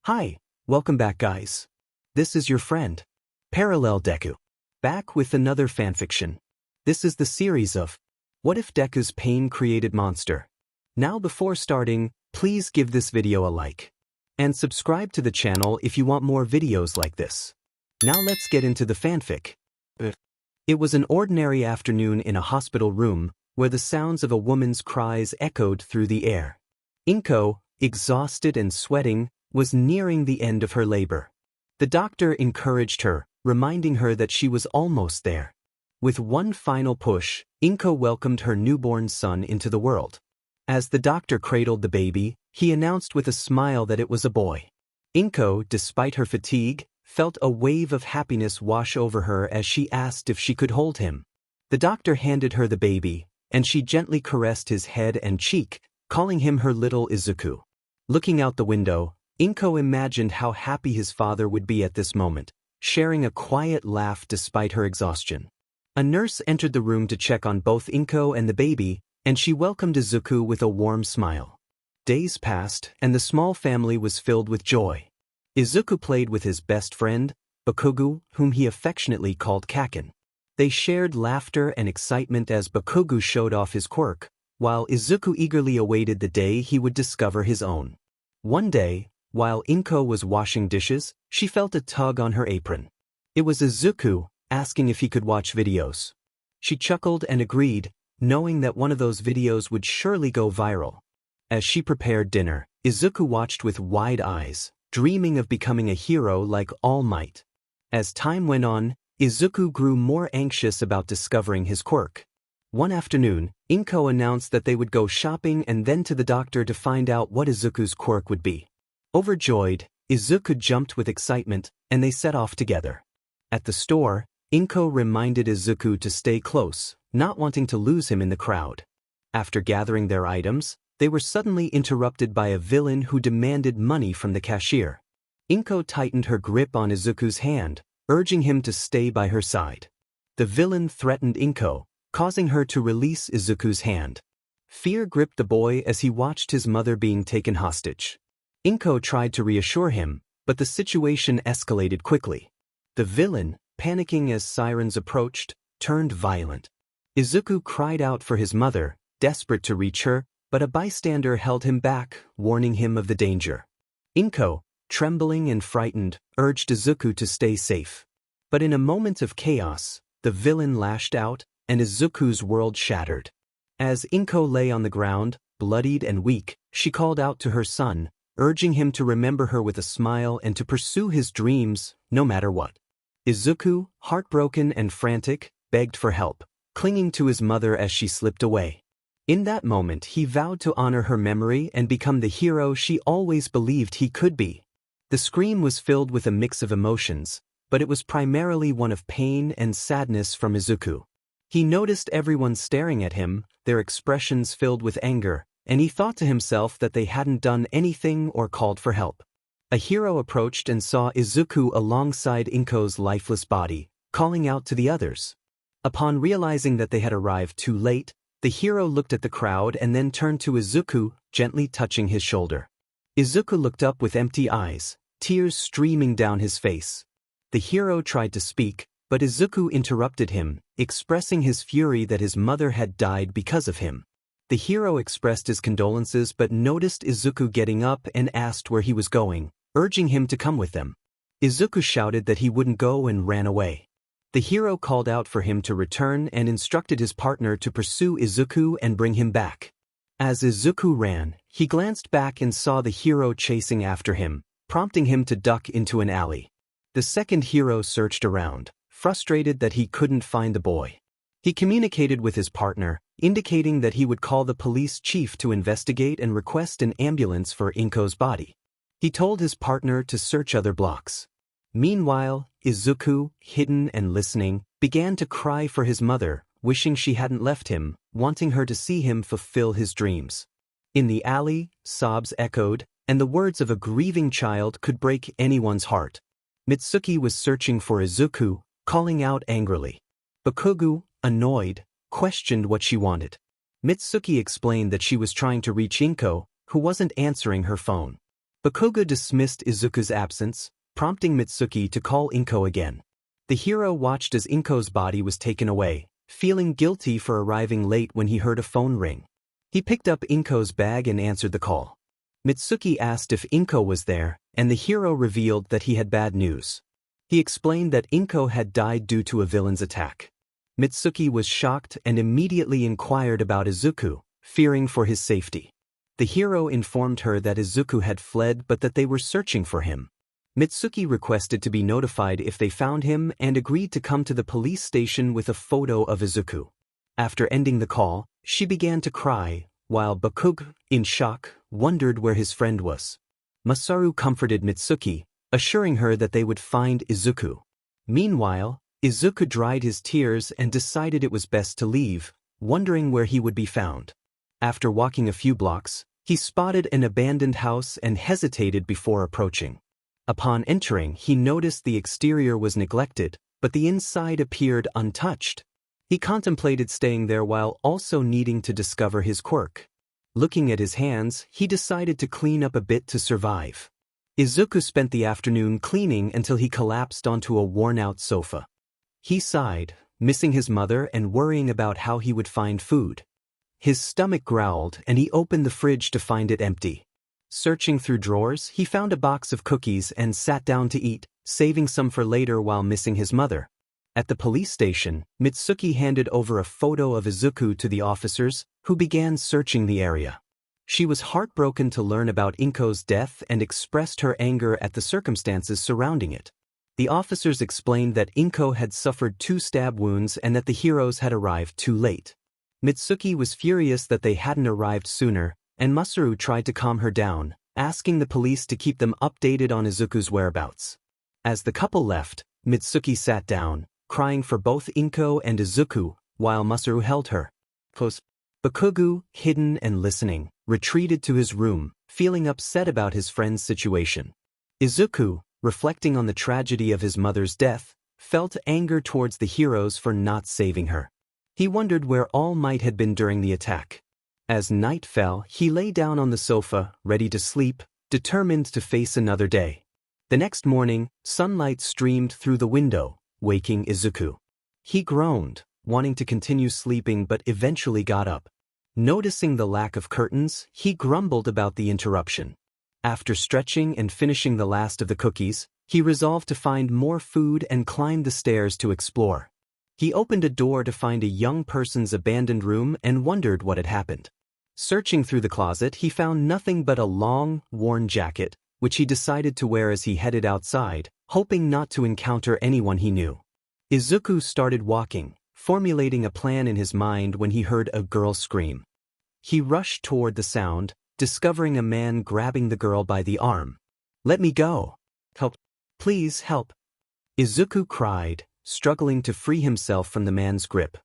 Hi, welcome back guys. This is your friend, Parallel Deku. Back with another fanfiction. This is the series of What If Deku's Pain Created Monster. Now before starting, please give this video a like. And subscribe to the channel if you want more videos like this. Now let's get into the fanfic. It was an ordinary afternoon in a hospital room, where the sounds of a woman's cries echoed through the air. Inko, exhausted and sweating, was nearing the end of her labor. The doctor encouraged her, reminding her that she was almost there. With one final push, Inko welcomed her newborn son into the world. As the doctor cradled the baby, he announced with a smile that it was a boy. Inko, despite her fatigue, felt a wave of happiness wash over her as she asked if she could hold him. The doctor handed her the baby, and she gently caressed his head and cheek, calling him her little Izuku. Looking out the window, Inko imagined how happy his father would be at this moment, sharing a quiet laugh despite her exhaustion. A nurse entered the room to check on both Inko and the baby, and she welcomed Izuku with a warm smile. Days passed, and the small family was filled with joy. Izuku played with his best friend, Bakugu, whom he affectionately called Kaken. They shared laughter and excitement as Bakugu showed off his quirk, while Izuku eagerly awaited the day he would discover his own. One day, while Inko was washing dishes, she felt a tug on her apron. It was Izuku, asking if he could watch videos. She chuckled and agreed, knowing that one of those videos would surely go viral. As she prepared dinner, Izuku watched with wide eyes, dreaming of becoming a hero like All Might. As time went on, Izuku grew more anxious about discovering his quirk. One afternoon, Inko announced that they would go shopping and then to the doctor to find out what Izuku's quirk would be. Overjoyed, Izuku jumped with excitement, and they set off together. At the store, Inko reminded Izuku to stay close, not wanting to lose him in the crowd. After gathering their items, they were suddenly interrupted by a villain who demanded money from the cashier. Inko tightened her grip on Izuku's hand, urging him to stay by her side. The villain threatened Inko, causing her to release Izuku's hand. Fear gripped the boy as he watched his mother being taken hostage. Inko tried to reassure him, but the situation escalated quickly. The villain, panicking as sirens approached, turned violent. Izuku cried out for his mother, desperate to reach her, but a bystander held him back, warning him of the danger. Inko, trembling and frightened, urged Izuku to stay safe. But in a moment of chaos, the villain lashed out, and Izuku's world shattered. As Inko lay on the ground, bloodied and weak, she called out to her son, urging him to remember her with a smile and to pursue his dreams, no matter what. Izuku, heartbroken and frantic, begged for help, clinging to his mother as she slipped away. In that moment he vowed to honor her memory and become the hero she always believed he could be. The scream was filled with a mix of emotions, but it was primarily one of pain and sadness from Izuku. He noticed everyone staring at him, their expressions filled with anger, and he thought to himself that they hadn't done anything or called for help. A hero approached and saw Izuku alongside Inko's lifeless body, calling out to the others. Upon realizing that they had arrived too late, the hero looked at the crowd and then turned to Izuku, gently touching his shoulder. Izuku looked up with empty eyes, tears streaming down his face. The hero tried to speak, but Izuku interrupted him, expressing his fury that his mother had died because of him. The hero expressed his condolences but noticed Izuku getting up and asked where he was going, urging him to come with them. Izuku shouted that he wouldn't go and ran away. The hero called out for him to return and instructed his partner to pursue Izuku and bring him back. As Izuku ran, he glanced back and saw the hero chasing after him, prompting him to duck into an alley. The second hero searched around, frustrated that he couldn't find the boy. He communicated with his partner, indicating that he would call the police chief to investigate and request an ambulance for Inko's body. He told his partner to search other blocks. Meanwhile, Izuku, hidden and listening, began to cry for his mother, wishing she hadn't left him, wanting her to see him fulfill his dreams. In the alley, sobs echoed, and the words of a grieving child could break anyone's heart. Mitsuki was searching for Izuku, calling out angrily. Bakugu, annoyed, questioned what she wanted. Mitsuki explained that she was trying to reach Inko, who wasn't answering her phone. Bakugo dismissed Izuku's absence, prompting Mitsuki to call Inko again. The hero watched as Inko's body was taken away, feeling guilty for arriving late when he heard a phone ring. He picked up Inko's bag and answered the call. Mitsuki asked if Inko was there, and the hero revealed that he had bad news. He explained that Inko had died due to a villain's attack. Mitsuki was shocked and immediately inquired about Izuku, fearing for his safety. The hero informed her that Izuku had fled but that they were searching for him. Mitsuki requested to be notified if they found him and agreed to come to the police station with a photo of Izuku. After ending the call, she began to cry, while Bakugo, in shock, wondered where his friend was. Masaru comforted Mitsuki, assuring her that they would find Izuku. Meanwhile, Izuku dried his tears and decided it was best to leave, wondering where he would be found. After walking a few blocks, he spotted an abandoned house and hesitated before approaching. Upon entering, he noticed the exterior was neglected, but the inside appeared untouched. He contemplated staying there while also needing to discover his quirk. Looking at his hands, he decided to clean up a bit to survive. Izuku spent the afternoon cleaning until he collapsed onto a worn-out sofa. He sighed, missing his mother and worrying about how he would find food. His stomach growled and he opened the fridge to find it empty. Searching through drawers, he found a box of cookies and sat down to eat, saving some for later while missing his mother. At the police station, Mitsuki handed over a photo of Izuku to the officers, who began searching the area. She was heartbroken to learn about Inko's death and expressed her anger at the circumstances surrounding it. The officers explained that Inko had suffered 2 stab wounds and that the heroes had arrived too late. Mitsuki was furious that they hadn't arrived sooner, and Masaru tried to calm her down, asking the police to keep them updated on Izuku's whereabouts. As the couple left, Mitsuki sat down, crying for both Inko and Izuku, while Masaru held her close. Bakugo, hidden and listening, retreated to his room, feeling upset about his friend's situation. Izuku, reflecting on the tragedy of his mother's death, felt anger towards the heroes for not saving her. He wondered where All Might had been during the attack. As night fell, he lay down on the sofa, ready to sleep, determined to face another day. The next morning, sunlight streamed through the window, waking Izuku. He groaned, wanting to continue sleeping but eventually got up. Noticing the lack of curtains, he grumbled about the interruption. After stretching and finishing the last of the cookies, he resolved to find more food and climbed the stairs to explore. He opened a door to find a young person's abandoned room and wondered what had happened. Searching through the closet, he found nothing but a long, worn jacket, which he decided to wear as he headed outside, hoping not to encounter anyone he knew. Izuku started walking, formulating a plan in his mind when he heard a girl scream. He rushed toward the sound, discovering a man grabbing the girl by the arm. "Let me go! Help! Please help!" Izuku cried, struggling to free himself from the man's grip.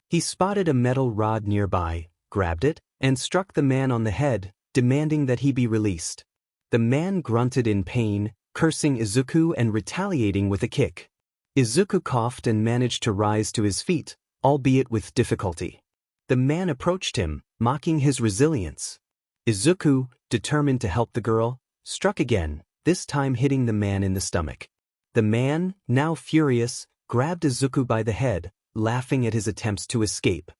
He spotted a metal rod nearby, grabbed it, and struck the man on the head, demanding that he be released. The man grunted in pain, cursing Izuku and retaliating with a kick. Izuku coughed and managed to rise to his feet, albeit with difficulty. The man approached him, mocking his resilience. Izuku, determined to help the girl, struck again, this time hitting the man in the stomach. The man, now furious, grabbed Izuku by the head, laughing at his attempts to escape.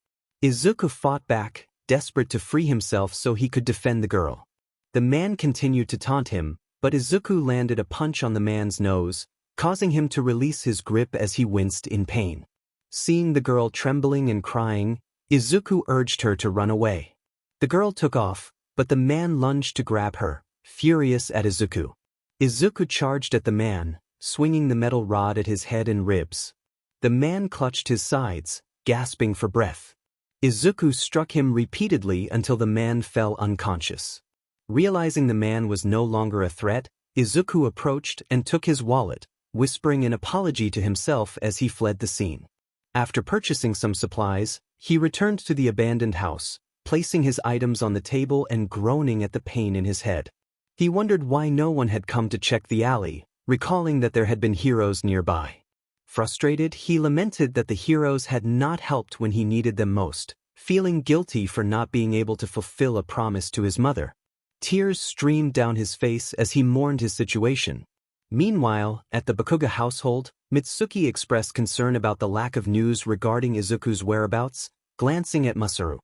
Izuku fought back, desperate to free himself so he could defend the girl. The man continued to taunt him, but Izuku landed a punch on the man's nose, causing him to release his grip as he winced in pain. Seeing the girl trembling and crying, Izuku urged her to run away. The girl took off, but the man lunged to grab her, furious at Izuku. Izuku charged at the man, swinging the metal rod at his head and ribs. The man clutched his sides, gasping for breath. Izuku struck him repeatedly until the man fell unconscious. Realizing the man was no longer a threat, Izuku approached and took his wallet, whispering an apology to himself as he fled the scene. After purchasing some supplies, he returned to the abandoned house, placing his items on the table and groaning at the pain in his head. He wondered why no one had come to check the alley, recalling that there had been heroes nearby. Frustrated, he lamented that the heroes had not helped when he needed them most, feeling guilty for not being able to fulfill a promise to his mother. Tears streamed down his face as he mourned his situation. Meanwhile, at the Bakuga household, Mitsuki expressed concern about the lack of news regarding Izuku's whereabouts, glancing at Masaru.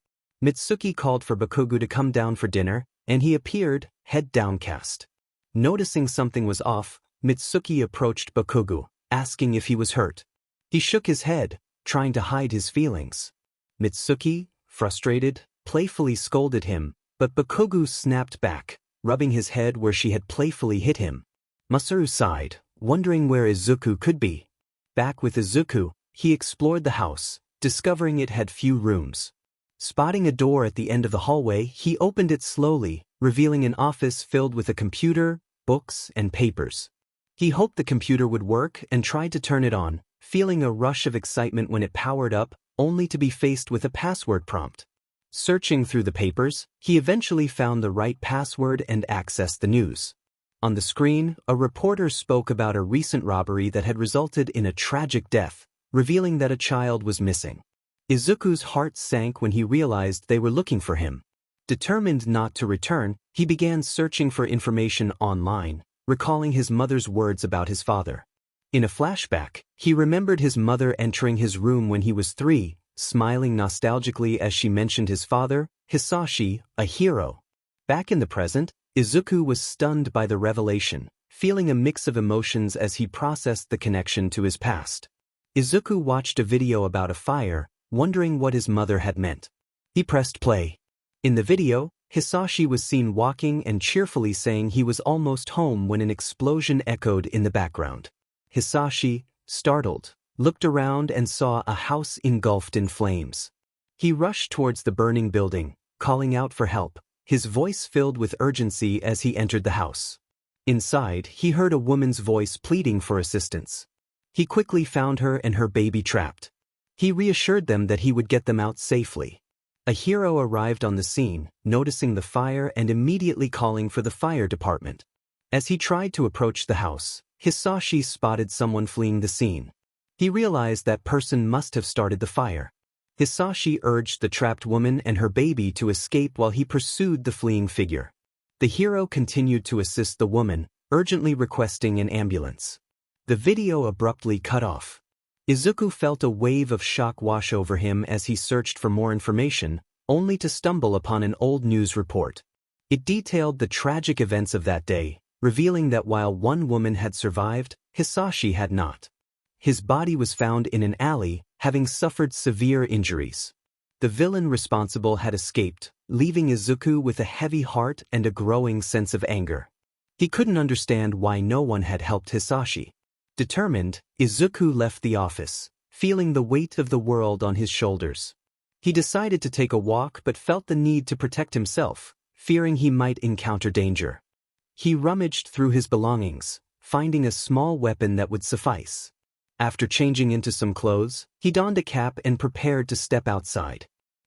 Mitsuki called for Bakugo to come down for dinner, and he appeared, head downcast. Noticing something was off, Mitsuki approached Bakugo, asking if he was hurt. He shook his head, trying to hide his feelings. Mitsuki, frustrated, playfully scolded him, but Bakugo snapped back, rubbing his head where she had playfully hit him. Masaru sighed, wondering where Izuku could be. Back with Izuku, he explored the house, discovering it had few rooms. Spotting a door at the end of the hallway, he opened it slowly, revealing an office filled with a computer, books, and papers. He hoped the computer would work and tried to turn it on, feeling a rush of excitement when it powered up, only to be faced with a password prompt. Searching through the papers, he eventually found the right password and accessed the news. On the screen, a reporter spoke about a recent robbery that had resulted in a tragic death, revealing that a child was missing. Izuku's heart sank when he realized they were looking for him. Determined not to return, he began searching for information online, recalling his mother's words about his father. In a flashback, he remembered his mother entering his room when he was 3, smiling nostalgically as she mentioned his father, Hisashi, a hero. Back in the present, Izuku was stunned by the revelation, feeling a mix of emotions as he processed the connection to his past. Izuku watched a video about a fire, wondering what his mother had meant. He pressed play. In the video, Hisashi was seen walking and cheerfully saying he was almost home when an explosion echoed in the background. Hisashi, startled, looked around and saw a house engulfed in flames. He rushed towards the burning building, calling out for help, his voice filled with urgency as he entered the house. Inside, he heard a woman's voice pleading for assistance. He quickly found her and her baby trapped. He reassured them that he would get them out safely. A hero arrived on the scene, noticing the fire and immediately calling for the fire department. As he tried to approach the house, Hisashi spotted someone fleeing the scene. He realized that person must have started the fire. Hisashi urged the trapped woman and her baby to escape while he pursued the fleeing figure. The hero continued to assist the woman, urgently requesting an ambulance. The video abruptly cut off. Izuku felt a wave of shock wash over him as he searched for more information, only to stumble upon an old news report. It detailed the tragic events of that day, revealing that while one woman had survived, Hisashi had not. His body was found in an alley, having suffered severe injuries. The villain responsible had escaped, leaving Izuku with a heavy heart and a growing sense of anger. He couldn't understand why no one had helped Hisashi. Determined, Izuku left the office, feeling the weight of the world on his shoulders. He decided to take a walk but felt the need to protect himself, fearing he might encounter danger. He rummaged through his belongings, finding a small weapon that would suffice. After changing into some clothes, he donned a cap and prepared to step outside.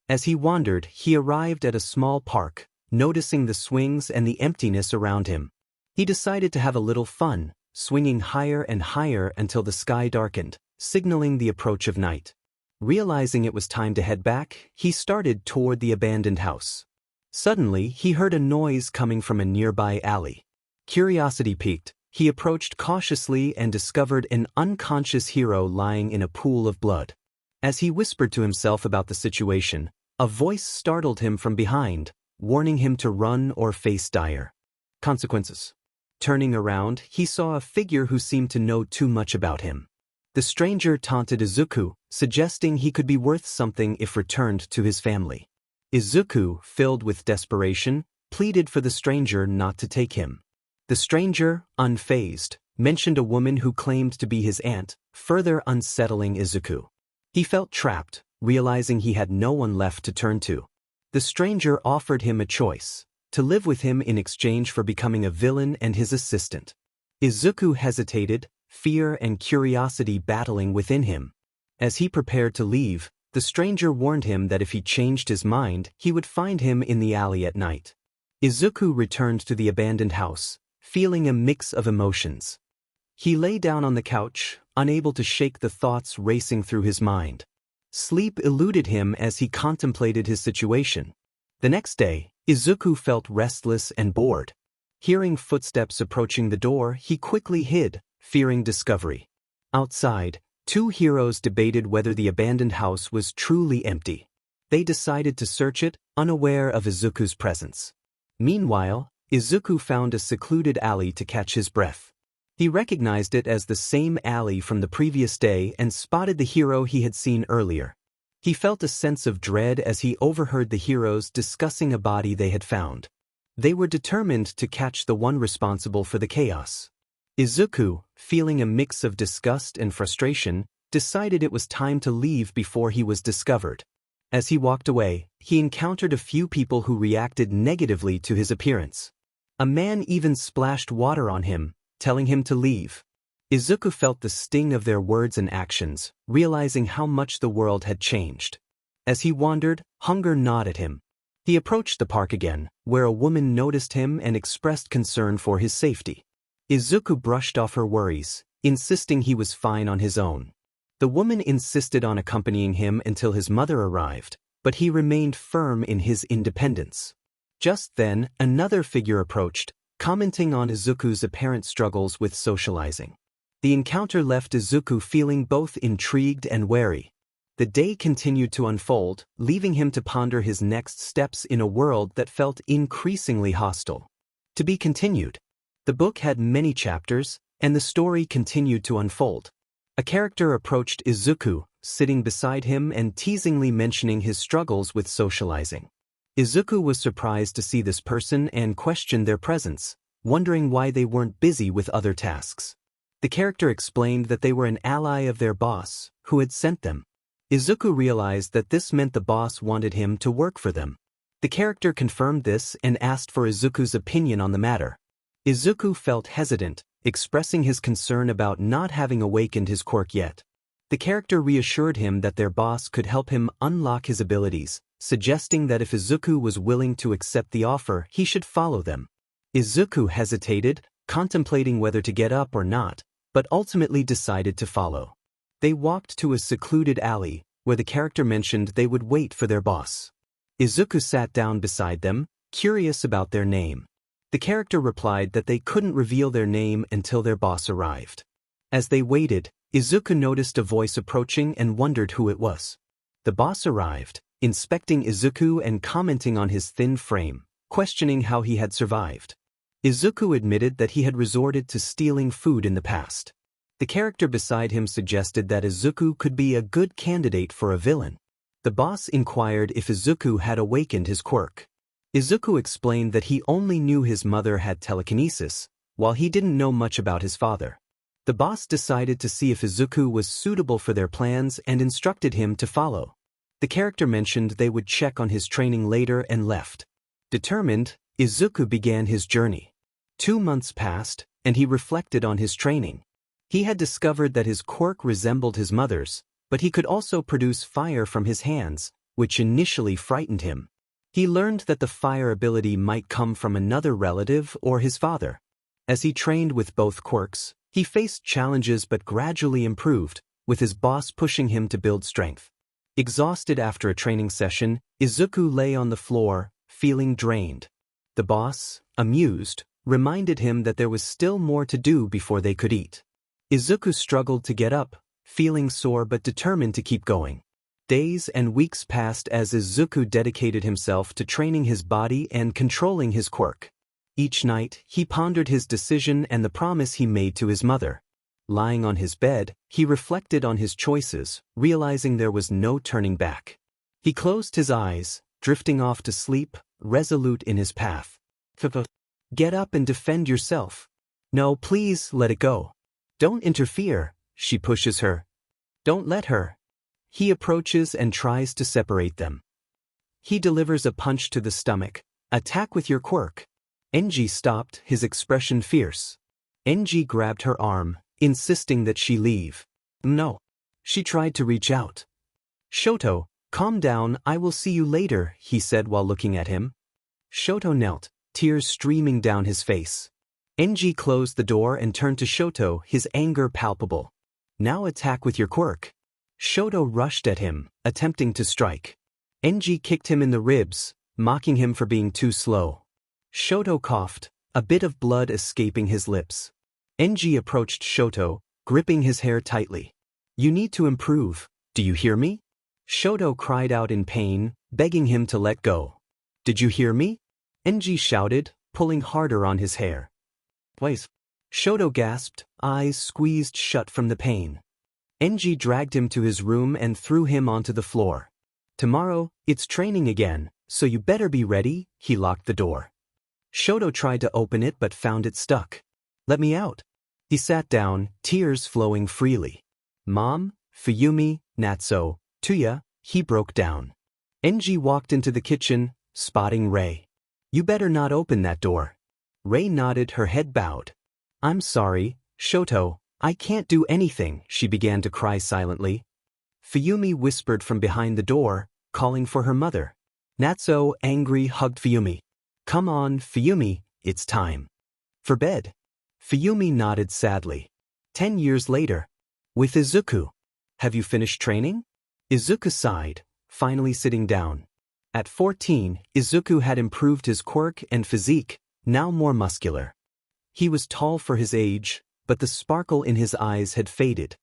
As he wandered, he arrived at a small park, noticing the swings and the emptiness around him. He decided to have a little fun, swinging higher and higher until the sky darkened, signaling the approach of night. Realizing it was time to head back, he started toward the abandoned house. Suddenly, he heard a noise coming from a nearby alley. Curiosity piqued, he approached cautiously and discovered an unconscious hero lying in a pool of blood. As he whispered to himself about the situation, a voice startled him from behind, warning him to run or face dire consequences. Turning around, he saw a figure who seemed to know too much about him. The stranger taunted Izuku, suggesting he could be worth something if returned to his family. Izuku, filled with desperation, pleaded for the stranger not to take him. The stranger, unfazed, mentioned a woman who claimed to be his aunt, further unsettling Izuku. He felt trapped, realizing he had no one left to turn to. The stranger offered him a choice: to live with him in exchange for becoming a villain and his assistant. Izuku hesitated, fear and curiosity battling within him. As he prepared to leave, the stranger warned him that if he changed his mind, he would find him in the alley at night. Izuku returned to the abandoned house, feeling a mix of emotions. He lay down on the couch, unable to shake the thoughts racing through his mind. Sleep eluded him as he contemplated his situation. The next day, Izuku felt restless and bored. Hearing footsteps approaching the door, he quickly hid, fearing discovery. Outside, two heroes debated whether the abandoned house was truly empty. They decided to search it, unaware of Izuku's presence. Meanwhile, Izuku found a secluded alley to catch his breath. He recognized it as the same alley from the previous day and spotted the hero he had seen earlier. He felt a sense of dread as he overheard the heroes discussing a body they had found. They were determined to catch the one responsible for the chaos. Izuku, feeling a mix of disgust and frustration, decided it was time to leave before he was discovered. As he walked away, he encountered a few people who reacted negatively to his appearance. A man even splashed water on him, telling him to leave. Izuku felt the sting of their words and actions, realizing how much the world had changed. As he wandered, hunger gnawed at him. He approached the park again, where a woman noticed him and expressed concern for his safety. Izuku brushed off her worries, insisting he was fine on his own. The woman insisted on accompanying him until his mother arrived, but he remained firm in his independence. Just then, another figure approached, commenting on Izuku's apparent struggles with socializing. The encounter left Izuku feeling both intrigued and wary. The day continued to unfold, leaving him to ponder his next steps in a world that felt increasingly hostile. To be continued. The book had many chapters, and the story continued to unfold. A character approached Izuku, sitting beside him and teasingly mentioning his struggles with socializing. Izuku was surprised to see this person and questioned their presence, wondering why they weren't busy with other tasks. The character explained that they were an ally of their boss, who had sent them. Izuku realized that this meant the boss wanted him to work for them. The character confirmed this and asked for Izuku's opinion on the matter. Izuku felt hesitant, expressing his concern about not having awakened his quirk yet. The character reassured him that their boss could help him unlock his abilities, suggesting that if Izuku was willing to accept the offer, he should follow them. Izuku hesitated, contemplating whether to get up or not, but ultimately decided to follow. They walked to a secluded alley, where the character mentioned they would wait for their boss. Izuku sat down beside them, curious about their name. The character replied that they couldn't reveal their name until their boss arrived. As they waited, Izuku noticed a voice approaching and wondered who it was. The boss arrived, inspecting Izuku and commenting on his thin frame, questioning how he had survived. Izuku admitted that he had resorted to stealing food in the past. The character beside him suggested that Izuku could be a good candidate for a villain. The boss inquired if Izuku had awakened his quirk. Izuku explained that he only knew his mother had telekinesis, while he didn't know much about his father. The boss decided to see if Izuku was suitable for their plans and instructed him to follow. The character mentioned they would check on his training later and left. Determined, Izuku began his journey. 2 months passed, and he reflected on his training. He had discovered that his quirk resembled his mother's, but he could also produce fire from his hands, which initially frightened him. He learned that the fire ability might come from another relative or his father. As he trained with both quirks, he faced challenges but gradually improved, with his boss pushing him to build strength. Exhausted after a training session, Izuku lay on the floor, feeling drained. The boss, amused, reminded him that there was still more to do before they could eat. Izuku struggled to get up, feeling sore but determined to keep going. Days and weeks passed as Izuku dedicated himself to training his body and controlling his quirk. Each night, he pondered his decision and the promise he made to his mother. Lying on his bed, he reflected on his choices, realizing there was no turning back. He closed his eyes, drifting off to sleep, resolute in his path. Get up and defend yourself. No, please, let it go. Don't interfere, she pushes her. Don't let her. He approaches and tries to separate them. He delivers a punch to the stomach. Attack with your quirk. Enji stopped, his expression fierce. Enji grabbed her arm, insisting that she leave. No. She tried to reach out. Shoto, calm down, I will see you later, he said while looking at him. Shoto knelt, tears streaming down his face. Enji closed the door and turned to Shoto, his anger palpable. Now attack with your quirk. Shoto rushed at him, attempting to strike. Enji kicked him in the ribs, mocking him for being too slow. Shoto coughed, a bit of blood escaping his lips. Enji approached Shoto, gripping his hair tightly. You need to improve, do you hear me? Shoto cried out in pain, begging him to let go. Did you hear me? Enji shouted, pulling harder on his hair. Please. Shoto gasped, eyes squeezed shut from the pain. Enji dragged him to his room and threw him onto the floor. Tomorrow, it's training again, so you better be ready. He locked the door. Shoto tried to open it but found it stuck. Let me out. He sat down, tears flowing freely. Mom, Fuyumi, Natsuo, Tuya, he broke down. Enji walked into the kitchen, spotting Rei. You better not open that door. Rei nodded, her head bowed. I'm sorry, Shoto, I can't do anything. She began to cry silently. Fuyumi whispered from behind the door, calling for her mother. Natsuo, angry, hugged Fuyumi. Come on, Fuyumi, it's time. For bed. Fuyumi nodded sadly. 10 years later. With Izuku. Have you finished training? Izuku sighed, finally sitting down. At 14, Izuku had improved his quirk and physique, now more muscular. He was tall for his age, but the sparkle in his eyes had faded.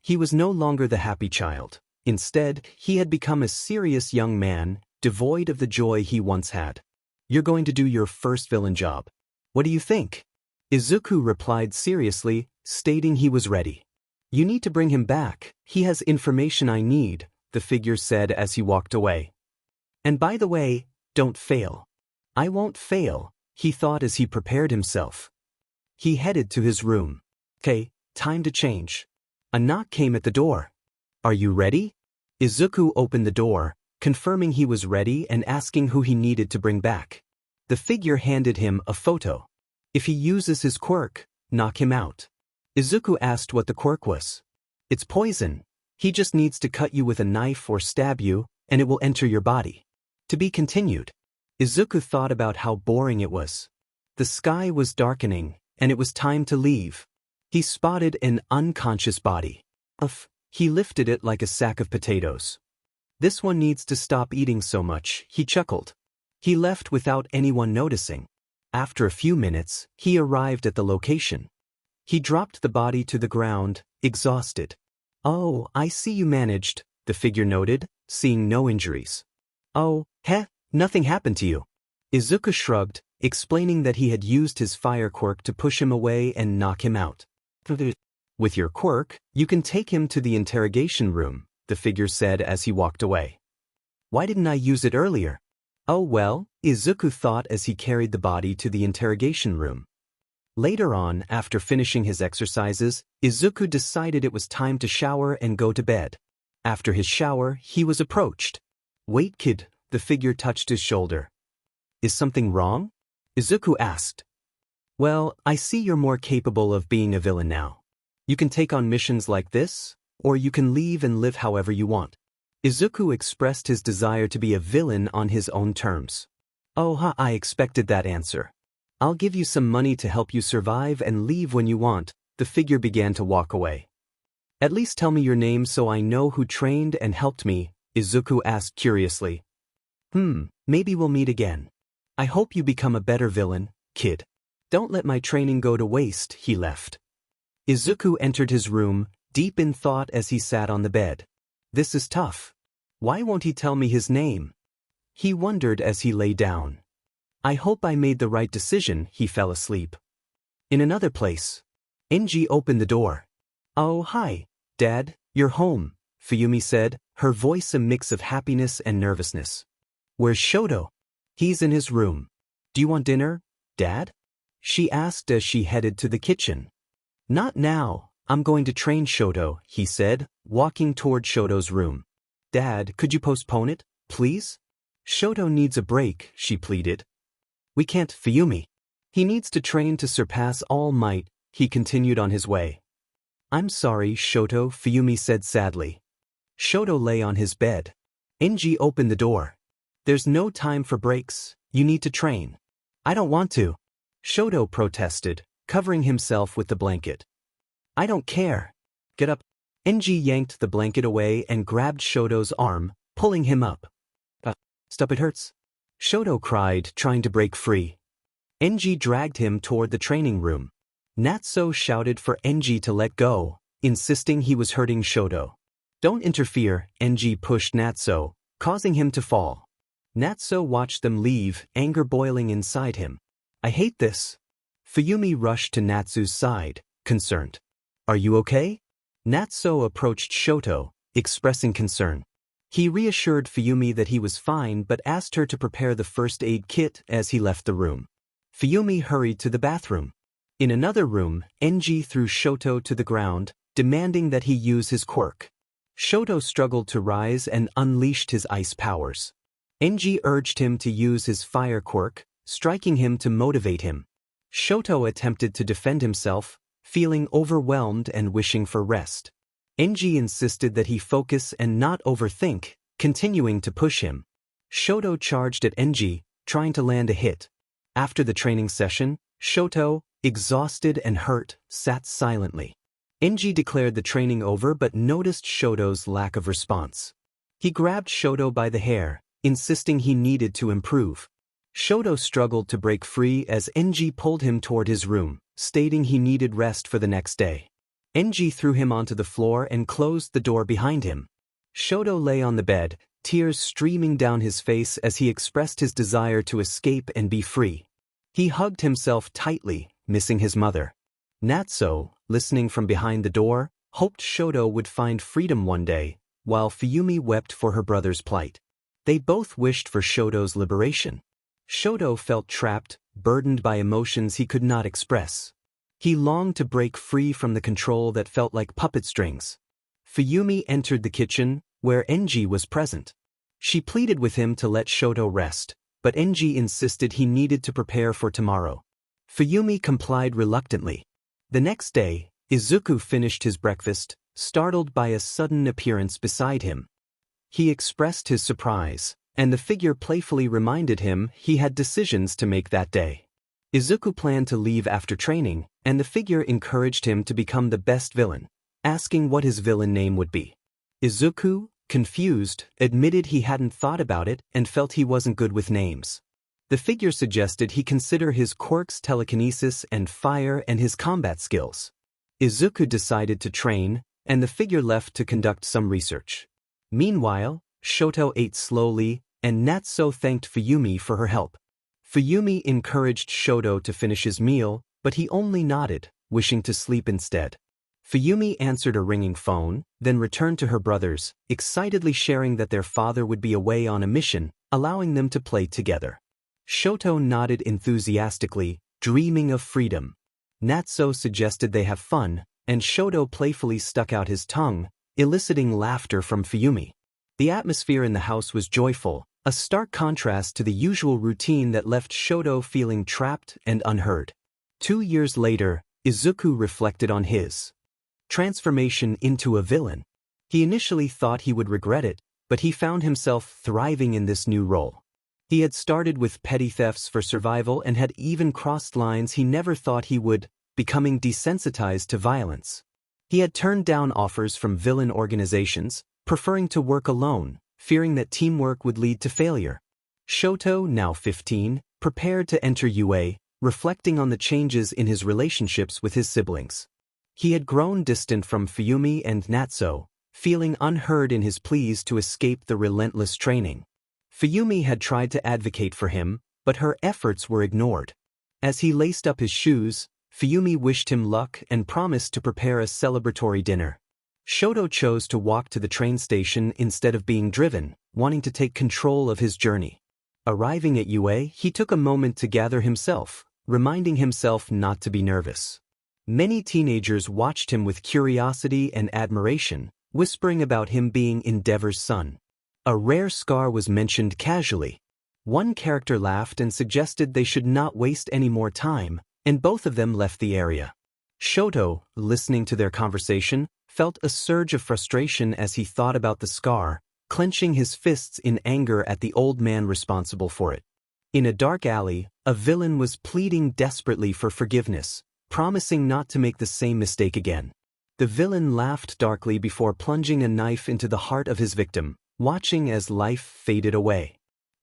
He was no longer the happy child. Instead, he had become a serious young man, devoid of the joy he once had. You're going to do your first villain job. What do you think? Izuku replied seriously, stating he was ready. You need to bring him back, he has information I need, the figure said as he walked away. And by the way, don't fail. I won't fail, he thought as he prepared himself. He headed to his room. Okay, time to change. A knock came at the door. Are you ready? Izuku opened the door, confirming he was ready and asking who he needed to bring back. The figure handed him a photo. If he uses his quirk, knock him out. Izuku asked what the quirk was. It's poison. He just needs to cut you with a knife or stab you, and it will enter your body. To be continued. Izuku thought about how boring it was. The sky was darkening, and it was time to leave. He spotted an unconscious body. He lifted it like a sack of potatoes. This one needs to stop eating so much, he chuckled. He left without anyone noticing. After a few minutes, he arrived at the location. He dropped the body to the ground, exhausted. Oh, I see you managed, the figure noted, seeing no injuries. Oh, nothing happened to you. Izuku shrugged, explaining that he had used his fire quirk to push him away and knock him out. With your quirk, you can take him to the interrogation room, the figure said as he walked away. Why didn't I use it earlier? Oh well, Izuku thought as he carried the body to the interrogation room. Later on, after finishing his exercises, Izuku decided it was time to shower and go to bed. After his shower, he was approached. Wait, kid, the figure touched his shoulder. Is something wrong? Izuku asked. Well, I see you're more capable of being a villain now. You can take on missions like this, or you can leave and live however you want. Izuku expressed his desire to be a villain on his own terms. Oh, I expected that answer. I'll give you some money to help you survive and leave when you want. The figure began to walk away. At least tell me your name so I know who trained and helped me, Izuku asked curiously. Maybe we'll meet again. I hope you become a better villain, kid. Don't let my training go to waste, he left. Izuku entered his room, deep in thought as he sat on the bed. This is tough. Why won't he tell me his name? He wondered as he lay down. I hope I made the right decision, he fell asleep. In another place. Enji opened the door. Oh, hi, Dad, you're home, Fuyumi said, her voice a mix of happiness and nervousness. Where's Shoto? He's in his room. Do you want dinner, Dad? She asked as she headed to the kitchen. Not now, I'm going to train Shoto, he said, walking toward Shoto's room. Dad, could you postpone it, please? Shoto needs a break, she pleaded. We can't, Fuyumi. He needs to train to surpass all might, he continued on his way. I'm sorry, Shoto, Fuyumi said sadly. Shoto lay on his bed. Enji opened the door. There's no time for breaks, you need to train. I don't want to. Shoto protested, covering himself with the blanket. I don't care. Get up. Enji yanked the blanket away and grabbed Shoto's arm, pulling him up. Stop, it hurts. Shoto cried, trying to break free. Enji dragged him toward the training room. Natsuo shouted for Enji to let go, insisting he was hurting Shoto. Don't interfere, Enji pushed Natsuo, causing him to fall. Natsuo watched them leave, anger boiling inside him. I hate this. Fuyumi rushed to Natsuo's side, concerned. Are you okay? Natsuo approached Shoto, expressing concern. He reassured Fuyumi that he was fine but asked her to prepare the first aid kit as he left the room. Fuyumi hurried to the bathroom. In another room, Enji threw Shoto to the ground, demanding that he use his quirk. Shoto struggled to rise and unleashed his ice powers. Enji urged him to use his fire quirk, striking him to motivate him. Shoto attempted to defend himself, feeling overwhelmed and wishing for rest. Enji insisted that he focus and not overthink, continuing to push him. Shoto charged at Enji, trying to land a hit. After the training session, Shoto, exhausted and hurt, sat silently. Enji declared the training over but noticed Shoto's lack of response. He grabbed Shoto by the hair, insisting he needed to improve. Shoto struggled to break free as Enji pulled him toward his room, stating he needed rest for the next day. Enji threw him onto the floor and closed the door behind him. Shoto lay on the bed, tears streaming down his face as he expressed his desire to escape and be free. He hugged himself tightly, missing his mother. Natsuo, listening from behind the door, hoped Shoto would find freedom one day, while Fuyumi wept for her brother's plight. They both wished for Shoto's liberation. Shoto felt trapped, burdened by emotions he could not express. He longed to break free from the control that felt like puppet strings. Fuyumi entered the kitchen, where Enji was present. She pleaded with him to let Shoto rest, but Enji insisted he needed to prepare for tomorrow. Fuyumi complied reluctantly. The next day, Izuku finished his breakfast, startled by a sudden appearance beside him. He expressed his surprise, and the figure playfully reminded him he had decisions to make that day. Izuku planned to leave after training, and the figure encouraged him to become the best villain, asking what his villain name would be. Izuku, confused, admitted he hadn't thought about it and felt he wasn't good with names. The figure suggested he consider his quirks telekinesis and fire and his combat skills. Izuku decided to train, and the figure left to conduct some research. Meanwhile, Shoto ate slowly, and Natsuo thanked Fuyumi for her help. Fuyumi encouraged Shoto to finish his meal, but he only nodded, wishing to sleep instead. Fuyumi answered a ringing phone, then returned to her brothers, excitedly sharing that their father would be away on a mission, allowing them to play together. Shoto nodded enthusiastically, dreaming of freedom. Natsuo suggested they have fun, and Shoto playfully stuck out his tongue, eliciting laughter from Fuyumi. The atmosphere in the house was joyful, a stark contrast to the usual routine that left Shoto feeling trapped and unheard. 2 years later, Izuku reflected on his transformation into a villain. He initially thought he would regret it, but he found himself thriving in this new role. He had started with petty thefts for survival and had even crossed lines he never thought he would, becoming desensitized to violence. He had turned down offers from villain organizations, preferring to work alone, fearing that teamwork would lead to failure. Shoto, now 15, prepared to enter UA, reflecting on the changes in his relationships with his siblings. He had grown distant from Fuyumi and Natsuo, feeling unheard in his pleas to escape the relentless training. Fuyumi had tried to advocate for him, but her efforts were ignored. As he laced up his shoes, Fuyumi wished him luck and promised to prepare a celebratory dinner. Shoto chose to walk to the train station instead of being driven, wanting to take control of his journey. Arriving at UA, he took a moment to gather himself, reminding himself not to be nervous. Many teenagers watched him with curiosity and admiration, whispering about him being Endeavor's son. A rare scar was mentioned casually. One character laughed and suggested they should not waste any more time, and both of them left the area. Shoto, listening to their conversation, felt a surge of frustration as he thought about the scar, clenching his fists in anger at the old man responsible for it. In a dark alley, a villain was pleading desperately for forgiveness, promising not to make the same mistake again. The villain laughed darkly before plunging a knife into the heart of his victim, watching as life faded away.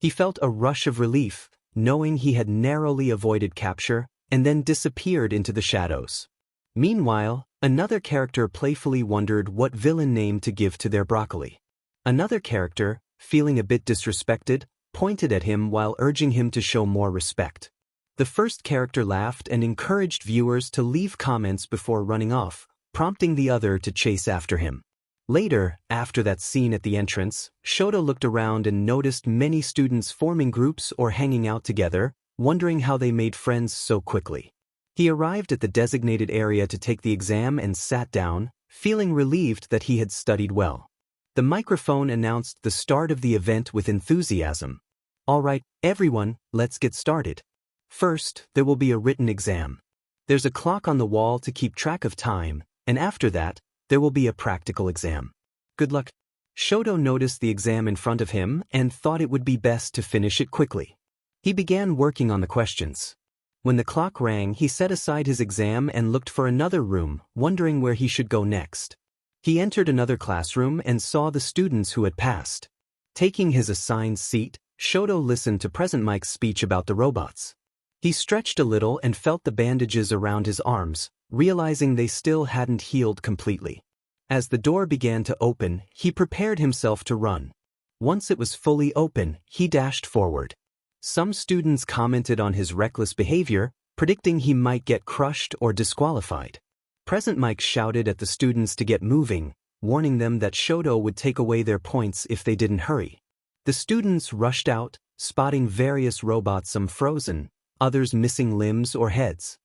He felt a rush of relief, knowing he had narrowly avoided capture, and then disappeared into the shadows. Meanwhile, another character playfully wondered what villain name to give to their broccoli. Another character, feeling a bit disrespected, pointed at him while urging him to show more respect. The first character laughed and encouraged viewers to leave comments before running off, prompting the other to chase after him. Later, after that scene at the entrance, Shoto looked around and noticed many students forming groups or hanging out together, wondering how they made friends so quickly. He arrived at the designated area to take the exam and sat down, feeling relieved that he had studied well. The microphone announced the start of the event with enthusiasm. "All right, everyone, let's get started. First, there will be a written exam. There's a clock on the wall to keep track of time, and after that, there will be a practical exam. Good luck." Shoto noticed the exam in front of him and thought it would be best to finish it quickly. He began working on the questions. When the clock rang, he set aside his exam and looked for another room, wondering where he should go next. He entered another classroom and saw the students who had passed. Taking his assigned seat, Shoto listened to Present Mike's speech about the robots. He stretched a little and felt the bandages around his arms, realizing they still hadn't healed completely. As the door began to open, he prepared himself to run. Once it was fully open, he dashed forward. Some students commented on his reckless behavior, predicting he might get crushed or disqualified. Present Mike shouted at the students to get moving, warning them that Shoto would take away their points if they didn't hurry. The students rushed out, spotting various robots, some frozen, others missing limbs or heads.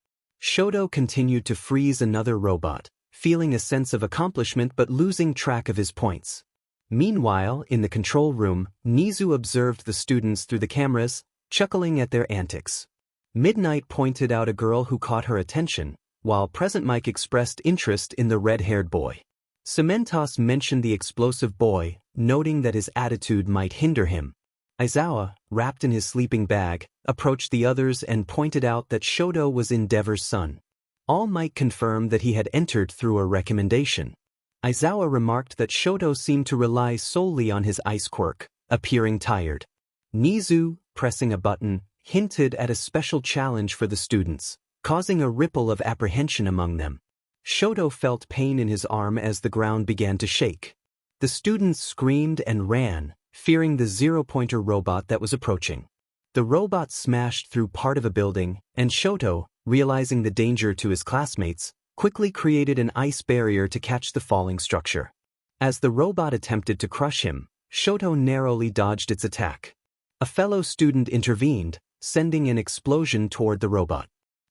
Shoto continued to freeze another robot, feeling a sense of accomplishment but losing track of his points. Meanwhile, in the control room, Nizu observed the students through the cameras, chuckling at their antics. Midnight pointed out a girl who caught her attention, while Present Mike expressed interest in the red-haired boy. Cementos mentioned the explosive boy, noting that his attitude might hinder him. Aizawa, wrapped in his sleeping bag, approached the others and pointed out that Shoto was Endeavor's son. All Might confirmed that he had entered through a recommendation. Aizawa remarked that Shoto seemed to rely solely on his ice quirk, appearing tired. Nizu, pressing a button, hinted at a special challenge for the students, causing a ripple of apprehension among them. Shoto felt pain in his arm as the ground began to shake. The students screamed and ran, fearing the zero-pointer robot that was approaching. The robot smashed through part of a building, and Shoto, realizing the danger to his classmates, quickly created an ice barrier to catch the falling structure. As the robot attempted to crush him, Shoto narrowly dodged its attack. A fellow student intervened, sending an explosion toward the robot.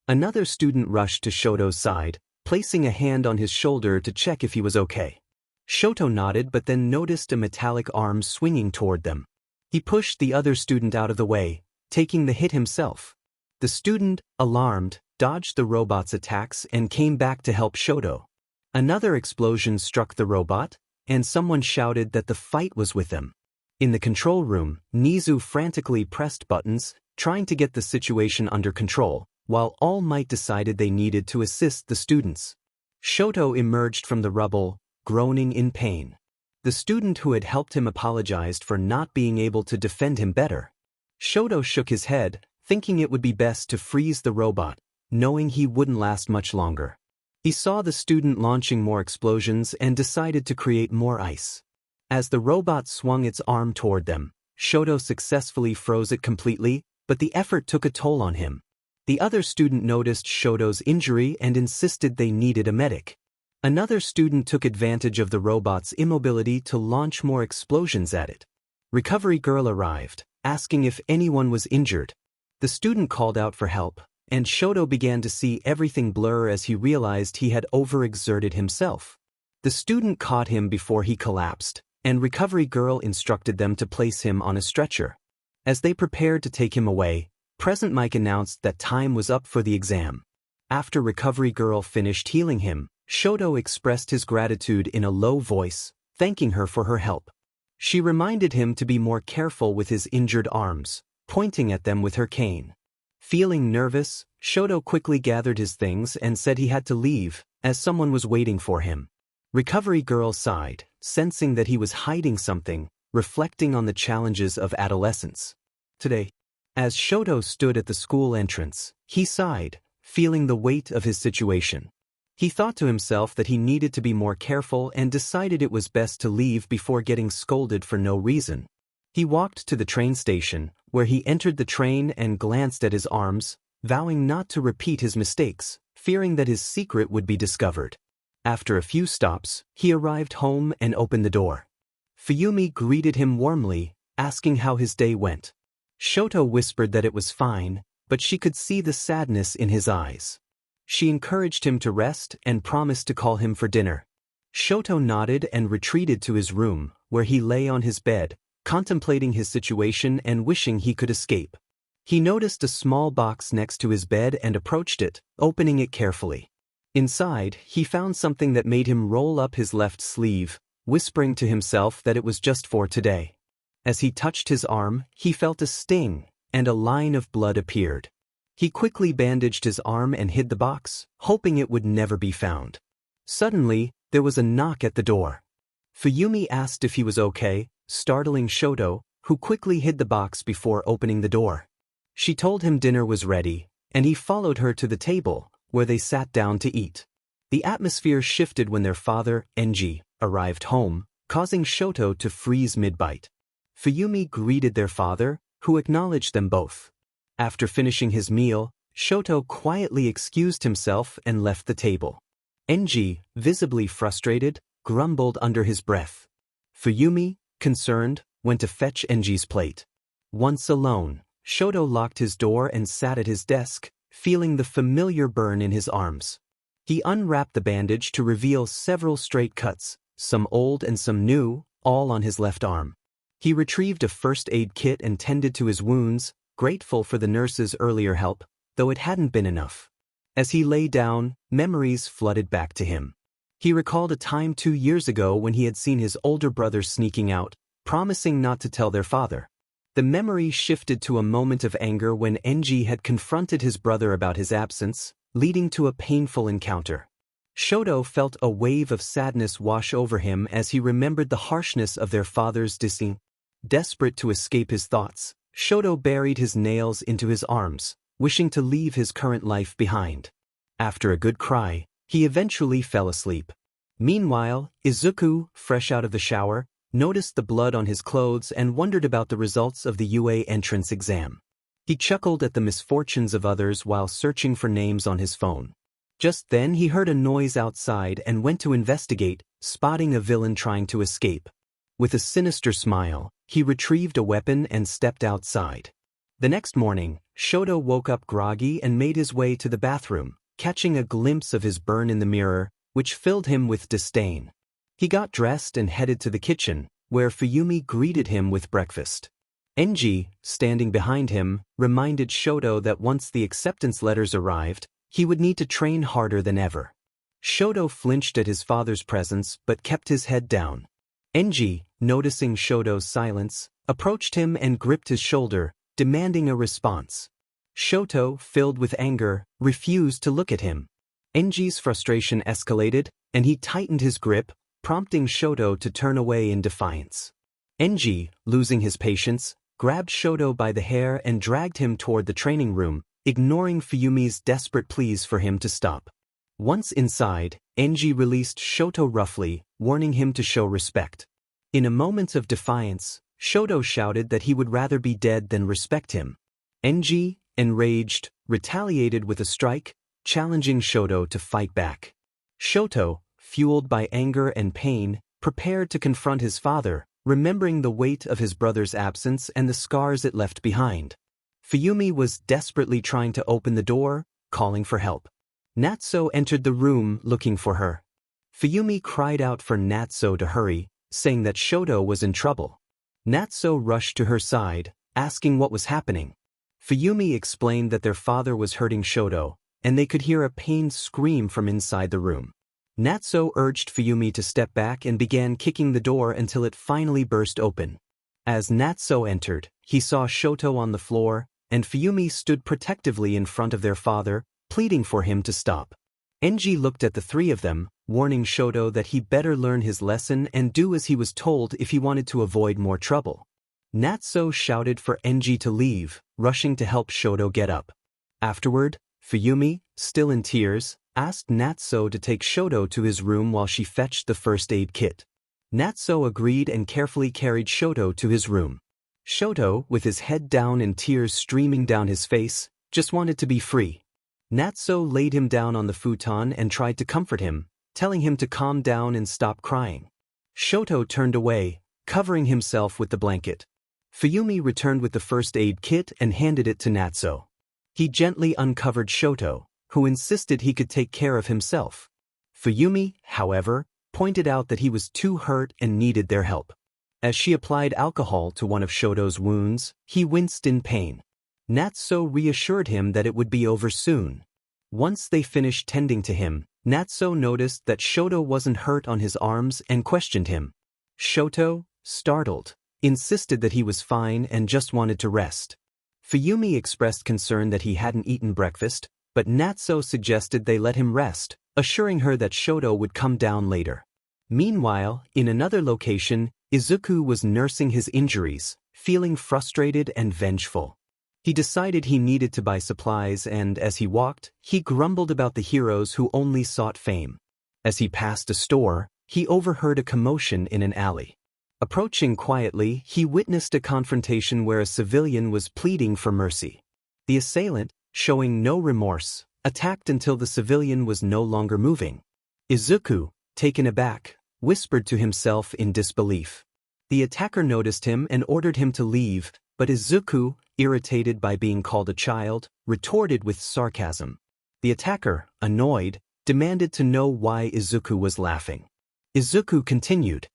Another student rushed to Shoto's side, placing a hand on his shoulder to check if he was okay. Shoto nodded but then noticed a metallic arm swinging toward them. He pushed the other student out of the way, taking the hit himself. The student, alarmed, dodged the robot's attacks and came back to help Shoto. Another explosion struck the robot, and someone shouted that the fight was with them. In the control room, Nizu frantically pressed buttons, trying to get the situation under control, while All Might decided they needed to assist the students. Shoto emerged from the rubble, groaning in pain. The student who had helped him apologized for not being able to defend him better. Shoto shook his head, thinking it would be best to freeze the robot, knowing he wouldn't last much longer. He saw the student launching more explosions and decided to create more ice. As the robot swung its arm toward them, Shoto successfully froze it completely, but the effort took a toll on him. The other student noticed Shoto's injury and insisted they needed a medic. Another student took advantage of the robot's immobility to launch more explosions at it. Recovery Girl arrived, asking if anyone was injured. The student called out for help, and Shoto began to see everything blur as he realized he had overexerted himself. The student caught him before he collapsed, and Recovery Girl instructed them to place him on a stretcher. As they prepared to take him away, Present Mike announced that time was up for the exam. After Recovery Girl finished healing him, Shoto expressed his gratitude in a low voice, thanking her for her help. She reminded him to be more careful with his injured arms, pointing at them with her cane. Feeling nervous, Shoto quickly gathered his things and said he had to leave, as someone was waiting for him. Recovery Girl sighed, sensing that he was hiding something, reflecting on the challenges of adolescence. today. As Shoto stood at the school entrance, he sighed, feeling the weight of his situation. He thought to himself that he needed to be more careful and decided it was best to leave before getting scolded for no reason. He walked to the train station, where he entered the train and glanced at his arms, vowing not to repeat his mistakes, fearing that his secret would be discovered. After a few stops, he arrived home and opened the door. Fuyumi greeted him warmly, asking how his day went. Shoto whispered that it was fine, but she could see the sadness in his eyes. She encouraged him to rest and promised to call him for dinner. Shoto nodded and retreated to his room, where he lay on his bed, contemplating his situation and wishing he could escape. He noticed a small box next to his bed and approached it, opening it carefully. Inside, he found something that made him roll up his left sleeve, whispering to himself that it was just for today. As he touched his arm, he felt a sting, and a line of blood appeared. He quickly bandaged his arm and hid the box, hoping it would never be found. Suddenly, there was a knock at the door. Fuyumi asked if he was okay, startling Shoto, who quickly hid the box before opening the door. She told him dinner was ready, and he followed her to the table, where they sat down to eat. The atmosphere shifted when their father, Enji, arrived home, causing Shoto to freeze mid-bite. Fuyumi greeted their father, who acknowledged them both. After finishing his meal, Shoto quietly excused himself and left the table. Enji, visibly frustrated, grumbled under his breath. Fuyumi, concerned, went to fetch Enji's plate. Once alone, Shoto locked his door and sat at his desk, feeling the familiar burn in his arms. He unwrapped the bandage to reveal several straight cuts, some old and some new, all on his left arm. He retrieved a first aid kit and tended to his wounds, grateful for the nurse's earlier help, though it hadn't been enough. As he lay down, memories flooded back to him. He recalled a time 2 years ago when he had seen his older brother sneaking out, promising not to tell their father. The memory shifted to a moment of anger when Enji had confronted his brother about his absence, leading to a painful encounter. Shoto felt a wave of sadness wash over him as he remembered the harshness of their father's dissing. Desperate to escape his thoughts, Shoto buried his nails into his arms, wishing to leave his current life behind. After a good cry, he eventually fell asleep. Meanwhile, Izuku, fresh out of the shower, noticed the blood on his clothes and wondered about the results of the UA entrance exam. He chuckled at the misfortunes of others while searching for names on his phone. Just then he heard a noise outside and went to investigate, spotting a villain trying to escape. With a sinister smile, he retrieved a weapon and stepped outside. The next morning, Shoto woke up groggy and made his way to the bathroom, catching a glimpse of his burn in the mirror, which filled him with disdain. He got dressed and headed to the kitchen, where Fuyumi greeted him with breakfast. Enji, standing behind him, reminded Shoto that once the acceptance letters arrived, he would need to train harder than ever. Shoto flinched at his father's presence but kept his head down. Enji, noticing Shoto's silence, approached him and gripped his shoulder, demanding a response. Shoto, filled with anger, refused to look at him. Enji's frustration escalated, and he tightened his grip, prompting Shoto to turn away in defiance. Enji, losing his patience, grabbed Shoto by the hair and dragged him toward the training room, ignoring Fuyumi's desperate pleas for him to stop. Once inside, Enji released Shoto roughly, warning him to show respect. In a moment of defiance, Shoto shouted that he would rather be dead than respect him. Enji, enraged, retaliated with a strike, challenging Shoto to fight back. Shoto, fueled by anger and pain, prepared to confront his father, remembering the weight of his brother's absence and the scars it left behind. Fuyumi was desperately trying to open the door, calling for help. Natsuo entered the room looking for her. Fuyumi cried out for Natsuo to hurry, saying that Shoto was in trouble. Natsuo rushed to her side, asking what was happening. Fuyumi explained that their father was hurting Shoto, and they could hear a pained scream from inside the room. Natsuo urged Fuyumi to step back and began kicking the door until it finally burst open. As Natsuo entered, he saw Shoto on the floor, and Fuyumi stood protectively in front of their father, pleading for him to stop. Enji looked at the three of them, warning Shoto that he better learn his lesson and do as he was told if he wanted to avoid more trouble. Natsuo shouted for Enji to leave, rushing to help Shoto get up. Afterward, Fuyumi, still in tears, asked Natsuo to take Shoto to his room while she fetched the first aid kit. Natsuo agreed and carefully carried Shoto to his room. Shoto, with his head down and tears streaming down his face, just wanted to be free. Natsuo laid him down on the futon and tried to comfort him, telling him to calm down and stop crying. Shoto turned away, covering himself with the blanket. Fuyumi returned with the first aid kit and handed it to Natsuo. He gently uncovered Shoto, who insisted he could take care of himself. Fuyumi, however, pointed out that he was too hurt and needed their help. As she applied alcohol to one of Shoto's wounds, he winced in pain. Natsuo reassured him that it would be over soon. Once they finished tending to him, Natsuo noticed that Shoto wasn't hurt on his arms and questioned him. Shoto, startled, insisted that he was fine and just wanted to rest. Fuyumi expressed concern that he hadn't eaten breakfast, but Natsuo suggested they let him rest, assuring her that Shoto would come down later. Meanwhile, in another location, Izuku was nursing his injuries, feeling frustrated and vengeful. He decided he needed to buy supplies and, as he walked, he grumbled about the heroes who only sought fame. As he passed a store, he overheard a commotion in an alley. Approaching quietly, he witnessed a confrontation where a civilian was pleading for mercy. The assailant, showing no remorse, attacked until the civilian was no longer moving. Izuku, taken aback, whispered to himself in disbelief. The attacker noticed him and ordered him to leave, but Izuku, irritated by being called a child, retorted with sarcasm. The attacker, annoyed, demanded to know why Izuku was laughing. Izuku continued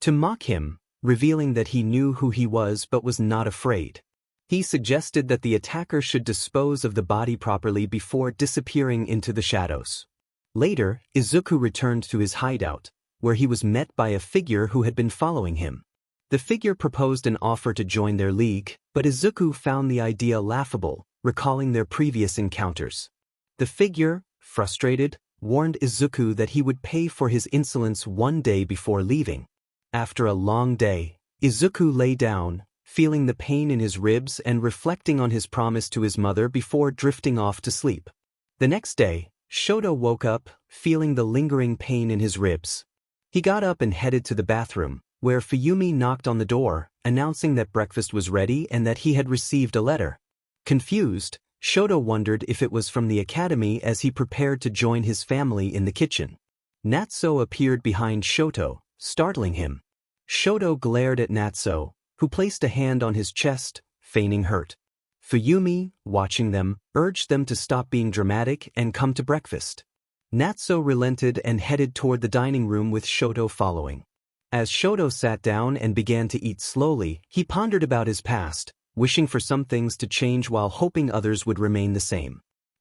to mock him, revealing that he knew who he was but was not afraid. He suggested that the attacker should dispose of the body properly before disappearing into the shadows. Later, Izuku returned to his hideout, where he was met by a figure who had been following him. The figure proposed an offer to join their league, but Izuku found the idea laughable, recalling their previous encounters. The figure, frustrated, warned Izuku that he would pay for his insolence one day before leaving. After a long day, Izuku lay down, feeling the pain in his ribs and reflecting on his promise to his mother before drifting off to sleep. The next day, Shoto woke up, feeling the lingering pain in his ribs. He got up and headed to the bathroom, where Fuyumi knocked on the door, announcing that breakfast was ready and that he had received a letter. Confused, Shoto wondered if it was from the academy as he prepared to join his family in the kitchen. Natsuo appeared behind Shoto, startling him. Shoto glared at Natsuo, who placed a hand on his chest, feigning hurt. Fuyumi, watching them, urged them to stop being dramatic and come to breakfast. Natsuo relented and headed toward the dining room with Shoto following. As Shoto sat down and began to eat slowly, he pondered about his past, wishing for some things to change while hoping others would remain the same.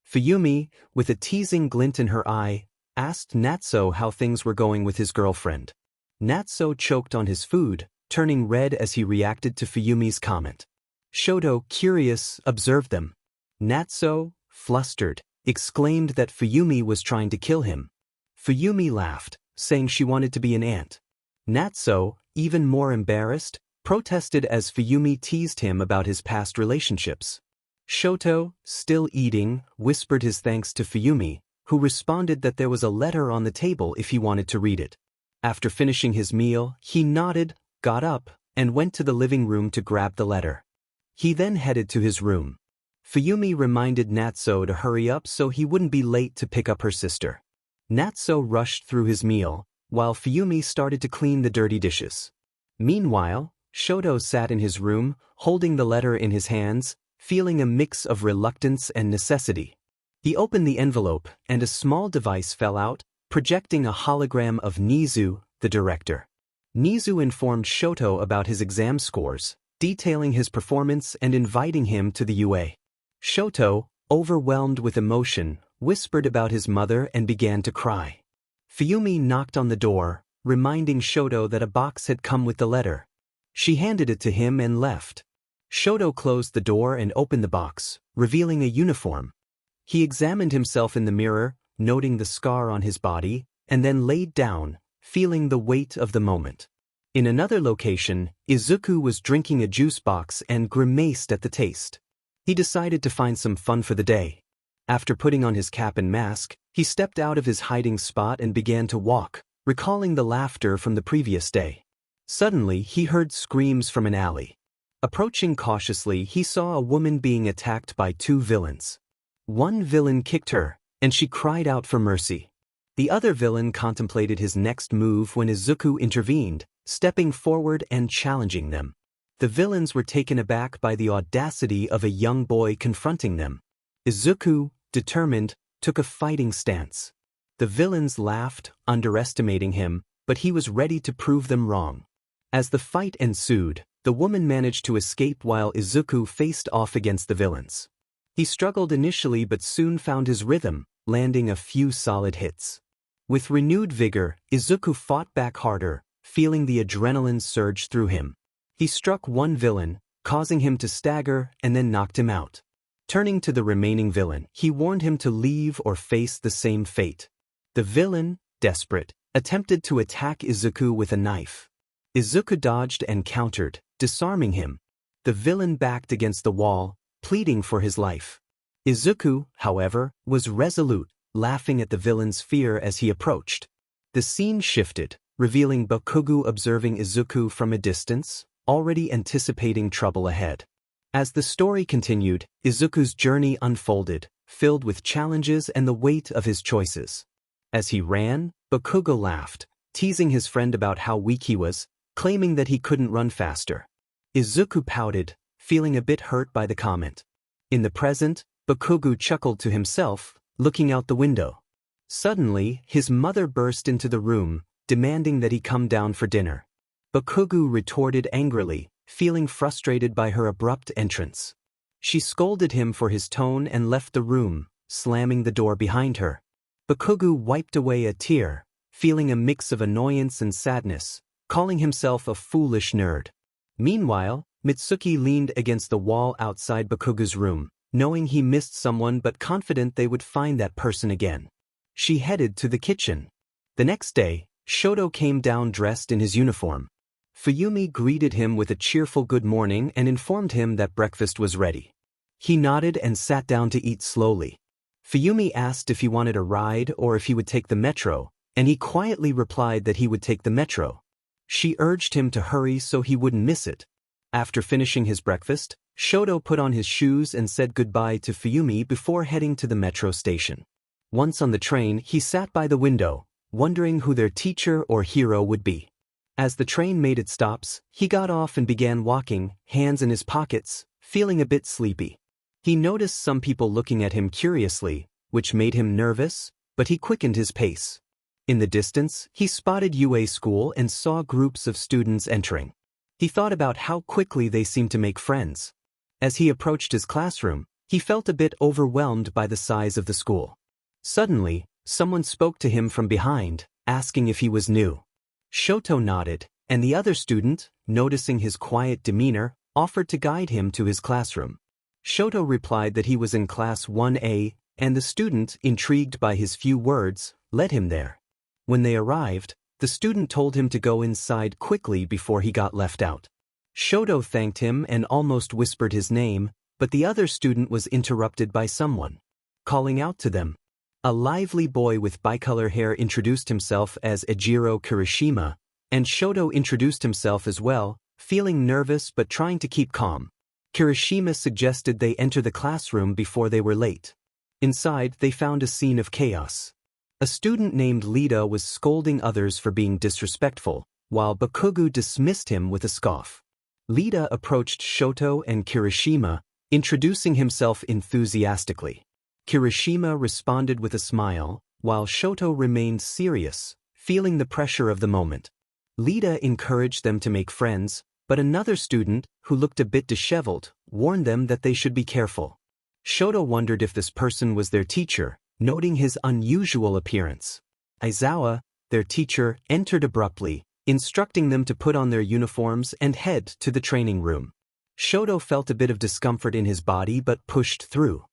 Fuyumi, with a teasing glint in her eye, asked Natsuo how things were going with his girlfriend. Natsuo choked on his food, turning red as he reacted to Fuyumi's comment. Shoto, curious, observed them. Natsuo, flustered, exclaimed that Fuyumi was trying to kill him. Fuyumi laughed, saying she wanted to be an aunt. Natsuo, even more embarrassed, protested as Fuyumi teased him about his past relationships. Shoto, still eating, whispered his thanks to Fuyumi, who responded that there was a letter on the table if he wanted to read it. After finishing his meal, he nodded, got up, and went to the living room to grab the letter. He then headed to his room. Fuyumi reminded Natsuo to hurry up so he wouldn't be late to pick up her sister. Natsuo rushed through his meal, while Fuyumi started to clean the dirty dishes. Meanwhile, Shoto sat in his room, holding the letter in his hands, feeling a mix of reluctance and necessity. He opened the envelope, and a small device fell out, projecting a hologram of Nizu, the director. Nizu informed Shoto about his exam scores, detailing his performance and inviting him to the UA. Shoto, overwhelmed with emotion, whispered about his mother and began to cry. Fuyumi knocked on the door, reminding Shoto that a box had come with the letter. She handed it to him and left. Shoto closed the door and opened the box, revealing a uniform. He examined himself in the mirror, noting the scar on his body, and then laid down, feeling the weight of the moment. In another location, Izuku was drinking a juice box and grimaced at the taste. He decided to find some fun for the day. After putting on his cap and mask, he stepped out of his hiding spot and began to walk, recalling the laughter from the previous day. Suddenly, he heard screams from an alley. Approaching cautiously, he saw a woman being attacked by two villains. One villain kicked her, and she cried out for mercy. The other villain contemplated his next move when Izuku intervened, stepping forward and challenging them. The villains were taken aback by the audacity of a young boy confronting them. Izuku, determined, took a fighting stance. The villains laughed, underestimating him, but he was ready to prove them wrong. As the fight ensued, the woman managed to escape while Izuku faced off against the villains. He struggled initially but soon found his rhythm, landing a few solid hits. With renewed vigor, Izuku fought back harder, feeling the adrenaline surge through him. He struck one villain, causing him to stagger, and then knocked him out. Turning to the remaining villain, he warned him to leave or face the same fate. The villain, desperate, attempted to attack Izuku with a knife. Izuku dodged and countered, disarming him. The villain backed against the wall, pleading for his life. Izuku, however, was resolute, laughing at the villain's fear as he approached. The scene shifted, revealing Bakugo observing Izuku from a distance, already anticipating trouble ahead. As the story continued, Izuku's journey unfolded, filled with challenges and the weight of his choices. As he ran, Bakugo laughed, teasing his friend about how weak he was, claiming that he couldn't run faster. Izuku pouted, feeling a bit hurt by the comment. In the present, Bakugo chuckled to himself, looking out the window. Suddenly, his mother burst into the room, demanding that he come down for dinner. Bakugo retorted angrily, feeling frustrated by her abrupt entrance. She scolded him for his tone and left the room, slamming the door behind her. Bakugo wiped away a tear, feeling a mix of annoyance and sadness, calling himself a foolish nerd. Meanwhile, Mitsuki leaned against the wall outside Bakugo's room, knowing he missed someone but confident they would find that person again. She headed to the kitchen. The next day, Shoto came down dressed in his uniform. Fuyumi greeted him with a cheerful good morning and informed him that breakfast was ready. He nodded and sat down to eat slowly. Fuyumi asked if he wanted a ride or if he would take the metro, and he quietly replied that he would take the metro. She urged him to hurry so he wouldn't miss it. After finishing his breakfast, Shoto put on his shoes and said goodbye to Fuyumi before heading to the metro station. Once on the train, he sat by the window, wondering who their teacher or hero would be. As the train made its stops, he got off and began walking, hands in his pockets, feeling a bit sleepy. He noticed some people looking at him curiously, which made him nervous, but he quickened his pace. In the distance, he spotted UA School and saw groups of students entering. He thought about how quickly they seemed to make friends. As he approached his classroom, he felt a bit overwhelmed by the size of the school. Suddenly, someone spoke to him from behind, asking if he was new. Shoto nodded, and the other student, noticing his quiet demeanor, offered to guide him to his classroom. Shoto replied that he was in class 1A, and the student, intrigued by his few words, led him there. When they arrived, the student told him to go inside quickly before he got left out. Shoto thanked him and almost whispered his name, but the other student was interrupted by someone calling out to them. A lively boy with bicolor hair introduced himself as Ejiro Kirishima, and Shoto introduced himself as well, feeling nervous but trying to keep calm. Kirishima suggested they enter the classroom before they were late. Inside, they found a scene of chaos. A student named Lida was scolding others for being disrespectful, while Bakugo dismissed him with a scoff. Lida approached Shoto and Kirishima, introducing himself enthusiastically. Kirishima responded with a smile, while Shoto remained serious, feeling the pressure of the moment. Lida encouraged them to make friends, but another student, who looked a bit disheveled, warned them that they should be careful. Shoto wondered if this person was their teacher, noting his unusual appearance. Aizawa, their teacher, entered abruptly, instructing them to put on their uniforms and head to the training room. Shoto felt a bit of discomfort in his body but pushed through.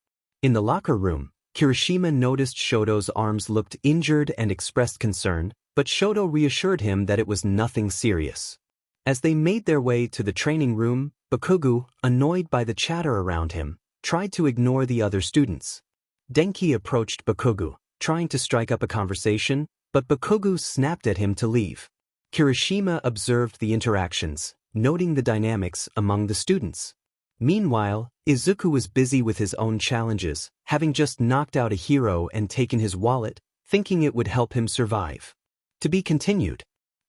In the locker room, Kirishima noticed Shoto's arms looked injured and expressed concern, but Shoto reassured him that it was nothing serious. As they made their way to the training room, Bakugo, annoyed by the chatter around him, tried to ignore the other students. Denki approached Bakugo, trying to strike up a conversation, but Bakugo snapped at him to leave. Kirishima observed the interactions, noting the dynamics among the students. Meanwhile, Izuku was busy with his own challenges, having just knocked out a hero and taken his wallet, thinking it would help him survive. To be continued.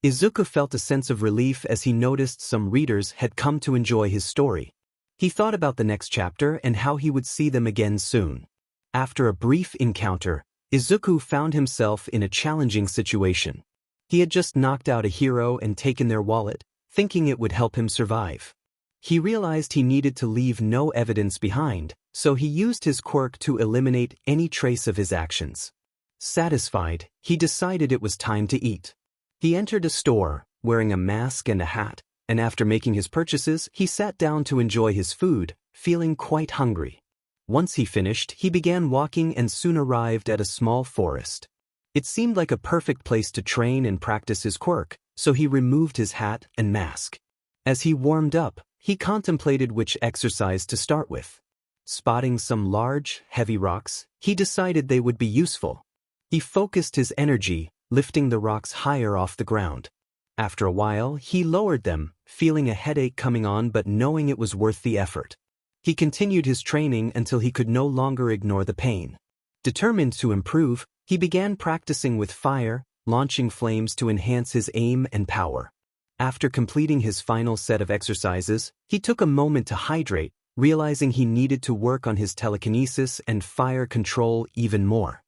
Izuku felt a sense of relief as he noticed some readers had come to enjoy his story. He thought about the next chapter and how he would see them again soon. After a brief encounter, Izuku found himself in a challenging situation. He had just knocked out a hero and taken their wallet, thinking it would help him survive. He realized he needed to leave no evidence behind, so he used his quirk to eliminate any trace of his actions. Satisfied, he decided it was time to eat. He entered a store, wearing a mask and a hat, and after making his purchases, he sat down to enjoy his food, feeling quite hungry. Once he finished, he began walking and soon arrived at a small forest. It seemed like a perfect place to train and practice his quirk, so he removed his hat and mask. As he warmed up, he contemplated which exercise to start with. Spotting some large, heavy rocks, he decided they would be useful. He focused his energy, lifting the rocks higher off the ground. After a while, he lowered them, feeling a headache coming on but knowing it was worth the effort. He continued his training until he could no longer ignore the pain. Determined to improve, he began practicing with fire, launching flames to enhance his aim and power. After completing his final set of exercises, he took a moment to hydrate, realizing he needed to work on his telekinesis and fire control even more.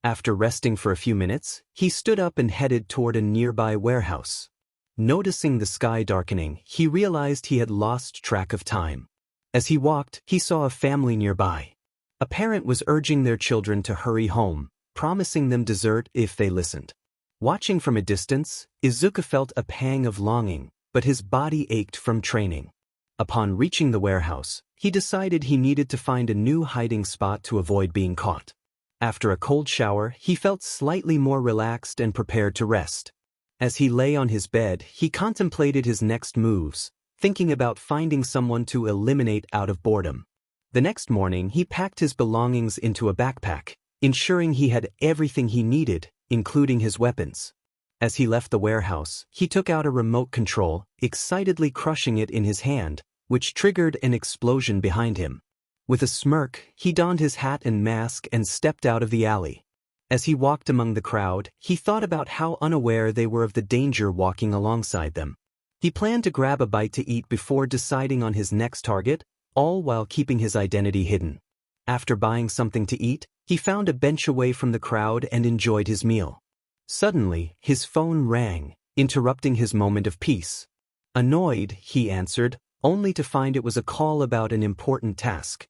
After resting for a few minutes, he stood up and headed toward a nearby warehouse. Noticing the sky darkening, he realized he had lost track of time. As he walked, he saw a family nearby. A parent was urging their children to hurry home, promising them dessert if they listened. Watching from a distance, Izuku felt a pang of longing, but his body ached from training. Upon reaching the warehouse, he decided he needed to find a new hiding spot to avoid being caught. After a cold shower, he felt slightly more relaxed and prepared to rest. As he lay on his bed, he contemplated his next moves, thinking about finding someone to eliminate out of boredom. The next morning, he packed his belongings into a backpack, ensuring he had everything he needed, including his weapons. As he left the warehouse, he took out a remote control, excitedly crushing it in his hand, which triggered an explosion behind him. With a smirk, he donned his hat and mask and stepped out of the alley. As he walked among the crowd, he thought about how unaware they were of the danger walking alongside them. He planned to grab a bite to eat before deciding on his next target, all while keeping his identity hidden. After buying something to eat, he found a bench away from the crowd and enjoyed his meal. Suddenly, his phone rang, interrupting his moment of peace. Annoyed, he answered, only to find it was a call about an important task.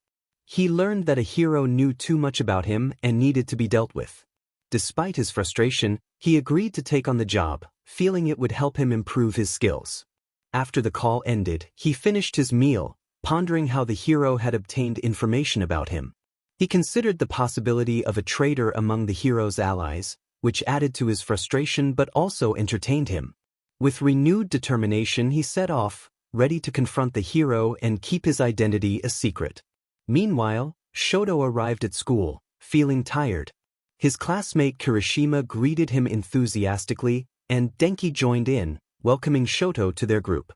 He learned that a hero knew too much about him and needed to be dealt with. Despite his frustration, he agreed to take on the job, feeling it would help him improve his skills. After the call ended, he finished his meal, pondering how the hero had obtained information about him. He considered the possibility of a traitor among the hero's allies, which added to his frustration but also entertained him. With renewed determination, he set off, ready to confront the hero and keep his identity a secret. Meanwhile, Shoto arrived at school, feeling tired. His classmate Kirishima greeted him enthusiastically, and Denki joined in, welcoming Shoto to their group.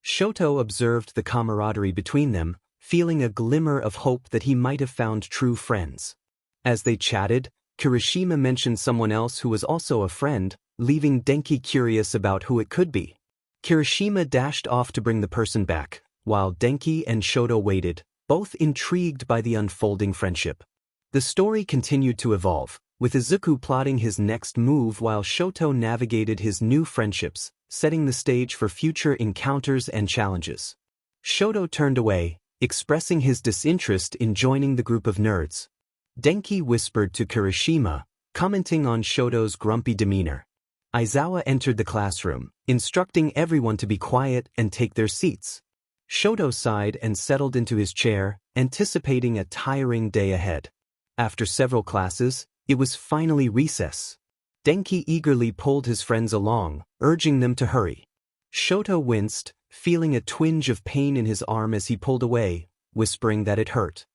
Shoto observed the camaraderie between them, feeling a glimmer of hope that he might have found true friends. As they chatted, Kirishima mentioned someone else who was also a friend, leaving Denki curious about who it could be. Kirishima dashed off to bring the person back, while Denki and Shoto waited, both intrigued by the unfolding friendship. The story continued to evolve, with Izuku plotting his next move while Shoto navigated his new friendships, setting the stage for future encounters and challenges. Shoto turned away, expressing his disinterest in joining the group of nerds. Denki whispered to Kirishima, commenting on Shoto's grumpy demeanor. Aizawa entered the classroom, instructing everyone to be quiet and take their seats. Shoto sighed and settled into his chair, anticipating a tiring day ahead. After several classes, it was finally recess. Denki eagerly pulled his friends along, urging them to hurry. Shoto winced, feeling a twinge of pain in his arm as he pulled away, whispering that it hurt.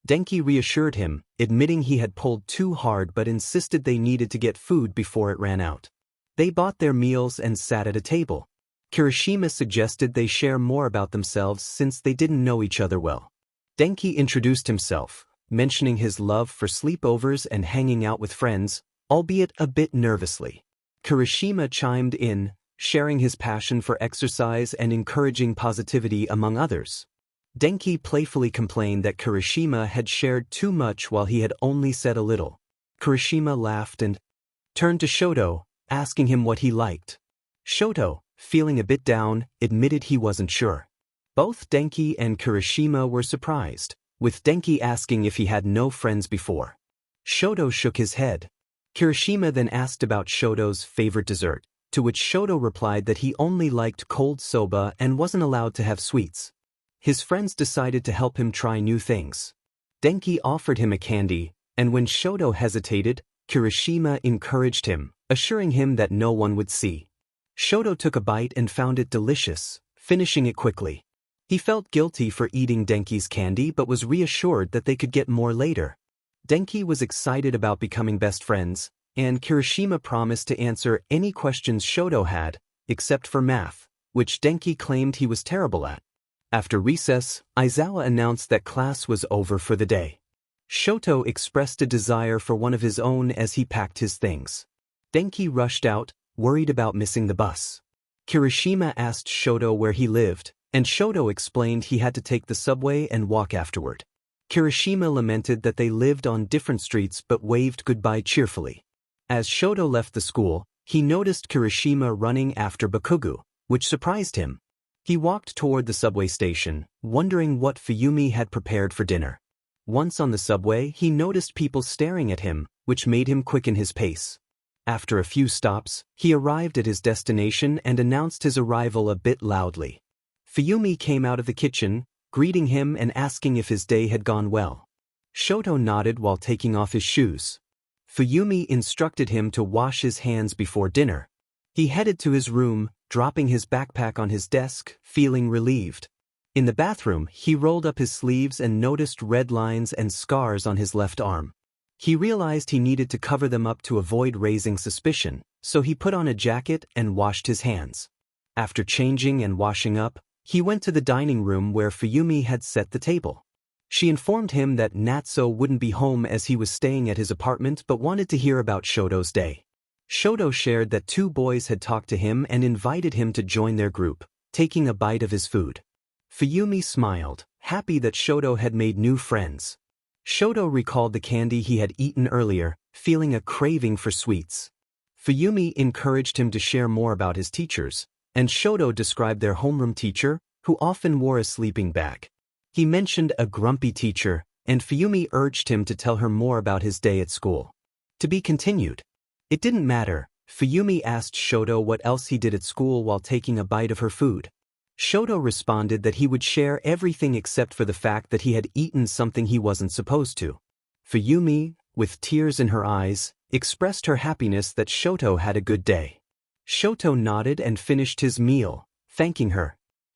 Denki reassured him, admitting he had pulled too hard but insisted they needed to get food before it ran out. They bought their meals and sat at a table. Kirishima suggested they share more about themselves since they didn't know each other well. Denki introduced himself, mentioning his love for sleepovers and hanging out with friends, albeit a bit nervously. Kirishima chimed in, sharing his passion for exercise and encouraging positivity among others. Denki playfully complained that Kirishima had shared too much while he had only said a little. Kirishima laughed and turned to Shoto, asking him what he liked. Shoto, feeling a bit down, admitted he wasn't sure. Both Denki and Kirishima were surprised, with Denki asking if he had no friends before. Shoto shook his head. Kirishima then asked about Shoto's favorite dessert, to which Shoto replied that he only liked cold soba and wasn't allowed to have sweets. His friends decided to help him try new things. Denki offered him a candy, and when Shoto hesitated, Kirishima encouraged him, assuring him that no one would see. Shoto took a bite and found it delicious, finishing it quickly. He felt guilty for eating Denki's candy but was reassured that they could get more later. Denki was excited about becoming best friends, and Kirishima promised to answer any questions Shoto had, except for math, which Denki claimed he was terrible at. After recess, Aizawa announced that class was over for the day. Shoto expressed a desire for one of his own as he packed his things. Denki rushed out, worried about missing the bus. Kirishima asked Shoto where he lived, and Shoto explained he had to take the subway and walk afterward. Kirishima lamented that they lived on different streets but waved goodbye cheerfully. As Shoto left the school, he noticed Kirishima running after Bakugo, which surprised him. He walked toward the subway station, wondering what Fuyumi had prepared for dinner. Once on the subway, he noticed people staring at him, which made him quicken his pace. After a few stops, he arrived at his destination and announced his arrival a bit loudly. Fuyumi came out of the kitchen, greeting him and asking if his day had gone well. Shoto nodded while taking off his shoes. Fuyumi instructed him to wash his hands before dinner. He headed to his room, dropping his backpack on his desk, feeling relieved. In the bathroom, he rolled up his sleeves and noticed red lines and scars on his left arm. He realized he needed to cover them up to avoid raising suspicion, so he put on a jacket and washed his hands. After changing and washing up, he went to the dining room where Fuyumi had set the table. She informed him that Natsuo wouldn't be home as he was staying at his apartment but wanted to hear about Shoto's day. Shoto shared that two boys had talked to him and invited him to join their group, taking a bite of his food. Fuyumi smiled, happy that Shoto had made new friends. Shoto recalled the candy he had eaten earlier, feeling a craving for sweets. Fuyumi encouraged him to share more about his teachers, and Shoto described their homeroom teacher, who often wore a sleeping bag. He mentioned a grumpy teacher, and Fuyumi urged him to tell her more about his day at school. To be continued. It didn't matter. Fuyumi asked Shoto what else he did at school while taking a bite of her food. Shoto responded that he would share everything except for the fact that he had eaten something he wasn't supposed to. Fuyumi, with tears in her eyes, expressed her happiness that Shoto had a good day. Shoto nodded and finished his meal, thanking her.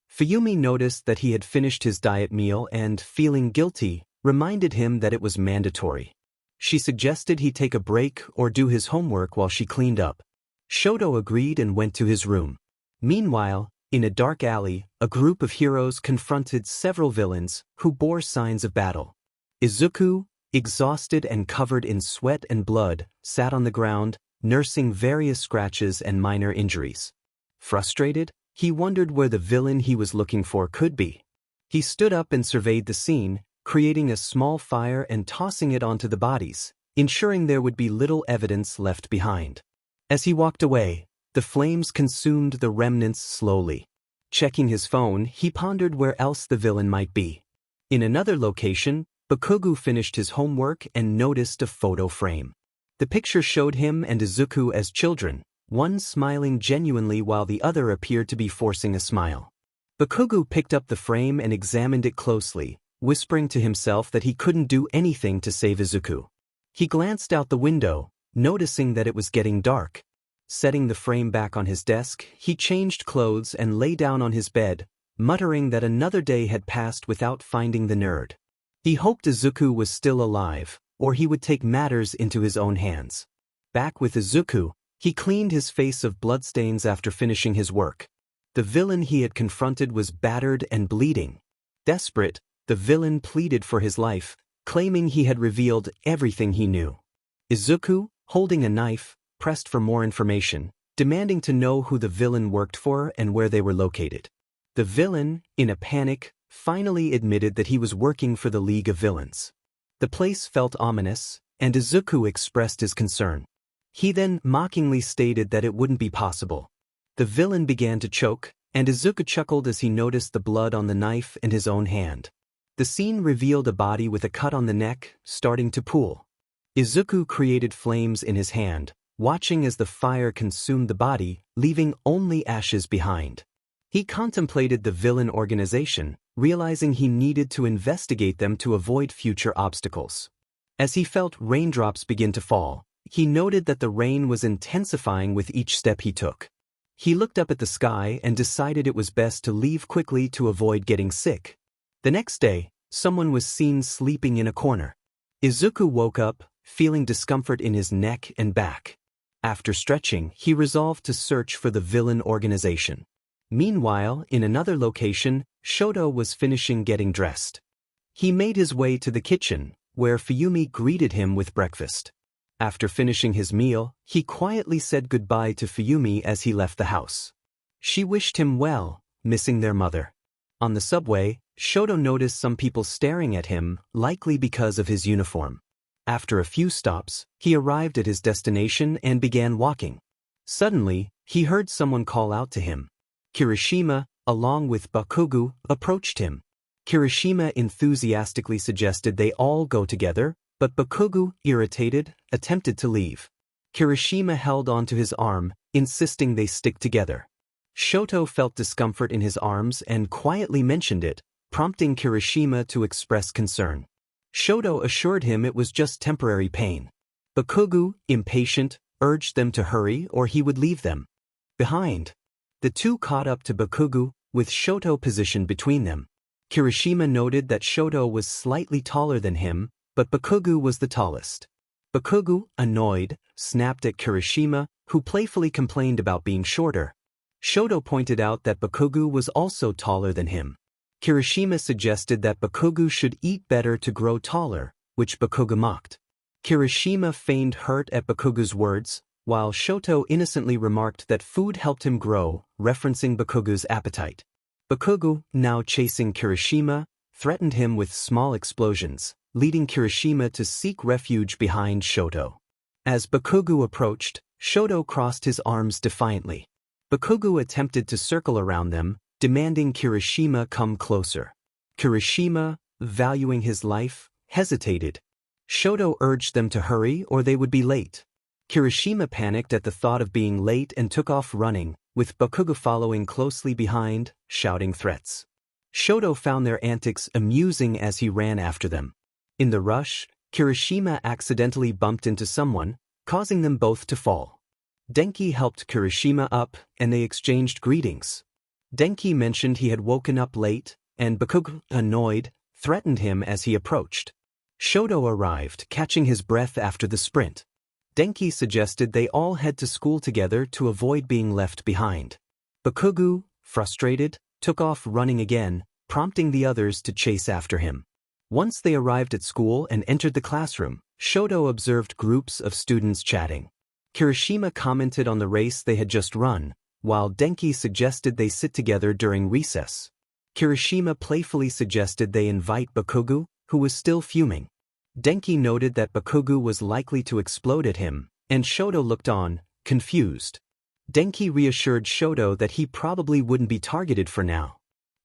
Fuyumi noticed that he had finished his diet meal and, feeling guilty, reminded him that it was mandatory. She suggested he take a break or do his homework while she cleaned up. Shoto agreed and went to his room. Meanwhile, in a dark alley, a group of heroes confronted several villains who bore signs of battle. Izuku, exhausted and covered in sweat and blood, sat on the ground, nursing various scratches and minor injuries. Frustrated, he wondered where the villain he was looking for could be. He stood up and surveyed the scene, creating a small fire and tossing it onto the bodies, ensuring there would be little evidence left behind. As he walked away, the flames consumed the remnants slowly. Checking his phone, he pondered where else the villain might be. In another location, Bakugo finished his homework and noticed a photo frame. The picture showed him and Izuku as children, one smiling genuinely while the other appeared to be forcing a smile. Bakugo picked up the frame and examined it closely, whispering to himself that he couldn't do anything to save Izuku. He glanced out the window, noticing that it was getting dark. Setting the frame back on his desk, he changed clothes and lay down on his bed, muttering that another day had passed without finding the nerd. He hoped Izuku was still alive, or he would take matters into his own hands. Back with Izuku, he cleaned his face of bloodstains after finishing his work. The villain he had confronted was battered and bleeding. Desperate, the villain pleaded for his life, claiming he had revealed everything he knew. Izuku, holding a knife, pressed for more information, demanding to know who the villain worked for and where they were located. The villain, in a panic, finally admitted that he was working for the League of Villains. The place felt ominous, and Izuku expressed his concern. He then mockingly stated that it wouldn't be possible. The villain began to choke, and Izuku chuckled as he noticed the blood on the knife and his own hand. The scene revealed a body with a cut on the neck, starting to pool. Izuku created flames in his hand, watching as the fire consumed the body, leaving only ashes behind. He contemplated the villain organization, realizing he needed to investigate them to avoid future obstacles. As he felt raindrops begin to fall, he noted that the rain was intensifying with each step he took. He looked up at the sky and decided it was best to leave quickly to avoid getting sick. The next day, someone was seen sleeping in a corner. Izuku woke up, feeling discomfort in his neck and back. After stretching, he resolved to search for the villain organization. Meanwhile, in another location, Shoto was finishing getting dressed. He made his way to the kitchen, where Fuyumi greeted him with breakfast. After finishing his meal, he quietly said goodbye to Fuyumi as he left the house. She wished him well, missing their mother. On the subway, Shoto noticed some people staring at him, likely because of his uniform. After a few stops, he arrived at his destination and began walking. Suddenly, he heard someone call out to him. Kirishima, along with Bakugo, approached him. Kirishima enthusiastically suggested they all go together, but Bakugo, irritated, attempted to leave. Kirishima held onto his arm, insisting they stick together. Shoto felt discomfort in his arms and quietly mentioned it, prompting Kirishima to express concern. Shoto assured him it was just temporary pain. Bakugo, impatient, urged them to hurry or he would leave them behind. The two caught up to Bakugo, with Shoto positioned between them. Kirishima noted that Shoto was slightly taller than him, but Bakugo was the tallest. Bakugo, annoyed, snapped at Kirishima, who playfully complained about being shorter. Shoto pointed out that Bakugo was also taller than him. Kirishima suggested that Bakugo should eat better to grow taller, which Bakugo mocked. Kirishima feigned hurt at Bakugo's words, while Shoto innocently remarked that food helped him grow, referencing Bakugo's appetite. Bakugo, now chasing Kirishima, threatened him with small explosions, leading Kirishima to seek refuge behind Shoto. As Bakugo approached, Shoto crossed his arms defiantly. Bakugo attempted to circle around them, demanding Kirishima come closer. Kirishima, valuing his life, hesitated. Shoto urged them to hurry or they would be late. Kirishima panicked at the thought of being late and took off running, with Bakugo following closely behind, shouting threats. Shoto found their antics amusing as he ran after them. In the rush, Kirishima accidentally bumped into someone, causing them both to fall. Denki helped Kirishima up, and they exchanged greetings. Denki mentioned he had woken up late, and Bakugo, annoyed, threatened him as he approached. Shoto arrived, catching his breath after the sprint. Denki suggested they all head to school together to avoid being left behind. Bakugo, frustrated, took off running again, prompting the others to chase after him. Once they arrived at school and entered the classroom, Shoto observed groups of students chatting. Kirishima commented on the race they had just run, while Denki suggested they sit together during recess. Kirishima playfully suggested they invite Bakugo, who was still fuming. Denki noted that Bakugo was likely to explode at him, and Shoto looked on, confused. Denki reassured Shoto that he probably wouldn't be targeted for now.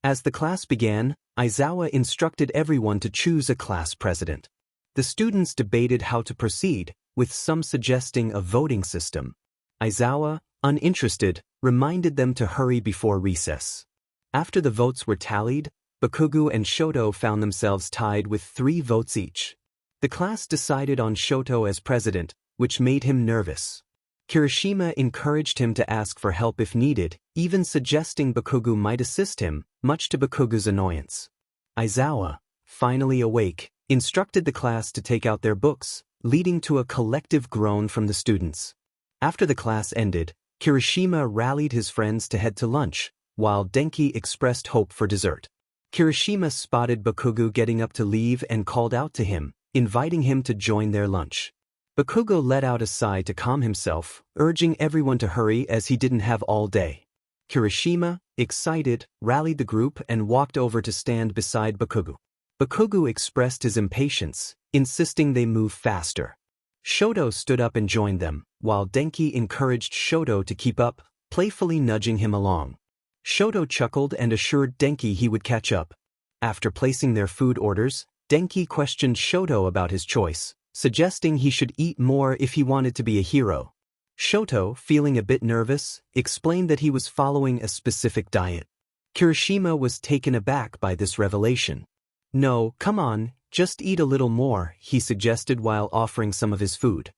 As the class began, Aizawa instructed everyone to choose a class president. The students debated how to proceed, with some suggesting a voting system. Aizawa, uninterested, reminded them to hurry before recess. After the votes were tallied, Bakugo and Shoto found themselves tied with 3 votes each. The class decided on Shoto as president, which made him nervous. Kirishima encouraged him to ask for help if needed, even suggesting Bakugo might assist him, much to Bakugo's annoyance. Aizawa, finally awake, instructed the class to take out their books, leading to a collective groan from the students. After the class ended, Kirishima rallied his friends to head to lunch, while Denki expressed hope for dessert. Kirishima spotted Bakugo getting up to leave and called out to him, inviting him to join their lunch. Bakugo let out a sigh to calm himself, urging everyone to hurry as he didn't have all day. Kirishima, excited, rallied the group and walked over to stand beside Bakugo. Bakugo expressed his impatience, insisting they move faster. Shoto stood up and joined them, while Denki encouraged Shoto to keep up, playfully nudging him along. Shoto chuckled and assured Denki he would catch up. After placing their food orders, Denki questioned Shoto about his choice, suggesting he should eat more if he wanted to be a hero. Shoto, feeling a bit nervous, explained that he was following a specific diet. Kirishima was taken aback by this revelation. "No, come on, just eat a little more," he suggested while offering some of his food.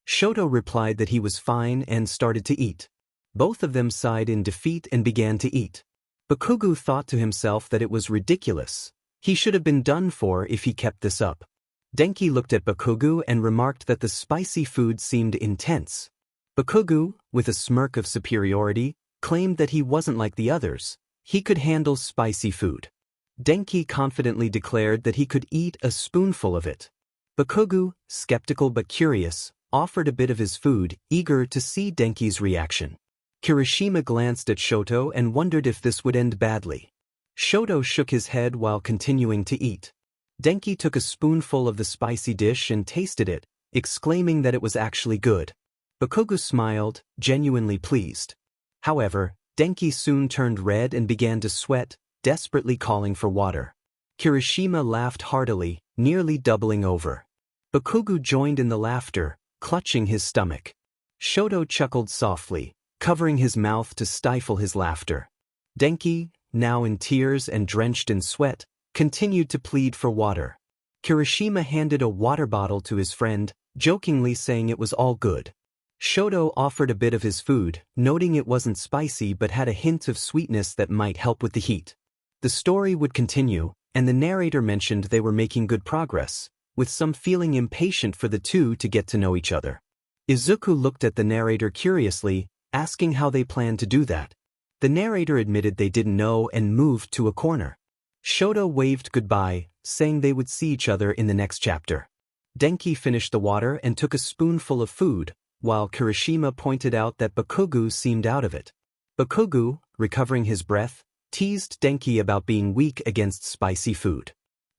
Shoto replied that he was fine and started to eat. Both of them sighed in defeat and began to eat. Bakugo thought to himself that it was ridiculous. He should have been done for if he kept this up. Denki looked at Bakugo and remarked that the spicy food seemed intense. Bakugo, with a smirk of superiority, claimed that he wasn't like the others. He could handle spicy food. Denki confidently declared that he could eat a spoonful of it. Bakugo, skeptical but curious, offered a bit of his food, eager to see Denki's reaction. Kirishima glanced at Shoto and wondered if this would end badly. Shoto shook his head while continuing to eat. Denki took a spoonful of the spicy dish and tasted it, exclaiming that it was actually good. Bakugo smiled, genuinely pleased. However, Denki soon turned red and began to sweat, desperately calling for water. Kirishima laughed heartily, nearly doubling over. Bakugo joined in the laughter, clutching his stomach. Shoto chuckled softly, covering his mouth to stifle his laughter. Denki, now in tears and drenched in sweat, continued to plead for water. Kirishima handed a water bottle to his friend, jokingly saying it was all good. Shoto offered a bit of his food, noting it wasn't spicy but had a hint of sweetness that might help with the heat. The story would continue, and the narrator mentioned they were making good progress, with some feeling impatient for the two to get to know each other. Izuku looked at the narrator curiously, asking how they planned to do that. The narrator admitted they didn't know and moved to a corner. Shoto waved goodbye, saying they would see each other in the next chapter. Denki finished the water and took a spoonful of food, while Kirishima pointed out that Bakugo seemed out of it. Bakugo, recovering his breath, teased Denki about being weak against spicy food.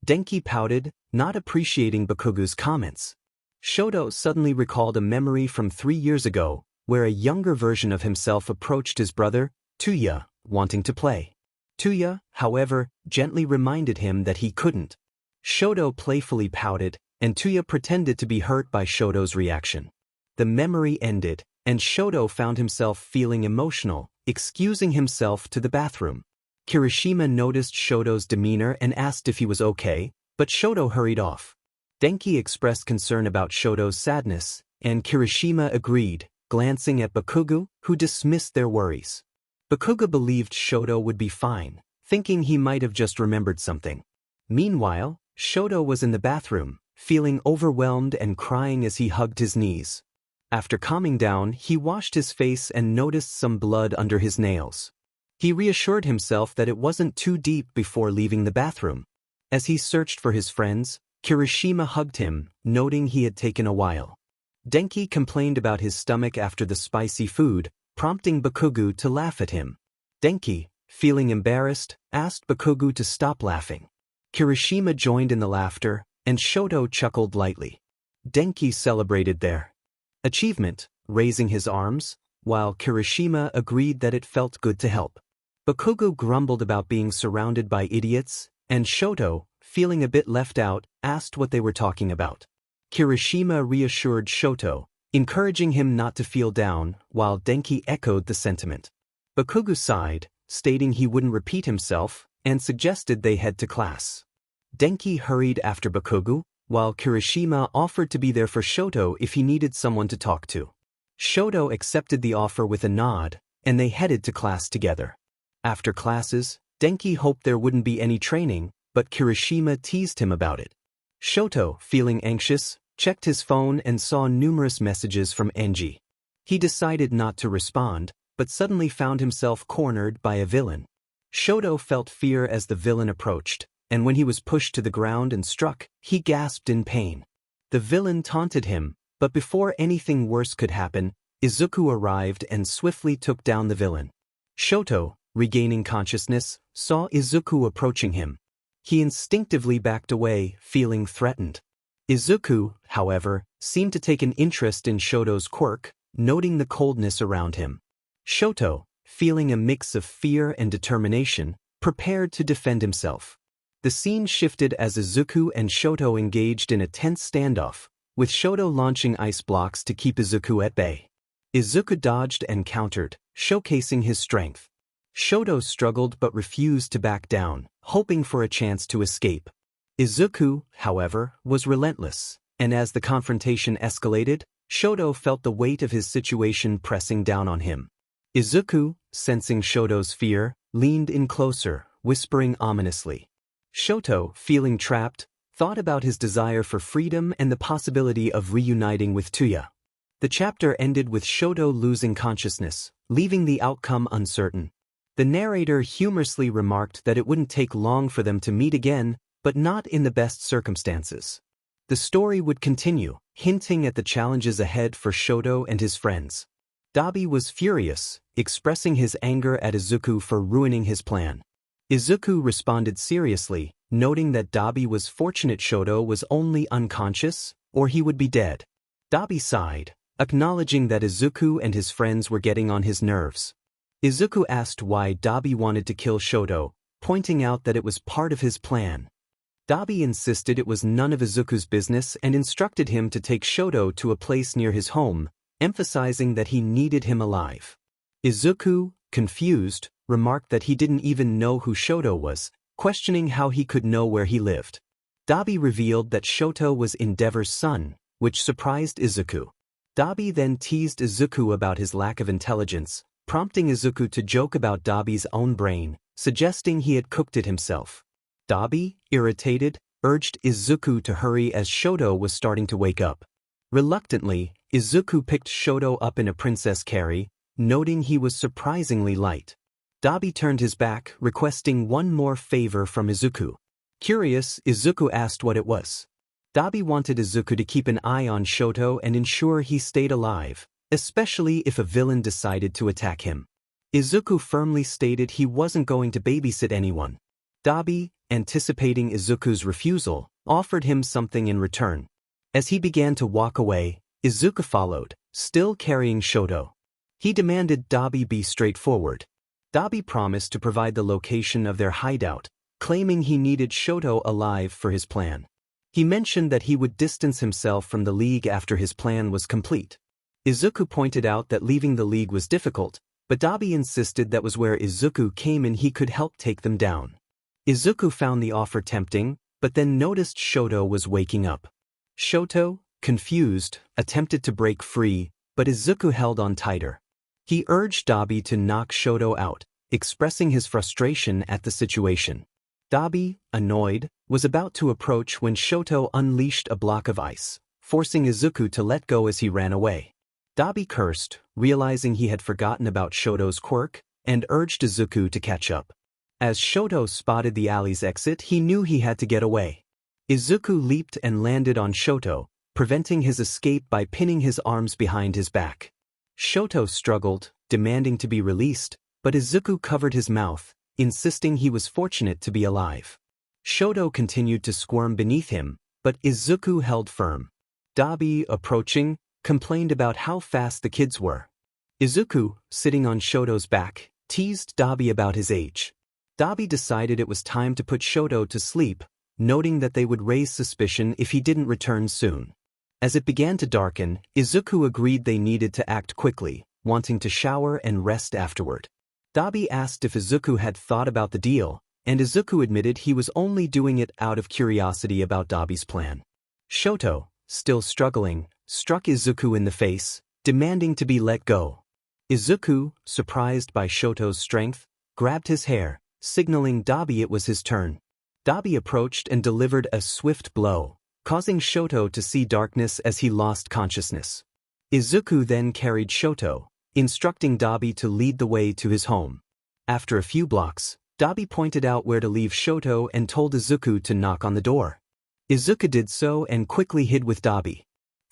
Denki pouted, not appreciating Bakugo's comments. Shoto suddenly recalled a memory from 3 years ago, where a younger version of himself approached his brother, Tuya, wanting to play. Tuya, however, gently reminded him that he couldn't. Shoto playfully pouted, and Tuya pretended to be hurt by Shoto's reaction. The memory ended, and Shoto found himself feeling emotional, excusing himself to the bathroom. Kirishima noticed Shoto's demeanor and asked if he was okay, but Shoto hurried off. Denki expressed concern about Shoto's sadness, and Kirishima agreed, glancing at Bakugo, who dismissed their worries. Bakugo believed Shoto would be fine, thinking he might have just remembered something. Meanwhile, Shoto was in the bathroom, feeling overwhelmed and crying as he hugged his knees. After calming down, he washed his face and noticed some blood under his nails. He reassured himself that it wasn't too deep before leaving the bathroom. As he searched for his friends, Kirishima hugged him, noting he had taken a while. Denki complained about his stomach after the spicy food, prompting Bakugo to laugh at him. Denki, feeling embarrassed, asked Bakugo to stop laughing. Kirishima joined in the laughter, and Shoto chuckled lightly. Denki celebrated their achievement, raising his arms, while Kirishima agreed that it felt good to help. Bakugo grumbled about being surrounded by idiots, and Shoto, feeling a bit left out, asked what they were talking about. Kirishima reassured Shoto, encouraging him not to feel down, while Denki echoed the sentiment. Bakugo sighed, stating he wouldn't repeat himself, and suggested they head to class. Denki hurried after Bakugo, while Kirishima offered to be there for Shoto if he needed someone to talk to. Shoto accepted the offer with a nod, and they headed to class together. After classes, Denki hoped there wouldn't be any training, but Kirishima teased him about it. Shoto, feeling anxious, checked his phone and saw numerous messages from Enji. He decided not to respond, but suddenly found himself cornered by a villain. Shoto felt fear as the villain approached, and when he was pushed to the ground and struck, he gasped in pain. The villain taunted him, but before anything worse could happen, Izuku arrived and swiftly took down the villain. Shoto, regaining consciousness, saw Izuku approaching him. He instinctively backed away, feeling threatened. Izuku, however, seemed to take an interest in Shoto's quirk, noting the coldness around him. Shoto, feeling a mix of fear and determination, prepared to defend himself. The scene shifted as Izuku and Shoto engaged in a tense standoff, with Shoto launching ice blocks to keep Izuku at bay. Izuku dodged and countered, showcasing his strength. Shoto struggled but refused to back down, hoping for a chance to escape. Izuku, however, was relentless, and as the confrontation escalated, Shoto felt the weight of his situation pressing down on him. Izuku, sensing Shoto's fear, leaned in closer, whispering ominously. Shoto, feeling trapped, thought about his desire for freedom and the possibility of reuniting with Tuya. The chapter ended with Shoto losing consciousness, leaving the outcome uncertain. The narrator humorously remarked that it wouldn't take long for them to meet again, but not in the best circumstances. The story would continue, hinting at the challenges ahead for Shoto and his friends. Dabi was furious, expressing his anger at Izuku for ruining his plan. Izuku responded seriously, noting that Dabi was fortunate Shoto was only unconscious, or he would be dead. Dabi sighed, acknowledging that Izuku and his friends were getting on his nerves. Izuku asked why Dabi wanted to kill Shoto, pointing out that it was part of his plan. Dabi insisted it was none of Izuku's business and instructed him to take Shoto to a place near his home, emphasizing that he needed him alive. Izuku, confused, remarked that he didn't even know who Shoto was, questioning how he could know where he lived. Dabi revealed that Shoto was Endeavor's son, which surprised Izuku. Dabi then teased Izuku about his lack of intelligence, prompting Izuku to joke about Dabi's own brain, suggesting he had cooked it himself. Dabi, irritated, urged Izuku to hurry as Shoto was starting to wake up. Reluctantly, Izuku picked Shoto up in a princess carry, noting he was surprisingly light. Dabi turned his back, requesting one more favor from Izuku. Curious, Izuku asked what it was. Dabi wanted Izuku to keep an eye on Shoto and ensure he stayed alive, especially if a villain decided to attack him. Izuku firmly stated he wasn't going to babysit anyone. Dabi, anticipating Izuku's refusal, offered him something in return. As he began to walk away, Izuku followed, still carrying Shoto. He demanded Dabi be straightforward. Dabi promised to provide the location of their hideout, claiming he needed Shoto alive for his plan. He mentioned that he would distance himself from the League after his plan was complete. Izuku pointed out that leaving the League was difficult, but Dabi insisted that was where Izuku came and he could help take them down. Izuku found the offer tempting, but then noticed Shoto was waking up. Shoto, confused, attempted to break free, but Izuku held on tighter. He urged Dabi to knock Shoto out, expressing his frustration at the situation. Dabi, annoyed, was about to approach when Shoto unleashed a block of ice, forcing Izuku to let go as he ran away. Dabi cursed, realizing he had forgotten about Shoto's quirk, and urged Izuku to catch up. As Shoto spotted the alley's exit, he knew he had to get away. Izuku leaped and landed on Shoto, preventing his escape by pinning his arms behind his back. Shoto struggled, demanding to be released, but Izuku covered his mouth, insisting he was fortunate to be alive. Shoto continued to squirm beneath him, but Izuku held firm. Dabi, approaching, complained about how fast the kids were. Izuku, sitting on Shoto's back, teased Dabi about his age. Dabi decided it was time to put Shoto to sleep, noting that they would raise suspicion if he didn't return soon. As it began to darken, Izuku agreed they needed to act quickly, wanting to shower and rest afterward. Dabi asked if Izuku had thought about the deal, and Izuku admitted he was only doing it out of curiosity about Dabi's plan. Shoto, still struggling, struck Izuku in the face, demanding to be let go. Izuku, surprised by Shoto's strength, grabbed his hair, signaling Dabi it was his turn. Dabi approached and delivered a swift blow, causing Shoto to see darkness as he lost consciousness. Izuku then carried Shoto, instructing Dabi to lead the way to his home. After a few blocks, Dabi pointed out where to leave Shoto and told Izuku to knock on the door. Izuku did so and quickly hid with Dabi.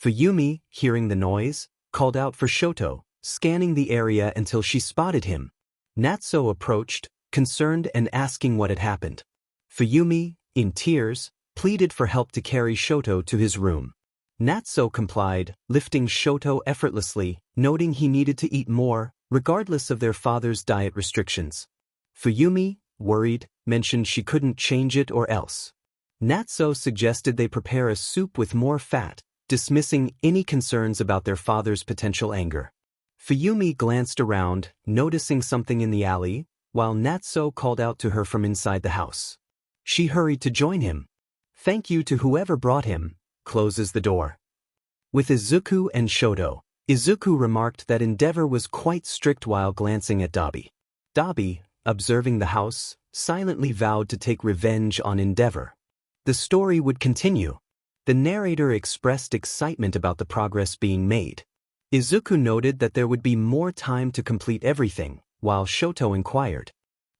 Fuyumi, hearing the noise, called out for Shoto, scanning the area until she spotted him. Natsuo approached, concerned and asking what had happened. Fuyumi, in tears, pleaded for help to carry Shoto to his room. Natsuo complied, lifting Shoto effortlessly, noting he needed to eat more, regardless of their father's diet restrictions. Fuyumi, worried, mentioned she couldn't change it or else. Natsuo suggested they prepare a soup with more fat, dismissing any concerns about their father's potential anger. Fuyumi glanced around, noticing something in the alley, while Natsuo called out to her from inside the house. She hurried to join him. Thank you to whoever brought him, closes the door. With Izuku and Shoto, Izuku remarked that Endeavor was quite strict while glancing at Dabi. Dabi, observing the house, silently vowed to take revenge on Endeavor. The story would continue. The narrator expressed excitement about the progress being made. Izuku noted that there would be more time to complete everything, while Shoto inquired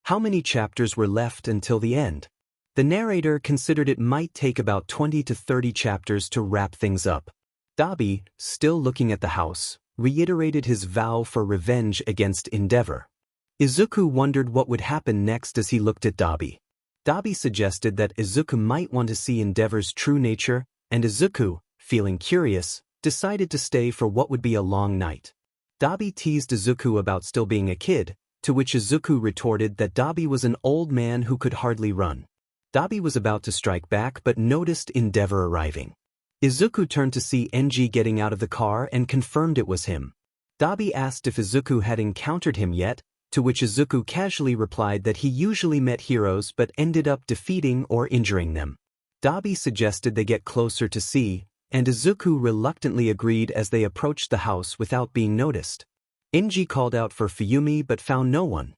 how many chapters were left until the end. The narrator considered it might take about 20 to 30 chapters to wrap things up. Dabi, still looking at the house, reiterated his vow for revenge against Endeavor. Izuku wondered what would happen next as he looked at Dabi. Dabi suggested that Izuku might want to see Endeavor's true nature, and Izuku, feeling curious, decided to stay for what would be a long night. Dabi teased Izuku about still being a kid, to which Izuku retorted that Dabi was an old man who could hardly run. Dabi was about to strike back but noticed Endeavor arriving. Izuku turned to see Enji getting out of the car and confirmed it was him. Dabi asked if Izuku had encountered him yet, to which Izuku casually replied that he usually met heroes but ended up defeating or injuring them. Dabi suggested they get closer to see, and Izuku reluctantly agreed as they approached the house without being noticed. Enji called out for Fuyumi but found no one.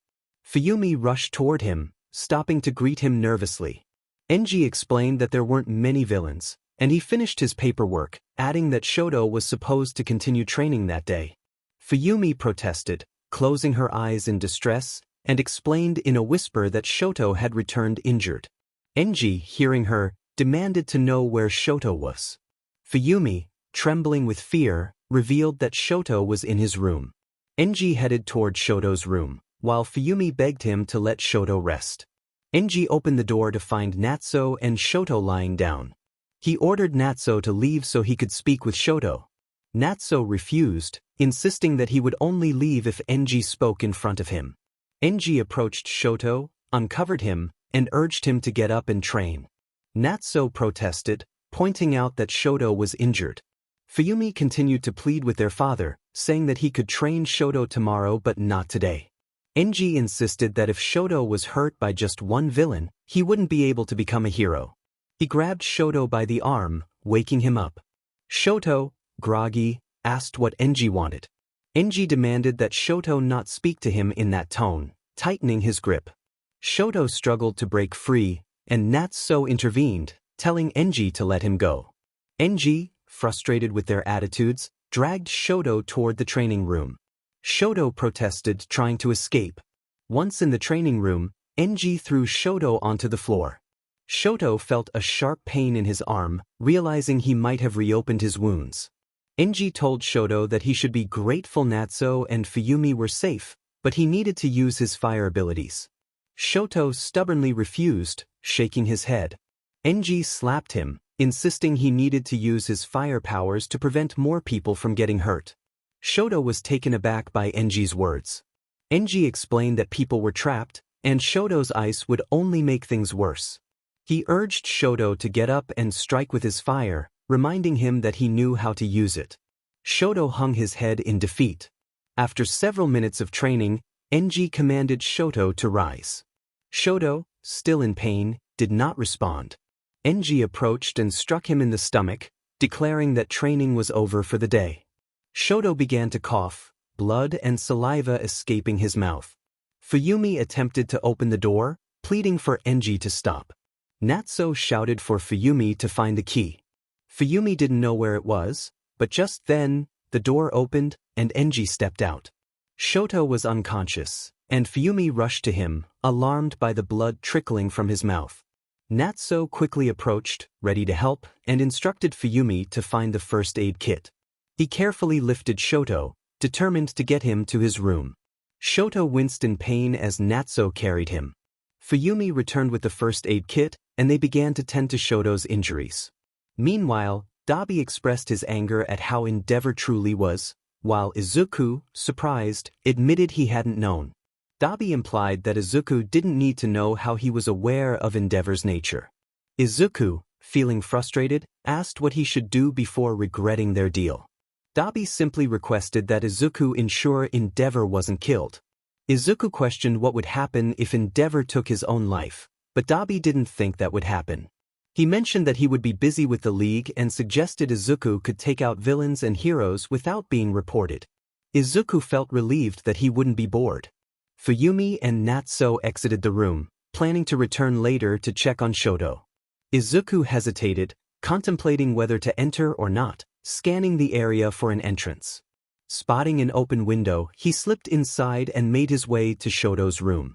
Fuyumi rushed toward him, stopping to greet him nervously. Enji explained that there weren't many villains, and he finished his paperwork, adding that Shoto was supposed to continue training that day. Fuyumi protested, closing her eyes in distress, and explained in a whisper that Shoto had returned injured. Enji, hearing her, demanded to know where Shoto was. Fuyumi, trembling with fear, revealed that Shoto was in his room. Enji headed toward Shoto's room, while Fuyumi begged him to let Shoto rest. Enji opened the door to find Natsuo and Shoto lying down. He ordered Natsuo to leave so he could speak with Shoto. Natsuo refused, insisting that he would only leave if Enji spoke in front of him. Enji approached Shoto, uncovered him, and urged him to get up and train. Natsuo protested, pointing out that Shoto was injured. Fuyumi continued to plead with their father, saying that he could train Shoto tomorrow but not today. Enji insisted that if Shoto was hurt by just one villain, he wouldn't be able to become a hero. He grabbed Shoto by the arm, waking him up. Shoto, groggy, asked what Enji wanted. Enji demanded that Shoto not speak to him in that tone, tightening his grip. Shoto struggled to break free, and Natsuo intervened, telling Enji to let him go. Enji, frustrated with their attitudes, dragged Shoto toward the training room. Shoto protested, trying to escape. Once in the training room, Enji threw Shoto onto the floor. Shoto felt a sharp pain in his arm, realizing he might have reopened his wounds. Enji told Shoto that he should be grateful Natsuo and Fuyumi were safe, but he needed to use his fire abilities. Shoto stubbornly refused, shaking his head. Enji slapped him, insisting he needed to use his fire powers to prevent more people from getting hurt. Shoto was taken aback by Enji's words. Enji explained that people were trapped, and Shoto's ice would only make things worse. He urged Shoto to get up and strike with his fire, reminding him that he knew how to use it. Shoto hung his head in defeat. After several minutes of training, Enji commanded Shoto to rise. Shoto, still in pain, did not respond. Enji approached and struck him in the stomach, declaring that training was over for the day. Shoto began to cough, blood and saliva escaping his mouth. Fuyumi attempted to open the door, pleading for Enji to stop. Natsuo shouted for Fuyumi to find the key. Fuyumi didn't know where it was, but just then, the door opened and Enji stepped out. Shoto was unconscious, and Fuyumi rushed to him, alarmed by the blood trickling from his mouth. Natsuo quickly approached, ready to help, and instructed Fuyumi to find the first aid kit. He carefully lifted Shoto, determined to get him to his room. Shoto winced in pain as Natsuo carried him. Fuyumi returned with the first aid kit, and they began to tend to Shoto's injuries. Meanwhile, Dabi expressed his anger at how Endeavor truly was, while Izuku, surprised, admitted he hadn't known. Dabi implied that Izuku didn't need to know how he was aware of Endeavor's nature. Izuku, feeling frustrated, asked what he should do before regretting their deal. Dabi simply requested that Izuku ensure Endeavor wasn't killed. Izuku questioned what would happen if Endeavor took his own life, but Dabi didn't think that would happen. He mentioned that he would be busy with the League and suggested Izuku could take out villains and heroes without being reported. Izuku felt relieved that he wouldn't be bored. Fuyumi and Natsuo exited the room, planning to return later to check on Shoto. Izuku hesitated, contemplating whether to enter or not, scanning the area for an entrance. Spotting an open window, he slipped inside and made his way to Shoto's room.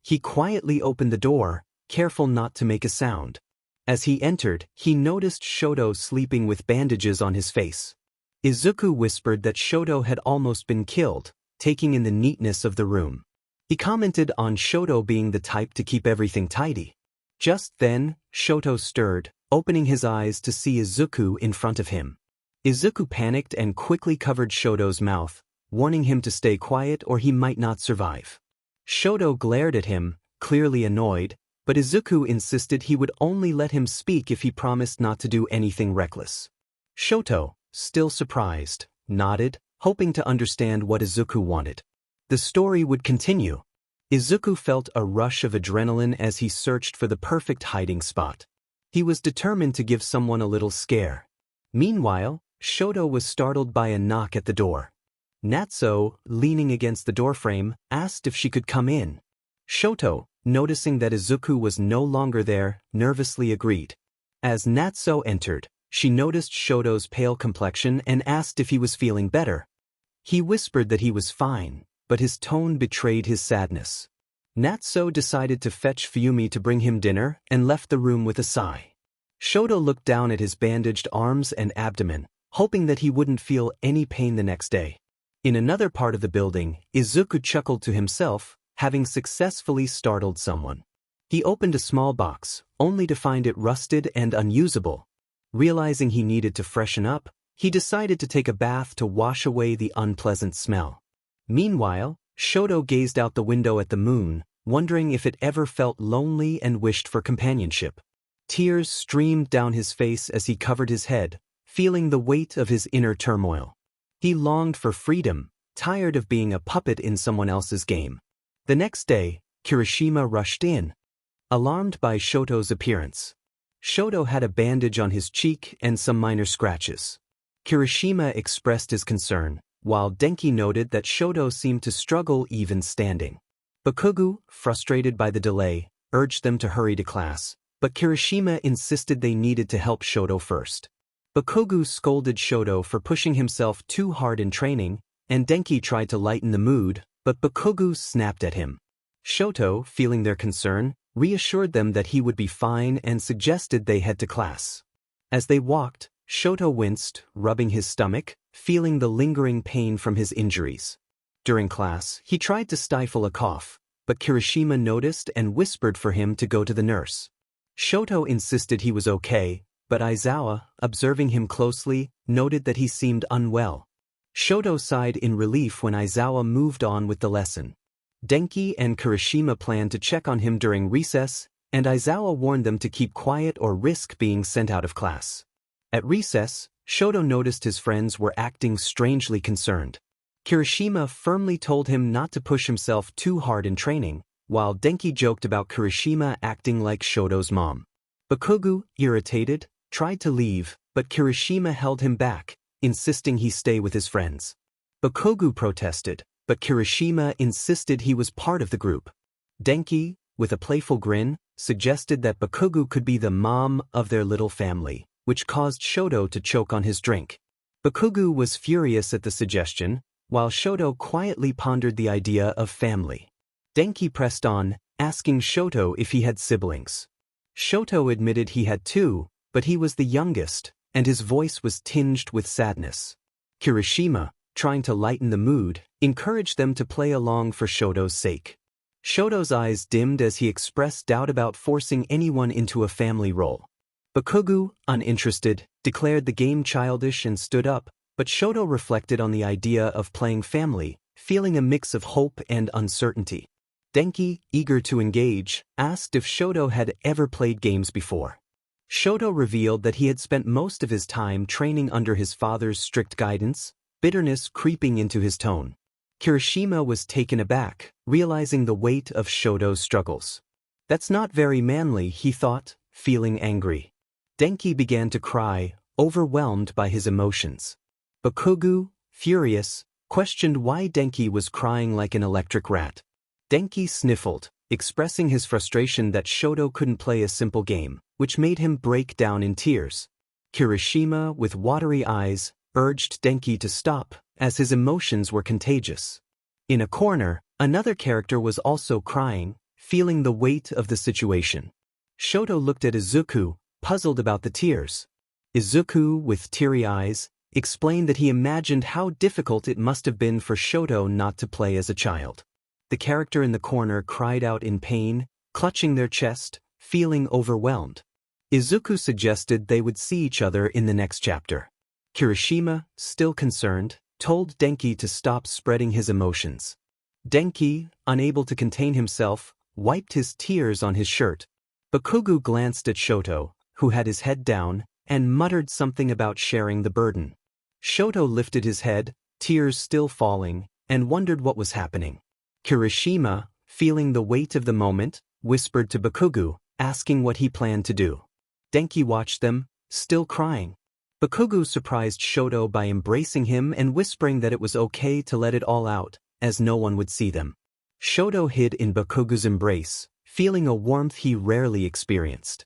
He quietly opened the door, careful not to make a sound. As he entered, he noticed Shoto sleeping with bandages on his face. Izuku whispered that Shoto had almost been killed, taking in the neatness of the room. He commented on Shoto being the type to keep everything tidy. Just then, Shoto stirred, opening his eyes to see Izuku in front of him. Izuku panicked and quickly covered Shoto's mouth, warning him to stay quiet or he might not survive. Shoto glared at him, clearly annoyed, but Izuku insisted he would only let him speak if he promised not to do anything reckless. Shoto, still surprised, nodded, hoping to understand what Izuku wanted. The story would continue. Izuku felt a rush of adrenaline as he searched for the perfect hiding spot. He was determined to give someone a little scare. Meanwhile, Shoto was startled by a knock at the door. Natsuo, leaning against the doorframe, asked if she could come in. Shoto, noticing that Izuku was no longer there, nervously agreed. As Natsuo entered, she noticed Shoto's pale complexion and asked if he was feeling better. He whispered that he was fine, but his tone betrayed his sadness. Natsuo decided to fetch Fuyumi to bring him dinner and left the room with a sigh. Shoto looked down at his bandaged arms and abdomen, hoping that he wouldn't feel any pain the next day. In another part of the building, Izuku chuckled to himself, having successfully startled someone. He opened a small box, only to find it rusted and unusable. Realizing he needed to freshen up, he decided to take a bath to wash away the unpleasant smell. Meanwhile, Shoto gazed out the window at the moon, wondering if it ever felt lonely and wished for companionship. Tears streamed down his face as he covered his head, feeling the weight of his inner turmoil. He longed for freedom, tired of being a puppet in someone else's game. The next day, Kirishima rushed in, alarmed by Shoto's appearance. Shoto had a bandage on his cheek and some minor scratches. Kirishima expressed his concern, while Denki noted that Shoto seemed to struggle even standing. Bakugo, frustrated by the delay, urged them to hurry to class, but Kirishima insisted they needed to help Shoto first. Bakugo scolded Shoto for pushing himself too hard in training, and Denki tried to lighten the mood, but Bakugo snapped at him. Shoto, feeling their concern, reassured them that he would be fine and suggested they head to class. As they walked, Shoto winced, rubbing his stomach, feeling the lingering pain from his injuries. During class, he tried to stifle a cough, but Kirishima noticed and whispered for him to go to the nurse. Shoto insisted he was okay, but Aizawa, observing him closely, noted that he seemed unwell. Shoto sighed in relief when Aizawa moved on with the lesson. Denki and Kirishima planned to check on him during recess, and Aizawa warned them to keep quiet or risk being sent out of class. At recess, Shoto noticed his friends were acting strangely concerned. Kirishima firmly told him not to push himself too hard in training, while Denki joked about Kirishima acting like Shoto's mom. Bakugo, irritated, tried to leave, but Kirishima held him back, insisting he stay with his friends. Bakugo protested, but Kirishima insisted he was part of the group. Denki, with a playful grin, suggested that Bakugo could be the mom of their little family, which caused Shoto to choke on his drink. Bakugo was furious at the suggestion, while Shoto quietly pondered the idea of family. Denki pressed on, asking Shoto if he had siblings. Shoto admitted he had two, but he was the youngest, and his voice was tinged with sadness. Kirishima, trying to lighten the mood, encouraged them to play along for Shoto's sake. Shoto's eyes dimmed as he expressed doubt about forcing anyone into a family role. Bakugo, uninterested, declared the game childish and stood up, but Shoto reflected on the idea of playing family, feeling a mix of hope and uncertainty. Denki, eager to engage, asked if Shoto had ever played games before. Shoto revealed that he had spent most of his time training under his father's strict guidance, bitterness creeping into his tone. Kirishima was taken aback, realizing the weight of Shoto's struggles. That's not very manly, he thought, feeling angry. Denki began to cry, overwhelmed by his emotions. Bakugo, furious, questioned why Denki was crying like an electric rat. Denki sniffled, expressing his frustration that Shoto couldn't play a simple game, which made him break down in tears. Kirishima, with watery eyes, urged Denki to stop, as his emotions were contagious. In a corner, another character was also crying, feeling the weight of the situation. Shoto looked at Izuku, puzzled about the tears. Izuku, with teary eyes, explained that he imagined how difficult it must have been for Shoto not to play as a child. The character in the corner cried out in pain, clutching their chest, feeling overwhelmed. Izuku suggested they would see each other in the next chapter. Kirishima, still concerned, told Denki to stop spreading his emotions. Denki, unable to contain himself, wiped his tears on his shirt. Bakugo glanced at Shoto, who had his head down, and muttered something about sharing the burden. Shoto lifted his head, tears still falling, and wondered what was happening. Kirishima, feeling the weight of the moment, whispered to Bakugo, asking what he planned to do. Denki watched them, still crying. Bakugo surprised Shoto by embracing him and whispering that it was okay to let it all out, as no one would see them. Shoto hid in Bakugo's embrace, feeling a warmth he rarely experienced.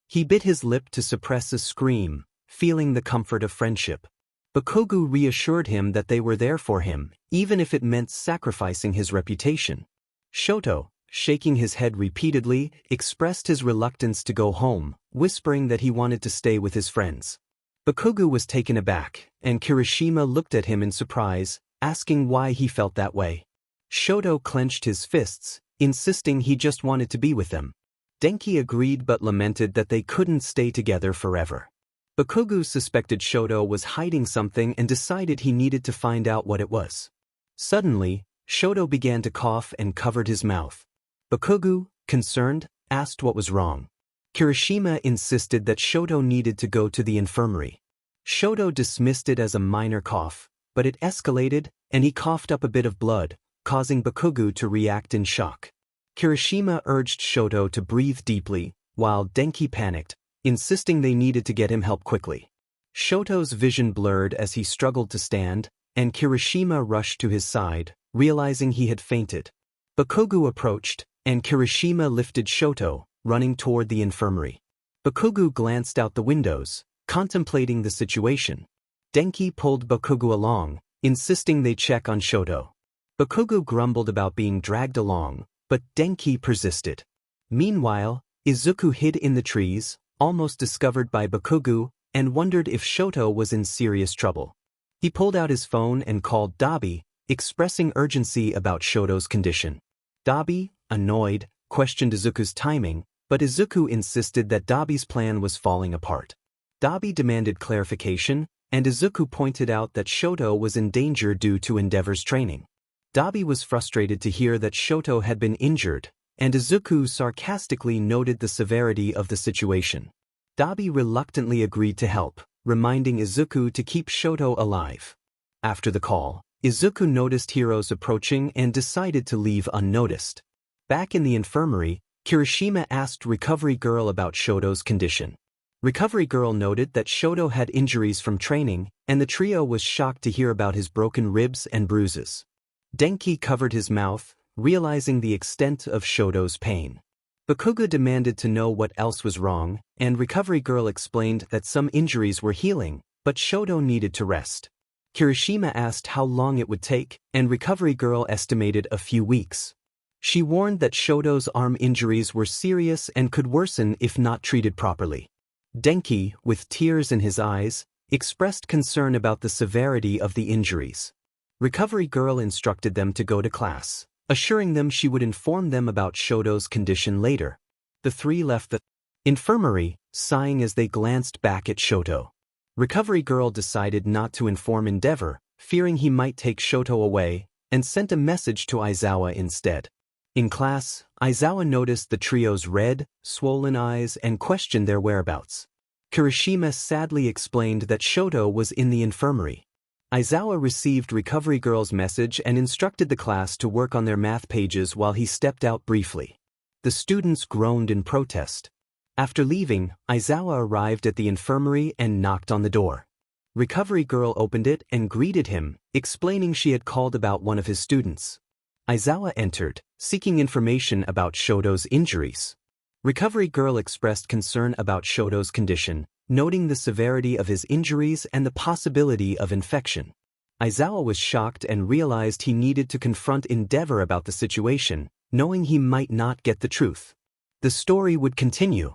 He bit his lip to suppress a scream, feeling the comfort of friendship. Bakugo reassured him that they were there for him, even if it meant sacrificing his reputation. Shoto, shaking his head repeatedly, expressed his reluctance to go home, whispering that he wanted to stay with his friends. Bakugo was taken aback, and Kirishima looked at him in surprise, asking why he felt that way. Shoto clenched his fists, insisting he just wanted to be with them. Denki agreed but lamented that they couldn't stay together forever. Bakugo suspected Shoto was hiding something and decided he needed to find out what it was. Suddenly, Shoto began to cough and covered his mouth. Bakugo, concerned, asked what was wrong. Kirishima insisted that Shoto needed to go to the infirmary. Shoto dismissed it as a minor cough, but it escalated, and he coughed up a bit of blood, causing Bakugo to react in shock. Kirishima urged Shoto to breathe deeply, while Denki panicked, insisting they needed to get him help quickly. Shoto's vision blurred as he struggled to stand, and Kirishima rushed to his side, realizing he had fainted. Bakugo approached, and Kirishima lifted Shoto, running toward the infirmary. Bakugo glanced out the windows, contemplating the situation. Denki pulled Bakugo along, insisting they check on Shoto. Bakugo grumbled about being dragged along, but Denki persisted. Meanwhile, Izuku hid in the trees, almost discovered by Bakugo, and wondered if Shoto was in serious trouble. He pulled out his phone and called Dabi, expressing urgency about Shoto's condition. Dabi, annoyed, questioned Izuku's timing, but Izuku insisted that Dabi's plan was falling apart. Dabi demanded clarification, and Izuku pointed out that Shoto was in danger due to Endeavor's training. Dabi was frustrated to hear that Shoto had been injured, and Izuku sarcastically noted the severity of the situation. Dabi reluctantly agreed to help, reminding Izuku to keep Shoto alive. After the call, Izuku noticed heroes approaching and decided to leave unnoticed. Back in the infirmary, Kirishima asked Recovery Girl about Shoto's condition. Recovery Girl noted that Shoto had injuries from training, and the trio was shocked to hear about his broken ribs and bruises. Denki covered his mouth, realizing the extent of Shoto's pain. Bakugo demanded to know what else was wrong, and Recovery Girl explained that some injuries were healing, but Shoto needed to rest. Kirishima asked how long it would take, and Recovery Girl estimated a few weeks. She warned that Shoto's arm injuries were serious and could worsen if not treated properly. Denki, with tears in his eyes, expressed concern about the severity of the injuries. Recovery Girl instructed them to go to class, assuring them she would inform them about Shoto's condition later. The three left the infirmary, sighing as they glanced back at Shoto. Recovery Girl decided not to inform Endeavor, fearing he might take Shoto away, and sent a message to Aizawa instead. In class, Aizawa noticed the trio's red, swollen eyes and questioned their whereabouts. Kirishima sadly explained that Shoto was in the infirmary. Aizawa received Recovery Girl's message and instructed the class to work on their math pages while he stepped out briefly. The students groaned in protest. After leaving, Aizawa arrived at the infirmary and knocked on the door. Recovery Girl opened it and greeted him, explaining she had called about one of his students. Aizawa entered, seeking information about Shoto's injuries. Recovery Girl expressed concern about Shoto's condition, noting the severity of his injuries and the possibility of infection. Aizawa was shocked and realized he needed to confront Endeavor about the situation, knowing he might not get the truth. The story would continue.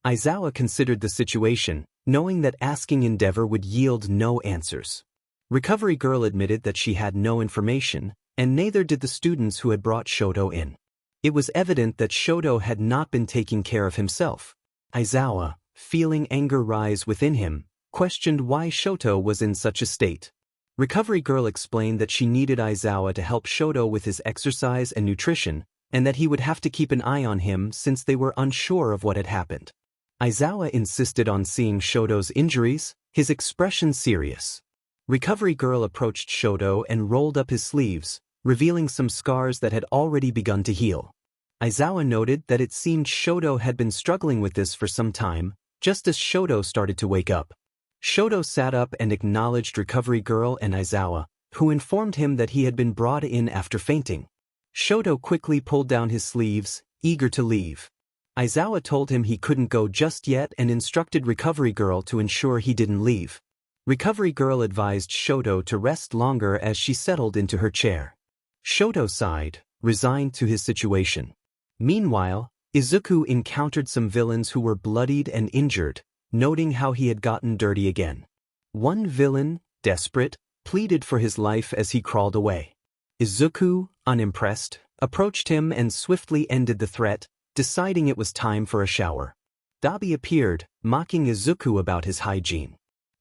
Aizawa considered the situation, knowing that asking Endeavor would yield no answers. Recovery Girl admitted that she had no information, and neither did the students who had brought Shoto in. It was evident that Shoto had not been taking care of himself. Aizawa, feeling anger rise within him, questioned why Shoto was in such a state. Recovery Girl explained that she needed Aizawa to help Shoto with his exercise and nutrition, and that he would have to keep an eye on him since they were unsure of what had happened. Aizawa insisted on seeing Shoto's injuries, his expression serious. Recovery Girl approached Shoto and rolled up his sleeves, revealing some scars that had already begun to heal. Aizawa noted that it seemed Shoto had been struggling with this for some time, just as Shoto started to wake up. Shoto sat up and acknowledged Recovery Girl and Aizawa, who informed him that he had been brought in after fainting. Shoto quickly pulled down his sleeves, eager to leave. Aizawa told him he couldn't go just yet and instructed Recovery Girl to ensure he didn't leave. Recovery Girl advised Shoto to rest longer as she settled into her chair. Shoto sighed, resigned to his situation. Meanwhile, Izuku encountered some villains who were bloodied and injured, noting how he had gotten dirty again. One villain, desperate, pleaded for his life as he crawled away. Izuku, unimpressed, approached him and swiftly ended the threat, deciding it was time for a shower. Dabi appeared, mocking Izuku about his hygiene.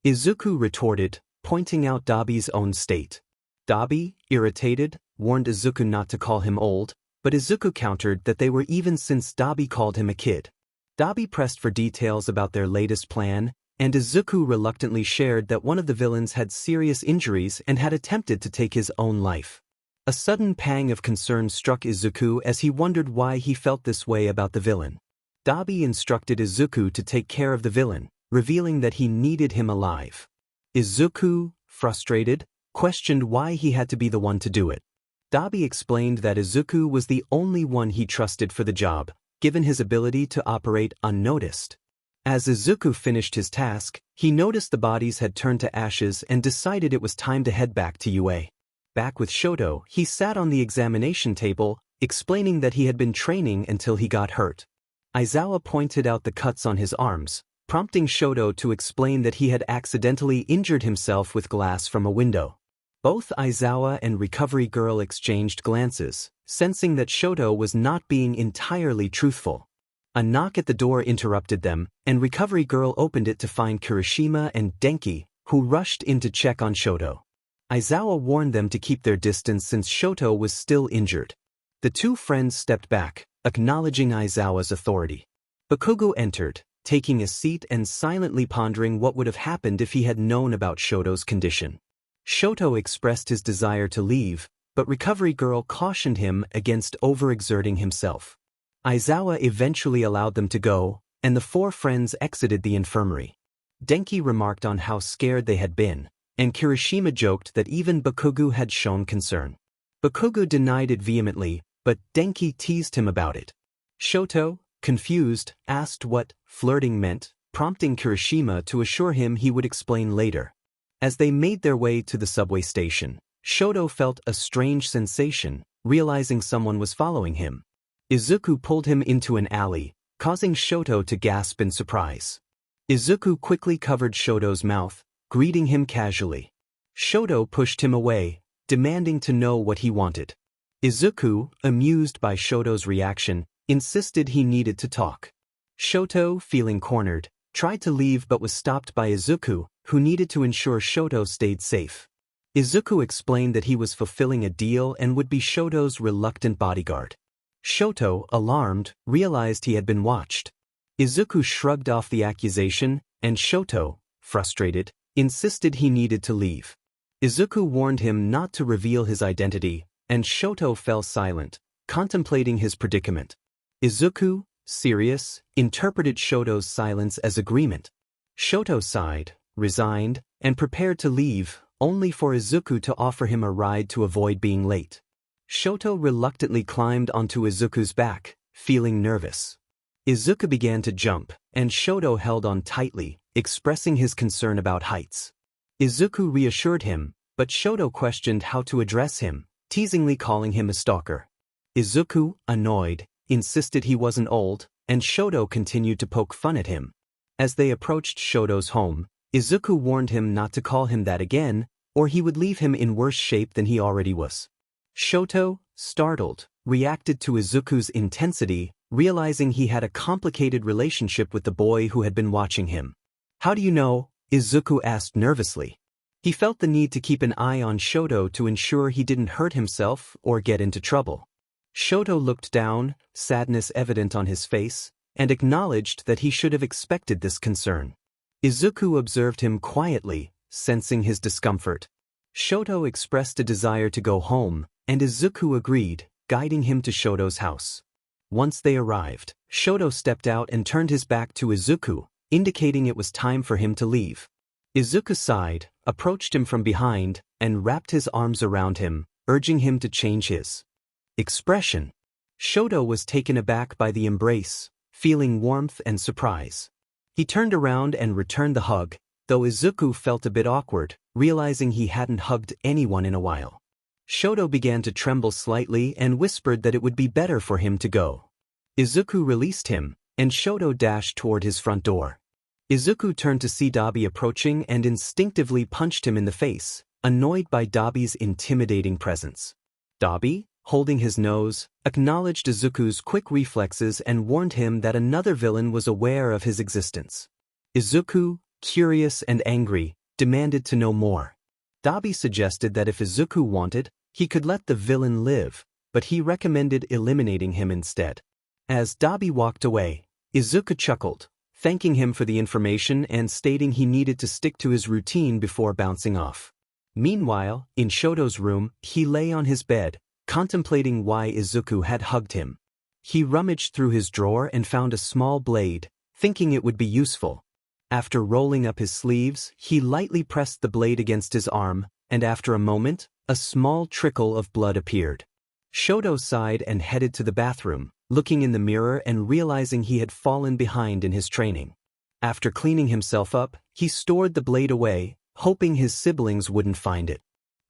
Izuku retorted, pointing out Dabi's own state. Dabi, irritated, warned Izuku not to call him old, but Izuku countered that they were even since Dabi called him a kid. Dabi pressed for details about their latest plan, and Izuku reluctantly shared that one of the villains had serious injuries and had attempted to take his own life. A sudden pang of concern struck Izuku as he wondered why he felt this way about the villain. Dabi instructed Izuku to take care of the villain, revealing that he needed him alive. Izuku, frustrated, questioned why he had to be the one to do it. Dabi explained that Izuku was the only one he trusted for the job, given his ability to operate unnoticed. As Izuku finished his task, he noticed the bodies had turned to ashes and decided it was time to head back to UA. Back with Shoto, he sat on the examination table, explaining that he had been training until he got hurt. Aizawa pointed out the cuts on his arms, prompting Shoto to explain that he had accidentally injured himself with glass from a window. Both Aizawa and Recovery Girl exchanged glances, sensing that Shoto was not being entirely truthful. A knock at the door interrupted them, and Recovery Girl opened it to find Kirishima and Denki, who rushed in to check on Shoto. Aizawa warned them to keep their distance since Shoto was still injured. The two friends stepped back, acknowledging Aizawa's authority. Bakugo entered, taking a seat and silently pondering what would have happened if he had known about Shoto's condition. Shoto expressed his desire to leave, but Recovery Girl cautioned him against overexerting himself. Aizawa eventually allowed them to go, and the four friends exited the infirmary. Denki remarked on how scared they had been, and Kirishima joked that even Bakugo had shown concern. Bakugo denied it vehemently, but Denki teased him about it. Shoto, confused, asked what flirting meant, prompting Kirishima to assure him he would explain later. As they made their way to the subway station, Shoto felt a strange sensation, realizing someone was following him. Izuku pulled him into an alley, causing Shoto to gasp in surprise. Izuku quickly covered Shoto's mouth, greeting him casually. Shoto pushed him away, demanding to know what he wanted. Izuku, amused by Shoto's reaction, insisted he needed to talk. Shoto, feeling cornered, tried to leave but was stopped by Izuku, who needed to ensure Shoto stayed safe. Izuku explained that he was fulfilling a deal and would be Shoto's reluctant bodyguard. Shoto, alarmed, realized he had been watched. Izuku shrugged off the accusation, and Shoto, frustrated, insisted he needed to leave. Izuku warned him not to reveal his identity, and Shoto fell silent, contemplating his predicament. Izuku, serious, interpreted Shoto's silence as agreement. Shoto sighed, resigned, and prepared to leave, only for Izuku to offer him a ride to avoid being late. Shoto reluctantly climbed onto Izuku's back, feeling nervous. Izuku began to jump, and Shoto held on tightly, expressing his concern about heights. Izuku reassured him, but Shoto questioned how to address him, teasingly calling him a stalker. Izuku, annoyed, insisted he wasn't old, and Shoto continued to poke fun at him. As they approached Shoto's home, Izuku warned him not to call him that again, or he would leave him in worse shape than he already was. Shoto, startled, reacted to Izuku's intensity, realizing he had a complicated relationship with the boy who had been watching him. "How do you know?" Izuku asked nervously. He felt the need to keep an eye on Shoto to ensure he didn't hurt himself or get into trouble. Shoto looked down, sadness evident on his face, and acknowledged that he should have expected this concern. Izuku observed him quietly, sensing his discomfort. Shoto expressed a desire to go home, and Izuku agreed, guiding him to Shoto's house. Once they arrived, Shoto stepped out and turned his back to Izuku, indicating it was time for him to leave. Izuku sighed, approached him from behind, and wrapped his arms around him, urging him to change his expression. Shoto was taken aback by the embrace, feeling warmth and surprise. He turned around and returned the hug, though Izuku felt a bit awkward, realizing he hadn't hugged anyone in a while. Shoto began to tremble slightly and whispered that it would be better for him to go. Izuku released him, and Shoto dashed toward his front door. Izuku turned to see Dabi approaching and instinctively punched him in the face, annoyed by Dabi's intimidating presence. Dabi, holding his nose, acknowledged Izuku's quick reflexes and warned him that another villain was aware of his existence. Izuku, curious and angry, demanded to know more. Dabi suggested that if Izuku wanted, he could let the villain live, but he recommended eliminating him instead. As Dabi walked away, Izuku chuckled, thanking him for the information and stating he needed to stick to his routine before bouncing off. Meanwhile, in Shoto's room, he lay on his bed, contemplating why Izuku had hugged him. He rummaged through his drawer and found a small blade, thinking it would be useful. After rolling up his sleeves, he lightly pressed the blade against his arm, and after a moment, a small trickle of blood appeared. Shoto sighed and headed to the bathroom, looking in the mirror and realizing he had fallen behind in his training. After cleaning himself up, he stored the blade away, hoping his siblings wouldn't find it.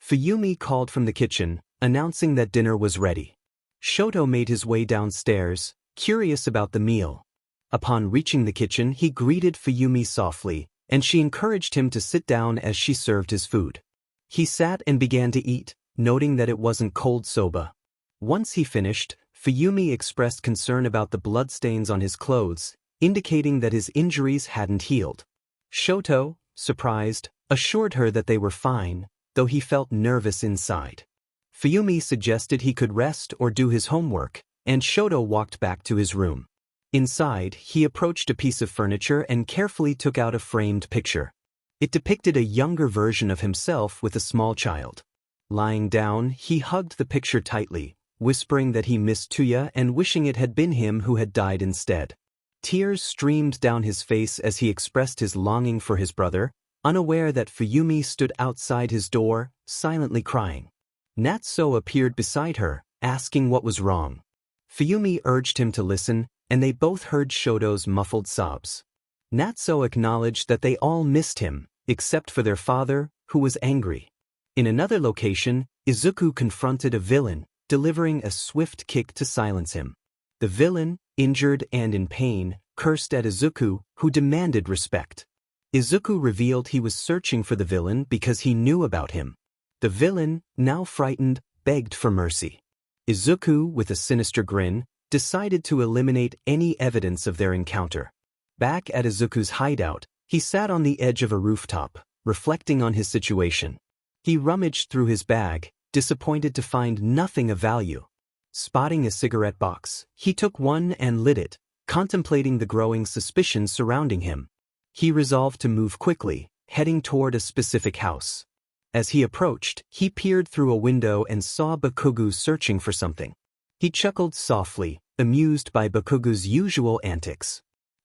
Fuyumi called from the kitchen, announcing that dinner was ready. Shoto made his way downstairs, curious about the meal. Upon reaching the kitchen, he greeted Fuyumi softly, and she encouraged him to sit down as she served his food. He sat and began to eat, noting that it wasn't cold soba. Once he finished, Fuyumi expressed concern about the bloodstains on his clothes, indicating that his injuries hadn't healed. Shoto, surprised, assured her that they were fine, though he felt nervous inside. Fuyumi suggested he could rest or do his homework, and Shoto walked back to his room. Inside, he approached a piece of furniture and carefully took out a framed picture. It depicted a younger version of himself with a small child. Lying down, he hugged the picture tightly, whispering that he missed Tuya and wishing it had been him who had died instead. Tears streamed down his face as he expressed his longing for his brother, unaware that Fuyumi stood outside his door, silently crying. Natsuo appeared beside her, asking what was wrong. Fuyumi urged him to listen, and they both heard Shoto's muffled sobs. Natsuo acknowledged that they all missed him, except for their father, who was angry. In another location, Izuku confronted a villain, delivering a swift kick to silence him. The villain, injured and in pain, cursed at Izuku, who demanded respect. Izuku revealed he was searching for the villain because he knew about him. The villain, now frightened, begged for mercy. Izuku, with a sinister grin, decided to eliminate any evidence of their encounter. Back at Izuku's hideout, he sat on the edge of a rooftop, reflecting on his situation. He rummaged through his bag, disappointed to find nothing of value. Spotting a cigarette box, he took one and lit it, contemplating the growing suspicion surrounding him. He resolved to move quickly, heading toward a specific house. As he approached, he peered through a window and saw Bakugo searching for something. He chuckled softly, amused by Bakugo's usual antics.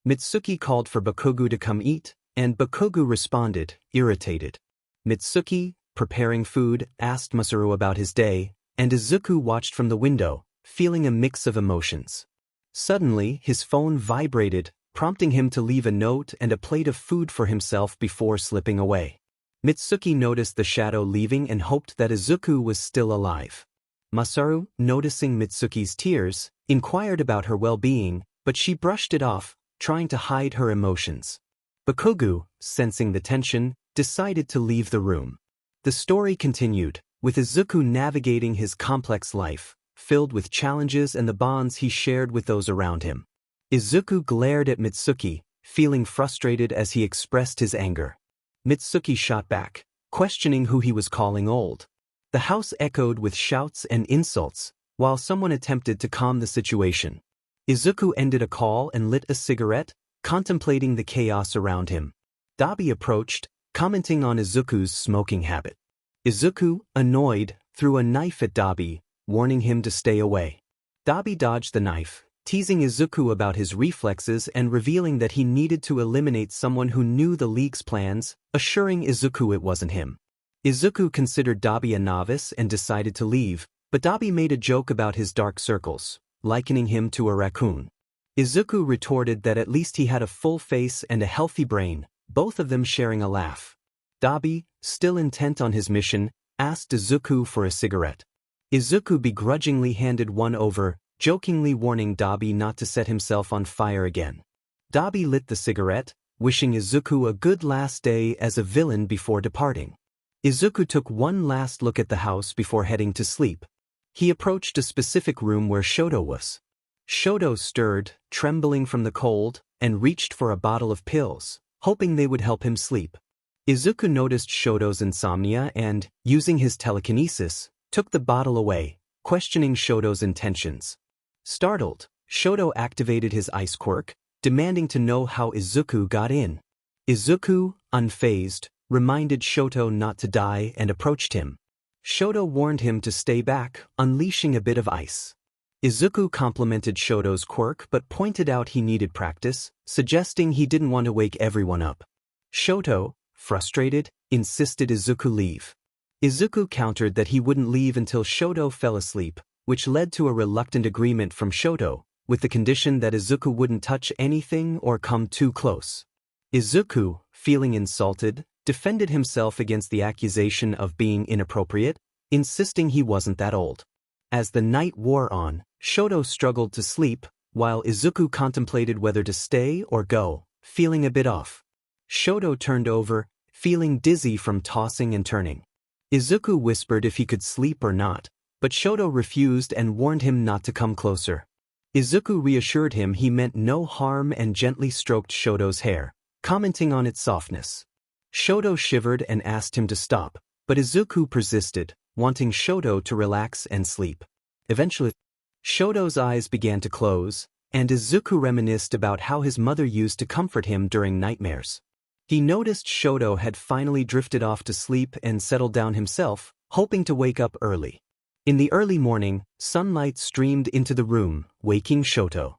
Mitsuki called for Bakugo to come eat, and Bakugo responded, irritated. Mitsuki, preparing food, asked Masaru about his day, and Izuku watched from the window, feeling a mix of emotions. Suddenly, his phone vibrated, prompting him to leave a note and a plate of food for himself before slipping away. Mitsuki noticed the shadow leaving and hoped that Izuku was still alive. Masaru, noticing Mitsuki's tears, inquired about her well-being, but she brushed it off, trying to hide her emotions. Bakugo, sensing the tension, decided to leave the room. The story continued, with Izuku navigating his complex life, filled with challenges and the bonds he shared with those around him. Izuku glared at Mitsuki, feeling frustrated as he expressed his anger. Mitsuki shot back, questioning who he was calling old. The house echoed with shouts and insults, while someone attempted to calm the situation. Izuku ended a call and lit a cigarette, contemplating the chaos around him. Dabi approached, commenting on Izuku's smoking habit. Izuku, annoyed, threw a knife at Dabi, warning him to stay away. Dabi dodged the knife, teasing Izuku about his reflexes and revealing that he needed to eliminate someone who knew the League's plans, assuring Izuku it wasn't him. Izuku considered Dabi a novice and decided to leave, but Dabi made a joke about his dark circles, likening him to a raccoon. Izuku retorted that at least he had a full face and a healthy brain, both of them sharing a laugh. Dabi, still intent on his mission, asked Izuku for a cigarette. Izuku begrudgingly handed one over, jokingly warning Dabi not to set himself on fire again. Dabi lit the cigarette, wishing Izuku a good last day as a villain before departing. Izuku took one last look at the house before heading to sleep. He approached a specific room where Shoto was. Shoto stirred, trembling from the cold, and reached for a bottle of pills, hoping they would help him sleep. Izuku noticed Shoto's insomnia and, using his telekinesis, took the bottle away, questioning Shoto's intentions. Startled, Shoto activated his ice quirk, demanding to know how Izuku got in. Izuku, unfazed, reminded Shoto not to die and approached him. Shoto warned him to stay back, unleashing a bit of ice. Izuku complimented Shoto's quirk but pointed out he needed practice, suggesting he didn't want to wake everyone up. Shoto, frustrated, insisted Izuku leave. Izuku countered that he wouldn't leave until Shoto fell asleep, which led to a reluctant agreement from Shoto, with the condition that Izuku wouldn't touch anything or come too close. Izuku, feeling insulted, defended himself against the accusation of being inappropriate, insisting he wasn't that old. As the night wore on, Shoto struggled to sleep, while Izuku contemplated whether to stay or go, feeling a bit off. Shoto turned over, feeling dizzy from tossing and turning. Izuku whispered if he could sleep or not, but Shoto refused and warned him not to come closer. Izuku reassured him he meant no harm and gently stroked Shoto's hair, commenting on its softness. Shoto shivered and asked him to stop, but Izuku persisted, wanting Shoto to relax and sleep. Eventually, Shoto's eyes began to close, and Izuku reminisced about how his mother used to comfort him during nightmares. He noticed Shoto had finally drifted off to sleep and settled down himself, hoping to wake up early. In the early morning, sunlight streamed into the room, waking Shoto.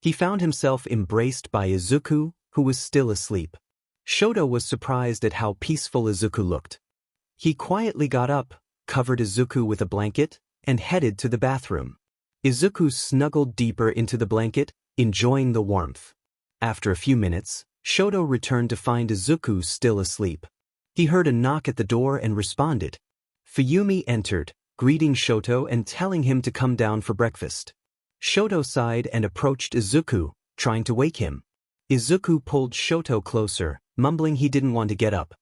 He found himself embraced by Izuku, who was still asleep. Shoto was surprised at how peaceful Izuku looked. He quietly got up, covered Izuku with a blanket, and headed to the bathroom. Izuku snuggled deeper into the blanket, enjoying the warmth. After a few minutes, Shoto returned to find Izuku still asleep. He heard a knock at the door and responded. Fuyumi entered, greeting Shoto and telling him to come down for breakfast. Shoto sighed and approached Izuku, trying to wake him. Izuku pulled Shoto closer, mumbling he didn't want to get up.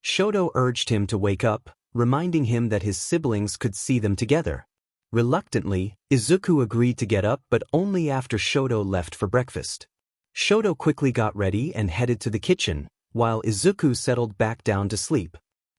Shoto urged him to wake up, reminding him that his siblings could see them together. Reluctantly, Izuku agreed to get up but only after Shoto left for breakfast. Shoto quickly got ready and headed to the kitchen, while Izuku settled back down to sleep.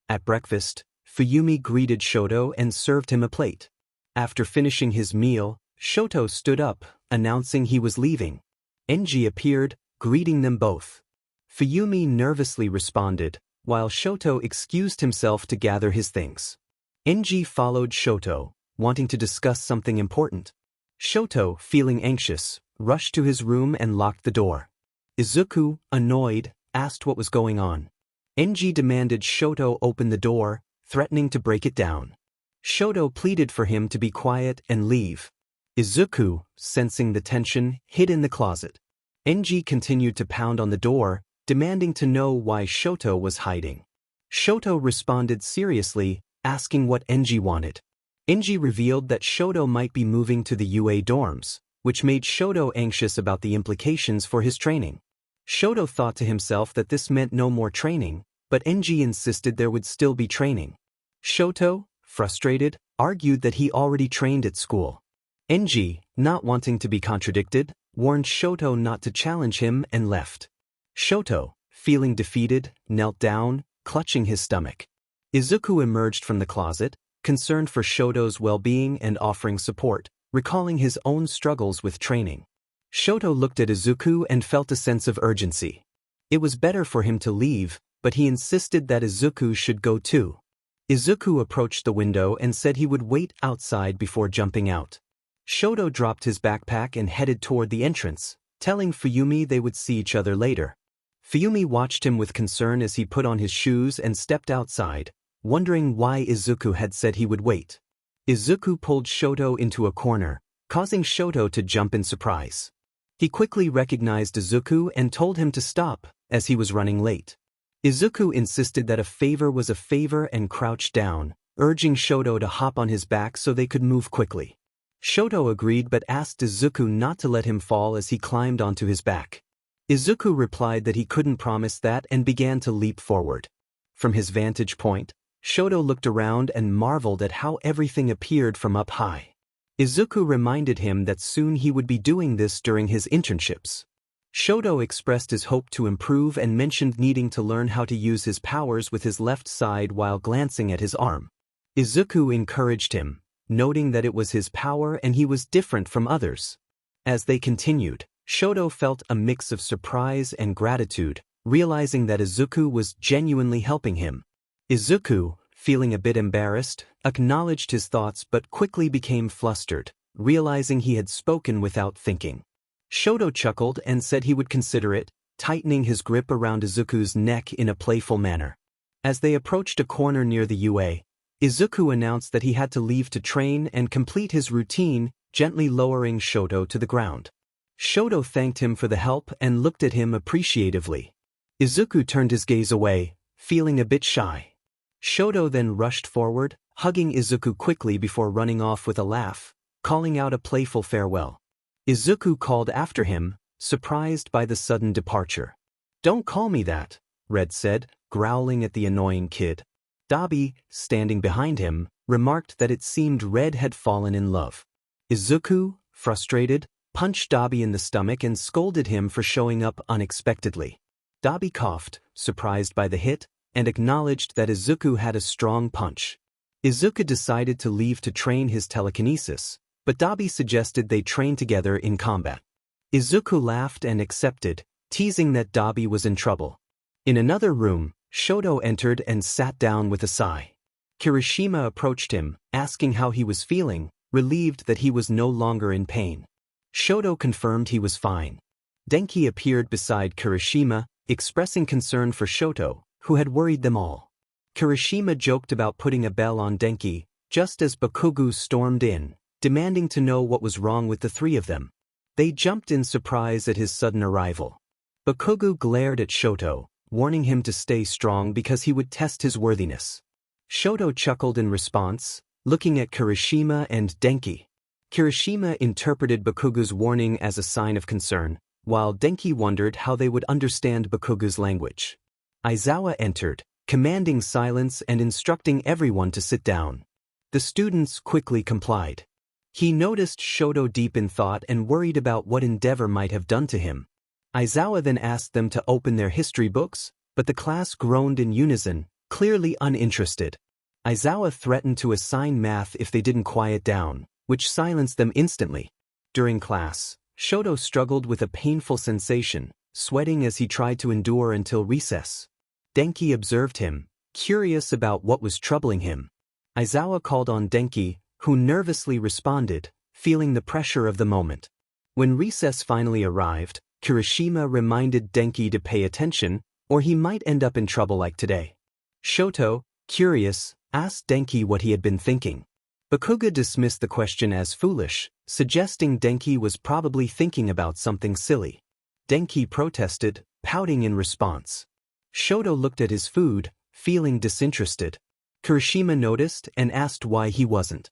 At breakfast, Fuyumi greeted Shoto and served him a plate. After finishing his meal, Shoto stood up, announcing he was leaving. Enji appeared, greeting them both. Fuyumi nervously responded, while Shoto excused himself to gather his things. Enji followed Shoto, wanting to discuss something important. Shoto, feeling anxious, rushed to his room and locked the door. Izuku, annoyed, asked what was going on. Enji demanded Shoto open the door, threatening to break it down. Shoto pleaded for him to be quiet and leave. Izuku, sensing the tension, hid in the closet. Enji continued to pound on the door, demanding to know why Shoto was hiding. Shoto responded seriously, asking what Enji wanted. Enji revealed that Shoto might be moving to the UA dorms, which made Shoto anxious about the implications for his training. Shoto thought to himself that this meant no more training, but Enji insisted there would still be training. Shoto, frustrated, argued that he already trained at school. Enji, not wanting to be contradicted, warned Shoto not to challenge him and left. Shoto, feeling defeated, knelt down, clutching his stomach. Izuku emerged from the closet, concerned for Shoto's well-being and offering support, recalling his own struggles with training. Shoto looked at Izuku and felt a sense of urgency. It was better for him to leave, but he insisted that Izuku should go too. Izuku approached the window and said he would wait outside before jumping out. Shoto dropped his backpack and headed toward the entrance, telling Fuyumi they would see each other later. Fuyumi watched him with concern as he put on his shoes and stepped outside, wondering why Izuku had said he would wait. Izuku pulled Shoto into a corner, causing Shoto to jump in surprise. He quickly recognized Izuku and told him to stop, as he was running late. Izuku insisted that a favor was a favor and crouched down, urging Shoto to hop on his back so they could move quickly. Shoto agreed but asked Izuku not to let him fall as he climbed onto his back. Izuku replied that he couldn't promise that and began to leap forward. From his vantage point, Shoto looked around and marveled at how everything appeared from up high. Izuku reminded him that soon he would be doing this during his internships. Shoto expressed his hope to improve and mentioned needing to learn how to use his powers with his left side while glancing at his arm. Izuku encouraged him, noting that it was his power and he was different from others. As they continued, Shoto felt a mix of surprise and gratitude, realizing that Izuku was genuinely helping him. Izuku, feeling a bit embarrassed, acknowledged his thoughts but quickly became flustered, realizing he had spoken without thinking. Shoto chuckled and said he would consider it, tightening his grip around Izuku's neck in a playful manner. As they approached a corner near the UA, Izuku announced that he had to leave to train and complete his routine, gently lowering Shoto to the ground. Shoto thanked him for the help and looked at him appreciatively. Izuku turned his gaze away, feeling a bit shy. Shoto then rushed forward, hugging Izuku quickly before running off with a laugh, calling out a playful farewell. Izuku called after him, surprised by the sudden departure. "Don't call me that," Red said, growling at the annoying kid. Dabi, standing behind him, remarked that it seemed Red had fallen in love. Izuku, frustrated, punched Dabi in the stomach and scolded him for showing up unexpectedly. Dabi coughed, surprised by the hit, and acknowledged that Izuku had a strong punch. Izuku decided to leave to train his telekinesis, but Dabi suggested they train together in combat. Izuku laughed and accepted, teasing that Dabi was in trouble. In another room, Shoto entered and sat down with a sigh. Kirishima approached him, asking how he was feeling, relieved that he was no longer in pain. Shoto confirmed he was fine. Denki appeared beside Kirishima, expressing concern for Shoto, who had worried them all. Kirishima joked about putting a bell on Denki, just as Bakugo stormed in, demanding to know what was wrong with the three of them. They jumped in surprise at his sudden arrival. Bakugo glared at Shoto, warning him to stay strong because he would test his worthiness. Shoto chuckled in response, looking at Kirishima and Denki. Kirishima interpreted Bakugo's warning as a sign of concern, while Denki wondered how they would understand Bakugo's language. Aizawa entered, commanding silence and instructing everyone to sit down. The students quickly complied. He noticed Shoto deep in thought and worried about what Endeavor might have done to him. Aizawa then asked them to open their history books, but the class groaned in unison, clearly uninterested. Aizawa threatened to assign math if they didn't quiet down, which silenced them instantly. During class, Shoto struggled with a painful sensation, sweating as he tried to endure until recess. Denki observed him, curious about what was troubling him. Aizawa called on Denki, who nervously responded, feeling the pressure of the moment. When recess finally arrived, Kirishima reminded Denki to pay attention, or he might end up in trouble like today. Shoto, curious, asked Denki what he had been thinking. Bakugo dismissed the question as foolish, suggesting Denki was probably thinking about something silly. Denki protested, pouting in response. Shoto looked at his food, feeling disinterested. Kirishima noticed and asked why he wasn't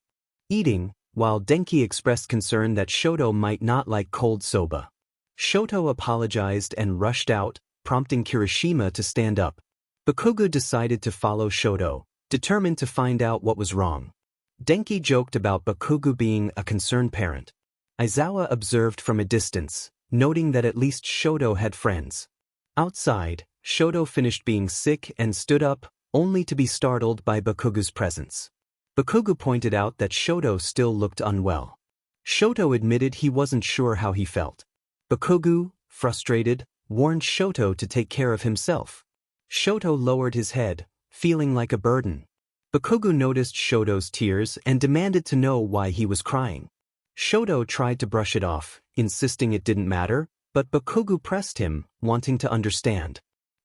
eating, while Denki expressed concern that Shoto might not like cold soba. Shoto apologized and rushed out, prompting Kirishima to stand up. Bakugo decided to follow Shoto, determined to find out what was wrong. Denki joked about Bakugo being a concerned parent. Aizawa observed from a distance, noting that at least Shoto had friends. Outside, Shoto finished being sick and stood up, only to be startled by Bakugo's presence. Bakugo pointed out that Shoto still looked unwell. Shoto admitted he wasn't sure how he felt. Bakugo, frustrated, warned Shoto to take care of himself. Shoto lowered his head, feeling like a burden. Bakugo noticed Shoto's tears and demanded to know why he was crying. Shoto tried to brush it off, insisting it didn't matter, but Bakugo pressed him, wanting to understand.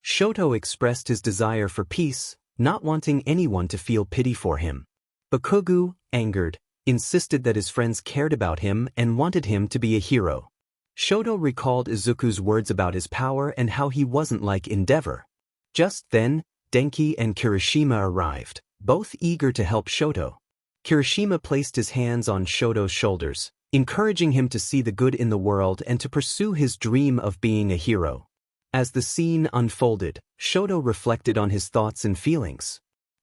Shoto expressed his desire for peace, not wanting anyone to feel pity for him. Bakugo, angered, insisted that his friends cared about him and wanted him to be a hero. Shoto recalled Izuku's words about his power and how he wasn't like Endeavor. Just then, Denki and Kirishima arrived, both eager to help Shoto. Kirishima placed his hands on Shoto's shoulders, encouraging him to see the good in the world and to pursue his dream of being a hero. As the scene unfolded, Shoto reflected on his thoughts and feelings.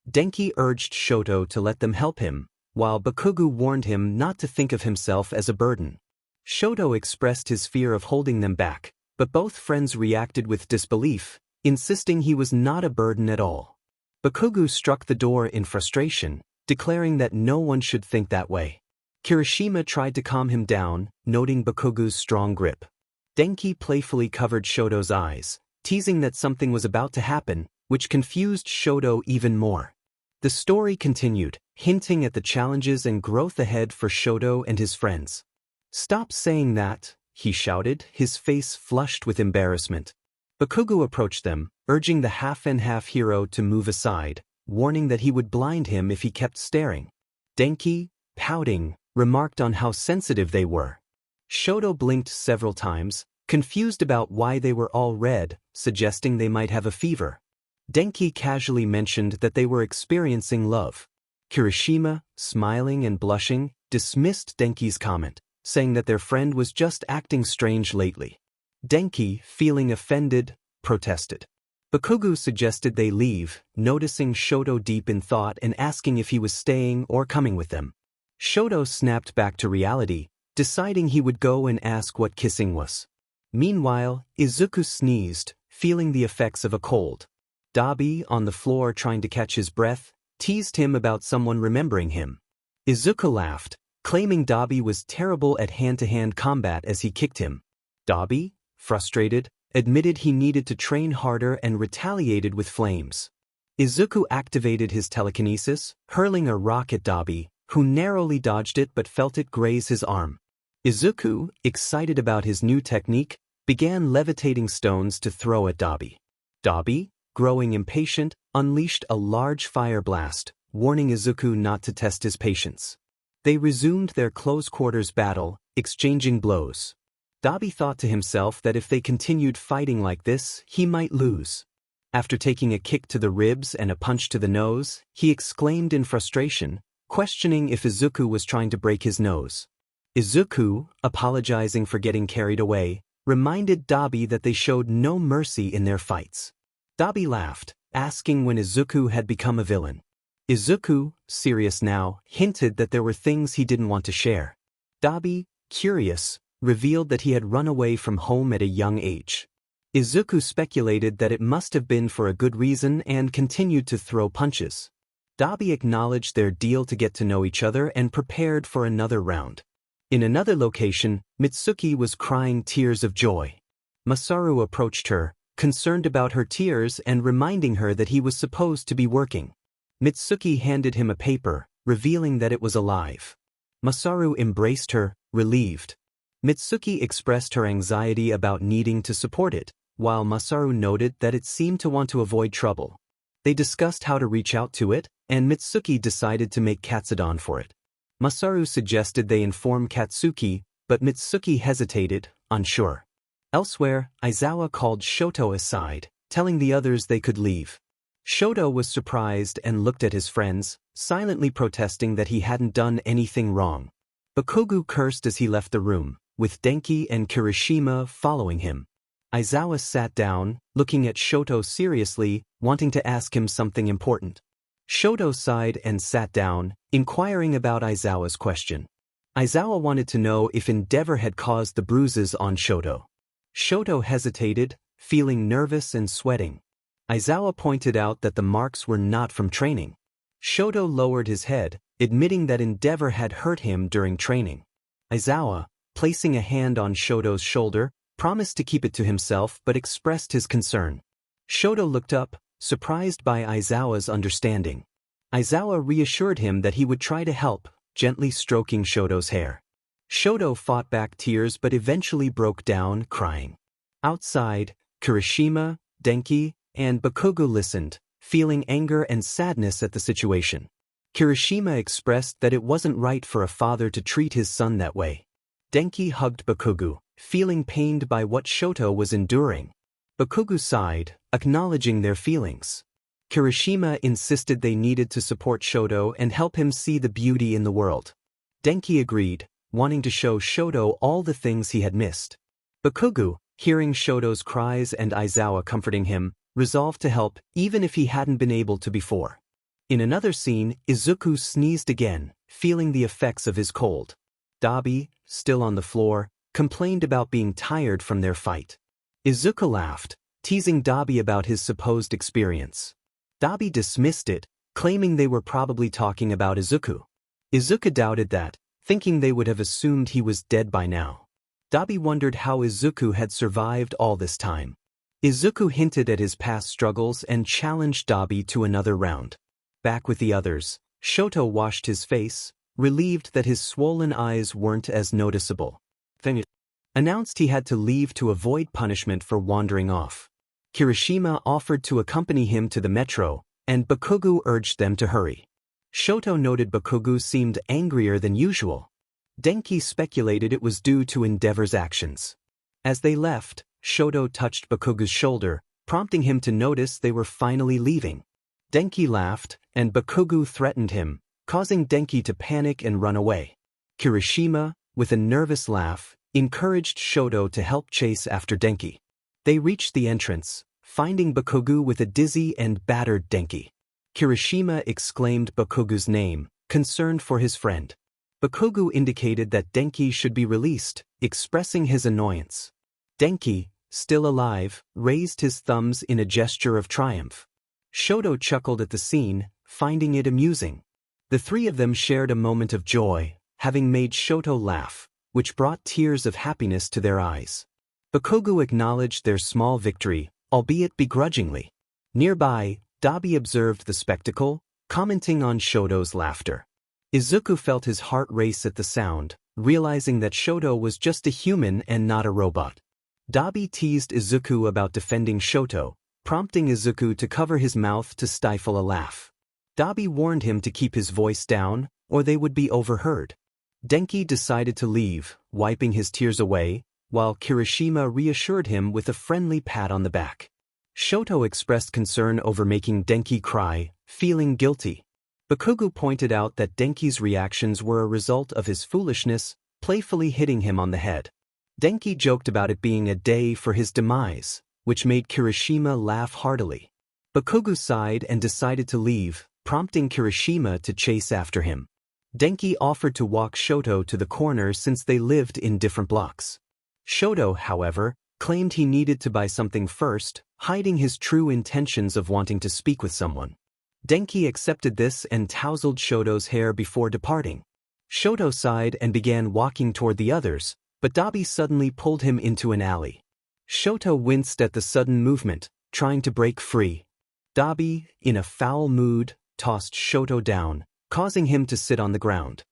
Denki urged Shoto to let them help him, while Bakugo warned him not to think of himself as a burden. Shoto expressed his fear of holding them back, but both friends reacted with disbelief, insisting he was not a burden at all. Bakugo struck the door in frustration, declaring that no one should think that way. Kirishima tried to calm him down, noting Bakugo's strong grip. Denki playfully covered Shoto's eyes, teasing that something was about to happen, which confused Shoto even more. The story continued, hinting at the challenges and growth ahead for Shoto and his friends. "Stop saying that," he shouted, his face flushed with embarrassment. Bakugo approached them, urging the half-and-half hero to move aside, warning that he would blind him if he kept staring. Denki, pouting, remarked on how sensitive they were. Shoto blinked several times, confused about why they were all red, suggesting they might have a fever. Denki casually mentioned that they were experiencing love. Kirishima, smiling and blushing, dismissed Denki's comment, saying that their friend was just acting strange lately. Denki, feeling offended, protested. Bakugo suggested they leave, noticing Shoto deep in thought and asking if he was staying or coming with them. Shoto snapped back to reality, deciding he would go and ask what kissing was. Meanwhile, Izuku sneezed, feeling the effects of a cold. Dabi, on the floor trying to catch his breath, teased him about someone remembering him. Izuku laughed, claiming Dabi was terrible at hand-to-hand combat as he kicked him. Dabi, frustrated, admitted he needed to train harder and retaliated with flames. Izuku activated his telekinesis, hurling a rock at Dabi, who narrowly dodged it but felt it graze his arm. Izuku, excited about his new technique, began levitating stones to throw at Dabi. Dabi, growing impatient, unleashed a large fire blast, warning Izuku not to test his patience. They resumed their close-quarters battle, exchanging blows. Dabi thought to himself that if they continued fighting like this, he might lose. After taking a kick to the ribs and a punch to the nose, he exclaimed in frustration, questioning if Izuku was trying to break his nose. Izuku, apologizing for getting carried away, reminded Dabi that they showed no mercy in their fights. Dabi laughed, asking when Izuku had become a villain. Izuku, serious now, hinted that there were things he didn't want to share. Dabi, curious, revealed that he had run away from home at a young age. Izuku speculated that it must have been for a good reason and continued to throw punches. Dabi acknowledged their deal to get to know each other and prepared for another round. In another location, Mitsuki was crying tears of joy. Masaru approached her, concerned about her tears and reminding her that he was supposed to be working. Mitsuki handed him a paper, revealing that it was alive. Masaru embraced her, relieved. Mitsuki expressed her anxiety about needing to support it, while Masaru noted that it seemed to want to avoid trouble. They discussed how to reach out to it, and Mitsuki decided to make Katsudon for it. Masaru suggested they inform Katsuki, but Mitsuki hesitated, unsure. Elsewhere, Aizawa called Shoto aside, telling the others they could leave. Shoto was surprised and looked at his friends, silently protesting that he hadn't done anything wrong. Bakugo cursed as he left the room, with Denki and Kirishima following him. Aizawa sat down, looking at Shoto seriously, wanting to ask him something important. Shoto sighed and sat down, inquiring about Aizawa's question. Aizawa wanted to know if Endeavor had caused the bruises on Shoto. Shoto hesitated, feeling nervous and sweating. Aizawa pointed out that the marks were not from training. Shoto lowered his head, admitting that Endeavor had hurt him during training. Aizawa, placing a hand on Shoto's shoulder, promised to keep it to himself but expressed his concern. Shoto looked up, surprised by Aizawa's understanding. Aizawa reassured him that he would try to help, gently stroking Shoto's hair. Shoto fought back tears but eventually broke down, crying. Outside, Kirishima, Denki, and Bakugo listened, feeling anger and sadness at the situation. Kirishima expressed that it wasn't right for a father to treat his son that way. Denki hugged Bakugo, feeling pained by what Shoto was enduring. Bakugo sighed, acknowledging their feelings. Kirishima insisted they needed to support Shoto and help him see the beauty in the world. Denki agreed, wanting to show Shoto all the things he had missed. Bakugo, hearing Shoto's cries and Aizawa comforting him, resolved to help even if he hadn't been able to before. In another scene, Izuku sneezed again, feeling the effects of his cold. Dabi, still on the floor, complained about being tired from their fight. Izuku laughed, teasing Dabi about his supposed experience. Dabi dismissed it, claiming they were probably talking about Izuku. Izuku doubted that, thinking they would have assumed he was dead by now. Dabi wondered how Izuku had survived all this time. Izuku hinted at his past struggles and challenged Dabi to another round. Back with the others, Shoto washed his face, relieved that his swollen eyes weren't as noticeable. Then announced he had to leave to avoid punishment for wandering off. Kirishima offered to accompany him to the metro, and Bakugo urged them to hurry. Shoto noted Bakugo seemed angrier than usual. Denki speculated it was due to Endeavor's actions. As they left, Shoto touched Bakugo's shoulder, prompting him to notice they were finally leaving. Denki laughed, and Bakugo threatened him, causing Denki to panic and run away. Kirishima, with a nervous laugh, encouraged Shoto to help chase after Denki. They reached the entrance, finding Bakugo with a dizzy and battered Denki. Kirishima exclaimed Bakugo's name, concerned for his friend. Bakugo indicated that Denki should be released, expressing his annoyance. Denki, still alive, raised his thumbs in a gesture of triumph. Shoto chuckled at the scene, finding it amusing. The three of them shared a moment of joy, having made Shoto laugh, which brought tears of happiness to their eyes. Bakugo acknowledged their small victory, albeit begrudgingly. Nearby, Dabi observed the spectacle, commenting on Shoto's laughter. Izuku felt his heart race at the sound, realizing that Shoto was just a human and not a robot. Dabi teased Izuku about defending Shoto, prompting Izuku to cover his mouth to stifle a laugh. Dabi warned him to keep his voice down, or they would be overheard. Denki decided to leave, wiping his tears away, while Kirishima reassured him with a friendly pat on the back. Shoto expressed concern over making Denki cry, feeling guilty. Bakugo pointed out that Denki's reactions were a result of his foolishness, playfully hitting him on the head. Denki joked about it being a day for his demise, which made Kirishima laugh heartily. Bakugo sighed and decided to leave, prompting Kirishima to chase after him. Denki offered to walk Shoto to the corner since they lived in different blocks. Shoto, however, claimed he needed to buy something first, hiding his true intentions of wanting to speak with someone. Denki accepted this and tousled Shoto's hair before departing. Shoto sighed and began walking toward the others, but Dabi suddenly pulled him into an alley. Shoto winced at the sudden movement, trying to break free. Dabi, in a foul mood, tossed Shoto down, causing him to sit on the ground.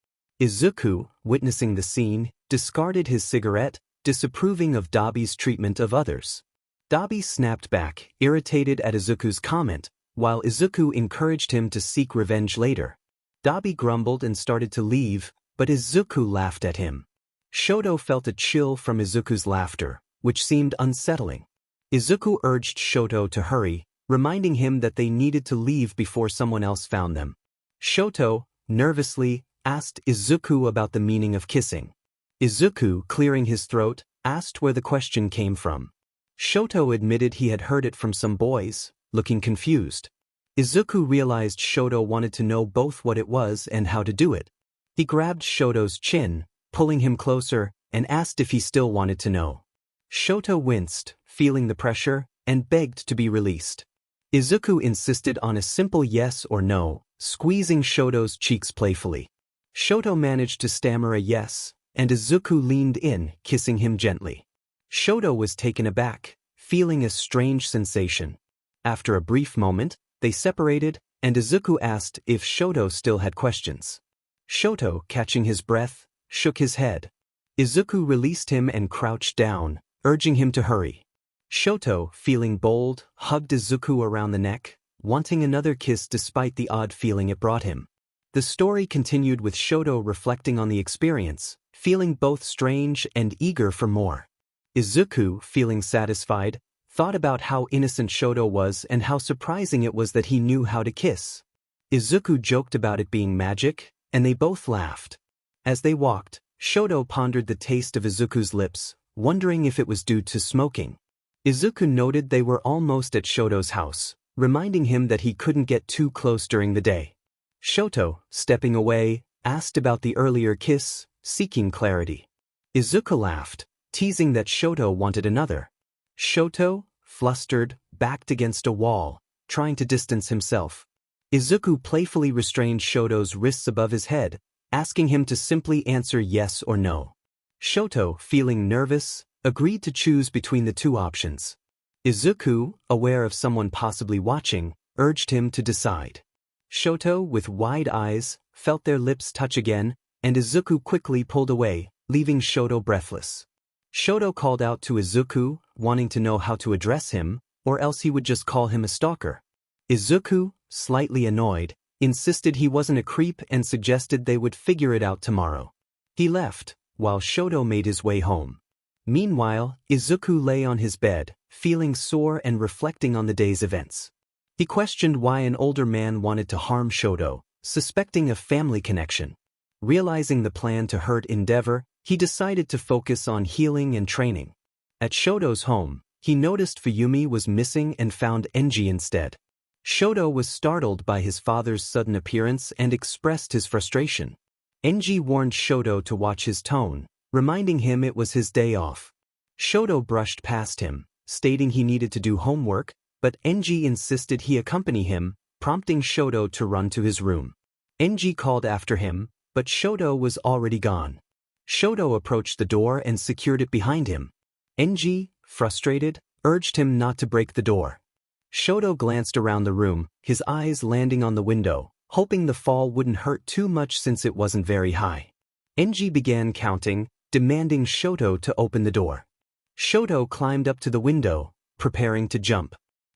Izuku, witnessing the scene, discarded his cigarette, disapproving of Dabi's treatment of others. Dabi snapped back, irritated at Izuku's comment, while Izuku encouraged him to seek revenge later. Dabi grumbled and started to leave, but Izuku laughed at him. Shoto felt a chill from Izuku's laughter, which seemed unsettling. Izuku urged Shoto to hurry, reminding him that they needed to leave before someone else found them. Shoto, nervously, asked Izuku about the meaning of kissing. Izuku, clearing his throat, asked where the question came from. Shoto admitted he had heard it from some boys, looking confused. Izuku realized Shoto wanted to know both what it was and how to do it. He grabbed Shoto's chin, pulling him closer, and asked if he still wanted to know. Shoto winced, feeling the pressure, and begged to be released. Izuku insisted on a simple yes or no, squeezing Shoto's cheeks playfully. Shoto managed to stammer a yes, and Izuku leaned in, kissing him gently. Shoto was taken aback, feeling a strange sensation. After a brief moment, they separated, and Izuku asked if Shoto still had questions. Shoto, catching his breath, shook his head. Izuku released him and crouched down, urging him to hurry. Shoto, feeling bold, hugged Izuku around the neck, wanting another kiss despite the odd feeling it brought him. The story continued with Shoto reflecting on the experience, feeling both strange and eager for more. Izuku, feeling satisfied, thought about how innocent Shoto was and how surprising it was that he knew how to kiss. Izuku joked about it being magic, and they both laughed. As they walked, Shoto pondered the taste of Izuku's lips, wondering if it was due to smoking. Izuku noted they were almost at Shoto's house, reminding him that he couldn't get too close during the day. Shoto, stepping away, asked about the earlier kiss, seeking clarity. Izuku laughed, teasing that Shoto wanted another. Shoto, flustered, backed against a wall, trying to distance himself. Izuku playfully restrained Shoto's wrists above his head, asking him to simply answer yes or no. Shoto, feeling nervous, agreed to choose between the two options. Izuku, aware of someone possibly watching, urged him to decide. Shoto, with wide eyes, felt their lips touch again, and Izuku quickly pulled away, leaving Shoto breathless. Shoto called out to Izuku, wanting to know how to address him, or else he would just call him a stalker. Izuku, slightly annoyed, insisted he wasn't a creep and suggested they would figure it out tomorrow. He left, while Shoto made his way home. Meanwhile, Izuku lay on his bed, feeling sore and reflecting on the day's events. He questioned why an older man wanted to harm Shoto, suspecting a family connection. Realizing the plan to hurt Endeavor, he decided to focus on healing and training. At Shoto's home, he noticed Fuyumi was missing and found Enji instead. Shoto was startled by his father's sudden appearance and expressed his frustration. Enji warned Shoto to watch his tone, reminding him it was his day off. Shoto brushed past him, stating he needed to do homework, but Enji insisted he accompany him, prompting Shoto to run to his room. Enji called after him, but Shoto was already gone. Shoto approached the door and secured it behind him. Enji, frustrated, urged him not to break the door. Shoto glanced around the room, his eyes landing on the window, hoping the fall wouldn't hurt too much since it wasn't very high. Enji began counting, demanding Shoto to open the door. Shoto climbed up to the window, preparing to jump.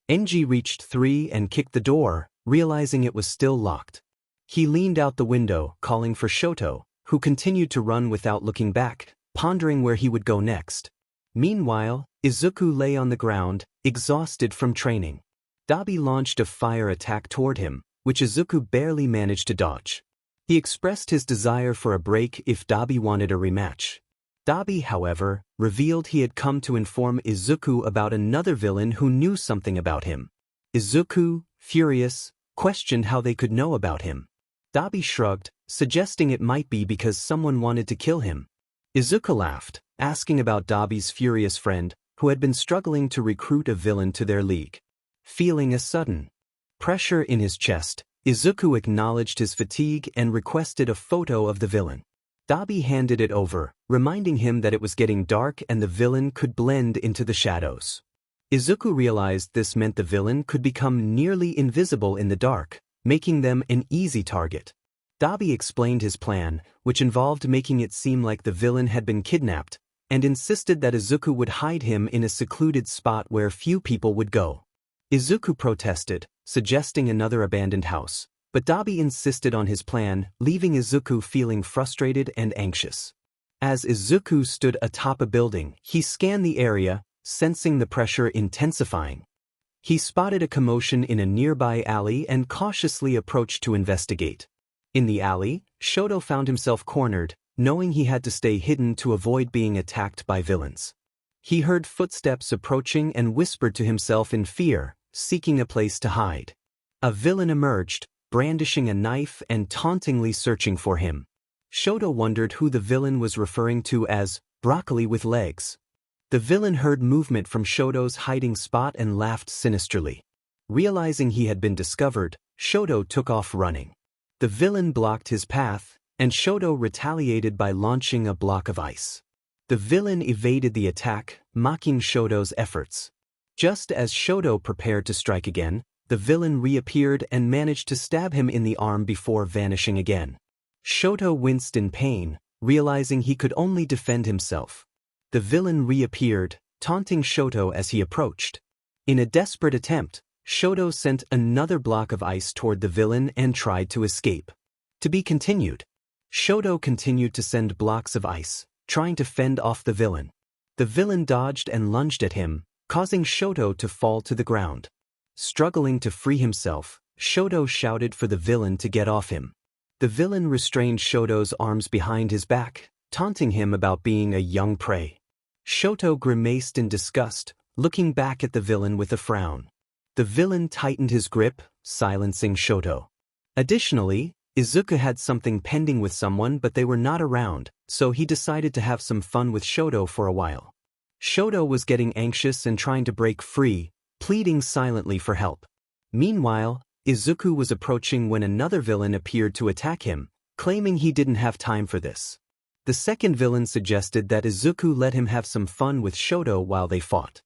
Enji reached 3 and kicked the door, realizing it was still locked. He leaned out the window, calling for Shoto, who continued to run without looking back, pondering where he would go next. Meanwhile, Izuku lay on the ground, exhausted from training. Dabi launched a fire attack toward him, which Izuku barely managed to dodge. He expressed his desire for a break if Dabi wanted a rematch. Dabi, however, revealed he had come to inform Izuku about another villain who knew something about him. Izuku, furious, questioned how they could know about him. Dabi shrugged, suggesting it might be because someone wanted to kill him. Izuku laughed, asking about Dabi's furious friend, who had been struggling to recruit a villain to their league. Feeling a sudden pressure in his chest, Izuku acknowledged his fatigue and requested a photo of the villain. Dabi handed it over, reminding him that it was getting dark and the villain could blend into the shadows. Izuku realized this meant the villain could become nearly invisible in the dark, making them an easy target. Dabi explained his plan, which involved making it seem like the villain had been kidnapped, and insisted that Izuku would hide him in a secluded spot where few people would go. Izuku protested, suggesting another abandoned house, but Dabi insisted on his plan, leaving Izuku feeling frustrated and anxious. As Izuku stood atop a building, he scanned the area, sensing the pressure intensifying. He spotted a commotion in a nearby alley and cautiously approached to investigate. In the alley, Shoto found himself cornered, knowing he had to stay hidden to avoid being attacked by villains. He heard footsteps approaching and whispered to himself in fear, seeking a place to hide. A villain emerged, brandishing a knife and tauntingly searching for him. Shoto wondered who the villain was referring to as broccoli with legs. The villain heard movement from Shoto's hiding spot and laughed sinisterly. Realizing he had been discovered, Shoto took off running. The villain blocked his path, and Shoto retaliated by launching a block of ice. The villain evaded the attack, mocking Shoto's efforts. Just as Shoto prepared to strike again, the villain reappeared and managed to stab him in the arm before vanishing again. Shoto winced in pain, realizing he could only defend himself. The villain reappeared, taunting Shoto as he approached. In a desperate attempt, Shoto sent another block of ice toward the villain and tried to escape. To be continued. Shoto continued to send blocks of ice, trying to fend off the villain. The villain dodged and lunged at him, causing Shoto to fall to the ground. Struggling to free himself, Shoto shouted for the villain to get off him. The villain restrained Shoto's arms behind his back, taunting him about being a young prey. Shoto grimaced in disgust, looking back at the villain with a frown. The villain tightened his grip, silencing Shoto. Additionally, Izuku had something pending with someone but they were not around, so he decided to have some fun with Shoto for a while. Shoto was getting anxious and trying to break free, pleading silently for help. Meanwhile, Izuku was approaching when another villain appeared to attack him, claiming he didn't have time for this. The second villain suggested that Izuku let him have some fun with Shoto while they fought.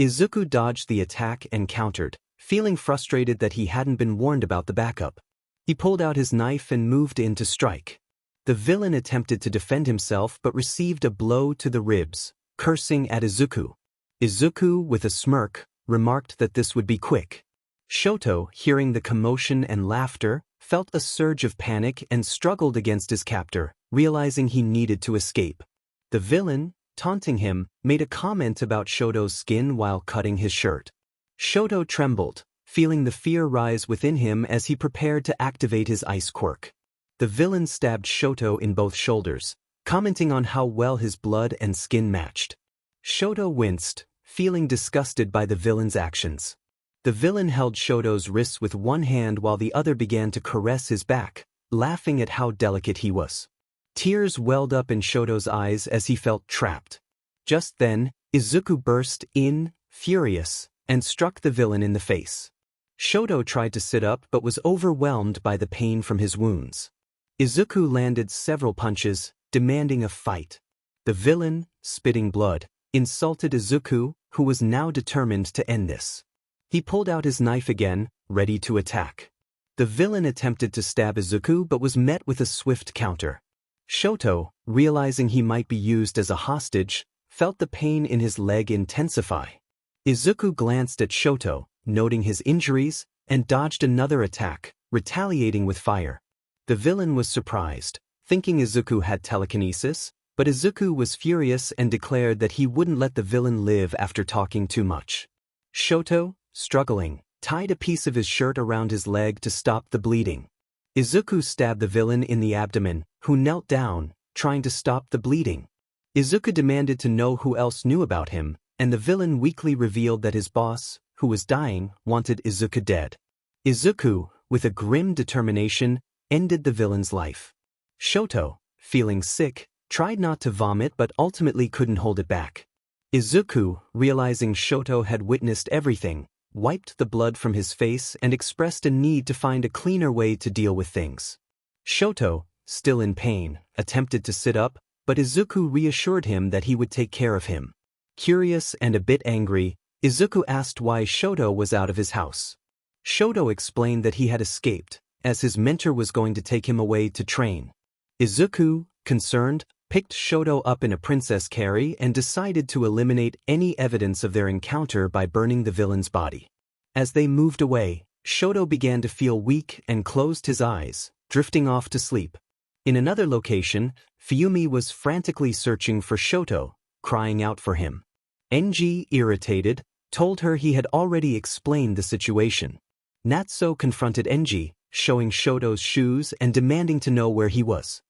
Izuku dodged the attack and countered, feeling frustrated that he hadn't been warned about the backup. He pulled out his knife and moved in to strike. The villain attempted to defend himself but received a blow to the ribs, cursing at Izuku. Izuku, with a smirk, remarked that this would be quick. Shoto, hearing the commotion and laughter, felt a surge of panic and struggled against his captor, realizing he needed to escape. The villain, taunting him, made a comment about Shoto's skin while cutting his shirt. Shoto trembled, feeling the fear rise within him as he prepared to activate his ice quirk. The villain stabbed Shoto in both shoulders, commenting on how well his blood and skin matched. Shoto winced, feeling disgusted by the villain's actions. The villain held Shoto's wrists with one hand while the other began to caress his back, laughing at how delicate he was. Tears welled up in Shoto's eyes as he felt trapped. Just then, Izuku burst in, furious, and struck the villain in the face. Shoto tried to sit up but was overwhelmed by the pain from his wounds. Izuku landed several punches, demanding a fight. The villain, spitting blood, insulted Izuku, who was now determined to end this. He pulled out his knife again, ready to attack. The villain attempted to stab Izuku but was met with a swift counter. Shoto, realizing he might be used as a hostage, felt the pain in his leg intensify. Izuku glanced at Shoto, noting his injuries, and dodged another attack, retaliating with fire. The villain was surprised, thinking Izuku had telekinesis, but Izuku was furious and declared that he wouldn't let the villain live after talking too much. Shoto, struggling, tied a piece of his shirt around his leg to stop the bleeding. Izuku stabbed the villain in the abdomen, who knelt down, trying to stop the bleeding. Izuku demanded to know who else knew about him, and the villain weakly revealed that his boss, who was dying, wanted Izuku dead. Izuku, with a grim determination, ended the villain's life. Shoto, feeling sick, tried not to vomit but ultimately couldn't hold it back. Izuku, realizing Shoto had witnessed everything, wiped the blood from his face and expressed a need to find a cleaner way to deal with things. Shoto, still in pain, attempted to sit up, but Izuku reassured him that he would take care of him. Curious and a bit angry, Izuku asked why Shoto was out of his house. Shoto explained that he had escaped, as his mentor was going to take him away to train. Izuku, concerned, picked Shoto up in a princess carry and decided to eliminate any evidence of their encounter by burning the villain's body. As they moved away, Shoto began to feel weak and closed his eyes, drifting off to sleep. In another location, Fuyumi was frantically searching for Shoto, crying out for him. Enji, irritated, told her he had already explained the situation. Natsuo confronted Enji, showing Shoto's shoes and demanding to know where he was.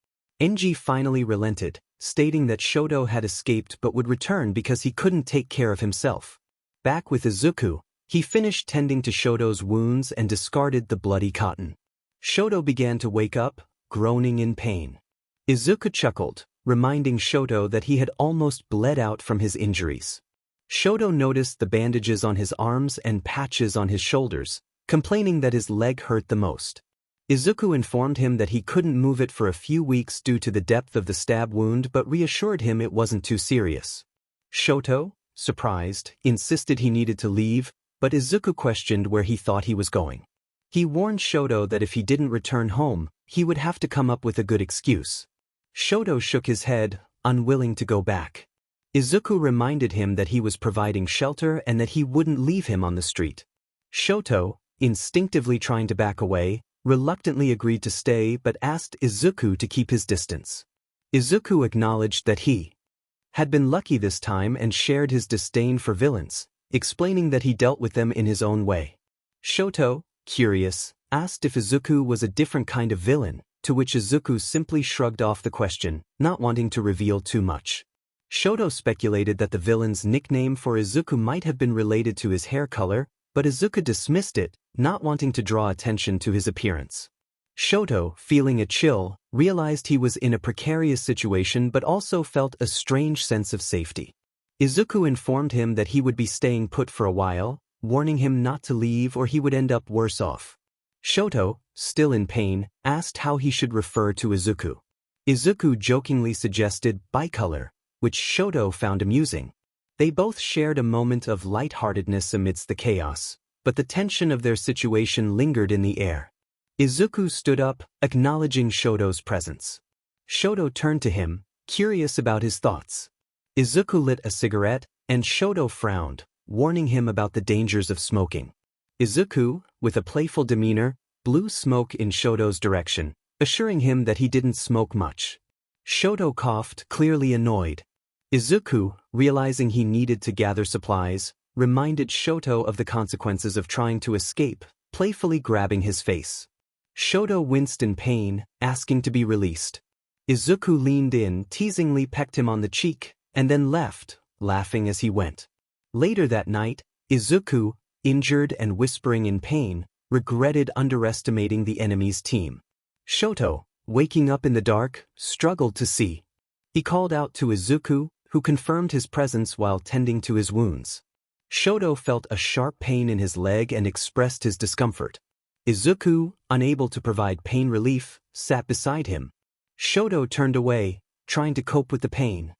Enji finally relented, stating that Shoto had escaped but would return because he couldn't take care of himself. Back with Izuku, he finished tending to Shoto's wounds and discarded the bloody cotton. Shoto began to wake up, groaning in pain. Izuku chuckled, reminding Shoto that he had almost bled out from his injuries. Shoto noticed the bandages on his arms and patches on his shoulders, complaining that his leg hurt the most. Izuku informed him that he couldn't move it for a few weeks due to the depth of the stab wound but reassured him it wasn't too serious. Shoto, surprised, insisted he needed to leave, but Izuku questioned where he thought he was going. He warned Shoto that if he didn't return home, he would have to come up with a good excuse. Shoto shook his head, unwilling to go back. Izuku reminded him that he was providing shelter and that he wouldn't leave him on the street. Shoto, instinctively trying to back away, reluctantly agreed to stay but asked Izuku to keep his distance. Izuku acknowledged that he had been lucky this time and shared his disdain for villains, explaining that he dealt with them in his own way. Shoto, curious, asked if Izuku was a different kind of villain, to which Izuku simply shrugged off the question, not wanting to reveal too much. Shoto speculated that the villain's nickname for Izuku might have been related to his hair color, but Izuku dismissed it, not wanting to draw attention to his appearance. Shoto, feeling a chill, realized he was in a precarious situation but also felt a strange sense of safety. Izuku informed him that he would be staying put for a while, warning him not to leave or he would end up worse off. Shoto, still in pain, asked how he should refer to Izuku. Izuku jokingly suggested bicolor, which Shoto found amusing. They both shared a moment of lightheartedness amidst the chaos, but the tension of their situation lingered in the air. Izuku stood up, acknowledging Shoto's presence. Shoto turned to him, curious about his thoughts. Izuku lit a cigarette, and Shoto frowned, warning him about the dangers of smoking. Izuku, with a playful demeanor, blew smoke in Shoto's direction, assuring him that he didn't smoke much. Shoto coughed, clearly annoyed. Izuku, realizing he needed to gather supplies, reminded Shoto of the consequences of trying to escape, playfully grabbing his face. Shoto winced in pain, asking to be released. Izuku leaned in, teasingly pecked him on the cheek, and then left, laughing as he went. Later that night, Izuku, injured and whispering in pain, regretted underestimating the enemy's team. Shoto, waking up in the dark, struggled to see. He called out to Izuku, who confirmed his presence while tending to his wounds. Shoto felt a sharp pain in his leg and expressed his discomfort. Izuku, unable to provide pain relief, sat beside him. Shoto turned away, trying to cope with the pain.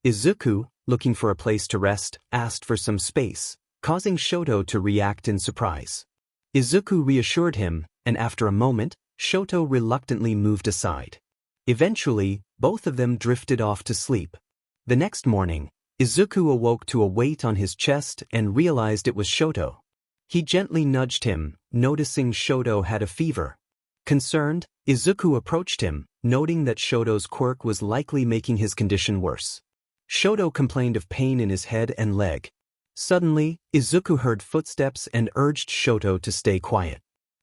Izuku, looking for a place to rest, asked for some space, causing Shoto to react in surprise. Izuku reassured him, and after a moment, Shoto reluctantly moved aside. Eventually, both of them drifted off to sleep. The next morning, Izuku awoke to a weight on his chest and realized it was Shoto. He gently nudged him, noticing Shoto had a fever. Concerned, Izuku approached him, noting that Shoto's quirk was likely making his condition worse. Shoto complained of pain in his head and leg. Suddenly, Izuku heard footsteps and urged Shoto to stay quiet.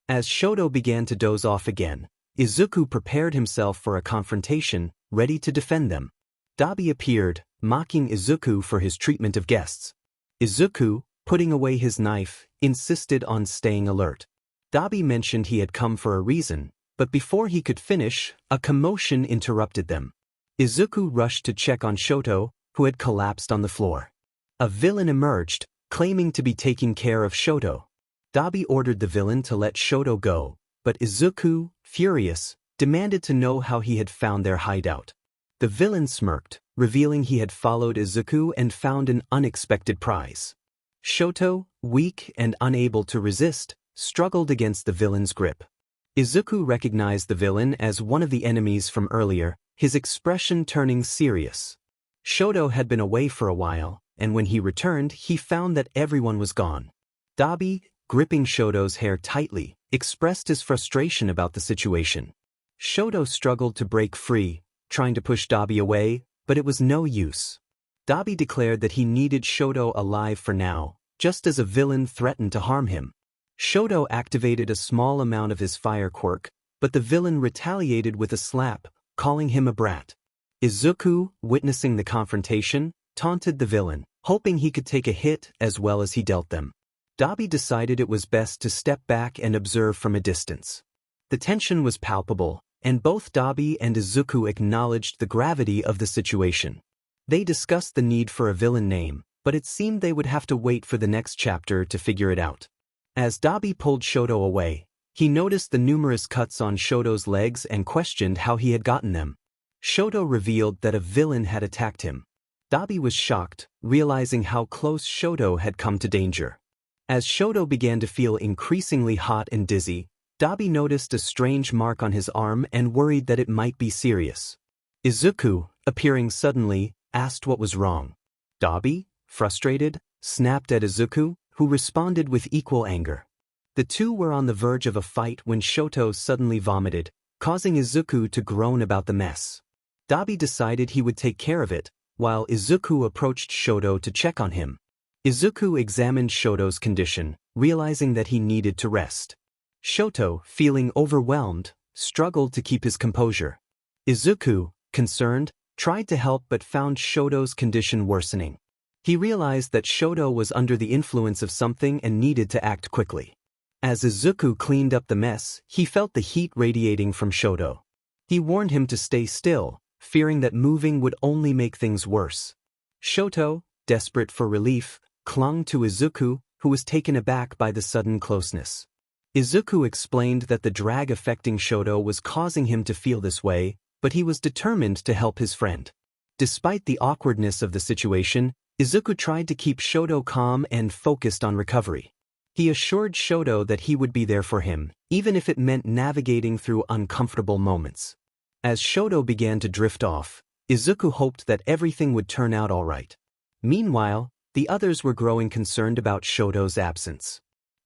As Shoto began to doze off again, Izuku prepared himself for a confrontation, ready to defend them. Dabi appeared, mocking Izuku for his treatment of guests. Izuku, putting away his knife, insisted on staying alert. Dabi mentioned he had come for a reason, but before he could finish, a commotion interrupted them. Izuku rushed to check on Shoto, who had collapsed on the floor. A villain emerged, claiming to be taking care of Shoto. Dabi ordered the villain to let Shoto go, but Izuku, furious, demanded to know how he had found their hideout. The villain smirked, revealing he had followed Izuku and found an unexpected prize. Shoto, weak and unable to resist, struggled against the villain's grip. Izuku recognized the villain as one of the enemies from earlier, his expression turning serious. Shoto had been away for a while, and when he returned, he found that everyone was gone. Dabi, gripping Shoto's hair tightly, expressed his frustration about the situation. Shoto struggled to break free, trying to push Dabi away, but it was no use. Dabi declared that he needed Shoto alive for now, just as a villain threatened to harm him. Shoto activated a small amount of his fire quirk, but the villain retaliated with a slap, calling him a brat. Izuku, witnessing the confrontation, taunted the villain, hoping he could take a hit as well as he dealt them. Dabi decided it was best to step back and observe from a distance. The tension was palpable, and both Dabi and Izuku acknowledged the gravity of the situation. They discussed the need for a villain name, but it seemed they would have to wait for the next chapter to figure it out. As Dabi pulled Shoto away, he noticed the numerous cuts on Shoto's legs and questioned how he had gotten them. Shoto revealed that a villain had attacked him. Dabi was shocked, realizing how close Shoto had come to danger. As Shoto began to feel increasingly hot and dizzy, Dabi noticed a strange mark on his arm and worried that it might be serious. Izuku, appearing suddenly, asked what was wrong. Dabi, frustrated, snapped at Izuku, who responded with equal anger. The two were on the verge of a fight when Shoto suddenly vomited, causing Izuku to groan about the mess. Dabi decided he would take care of it, while Izuku approached Shoto to check on him. Izuku examined Shoto's condition, realizing that he needed to rest. Shoto, feeling overwhelmed, struggled to keep his composure. Izuku, concerned, tried to help but found Shoto's condition worsening. He realized that Shoto was under the influence of something and needed to act quickly. As Izuku cleaned up the mess, he felt the heat radiating from Shoto. He warned him to stay still, fearing that moving would only make things worse. Shoto, desperate for relief, clung to Izuku, who was taken aback by the sudden closeness. Izuku explained that the drag affecting Shoto was causing him to feel this way, but he was determined to help his friend. Despite the awkwardness of the situation, Izuku tried to keep Shoto calm and focused on recovery. He assured Shoto that he would be there for him, even if it meant navigating through uncomfortable moments. As Shoto began to drift off, Izuku hoped that everything would turn out all right. Meanwhile, the others were growing concerned about Shoto's absence.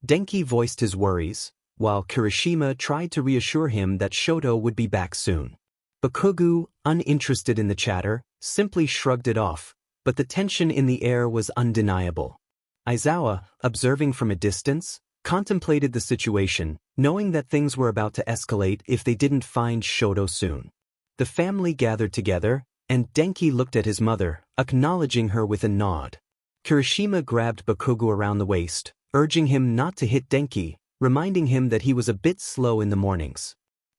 Denki voiced his worries, while Kirishima tried to reassure him that Shoto would be back soon. Bakugo, uninterested in the chatter, simply shrugged it off, but the tension in the air was undeniable. Aizawa, observing from a distance, contemplated the situation, knowing that things were about to escalate if they didn't find Shoto soon. The family gathered together, and Denki looked at his mother, acknowledging her with a nod. Kirishima grabbed Bakugo around the waist, urging him not to hit Denki, reminding him that he was a bit slow in the mornings.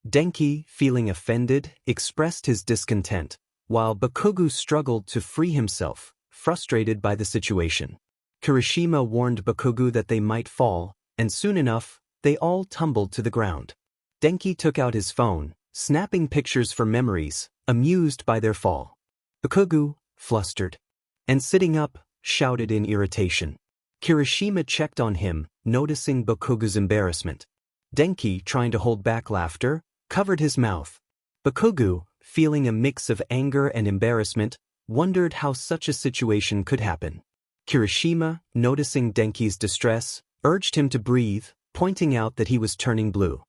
Denki, feeling offended, expressed his discontent, while Bakugo struggled to free himself, frustrated by the situation. Kirishima warned Bakugo that they might fall, and soon enough, they all tumbled to the ground. Denki took out his phone, snapping pictures for memories, amused by their fall. Bakugo, flustered, and sitting up, shouted in irritation. Kirishima checked on him, noticing Bakugo's embarrassment. Denki, trying to hold back laughter, covered his mouth. Bakugo, feeling a mix of anger and embarrassment, wondered how such a situation could happen. Kirishima, noticing Denki's distress, urged him to breathe, pointing out that he was turning blue.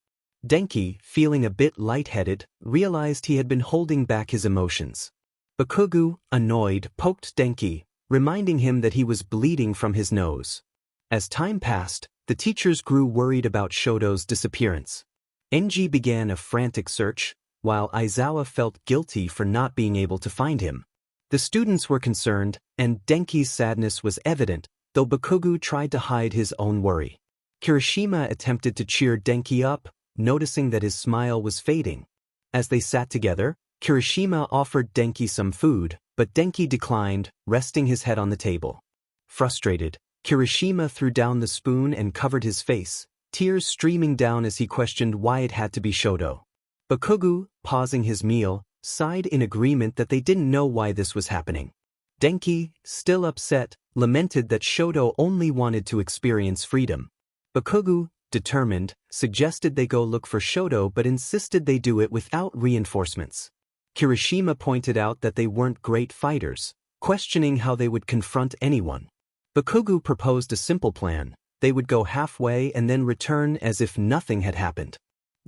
Denki, feeling a bit lightheaded, realized he had been holding back his emotions. Bakugo, annoyed, poked Denki, reminding him that he was bleeding from his nose. As time passed, the teachers grew worried about Shoto's disappearance. Enji began a frantic search, while Aizawa felt guilty for not being able to find him. The students were concerned, and Denki's sadness was evident, though Bakugo tried to hide his own worry. Kirishima attempted to cheer Denki up, noticing that his smile was fading. As they sat together, Kirishima offered Denki some food, but Denki declined, resting his head on the table. Frustrated, Kirishima threw down the spoon and covered his face, tears streaming down as he questioned why it had to be Shoto. Bakugo, pausing his meal, sighed in agreement that they didn't know why this was happening. Denki, still upset, lamented that Shoto only wanted to experience freedom. Bakugo, determined, suggested they go look for Shoto but insisted they do it without reinforcements. Kirishima pointed out that they weren't great fighters, questioning how they would confront anyone. Bakugo proposed a simple plan: they would go halfway and then return as if nothing had happened.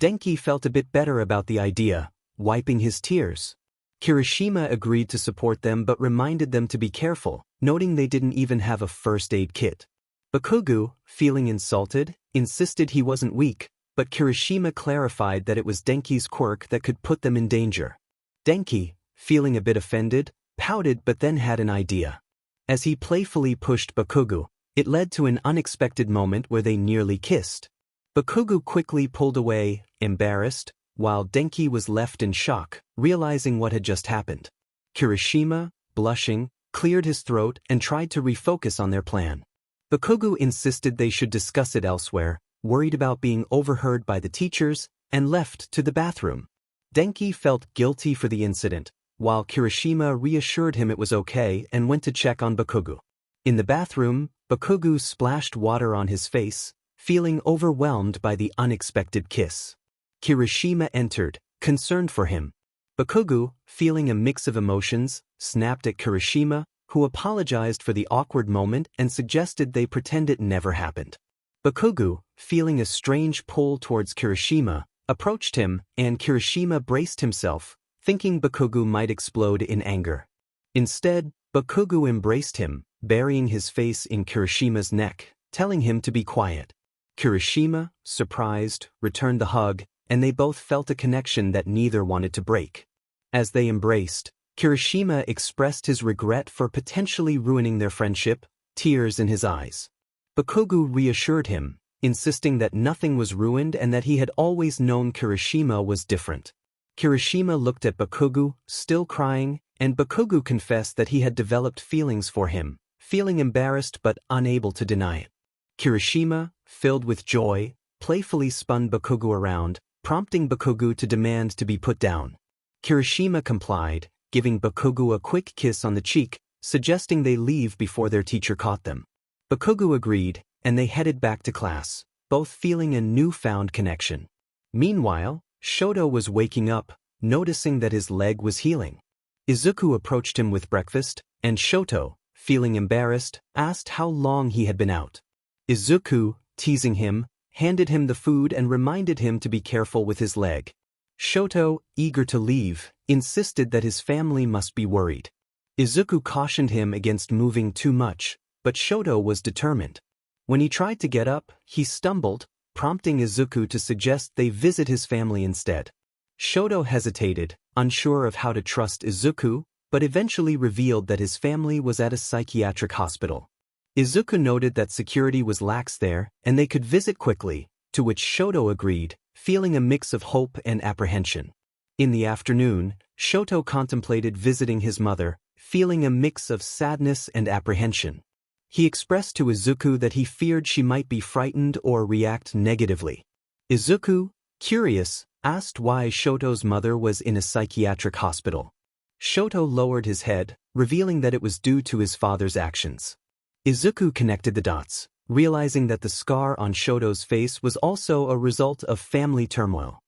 Denki felt a bit better about the idea, wiping his tears. Kirishima agreed to support them but reminded them to be careful, noting they didn't even have a first aid kit. Bakugo, feeling insulted, insisted he wasn't weak, but Kirishima clarified that it was Denki's quirk that could put them in danger. Denki, feeling a bit offended, pouted but then had an idea. As he playfully pushed Bakugo, it led to an unexpected moment where they nearly kissed. Bakugo quickly pulled away, embarrassed, while Denki was left in shock, realizing what had just happened. Kirishima, blushing, cleared his throat and tried to refocus on their plan. Bakugo insisted they should discuss it elsewhere, worried about being overheard by the teachers, and left to the bathroom. Denki felt guilty for the incident, while Kirishima reassured him it was okay and went to check on Bakugo. In the bathroom, Bakugo splashed water on his face, feeling overwhelmed by the unexpected kiss. Kirishima entered, concerned for him. Bakugo, feeling a mix of emotions, snapped at Kirishima, who apologized for the awkward moment and suggested they pretend it never happened. Bakugo, feeling a strange pull towards Kirishima, approached him, and Kirishima braced himself, thinking Bakugo might explode in anger. Instead, Bakugo embraced him, burying his face in Kirishima's neck, telling him to be quiet. Kirishima, surprised, returned the hug, and they both felt a connection that neither wanted to break. As they embraced, Kirishima expressed his regret for potentially ruining their friendship, tears in his eyes. Bakugo reassured him, insisting that nothing was ruined and that he had always known Kirishima was different. Kirishima looked at Bakugo, still crying, and Bakugo confessed that he had developed feelings for him, feeling embarrassed but unable to deny it. Kirishima, filled with joy, playfully spun Bakugo around, prompting Bakugo to demand to be put down. Kirishima complied, giving Bakugo a quick kiss on the cheek, suggesting they leave before their teacher caught them. Bakugo agreed, and they headed back to class, both feeling a newfound connection. Meanwhile, Shoto was waking up, noticing that his leg was healing. Izuku approached him with breakfast, and Shoto, feeling embarrassed, asked how long he had been out. Izuku, teasing him, handed him the food and reminded him to be careful with his leg. Shoto, eager to leave, insisted that his family must be worried. Izuku cautioned him against moving too much, but Shoto was determined. When he tried to get up, he stumbled, prompting Izuku to suggest they visit his family instead. Shoto hesitated, unsure of how to trust Izuku, but eventually revealed that his family was at a psychiatric hospital. Izuku noted that security was lax there, and they could visit quickly, to which Shoto agreed, feeling a mix of hope and apprehension. In the afternoon, Shoto contemplated visiting his mother, feeling a mix of sadness and apprehension. He expressed to Izuku that he feared she might be frightened or react negatively. Izuku, curious, asked why Shoto's mother was in a psychiatric hospital. Shoto lowered his head, revealing that it was due to his father's actions. Izuku connected the dots, realizing that the scar on Shoto's face was also a result of family turmoil.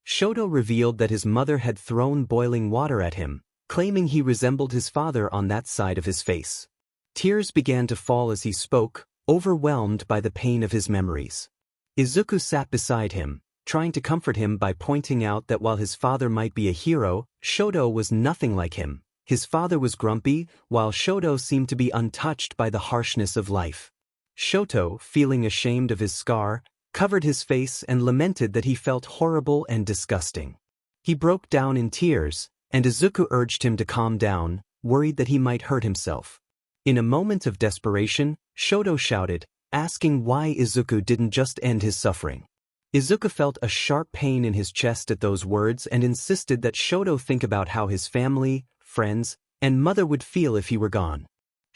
Shoto revealed that his mother had thrown boiling water at him, claiming he resembled his father on that side of his face. Tears began to fall as he spoke, overwhelmed by the pain of his memories. Izuku sat beside him, trying to comfort him by pointing out that while his father might be a hero, Shoto was nothing like him. His father was grumpy, while Shoto seemed to be untouched by the harshness of life. Shoto, feeling ashamed of his scar, covered his face and lamented that he felt horrible and disgusting. He broke down in tears, and Izuku urged him to calm down, worried that he might hurt himself. In a moment of desperation, Shoto shouted, asking why Izuku didn't just end his suffering. Izuku felt a sharp pain in his chest at those words and insisted that Shoto think about how his family, friends, and mother would feel if he were gone.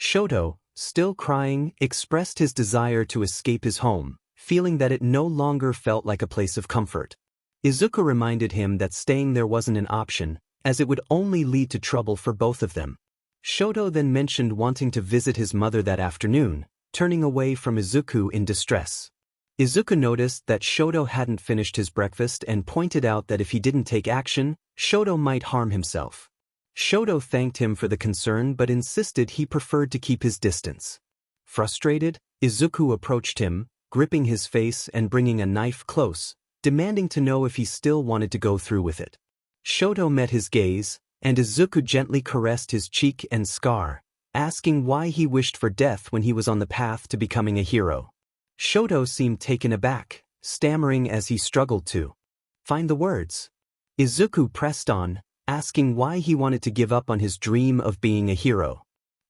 Shoto, still crying, expressed his desire to escape his home, feeling that it no longer felt like a place of comfort. Izuku reminded him that staying there wasn't an option, as it would only lead to trouble for both of them. Shoto then mentioned wanting to visit his mother that afternoon, turning away from Izuku in distress. Izuku noticed that Shoto hadn't finished his breakfast and pointed out that if he didn't take action, Shoto might harm himself. Shoto thanked him for the concern but insisted he preferred to keep his distance. Frustrated, Izuku approached him, gripping his face and bringing a knife close, demanding to know if he still wanted to go through with it. Shoto met his gaze, and Izuku gently caressed his cheek and scar, asking why he wished for death when he was on the path to becoming a hero. Shoto seemed taken aback, stammering as he struggled to find the words. Izuku pressed on, asking why he wanted to give up on his dream of being a hero.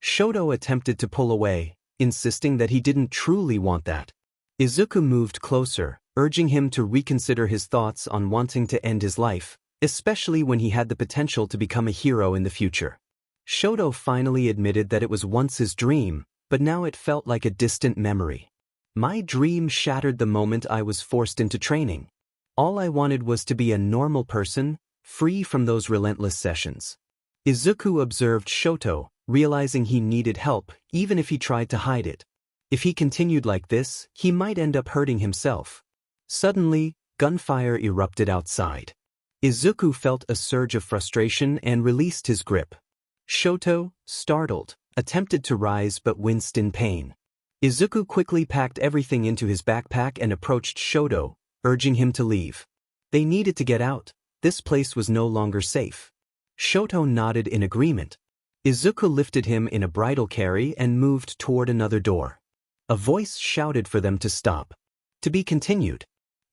Shoto attempted to pull away, insisting that he didn't truly want that. Izuku moved closer, urging him to reconsider his thoughts on wanting to end his life, especially when he had the potential to become a hero in the future. Shoto finally admitted that it was once his dream, but now it felt like a distant memory. My dream shattered the moment I was forced into training. All I wanted was to be a normal person, free from those relentless sessions. Izuku observed Shoto, realizing he needed help, even if he tried to hide it. If he continued like this, he might end up hurting himself. Suddenly, gunfire erupted outside. Izuku felt a surge of frustration and released his grip. Shoto, startled, attempted to rise but winced in pain. Izuku quickly packed everything into his backpack and approached Shoto, urging him to leave. They needed to get out. This place was no longer safe. Shoto nodded in agreement. Izuku lifted him in a bridal carry and moved toward another door. A voice shouted for them to stop. To be continued.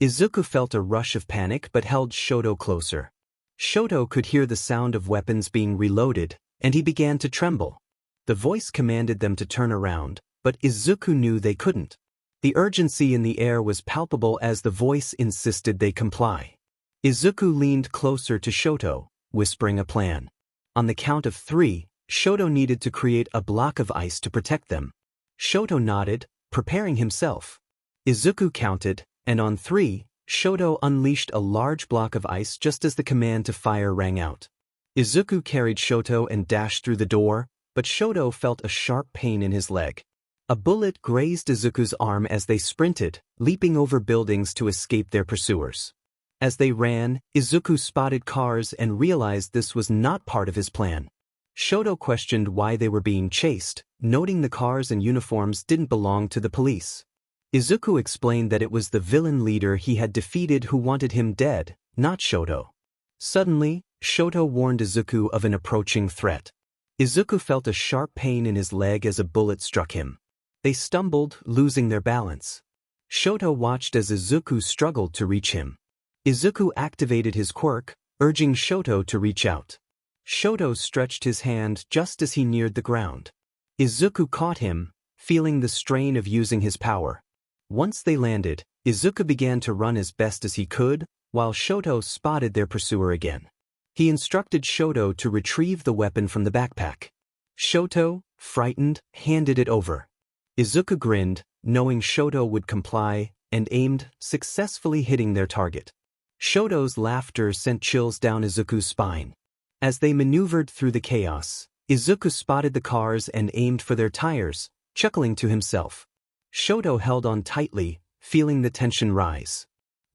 Izuku felt a rush of panic but held Shoto closer. Shoto could hear the sound of weapons being reloaded, and he began to tremble. The voice commanded them to turn around, but Izuku knew they couldn't. The urgency in the air was palpable as the voice insisted they comply. Izuku leaned closer to Shoto, whispering a plan. On the count of 3, Shoto needed to create a block of ice to protect them. Shoto nodded, preparing himself. Izuku counted, and on 3, Shoto unleashed a large block of ice just as the command to fire rang out. Izuku carried Shoto and dashed through the door, but Shoto felt a sharp pain in his leg. A bullet grazed Izuku's arm as they sprinted, leaping over buildings to escape their pursuers. As they ran, Izuku spotted cars and realized this was not part of his plan. Shoto questioned why they were being chased, noting the cars and uniforms didn't belong to the police. Izuku explained that it was the villain leader he had defeated who wanted him dead, not Shoto. Suddenly, Shoto warned Izuku of an approaching threat. Izuku felt a sharp pain in his leg as a bullet struck him. They stumbled, losing their balance. Shoto watched as Izuku struggled to reach him. Izuku activated his quirk, urging Shoto to reach out. Shoto stretched his hand just as he neared the ground. Izuku caught him, feeling the strain of using his power. Once they landed, Izuku began to run as best as he could, while Shoto spotted their pursuer again. He instructed Shoto to retrieve the weapon from the backpack. Shoto, frightened, handed it over. Izuku grinned, knowing Shoto would comply, and aimed, successfully hitting their target. Shoto's laughter sent chills down Izuku's spine. As they maneuvered through the chaos, Izuku spotted the cars and aimed for their tires, chuckling to himself. Shoto held on tightly, feeling the tension rise.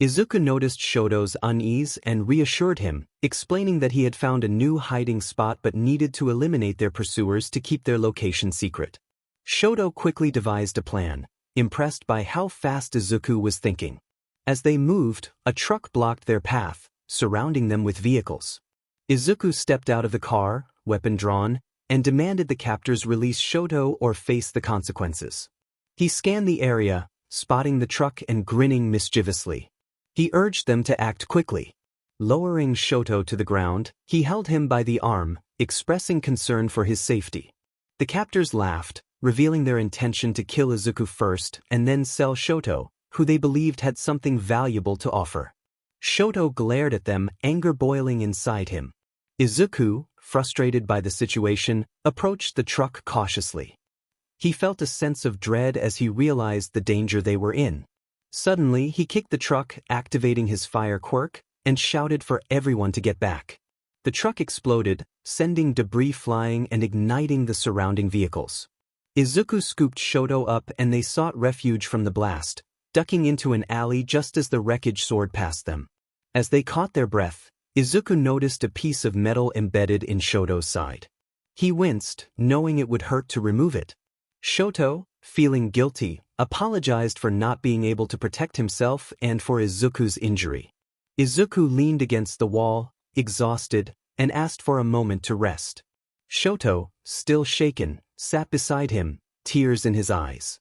Izuku noticed Shoto's unease and reassured him, explaining that he had found a new hiding spot but needed to eliminate their pursuers to keep their location secret. Shoto quickly devised a plan, impressed by how fast Izuku was thinking. As they moved, a truck blocked their path, surrounding them with vehicles. Izuku stepped out of the car, weapon drawn, and demanded the captors release Shoto or face the consequences. He scanned the area, spotting the truck and grinning mischievously. He urged them to act quickly. Lowering Shoto to the ground, he held him by the arm, expressing concern for his safety. The captors laughed, revealing their intention to kill Izuku first and then sell Shoto, who they believed had something valuable to offer. Shoto glared at them, anger boiling inside him. Izuku, frustrated by the situation, approached the truck cautiously. He felt a sense of dread as he realized the danger they were in. Suddenly, he kicked the truck, activating his fire quirk, and shouted for everyone to get back. The truck exploded, sending debris flying and igniting the surrounding vehicles. Izuku scooped Shoto up and they sought refuge from the blast, ducking into an alley just as the wreckage soared past them. As they caught their breath, Izuku noticed a piece of metal embedded in Shoto's side. He winced, knowing it would hurt to remove it. Shoto, feeling guilty, apologized for not being able to protect himself and for Izuku's injury. Izuku leaned against the wall, exhausted, and asked for a moment to rest. Shoto, still shaken, sat beside him, tears in his eyes.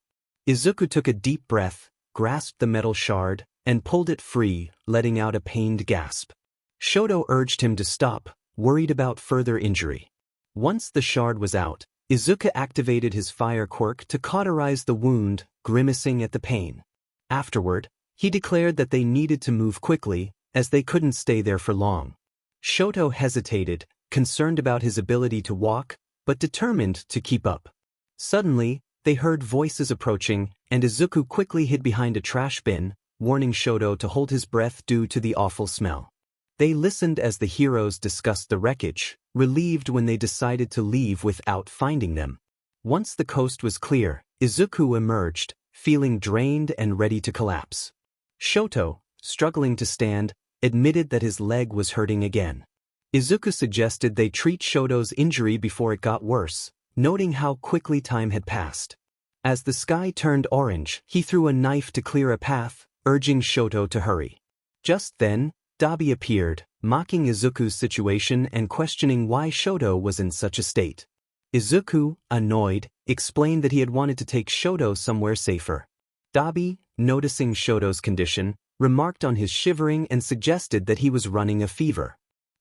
Izuku took a deep breath, grasped the metal shard, and pulled it free, letting out a pained gasp. Shoto urged him to stop, worried about further injury. Once the shard was out, Izuku activated his fire quirk to cauterize the wound, grimacing at the pain. Afterward, he declared that they needed to move quickly, as they couldn't stay there for long. Shoto hesitated, concerned about his ability to walk, but determined to keep up. Suddenly, they heard voices approaching, and Izuku quickly hid behind a trash bin, warning Shoto to hold his breath due to the awful smell. They listened as the heroes discussed the wreckage, relieved when they decided to leave without finding them. Once the coast was clear, Izuku emerged, feeling drained and ready to collapse. Shoto, struggling to stand, admitted that his leg was hurting again. Izuku suggested they treat Shoto's injury before it got worse, noting how quickly time had passed. As the sky turned orange, he threw a knife to clear a path, urging Shoto to hurry. Just then, Dabi appeared, mocking Izuku's situation and questioning why Shoto was in such a state. Izuku, annoyed, explained that he had wanted to take Shoto somewhere safer. Dabi, noticing Shoto's condition, remarked on his shivering and suggested that he was running a fever.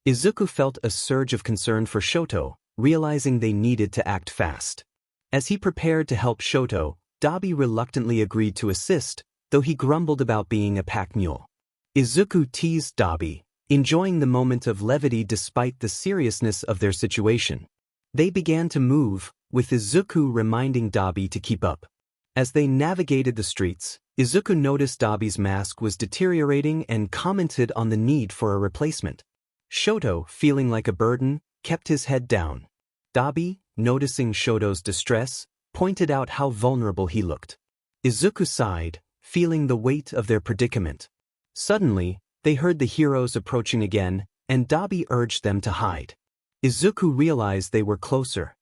Izuku felt a surge of concern for Shoto, realizing they needed to act fast. As he prepared to help Shoto, Dabi reluctantly agreed to assist, though he grumbled about being a pack mule. Izuku teased Dabi, enjoying the moment of levity despite the seriousness of their situation. They began to move, with Izuku reminding Dabi to keep up. As they navigated the streets, Izuku noticed Dabi's mask was deteriorating and commented on the need for a replacement. Shoto, feeling like a burden, kept his head down. Dabi, noticing Shoto's distress, pointed out how vulnerable he looked. Izuku sighed, feeling the weight of their predicament. Suddenly, they heard the heroes approaching again, and Dabi urged them to hide. Izuku realized they were closer.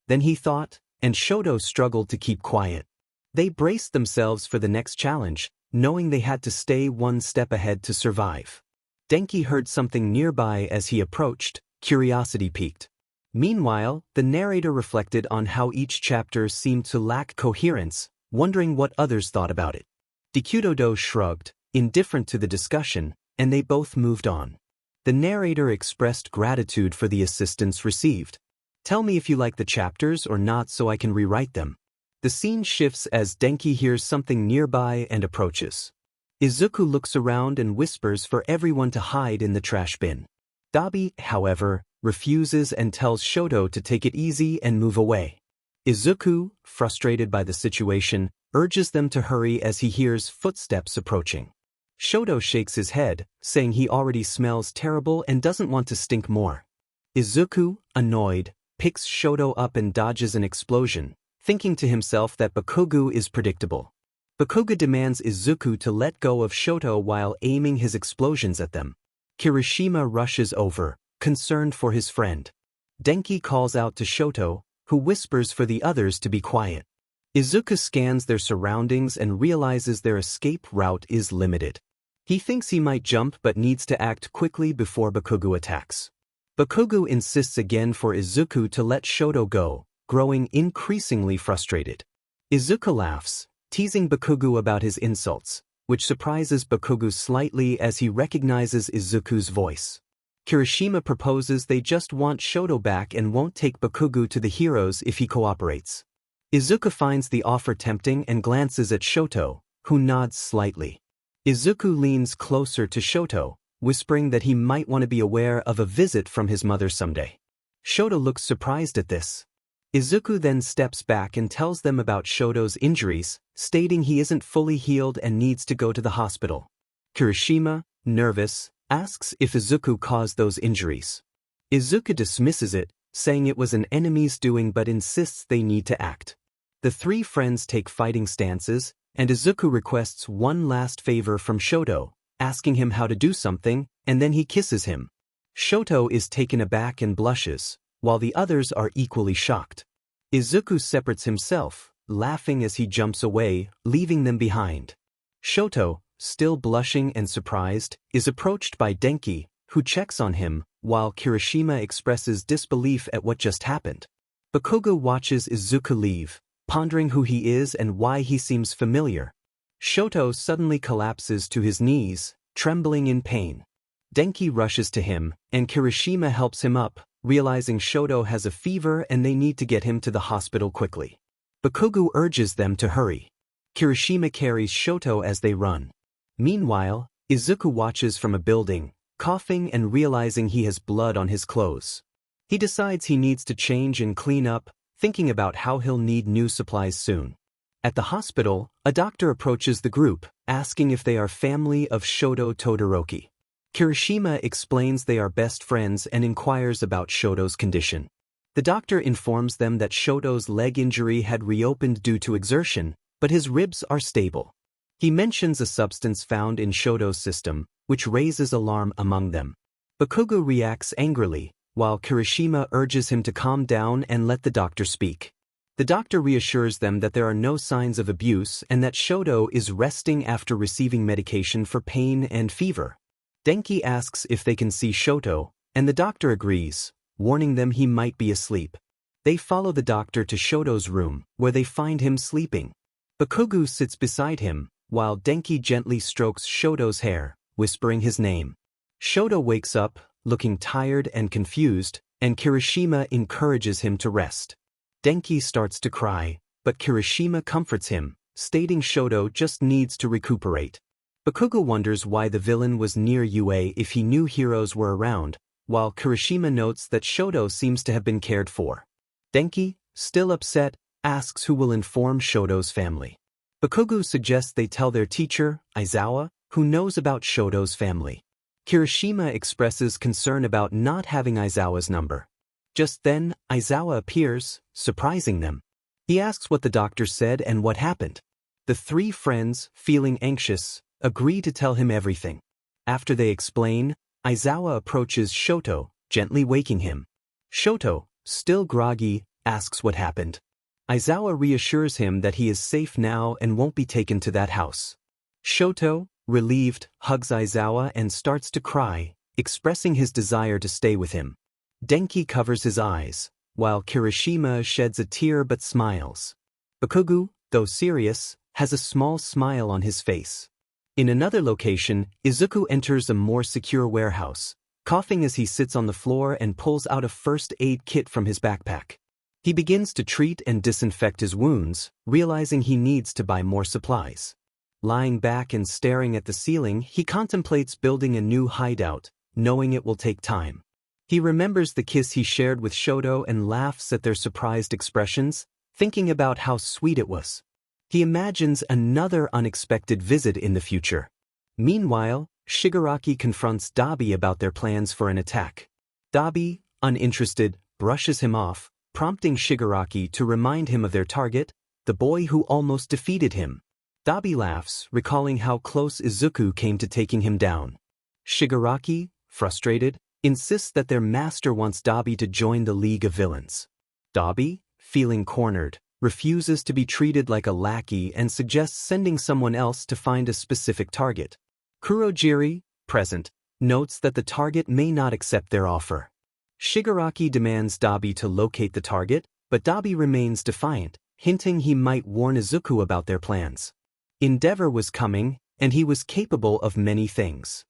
Then he thought, and Shoto struggled to keep quiet. They braced themselves for the next challenge, knowing they had to stay one step ahead to survive. Denki heard something nearby as he approached, curiosity piqued. Meanwhile, the narrator reflected on how each chapter seemed to lack coherence, wondering what others thought about it. Deku shrugged, indifferent to the discussion, and they both moved on. The narrator expressed gratitude for the assistance received. Tell me if you like the chapters or not so I can rewrite them. The scene shifts as Denki hears something nearby and approaches. Izuku looks around and whispers for everyone to hide in the trash bin. Dabi, however, refuses and tells Shoto to take it easy and move away. Izuku, frustrated by the situation, urges them to hurry as he hears footsteps approaching. Shoto shakes his head, saying he already smells terrible and doesn't want to stink more. Izuku, annoyed, picks Shoto up and dodges an explosion, thinking to himself that Bakugo is predictable. Bakugo demands Izuku to let go of Shoto while aiming his explosions at them. Kirishima rushes over, concerned for his friend. Denki calls out to Shoto, who whispers for the others to be quiet. Izuku scans their surroundings and realizes their escape route is limited. He thinks he might jump but needs to act quickly before Bakugo attacks. Bakugo insists again for Izuku to let Shoto go, growing increasingly frustrated. Izuku laughs, teasing Bakugo about his insults, which surprises Bakugo slightly as he recognizes Izuku's voice. Kirishima proposes they just want Shoto back and won't take Bakugo to the heroes if he cooperates. Izuku finds the offer tempting and glances at Shoto, who nods slightly. Izuku leans closer to Shoto, whispering that he might want to be aware of a visit from his mother someday. Shoto looks surprised at this. Izuku then steps back and tells them about Shoto's injuries, stating he isn't fully healed and needs to go to the hospital. Kirishima, nervous, asks if Izuku caused those injuries. Izuku dismisses it, saying it was an enemy's doing but insists they need to act. The three friends take fighting stances, and Izuku requests one last favor from Shoto, asking him how to do something, and then he kisses him. Shoto is taken aback and blushes, while the others are equally shocked. Izuku separates himself, laughing as he jumps away, leaving them behind. Shoto, still blushing and surprised, is approached by Denki, who checks on him, while Kirishima expresses disbelief at what just happened. Bakugo watches Izuku leave, pondering who he is and why he seems familiar. Shoto suddenly collapses to his knees, trembling in pain. Denki rushes to him, and Kirishima helps him up, realizing Shoto has a fever and they need to get him to the hospital quickly. Bakugo urges them to hurry. Kirishima carries Shoto as they run. Meanwhile, Izuku watches from a building, coughing and realizing he has blood on his clothes. He decides he needs to change and clean up, thinking about how he'll need new supplies soon. At the hospital, a doctor approaches the group, asking if they are family of Shoto Todoroki. Kirishima explains they are best friends and inquires about Shoto's condition. The doctor informs them that Shoto's leg injury had reopened due to exertion, but his ribs are stable. He mentions a substance found in Shoto's system, which raises alarm among them. Bakugo reacts angrily, while Kirishima urges him to calm down and let the doctor speak. The doctor reassures them that there are no signs of abuse and that Shoto is resting after receiving medication for pain and fever. Denki asks if they can see Shoto, and the doctor agrees, warning them he might be asleep. They follow the doctor to Shoto's room, where they find him sleeping. Bakugo sits beside him, while Denki gently strokes Shoto's hair, whispering his name. Shoto wakes up, looking tired and confused, and Kirishima encourages him to rest. Denki starts to cry, but Kirishima comforts him, stating Shoto just needs to recuperate. Bakugo wonders why the villain was near UA if he knew heroes were around, while Kirishima notes that Shoto seems to have been cared for. Denki, still upset, asks who will inform Shoto's family. Bakugo suggests they tell their teacher, Aizawa, who knows about Shoto's family. Kirishima expresses concern about not having Aizawa's number. Just then, Aizawa appears, surprising them. He asks what the doctor said and what happened. The three friends, feeling anxious, agree to tell him everything. After they explain, Aizawa approaches Shoto, gently waking him. Shoto, still groggy, asks what happened. Aizawa reassures him that he is safe now and won't be taken to that house. Shoto, relieved, hugs Aizawa and starts to cry, expressing his desire to stay with him. Denki covers his eyes, while Kirishima sheds a tear but smiles. Bakugo, though serious, has a small smile on his face. In another location, Izuku enters a more secure warehouse, coughing as he sits on the floor and pulls out a first aid kit from his backpack. He begins to treat and disinfect his wounds, realizing he needs to buy more supplies. Lying back and staring at the ceiling, he contemplates building a new hideout, knowing it will take time. He remembers the kiss he shared with Shoto and laughs at their surprised expressions, thinking about how sweet it was. He imagines another unexpected visit in the future. Meanwhile, Shigaraki confronts Dabi about their plans for an attack. Dabi, uninterested, brushes him off, prompting Shigaraki to remind him of their target, the boy who almost defeated him. Dabi laughs, recalling how close Izuku came to taking him down. Shigaraki, frustrated, insists that their master wants Dabi to join the League of Villains. Dabi, feeling cornered, refuses to be treated like a lackey and suggests sending someone else to find a specific target. Kurojiri, present, notes that the target may not accept their offer. Shigaraki demands Dabi to locate the target, but Dabi remains defiant, hinting he might warn Izuku about their plans. Endeavor was coming, and he was capable of many things.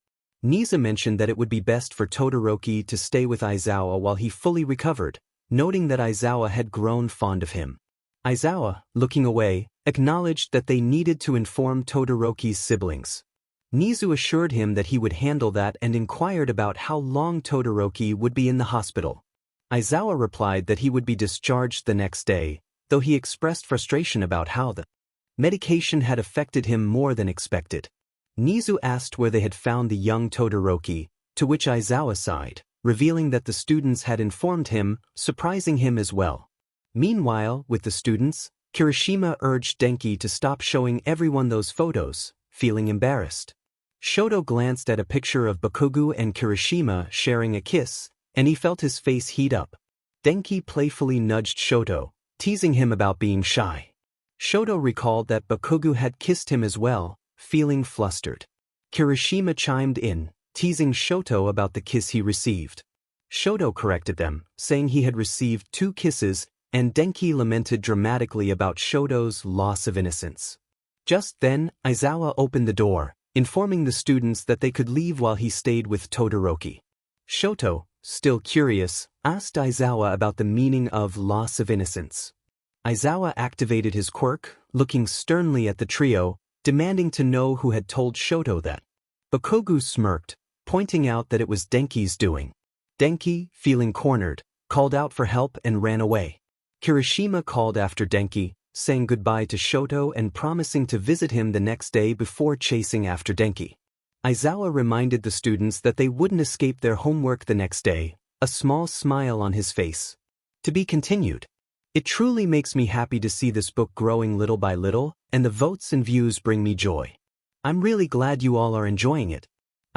Niza mentioned that it would be best for Todoroki to stay with Aizawa while he fully recovered, noting that Aizawa had grown fond of him. Aizawa, looking away, acknowledged that they needed to inform Todoroki's siblings. Nizu assured him that he would handle that and inquired about how long Todoroki would be in the hospital. Aizawa replied that he would be discharged the next day, though he expressed frustration about how the medication had affected him more than expected. Nizu asked where they had found the young Todoroki, to which Aizawa sighed, revealing that the students had informed him, surprising him as well. Meanwhile, with the students, Kirishima urged Denki to stop showing everyone those photos, feeling embarrassed. Shoto glanced at a picture of Bakugo and Kirishima sharing a kiss, and he felt his face heat up. Denki playfully nudged Shoto, teasing him about being shy. Shoto recalled that Bakugo had kissed him as well, feeling flustered. Kirishima chimed in, teasing Shoto about the kiss he received. Shoto corrected them, saying he had received 2 kisses, and Denki lamented dramatically about Shoto's loss of innocence. Just then, Aizawa opened the door, informing the students that they could leave while he stayed with Todoroki. Shoto, still curious, asked Aizawa about the meaning of loss of innocence. Aizawa activated his quirk, looking sternly at the trio, demanding to know who had told Shoto that. Bakugo smirked, pointing out that it was Denki's doing. Denki, feeling cornered, called out for help and ran away. Kirishima called after Denki, saying goodbye to Shoto and promising to visit him the next day before chasing after Denki. Aizawa reminded the students that they wouldn't escape their homework the next day, a small smile on his face. To be continued. It truly makes me happy to see this book growing little by little, and the votes and views bring me joy. I'm really glad you all are enjoying it.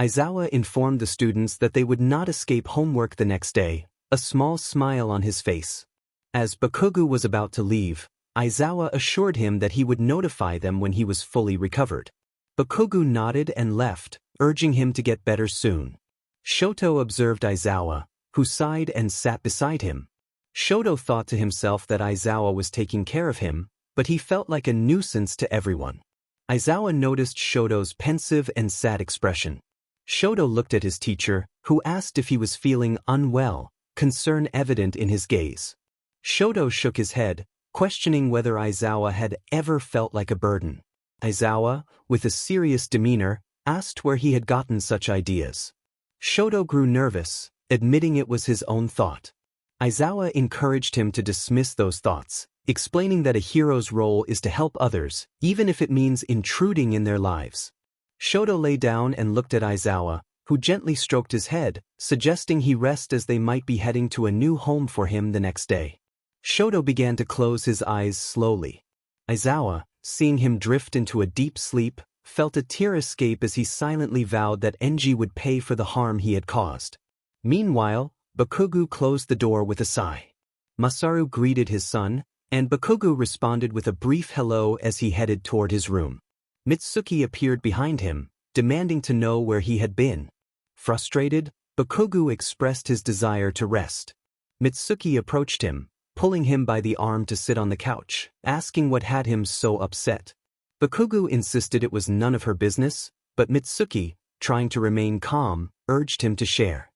Aizawa informed the students that they would not escape homework the next day, a small smile on his face. As Bakugo was about to leave, Aizawa assured him that he would notify them when he was fully recovered. Bakugo nodded and left, urging him to get better soon. Shoto observed Aizawa, who sighed and sat beside him. Shoto thought to himself that Aizawa was taking care of him, but he felt like a nuisance to everyone. Aizawa noticed Shoto's pensive and sad expression. Shoto looked at his teacher, who asked if he was feeling unwell, concern evident in his gaze. Shoto shook his head, questioning whether Aizawa had ever felt like a burden. Aizawa, with a serious demeanor, asked where he had gotten such ideas. Shoto grew nervous, admitting it was his own thought. Aizawa encouraged him to dismiss those thoughts, explaining that a hero's role is to help others, even if it means intruding in their lives. Shoto lay down and looked at Aizawa, who gently stroked his head, suggesting he rest as they might be heading to a new home for him the next day. Shoto began to close his eyes slowly. Aizawa, seeing him drift into a deep sleep, felt a tear escape as he silently vowed that Enji would pay for the harm he had caused. Meanwhile, Bakugo closed the door with a sigh. Masaru greeted his son, and Bakugo responded with a brief hello as he headed toward his room. Mitsuki appeared behind him, demanding to know where he had been. Frustrated, Bakugo expressed his desire to rest. Mitsuki approached him, pulling him by the arm to sit on the couch, asking what had him so upset. Bakugo insisted it was none of her business, but Mitsuki, trying to remain calm, urged him to share.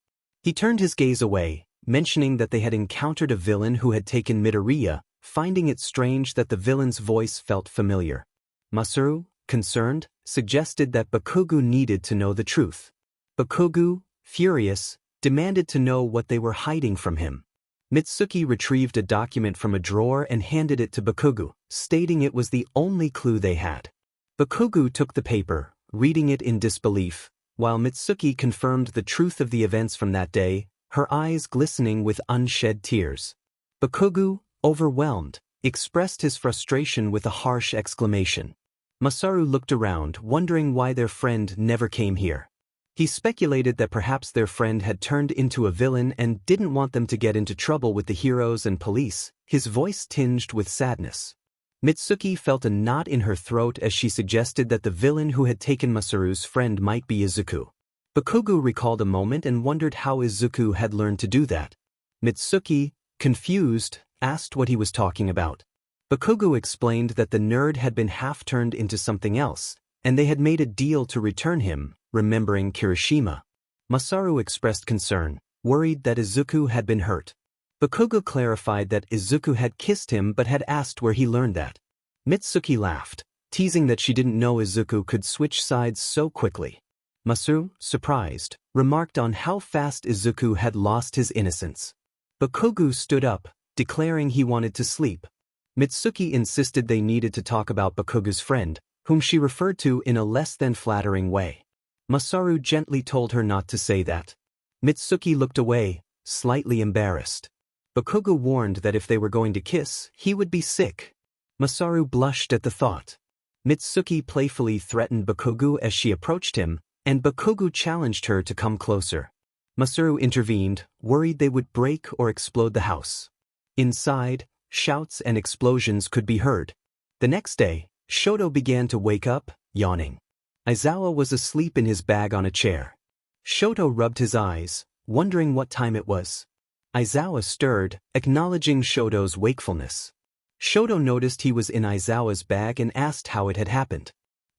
He turned his gaze away, mentioning that they had encountered a villain who had taken Midoriya, finding it strange that the villain's voice felt familiar. Masaru, concerned, suggested that Bakugo needed to know the truth. Bakugo, furious, demanded to know what they were hiding from him. Mitsuki retrieved a document from a drawer and handed it to Bakugo, stating it was the only clue they had. Bakugo took the paper, reading it in disbelief, while Mitsuki confirmed the truth of the events from that day, her eyes glistening with unshed tears. Bakugo, overwhelmed, expressed his frustration with a harsh exclamation. Masaru looked around, wondering why their friend never came here. He speculated that perhaps their friend had turned into a villain and didn't want them to get into trouble with the heroes and police, his voice tinged with sadness. Mitsuki felt a knot in her throat as she suggested that the villain who had taken Masaru's friend might be Izuku. Bakugo recalled a moment and wondered how Izuku had learned to do that. Mitsuki, confused, asked what he was talking about. Bakugo explained that the nerd had been half-turned into something else, and they had made a deal to return him, remembering Kirishima. Masaru expressed concern, worried that Izuku had been hurt. Bakugo clarified that Izuku had kissed him but had asked where he learned that. Mitsuki laughed, teasing that she didn't know Izuku could switch sides so quickly. Masaru, surprised, remarked on how fast Izuku had lost his innocence. Bakugo stood up, declaring he wanted to sleep. Mitsuki insisted they needed to talk about Bakugo's friend, whom she referred to in a less than flattering way. Masaru gently told her not to say that. Mitsuki looked away, slightly embarrassed. Bakugo warned that if they were going to kiss, he would be sick. Masaru blushed at the thought. Mitsuki playfully threatened Bakugo as she approached him, and Bakugo challenged her to come closer. Masaru intervened, worried they would break or explode the house. Inside, shouts and explosions could be heard. The next day, Shoto began to wake up, yawning. Aizawa was asleep in his bag on a chair. Shoto rubbed his eyes, wondering what time it was. Aizawa stirred, acknowledging Shoto's wakefulness. Shoto noticed he was in Aizawa's bag and asked how it had happened.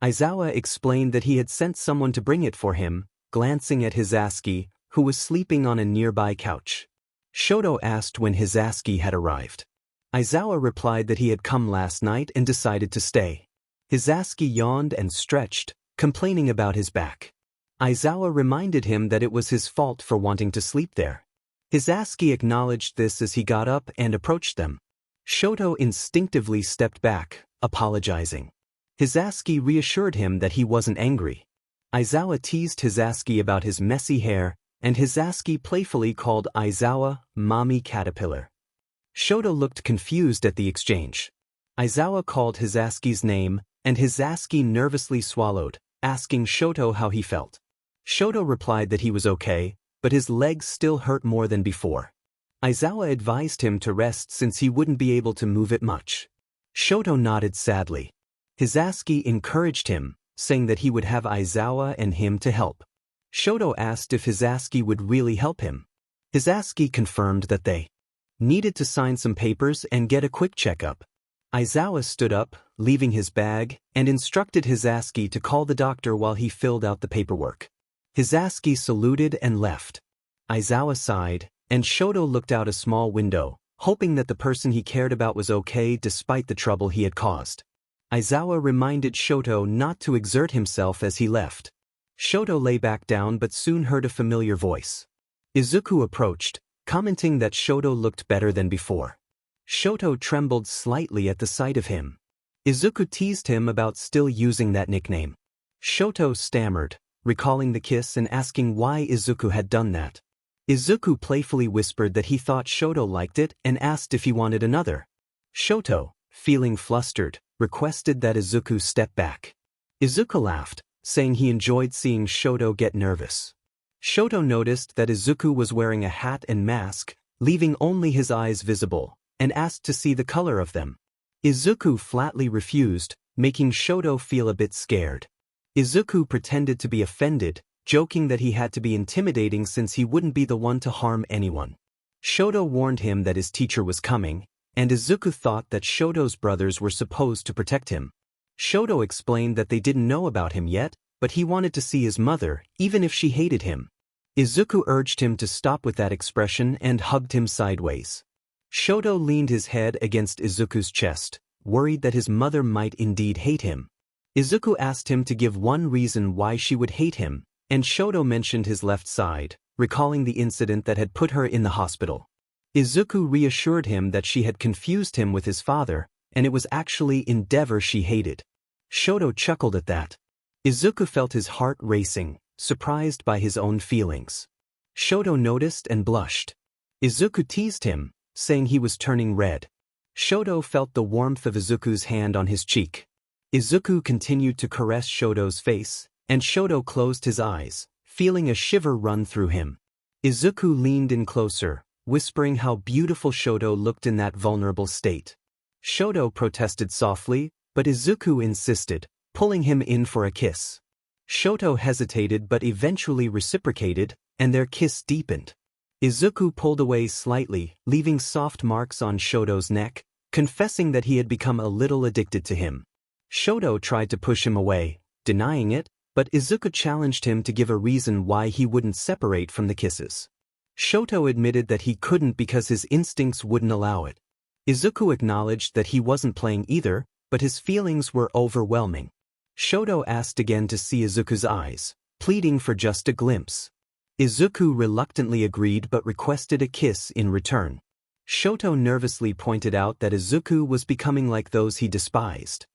Aizawa explained that he had sent someone to bring it for him, glancing at Hisashi, who was sleeping on a nearby couch. Shoto asked when Hisashi had arrived. Aizawa replied that he had come last night and decided to stay. Hisashi yawned and stretched, complaining about his back. Aizawa reminded him that it was his fault for wanting to sleep there. Hisashi acknowledged this as he got up and approached them. Shoto instinctively stepped back, apologizing. Hisashi reassured him that he wasn't angry. Aizawa teased Hisashi about his messy hair, and Hisashi playfully called Aizawa Mommy Caterpillar. Shoto looked confused at the exchange. Aizawa called Hisashi's name, and Hisashi nervously swallowed, asking Shoto how he felt. Shoto replied that he was okay, but his legs still hurt more than before. Aizawa advised him to rest since he wouldn't be able to move it much. Shoto nodded sadly. Hisashi encouraged him, saying that he would have Aizawa and him to help. Shoto asked if Hisashi would really help him. Hisashi confirmed that they needed to sign some papers and get a quick checkup. Aizawa stood up, leaving his bag, and instructed Hisashi to call the doctor while he filled out the paperwork. Hisashi saluted and left. Aizawa sighed, and Shoto looked out a small window, hoping that the person he cared about was okay despite the trouble he had caused. Aizawa reminded Shoto not to exert himself as he left. Shoto lay back down but soon heard a familiar voice. Izuku approached, commenting that Shoto looked better than before. Shoto trembled slightly at the sight of him. Izuku teased him about still using that nickname. Shoto stammered, recalling the kiss and asking why Izuku had done that. Izuku playfully whispered that he thought Shoto liked it and asked if he wanted another. Shoto, feeling flustered, requested that Izuku step back. Izuku laughed, saying he enjoyed seeing Shoto get nervous. Shoto noticed that Izuku was wearing a hat and mask, leaving only his eyes visible, and asked to see the color of them. Izuku flatly refused, making Shoto feel a bit scared. Izuku pretended to be offended, joking that he had to be intimidating since he wouldn't be the one to harm anyone. Shoto warned him that his teacher was coming, and Izuku thought that Shoto's brothers were supposed to protect him. Shoto explained that they didn't know about him yet, but he wanted to see his mother, even if she hated him. Izuku urged him to stop with that expression and hugged him sideways. Shoto leaned his head against Izuku's chest, worried that his mother might indeed hate him. Izuku asked him to give one reason why she would hate him, and Shoto mentioned his left side, recalling the incident that had put her in the hospital. Izuku reassured him that she had confused him with his father, and it was actually Endeavor she hated. Shoto chuckled at that. Izuku felt his heart racing, surprised by his own feelings. Shoto noticed and blushed. Izuku teased him, saying he was turning red. Shoto felt the warmth of Izuku's hand on his cheek. Izuku continued to caress Shoto's face, and Shoto closed his eyes, feeling a shiver run through him. Izuku leaned in closer, whispering how beautiful Shoto looked in that vulnerable state. Shoto protested softly, but Izuku insisted, pulling him in for a kiss. Shoto hesitated but eventually reciprocated, and their kiss deepened. Izuku pulled away slightly, leaving soft marks on Shoto's neck, confessing that he had become a little addicted to him. Shoto tried to push him away, denying it, but Izuku challenged him to give a reason why he wouldn't separate from the kisses. Shoto admitted that he couldn't because his instincts wouldn't allow it. Izuku acknowledged that he wasn't playing either, but his feelings were overwhelming. Shoto asked again to see Izuku's eyes, pleading for just a glimpse. Izuku reluctantly agreed but requested a kiss in return. Shoto nervously pointed out that Izuku was becoming like those he despised.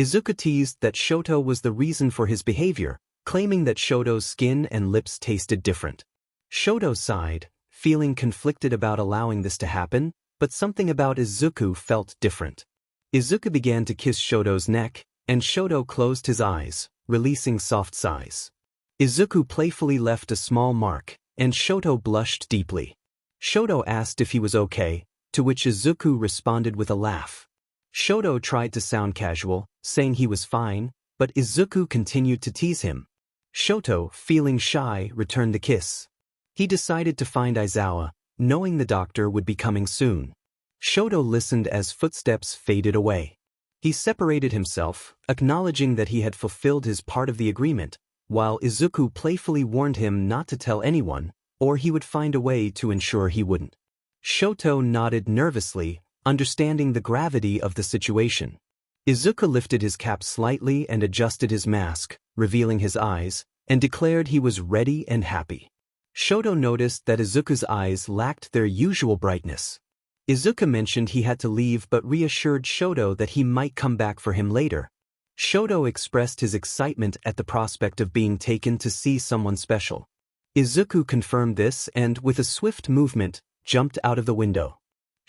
Izuku teased that Shoto was the reason for his behavior, claiming that Shoto's skin and lips tasted different. Shoto sighed, feeling conflicted about allowing this to happen, but something about Izuku felt different. Izuku began to kiss Shoto's neck, and Shoto closed his eyes, releasing soft sighs. Izuku playfully left a small mark, and Shoto blushed deeply. Shoto asked if he was okay, to which Izuku responded with a laugh. Shoto tried to sound casual, saying he was fine, but Izuku continued to tease him. Shoto, feeling shy, returned the kiss. He decided to find Aizawa, knowing the doctor would be coming soon. Shoto listened as footsteps faded away. He separated himself, acknowledging that he had fulfilled his part of the agreement, while Izuku playfully warned him not to tell anyone, or he would find a way to ensure he wouldn't. Shoto nodded nervously, understanding the gravity of the situation. Izuku lifted his cap slightly and adjusted his mask, revealing his eyes, and declared he was ready and happy. Shoto noticed that Izuku's eyes lacked their usual brightness. Izuku mentioned he had to leave but reassured Shoto that he might come back for him later. Shoto expressed his excitement at the prospect of being taken to see someone special. Izuku confirmed this and, with a swift movement, jumped out of the window.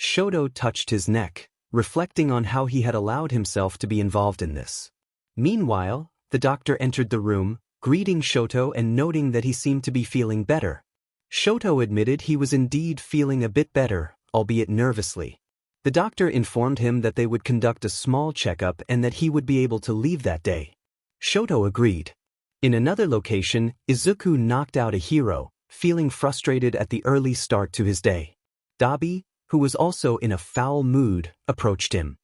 Shoto touched his neck, reflecting on how he had allowed himself to be involved in this. Meanwhile, the doctor entered the room, greeting Shoto and noting that he seemed to be feeling better. Shoto admitted he was indeed feeling a bit better, albeit nervously. The doctor informed him that they would conduct a small checkup and that he would be able to leave that day. Shoto agreed. In another location, Izuku knocked out a hero, feeling frustrated at the early start to his day. Dabi, who was also in a foul mood, approached him.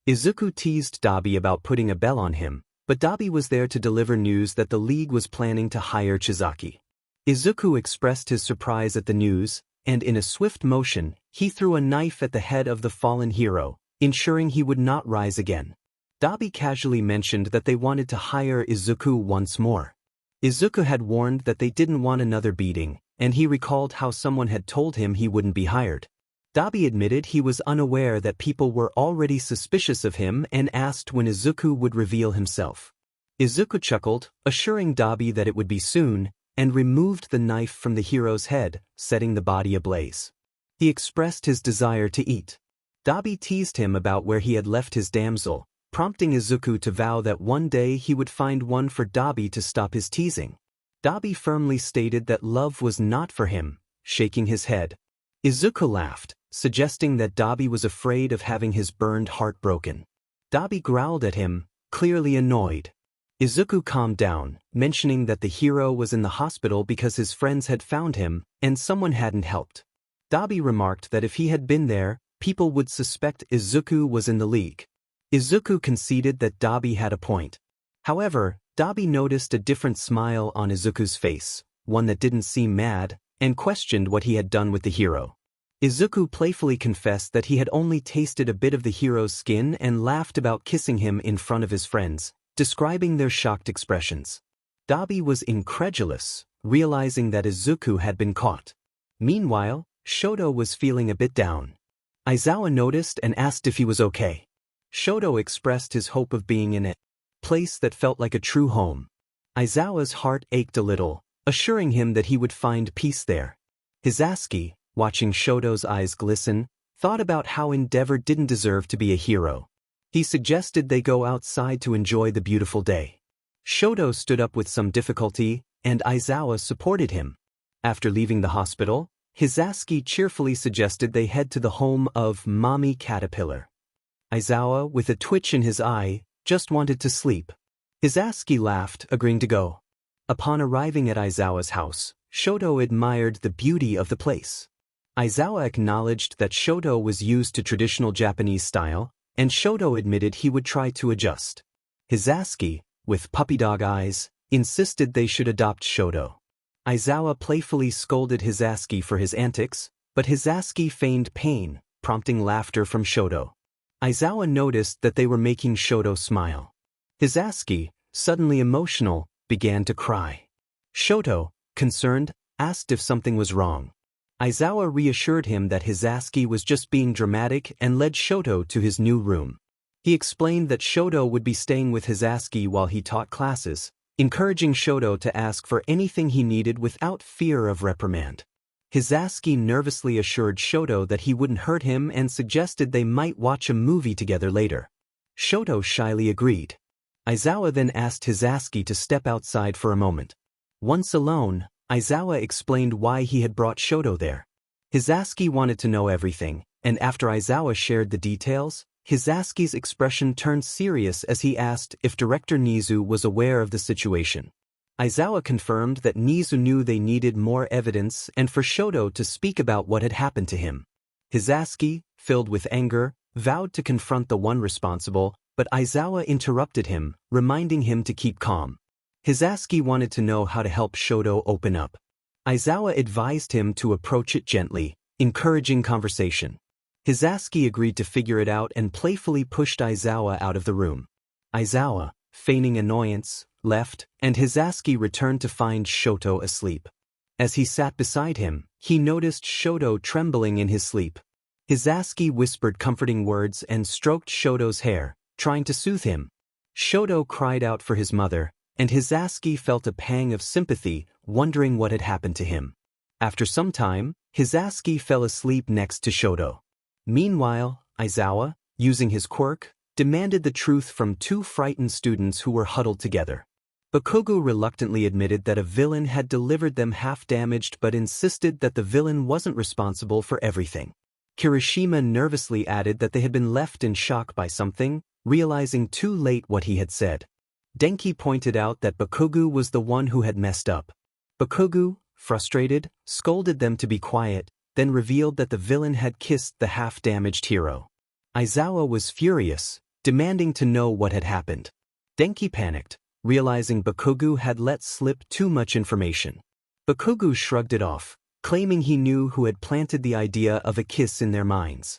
Izuku teased Dabi about putting a bell on him, but Dabi was there to deliver news that the League was planning to hire Chizaki. Izuku expressed his surprise at the news, and in a swift motion, he threw a knife at the head of the fallen hero, ensuring he would not rise again. Dabi casually mentioned that they wanted to hire Izuku once more. Izuku had warned that they didn't want another beating, and he recalled how someone had told him he wouldn't be hired. Dabi admitted he was unaware that people were already suspicious of him and asked when Izuku would reveal himself. Izuku chuckled, assuring Dabi that it would be soon, and removed the knife from the hero's head, setting the body ablaze. He expressed his desire to eat. Dabi teased him about where he had left his damsel, prompting Izuku to vow that one day he would find one for Dabi to stop his teasing. Dabi firmly stated that love was not for him, shaking his head. Izuku laughed, suggesting that Dabi was afraid of having his burned heart broken. Dabi growled at him, clearly annoyed. Izuku calmed down, mentioning that the hero was in the hospital because his friends had found him, and someone hadn't helped. Dabi remarked that if he had been there, people would suspect Izuku was in the League. Izuku conceded that Dabi had a point. However, Dabi noticed a different smile on Izuku's face, one that didn't seem mad, and questioned what he had done with the hero. Izuku playfully confessed that he had only tasted a bit of the hero's skin and laughed about kissing him in front of his friends, describing their shocked expressions. Dabi was incredulous, realizing that Izuku had been caught. Meanwhile, Shoto was feeling a bit down. Aizawa noticed and asked if he was okay. Shoto expressed his hope of being in a place that felt like a true home. Aizawa's heart ached a little, assuring him that he would find peace there. Hisashi, watching Shoto's eyes glisten, thought about how Endeavor didn't deserve to be a hero. He suggested they go outside to enjoy the beautiful day. Shoto stood up with some difficulty, and Aizawa supported him. After leaving the hospital, Hisashi cheerfully suggested they head to the home of Mommy Caterpillar. Aizawa, with a twitch in his eye, just wanted to sleep. Hisashi laughed, agreeing to go. Upon arriving at Aizawa's house, Shoto admired the beauty of the place. Aizawa acknowledged that Shoto was used to traditional Japanese style, and Shoto admitted he would try to adjust. Hisashi, with puppy dog eyes, insisted they should adopt Shoto. Aizawa playfully scolded Hisashi for his antics, but Hisashi feigned pain, prompting laughter from Shoto. Aizawa noticed that they were making Shoto smile. Hisashi, suddenly emotional, began to cry. Shoto, concerned, asked if something was wrong. Aizawa reassured him that Hisashi was just being dramatic and led Shoto to his new room. He explained that Shoto would be staying with Hisashi while he taught classes, encouraging Shoto to ask for anything he needed without fear of reprimand. Hisashi nervously assured Shoto that he wouldn't hurt him and suggested they might watch a movie together later. Shoto shyly agreed. Aizawa then asked Hisashi to step outside for a moment. Once alone, Aizawa explained why he had brought Shoto there. Hisashi wanted to know everything, and after Aizawa shared the details, Hisashi's expression turned serious as he asked if Director Nizu was aware of the situation. Aizawa confirmed that Nizu knew they needed more evidence and for Shoto to speak about what had happened to him. Hisashi, filled with anger, vowed to confront the one responsible, but Aizawa interrupted him, reminding him to keep calm. Hisashi wanted to know how to help Shoto open up. Aizawa advised him to approach it gently, encouraging conversation. Hisashi agreed to figure it out and playfully pushed Aizawa out of the room. Aizawa, feigning annoyance, left, and Hisashi returned to find Shoto asleep. As he sat beside him, he noticed Shoto trembling in his sleep. Hisashi whispered comforting words and stroked Shoto's hair, trying to soothe him. Shoto cried out for his mother, and Hisashi felt a pang of sympathy, wondering what had happened to him. After some time, Hisashi fell asleep next to Shoto. Meanwhile, Aizawa, using his quirk, demanded the truth from two frightened students who were huddled together. Bakugo reluctantly admitted that a villain had delivered them half-damaged but insisted that the villain wasn't responsible for everything. Kirishima nervously added that they had been left in shock by something, realizing too late what he had said. Denki pointed out that Bakugo was the one who had messed up. Bakugo, frustrated, scolded them to be quiet, then revealed that the villain had kissed the half-damaged hero. Aizawa was furious, demanding to know what had happened. Denki panicked, realizing Bakugo had let slip too much information. Bakugo shrugged it off, claiming he knew who had planted the idea of a kiss in their minds.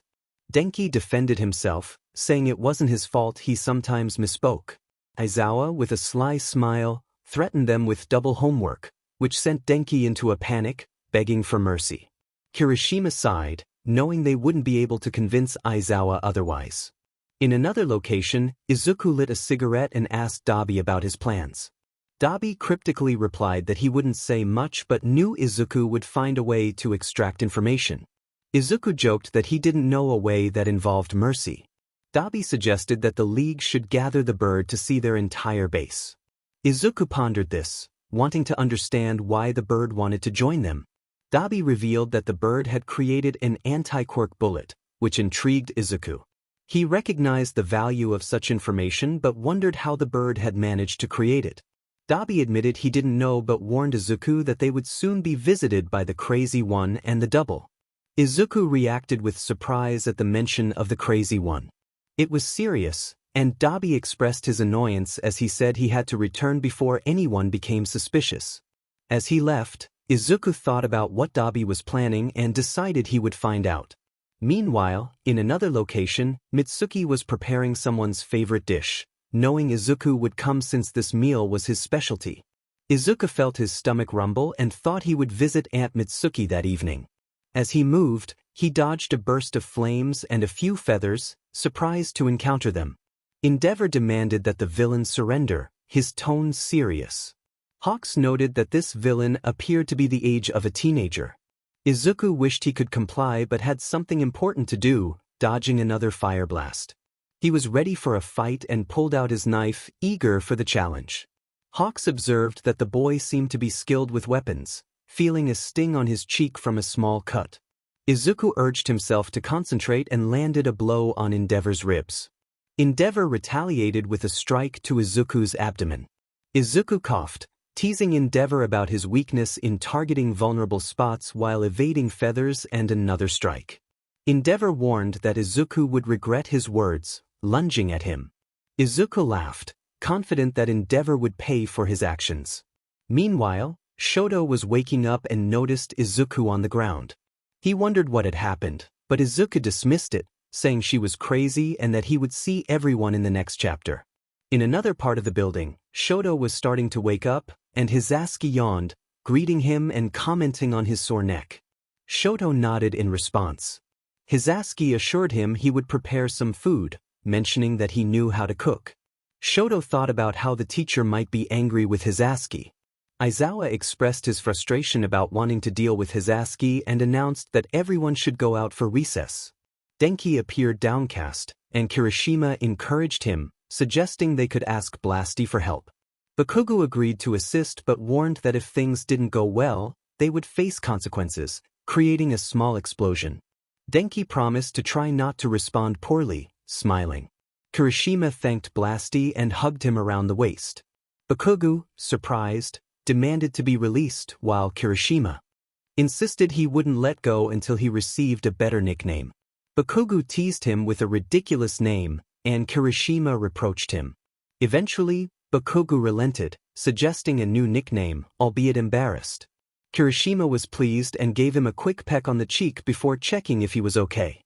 Denki defended himself, saying it wasn't his fault he sometimes misspoke. Aizawa, with a sly smile, threatened them with double homework, which sent Denki into a panic, begging for mercy. Kirishima sighed, knowing they wouldn't be able to convince Aizawa otherwise. In another location, Izuku lit a cigarette and asked Dabi about his plans. Dabi cryptically replied that he wouldn't say much but knew Izuku would find a way to extract information. Izuku joked that he didn't know a way that involved mercy. Dabi suggested that the League should gather the bird to see their entire base. Izuku pondered this, wanting to understand why the bird wanted to join them. Dabi revealed that the bird had created an anti-quirk bullet, which intrigued Izuku. He recognized the value of such information but wondered how the bird had managed to create it. Dabi admitted he didn't know but warned Izuku that they would soon be visited by the Crazy One and the Double. Izuku reacted with surprise at the mention of the Crazy One. It was serious, and Dabi expressed his annoyance as he said he had to return before anyone became suspicious. As he left, Izuku thought about what Dabi was planning and decided he would find out. Meanwhile, in another location, Mitsuki was preparing someone's favorite dish, knowing Izuku would come since this meal was his specialty. Izuku felt his stomach rumble and thought he would visit Aunt Mitsuki that evening. As he moved, he dodged a burst of flames and a few feathers, surprised to encounter them. Endeavor demanded that the villain surrender, his tone serious. Hawks noted that this villain appeared to be the age of a teenager. Izuku wished he could comply but had something important to do, dodging another fire blast. He was ready for a fight and pulled out his knife, eager for the challenge. Hawks observed that the boy seemed to be skilled with weapons, feeling a sting on his cheek from a small cut. Izuku urged himself to concentrate and landed a blow on Endeavor's ribs. Endeavor retaliated with a strike to Izuku's abdomen. Izuku coughed, teasing Endeavor about his weakness in targeting vulnerable spots while evading feathers and another strike. Endeavor warned that Izuku would regret his words, lunging at him. Izuku laughed, confident that Endeavor would pay for his actions. Meanwhile, Shoto was waking up and noticed Izuku on the ground. He wondered what had happened, but Izuku dismissed it, saying she was crazy and that he would see everyone in the next chapter. In another part of the building, Shoto was starting to wake up, and Hisashi yawned, greeting him and commenting on his sore neck. Shoto nodded in response. Hisashi assured him he would prepare some food, mentioning that he knew how to cook. Shoto thought about how the teacher might be angry with Hisashi. Aizawa expressed his frustration about wanting to deal with Hisashi and announced that everyone should go out for recess. Denki appeared downcast, and Kirishima encouraged him, suggesting they could ask Blasty for help. Bakugo agreed to assist but warned that if things didn't go well, they would face consequences, creating a small explosion. Denki promised to try not to respond poorly, smiling. Kirishima thanked Blasty and hugged him around the waist. Bakugo, surprised, demanded to be released while Kirishima insisted he wouldn't let go until he received a better nickname. Bakugo teased him with a ridiculous name, and Kirishima reproached him. Eventually, Bakugo relented, suggesting a new nickname, albeit embarrassed. Kirishima was pleased and gave him a quick peck on the cheek before checking if he was okay.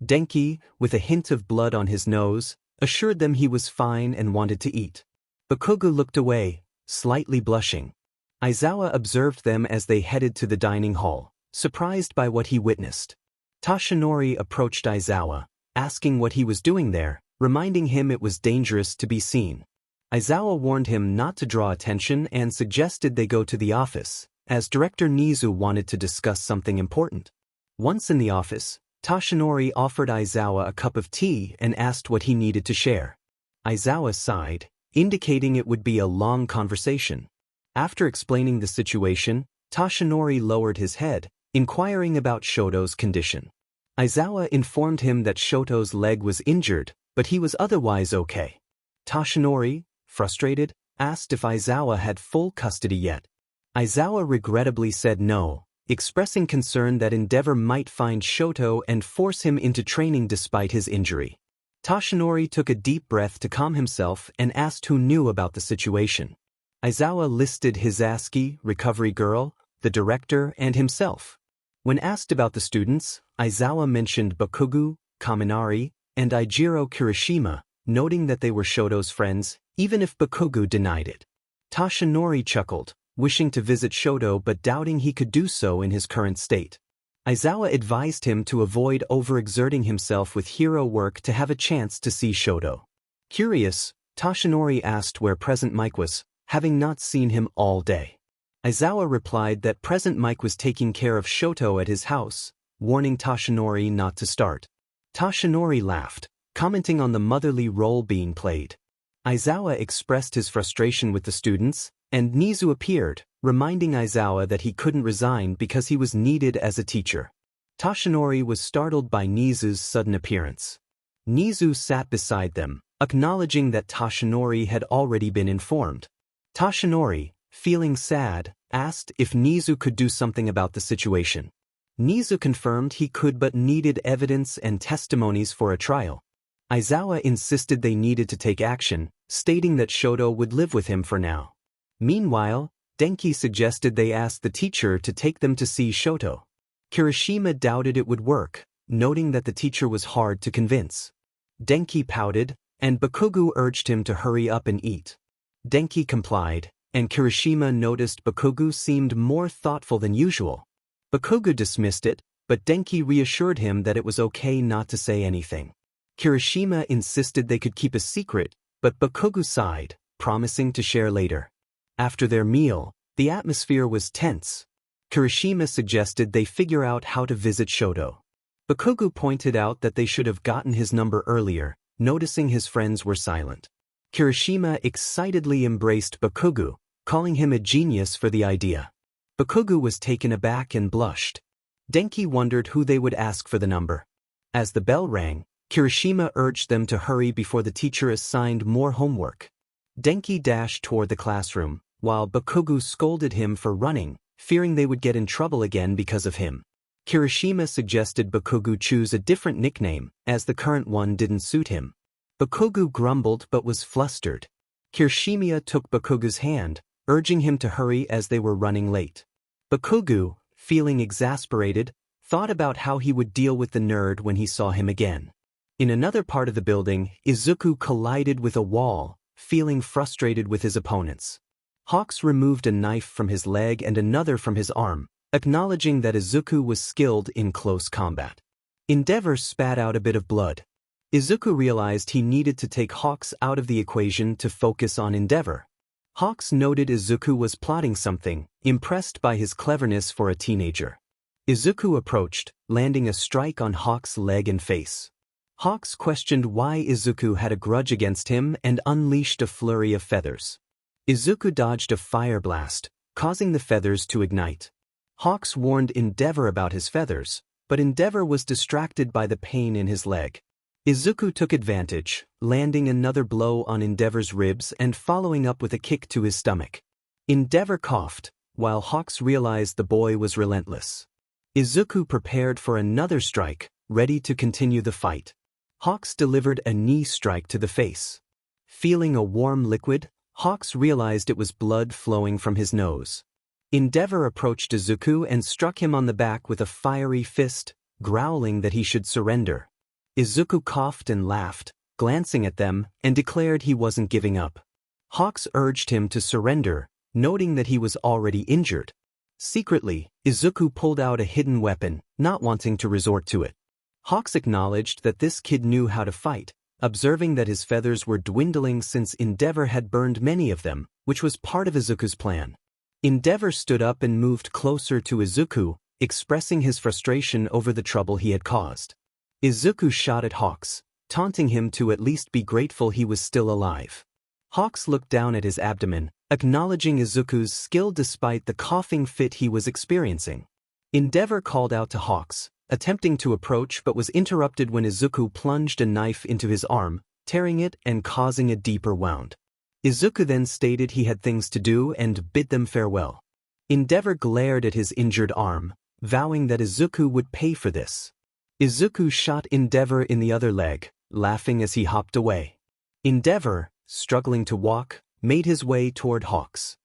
Denki, with a hint of blood on his nose, assured them he was fine and wanted to eat. Bakugo looked away, slightly blushing. Aizawa observed them as they headed to the dining hall, surprised by what he witnessed. Tashinori approached Aizawa, asking what he was doing there, reminding him it was dangerous to be seen. Aizawa warned him not to draw attention and suggested they go to the office, as Director Nizu wanted to discuss something important. Once in the office, Tashinori offered Aizawa a cup of tea and asked what he needed to share. Aizawa sighed, indicating it would be a long conversation. After explaining the situation, Tashinori lowered his head, inquiring about Shoto's condition. Aizawa informed him that Shoto's leg was injured, but he was otherwise okay. Tashinori, frustrated, asked if Aizawa had full custody yet. Aizawa regrettably said no, expressing concern that Endeavor might find Shoto and force him into training despite his injury. Tashinori took a deep breath to calm himself and asked who knew about the situation. Aizawa listed Hisashi, Recovery Girl, the director, and himself. When asked about the students, Aizawa mentioned Bakugo, Kaminari, and Eijiro Kirishima, noting that they were Shoto's friends, even if Bakugo denied it. Tashinori chuckled, wishing to visit Shoto but doubting he could do so in his current state. Aizawa advised him to avoid overexerting himself with hero work to have a chance to see Shoto. Curious, Tashinori asked where Present Mike was, having not seen him all day. Aizawa replied that Present Mike was taking care of Shoto at his house, warning Tashinori not to start. Tashinori laughed, commenting on the motherly role being played. Aizawa expressed his frustration with the students, and Nizu appeared, reminding Aizawa that he couldn't resign because he was needed as a teacher. Tashinori was startled by Nizu's sudden appearance. Nizu sat beside them, acknowledging that Tashinori had already been informed. Tashinori, feeling sad, asked if Nizu could do something about the situation. Nizu confirmed he could but needed evidence and testimonies for a trial. Aizawa insisted they needed to take action, stating that Shoto would live with him for now. Meanwhile, Denki suggested they ask the teacher to take them to see Shoto. Kirishima doubted it would work, noting that the teacher was hard to convince. Denki pouted, and Bakugo urged him to hurry up and eat. Denki complied, and Kirishima noticed Bakugo seemed more thoughtful than usual. Bakugo dismissed it, but Denki reassured him that it was okay not to say anything. Kirishima insisted they could keep a secret, but Bakugo sighed, promising to share later. After their meal, the atmosphere was tense. Kirishima suggested they figure out how to visit Shoto. Bakugo pointed out that they should have gotten his number earlier, noticing his friends were silent. Kirishima excitedly embraced Bakugo, calling him a genius for the idea. Bakugo was taken aback and blushed. Denki wondered who they would ask for the number. As the bell rang, Kirishima urged them to hurry before the teacher assigned more homework. Denki dashed toward the classroom, while Bakugo scolded him for running, fearing they would get in trouble again because of him. Kirishima suggested Bakugo choose a different nickname, as the current one didn't suit him. Bakugo grumbled but was flustered. Kirishima took Bakugo's hand, urging him to hurry as they were running late. Bakugo, feeling exasperated, thought about how he would deal with the nerd when he saw him again. In another part of the building, Izuku collided with a wall, feeling frustrated with his opponents. Hawks removed a knife from his leg and another from his arm, acknowledging that Izuku was skilled in close combat. Endeavor spat out a bit of blood. Izuku realized he needed to take Hawks out of the equation to focus on Endeavor. Hawks noted Izuku was plotting something, impressed by his cleverness for a teenager. Izuku approached, landing a strike on Hawks' leg and face. Hawks questioned why Izuku had a grudge against him and unleashed a flurry of feathers. Izuku dodged a fire blast, causing the feathers to ignite. Hawks warned Endeavor about his feathers, but Endeavor was distracted by the pain in his leg. Izuku took advantage, landing another blow on Endeavor's ribs and following up with a kick to his stomach. Endeavor coughed, while Hawks realized the boy was relentless. Izuku prepared for another strike, ready to continue the fight. Hawks delivered a knee strike to the face. Feeling a warm liquid, Hawks realized it was blood flowing from his nose. Endeavor approached Izuku and struck him on the back with a fiery fist, growling that he should surrender. Izuku coughed and laughed, glancing at them, and declared he wasn't giving up. Hawks urged him to surrender, noting that he was already injured. Secretly, Izuku pulled out a hidden weapon, not wanting to resort to it. Hawks acknowledged that this kid knew how to fight, observing that his feathers were dwindling since Endeavor had burned many of them, which was part of Izuku's plan. Endeavor stood up and moved closer to Izuku, expressing his frustration over the trouble he had caused. Izuku shot at Hawks, taunting him to at least be grateful he was still alive. Hawks looked down at his abdomen, acknowledging Izuku's skill despite the coughing fit he was experiencing. Endeavor called out to Hawks, attempting to approach but was interrupted when Izuku plunged a knife into his arm, tearing it and causing a deeper wound. Izuku then stated he had things to do and bid them farewell. Endeavor glared at his injured arm, vowing that Izuku would pay for this. Izuku shot Endeavor in the other leg, laughing as he hopped away. Endeavor, struggling to walk, made his way toward Hawks.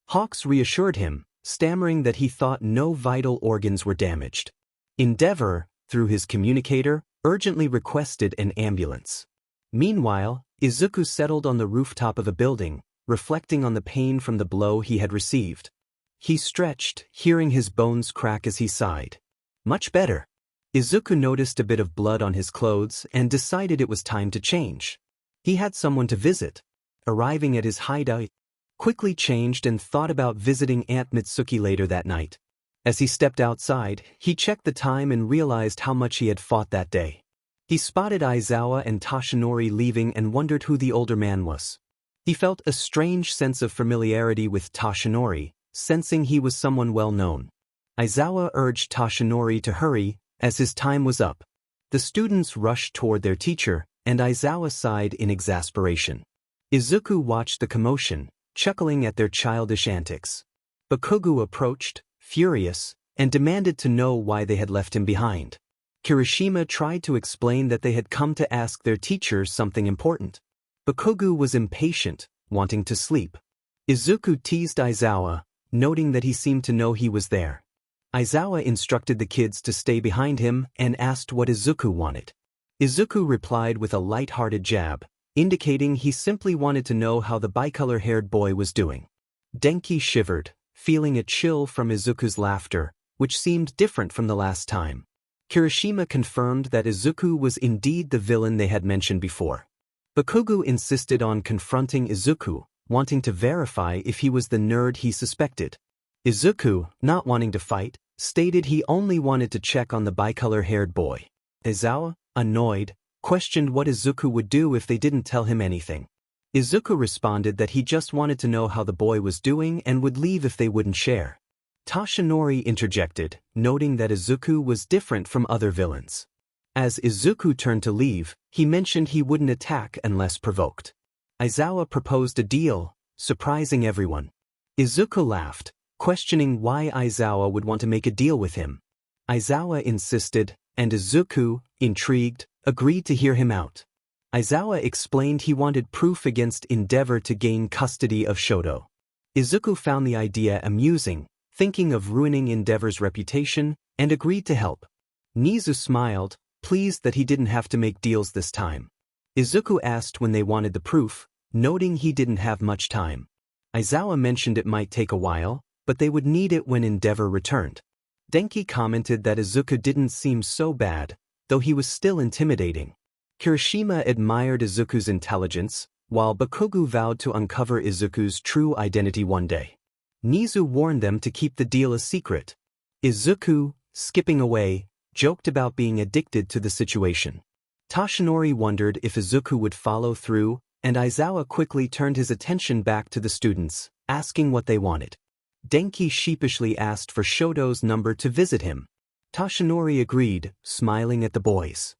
Hawks reassured him, stammering that he thought no vital organs were damaged. Endeavor, through his communicator, urgently requested an ambulance. Meanwhile, Izuku settled on the rooftop of a building, reflecting on the pain from the blow he had received. He stretched, hearing his bones crack as he sighed. Much better. Izuku noticed a bit of blood on his clothes and decided it was time to change. He had someone to visit. Arriving at his hideout, quickly changed and thought about visiting Aunt Mitsuki later that night. As he stepped outside, he checked the time and realized how much he had fought that day. He spotted Aizawa and Toshinori leaving and wondered who the older man was. He felt a strange sense of familiarity with Toshinori, sensing he was someone well known. Aizawa urged Toshinori to hurry, as his time was up. The students rushed toward their teacher, and Aizawa sighed in exasperation. Izuku watched the commotion, chuckling at their childish antics. Bakugo approached, furious, and demanded to know why they had left him behind. Kirishima tried to explain that they had come to ask their teacher something important. Bakugo was impatient, wanting to sleep. Izuku teased Aizawa, noting that he seemed to know he was there. Aizawa instructed the kids to stay behind him and asked what Izuku wanted. Izuku replied with a light-hearted jab, indicating he simply wanted to know how the bicolor-haired boy was doing. Denki shivered, feeling a chill from Izuku's laughter, which seemed different from the last time. Kirishima confirmed that Izuku was indeed the villain they had mentioned before. Bakugo insisted on confronting Izuku, wanting to verify if he was the nerd he suspected. Izuku, not wanting to fight, stated he only wanted to check on the bicolor-haired boy. Aizawa, annoyed, questioned what Izuku would do if they didn't tell him anything. Izuku responded that he just wanted to know how the boy was doing and would leave if they wouldn't share. Toshinori interjected, noting that Izuku was different from other villains. As Izuku turned to leave, he mentioned he wouldn't attack unless provoked. Aizawa proposed a deal, surprising everyone. Izuku laughed, questioning why Aizawa would want to make a deal with him. Aizawa insisted, and Izuku, intrigued, agreed to hear him out. Aizawa explained he wanted proof against Endeavor to gain custody of Shoto. Izuku found the idea amusing, thinking of ruining Endeavor's reputation, and agreed to help. Nizu smiled, pleased that he didn't have to make deals this time. Izuku asked when they wanted the proof, noting he didn't have much time. Aizawa mentioned it might take a while, but they would need it when Endeavor returned. Denki commented that Izuku didn't seem so bad, though he was still intimidating. Kirishima admired Izuku's intelligence, while Bakugu vowed to uncover Izuku's true identity one day. Nizu warned them to keep the deal a secret. Izuku, skipping away, joked about being addicted to the situation. Toshinori wondered if Izuku would follow through, and Aizawa quickly turned his attention back to the students, asking what they wanted. Denki sheepishly asked for Shoto's number to visit him. Toshinori agreed, smiling at the boys.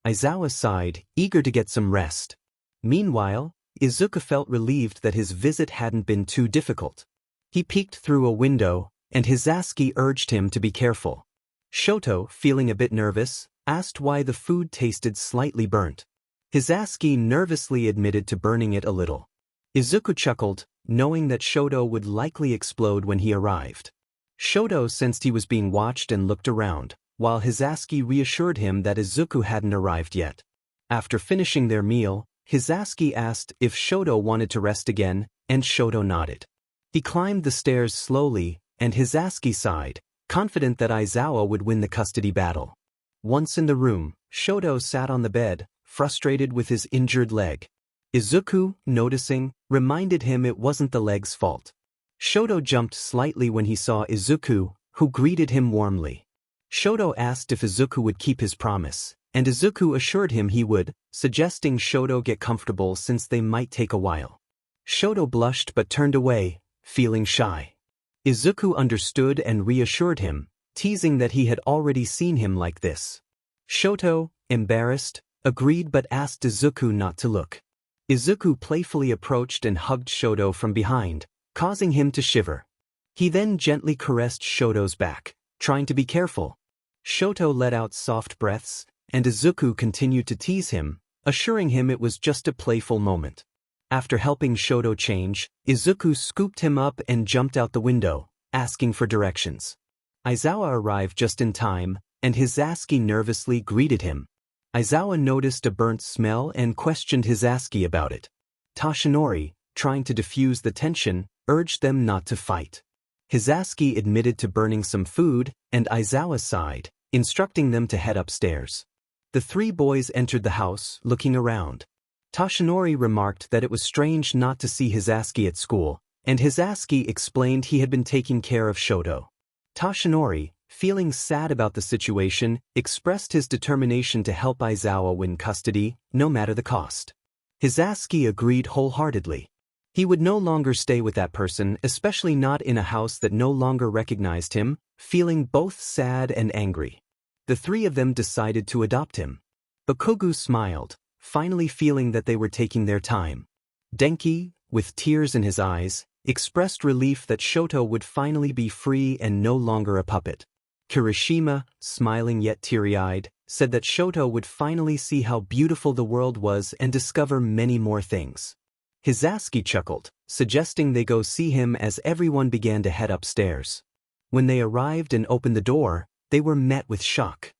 Aizawa sighed, eager to get some rest. Meanwhile, Izuku felt relieved that his visit hadn't been too difficult. He peeked through a window, and Hisashi urged him to be careful. Shoto, feeling a bit nervous, asked why the food tasted slightly burnt. Hisashi nervously admitted to burning it a little. Izuku chuckled, knowing that Shoto would likely explode when he arrived. Shoto sensed he was being watched and looked around, while Hisashi reassured him that Izuku hadn't arrived yet. After finishing their meal, Hisashi asked if Shoto wanted to rest again, and Shoto nodded. He climbed the stairs slowly, and Hisashi sighed, confident that Aizawa would win the custody battle. Once in the room, Shoto sat on the bed, frustrated with his injured leg. Izuku, noticing, reminded him it wasn't the leg's fault. Shoto jumped slightly when he saw Izuku, who greeted him warmly. Shoto asked if Izuku would keep his promise, and Izuku assured him he would, suggesting Shoto get comfortable since they might take a while. Shoto blushed but turned away, feeling shy. Izuku understood and reassured him, teasing that he had already seen him like this. Shoto, embarrassed, agreed but asked Izuku not to look. Izuku playfully approached and hugged Shoto from behind, causing him to shiver. He then gently caressed Shoto's back, trying to be careful. Shoto let out soft breaths, and Izuku continued to tease him, assuring him it was just a playful moment. After helping Shoto change, Izuku scooped him up and jumped out the window, asking for directions. Aizawa arrived just in time, and Hisashi nervously greeted him. Aizawa noticed a burnt smell and questioned Hisashi about it. Toshinori, trying to diffuse the tension, urged them not to fight. Hisashi admitted to burning some food, and Aizawa sighed, instructing them to head upstairs. The three boys entered the house, looking around. Toshinori remarked that it was strange not to see Hisashi at school, and Hisashi explained he had been taking care of Shoto. Toshinori, feeling sad about the situation, expressed his determination to help Aizawa win custody, no matter the cost. Hisashi agreed wholeheartedly. He would no longer stay with that person, especially not in a house that no longer recognized him, feeling both sad and angry. The three of them decided to adopt him. Bakugu smiled, finally feeling that they were taking their time. Denki, with tears in his eyes, expressed relief that Shoto would finally be free and no longer a puppet. Kirishima, smiling yet teary-eyed, said that Shoto would finally see how beautiful the world was and discover many more things. Hisashi chuckled, suggesting they go see him as everyone began to head upstairs. When they arrived and opened the door, they were met with shock.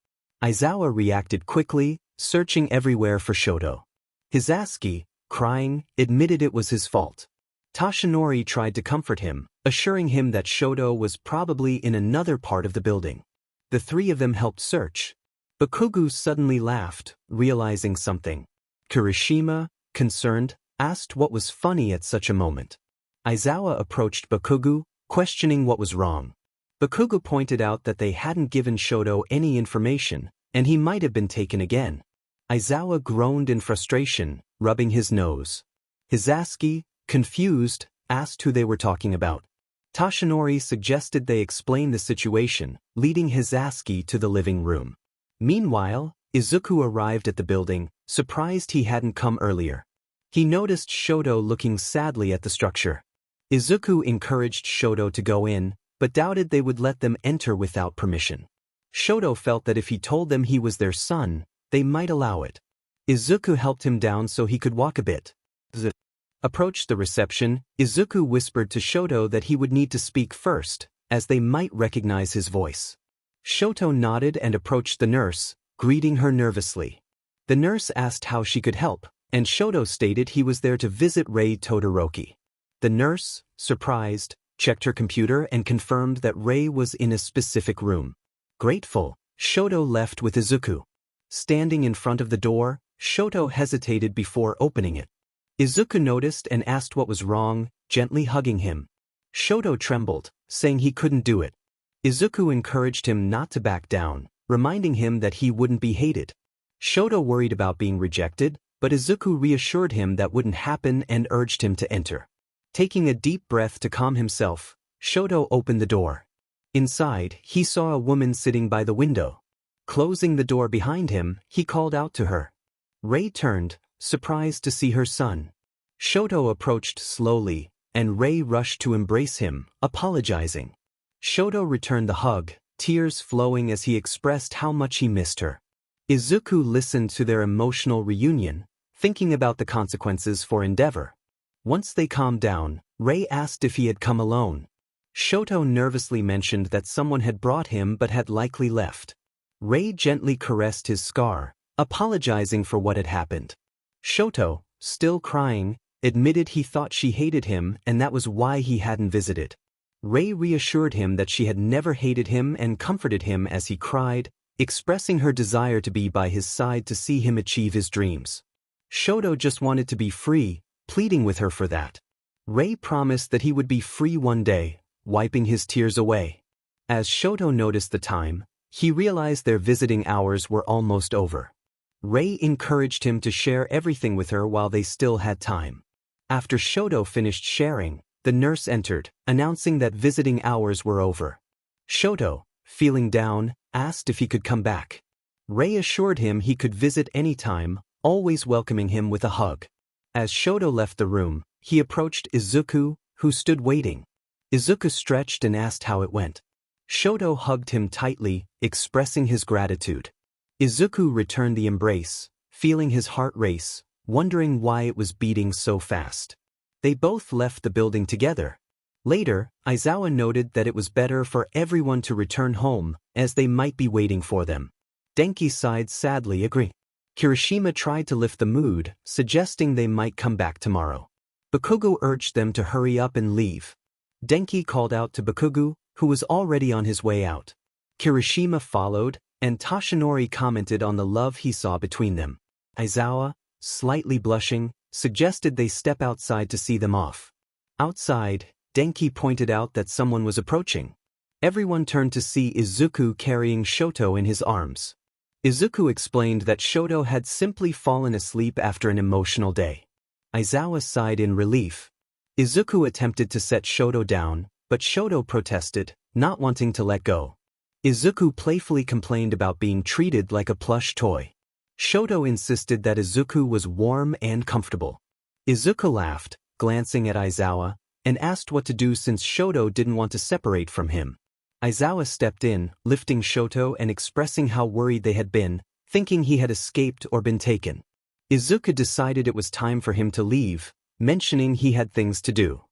Aizawa reacted quickly, searching everywhere for Shoto. Hisashi, crying, admitted it was his fault. Toshinori tried to comfort him, assuring him that Shoto was probably in another part of the building. The three of them helped search. Bakugu suddenly laughed, realizing something. Kirishima, concerned, asked what was funny at such a moment. Aizawa approached Bakugu, questioning what was wrong. Bakugu pointed out that they hadn't given Shoto any information, and he might have been taken again. Aizawa groaned in frustration, rubbing his nose. Hisashi, confused, asked who they were talking about. Toshinori suggested they explain the situation, leading Hisashi to the living room. Meanwhile, Izuku arrived at the building, surprised he hadn't come earlier. He noticed Shoto looking sadly at the structure. Izuku encouraged Shoto to go in, but doubted they would let them enter without permission. Shoto felt that if he told them he was their son, they might allow it. Izuku helped him down so he could walk a bit. Approached the reception, Izuku whispered to Shoto that he would need to speak first, as they might recognize his voice. Shoto nodded and approached the nurse, greeting her nervously. The nurse asked how she could help, and Shoto stated he was there to visit Rei Todoroki. The nurse, surprised, checked her computer and confirmed that Rei was in a specific room. Grateful, Shoto left with Izuku. Standing in front of the door, Shoto hesitated before opening it. Izuku noticed and asked what was wrong, gently hugging him. Shoto trembled, saying he couldn't do it. Izuku encouraged him not to back down, reminding him that he wouldn't be hated. Shoto worried about being rejected, but Izuku reassured him that wouldn't happen and urged him to enter. Taking a deep breath to calm himself, Shoto opened the door. Inside, he saw a woman sitting by the window. Closing the door behind him, he called out to her. Rei turned, surprised to see her son. Shoto approached slowly, and Rei rushed to embrace him, apologizing. Shoto returned the hug, tears flowing as he expressed how much he missed her. Izuku listened to their emotional reunion, thinking about the consequences for Endeavor. Once they calmed down, Rei asked if he had come alone. Shoto nervously mentioned that someone had brought him but had likely left. Rei gently caressed his scar, apologizing for what had happened. Shoto, still crying, admitted he thought she hated him and that was why he hadn't visited. Rei reassured him that she had never hated him and comforted him as he cried, expressing her desire to be by his side to see him achieve his dreams. Shoto just wanted to be free, pleading with her for that. Rei promised that he would be free one day, wiping his tears away. As Shoto noticed the time, he realized their visiting hours were almost over. Rei encouraged him to share everything with her while they still had time. After Shoto finished sharing, the nurse entered, announcing that visiting hours were over. Shoto, feeling down, asked if he could come back. Rei assured him he could visit anytime, always welcoming him with a hug. As Shoto left the room, he approached Izuku, who stood waiting. Izuku stretched and asked how it went. Shoto hugged him tightly, expressing his gratitude. Izuku returned the embrace, feeling his heart race, wondering why it was beating so fast. They both left the building together. Later, Aizawa noted that it was better for everyone to return home, as they might be waiting for them. Denki sighed sadly, agreeing. Kirishima tried to lift the mood, suggesting they might come back tomorrow. Bakugo urged them to hurry up and leave. Denki called out to Bakugo, who was already on his way out. Kirishima followed, and Toshinori commented on the love he saw between them. Aizawa, slightly blushing, suggested they step outside to see them off. Outside, Denki pointed out that someone was approaching. Everyone turned to see Izuku carrying Shoto in his arms. Izuku explained that Shoto had simply fallen asleep after an emotional day. Aizawa sighed in relief. Izuku attempted to set Shoto down, but Shoto protested, not wanting to let go. Izuku playfully complained about being treated like a plush toy. Shoto insisted that Izuku was warm and comfortable. Izuku laughed, glancing at Aizawa, and asked what to do since Shoto didn't want to separate from him. Aizawa stepped in, lifting Shoto and expressing how worried they had been, thinking he had escaped or been taken. Izuku decided it was time for him to leave, mentioning he had things to do.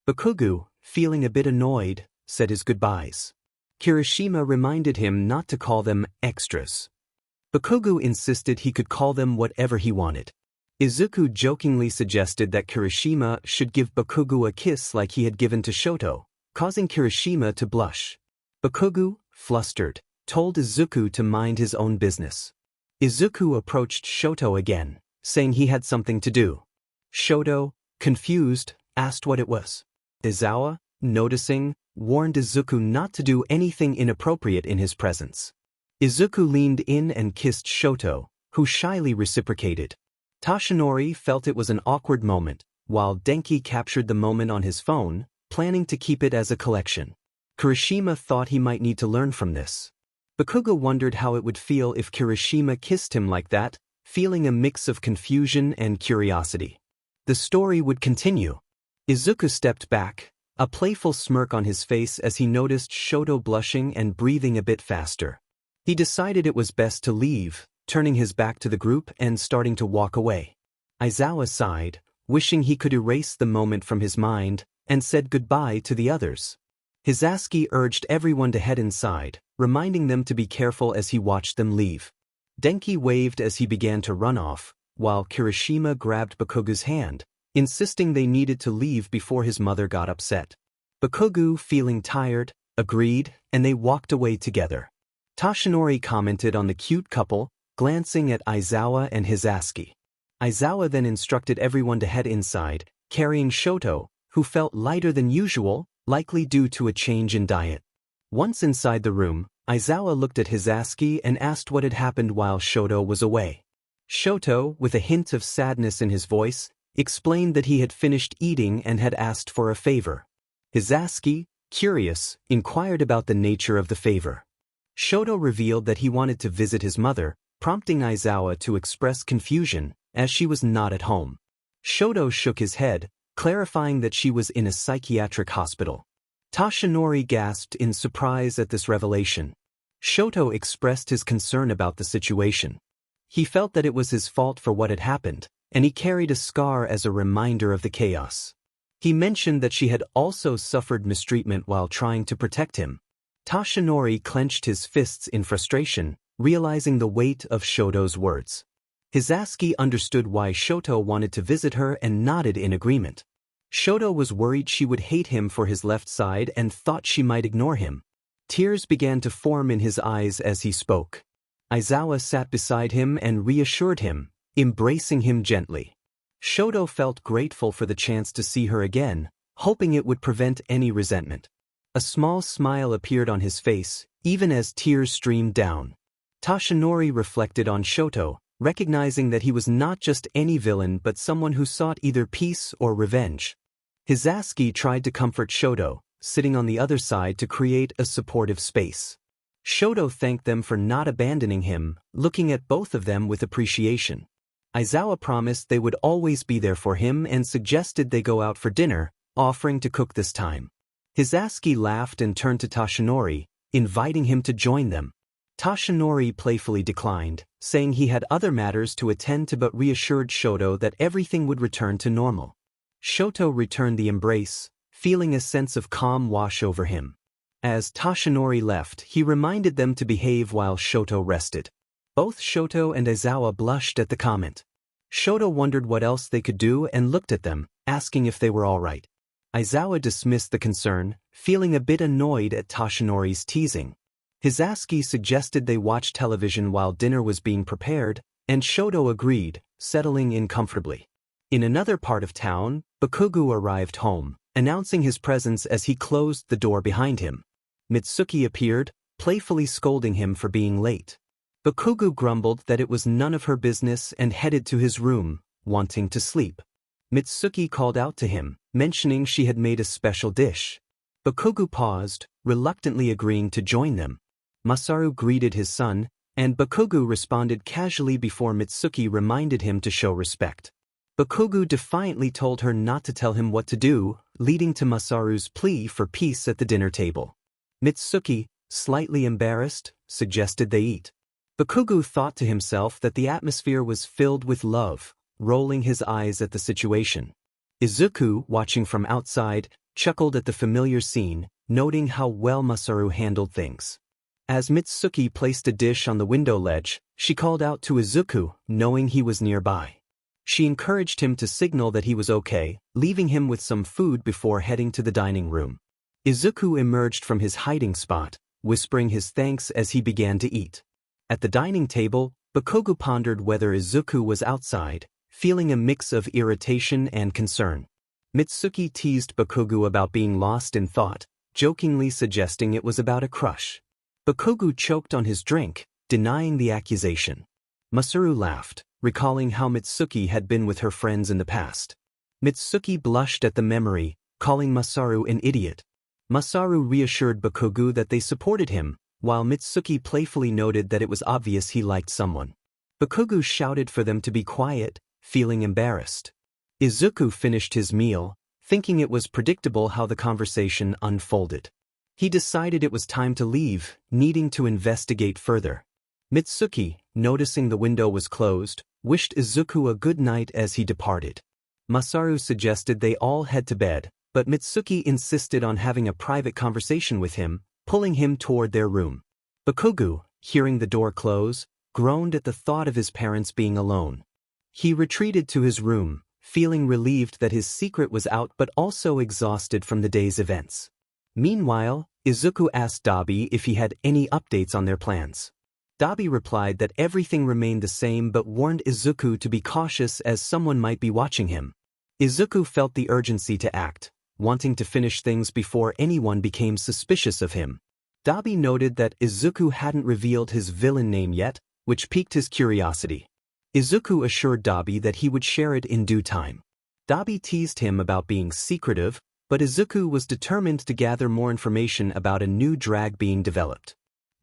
Bakugo, feeling a bit annoyed, said his goodbyes. Kirishima reminded him not to call them extras. Bakugo insisted he could call them whatever he wanted. Izuku jokingly suggested that Kirishima should give Bakugo a kiss like he had given to Shoto, causing Kirishima to blush. Bakugo, flustered, told Izuku to mind his own business. Izuku approached Shoto again, saying he had something to do. Shoto, confused, asked what it was. Aizawa, noticing, warned Izuku not to do anything inappropriate in his presence. Izuku leaned in and kissed Shoto, who shyly reciprocated. Toshinori felt it was an awkward moment, while Denki captured the moment on his phone, planning to keep it as a collection. Kirishima thought he might need to learn from this. Bakugo wondered how it would feel if Kirishima kissed him like that, feeling a mix of confusion and curiosity. The story would continue. Izuku stepped back, a playful smirk on his face as he noticed Shoto blushing and breathing a bit faster. He decided it was best to leave, turning his back to the group and starting to walk away. Aizawa sighed, wishing he could erase the moment from his mind, and said goodbye to the others. Hisashi urged everyone to head inside, reminding them to be careful as he watched them leave. Denki waved as he began to run off, while Kirishima grabbed Bakugo's hand, insisting they needed to leave before his mother got upset. Bakugo, feeling tired, agreed, and they walked away together. Toshinori commented on the cute couple, glancing at Aizawa and Hisashi. Aizawa then instructed everyone to head inside, carrying Shoto, who felt lighter than usual, likely due to a change in diet. Once inside the room, Aizawa looked at Hisashi and asked what had happened while Shoto was away. Shoto, with a hint of sadness in his voice, explained that he had finished eating and had asked for a favor. Hisashi, curious, inquired about the nature of the favor. Shoto revealed that he wanted to visit his mother, prompting Aizawa to express confusion, as she was not at home. Shoto shook his head, clarifying that she was in a psychiatric hospital. Toshinori gasped in surprise at this revelation. Shoto expressed his concern about the situation. He felt that it was his fault for what had happened, and he carried a scar as a reminder of the chaos. He mentioned that she had also suffered mistreatment while trying to protect him. Toshinori clenched his fists in frustration, realizing the weight of Shoto's words. Hisashi understood why Shoto wanted to visit her and nodded in agreement. Shoto was worried she would hate him for his left side and thought she might ignore him. Tears began to form in his eyes as he spoke. Aizawa sat beside him and reassured him, embracing him gently. Shoto felt grateful for the chance to see her again, hoping it would prevent any resentment. A small smile appeared on his face, even as tears streamed down. Toshinori reflected on Shoto, recognizing that he was not just any villain but someone who sought either peace or revenge. Hisashi tried to comfort Shoto, sitting on the other side to create a supportive space. Shoto thanked them for not abandoning him, looking at both of them with appreciation. Aizawa promised they would always be there for him and suggested they go out for dinner, offering to cook this time. Hisashi laughed and turned to Toshinori, inviting him to join them. Toshinori playfully declined, saying he had other matters to attend to but reassured Shoto that everything would return to normal. Shoto returned the embrace, feeling a sense of calm wash over him. As Toshinori left, he reminded them to behave while Shoto rested. Both Shoto and Aizawa blushed at the comment. Shoto wondered what else they could do and looked at them, asking if they were all right. Aizawa dismissed the concern, feeling a bit annoyed at Toshinori's teasing. Hisashi suggested they watch television while dinner was being prepared, and Shoto agreed, settling in comfortably. In another part of town, Bakugo arrived home, announcing his presence as he closed the door behind him. Mitsuki appeared, playfully scolding him for being late. Bakugo grumbled that it was none of her business and headed to his room, wanting to sleep. Mitsuki called out to him, mentioning she had made a special dish. Bakugo paused, reluctantly agreeing to join them. Masaru greeted his son, and Bakugo responded casually before Mitsuki reminded him to show respect. Bakugo defiantly told her not to tell him what to do, leading to Masaru's plea for peace at the dinner table. Mitsuki, slightly embarrassed, suggested they eat. Bakugo thought to himself that the atmosphere was filled with love, rolling his eyes at the situation. Izuku, watching from outside, chuckled at the familiar scene, noting how well Masaru handled things. As Mitsuki placed a dish on the window ledge, she called out to Izuku, knowing he was nearby. She encouraged him to signal that he was okay, leaving him with some food before heading to the dining room. Izuku emerged from his hiding spot, whispering his thanks as he began to eat. At the dining table, Bakugo pondered whether Izuku was outside, feeling a mix of irritation and concern. Mitsuki teased Bakugo about being lost in thought, jokingly suggesting it was about a crush. Bakugo choked on his drink, denying the accusation. Masaru laughed, recalling how Mitsuki had been with her friends in the past. Mitsuki blushed at the memory, calling Masaru an idiot. Masaru reassured Bakugo that they supported him, while Mitsuki playfully noted that it was obvious he liked someone. Bakugo shouted for them to be quiet, feeling embarrassed. Izuku finished his meal, thinking it was predictable how the conversation unfolded. He decided it was time to leave, needing to investigate further. Mitsuki, noticing the window was closed, wished Izuku a good night as he departed. Masaru suggested they all head to bed, but Mitsuki insisted on having a private conversation with him, pulling him toward their room. Bakugo, hearing the door close, groaned at the thought of his parents being alone. He retreated to his room, feeling relieved that his secret was out but also exhausted from the day's events. Meanwhile, Izuku asked Dabi if he had any updates on their plans. Dabi replied that everything remained the same but warned Izuku to be cautious as someone might be watching him. Izuku felt the urgency to act, wanting to finish things before anyone became suspicious of him. Dabi noted that Izuku hadn't revealed his villain name yet, which piqued his curiosity. Izuku assured Dabi that he would share it in due time. Dabi teased him about being secretive, but Izuku was determined to gather more information about a new drag being developed.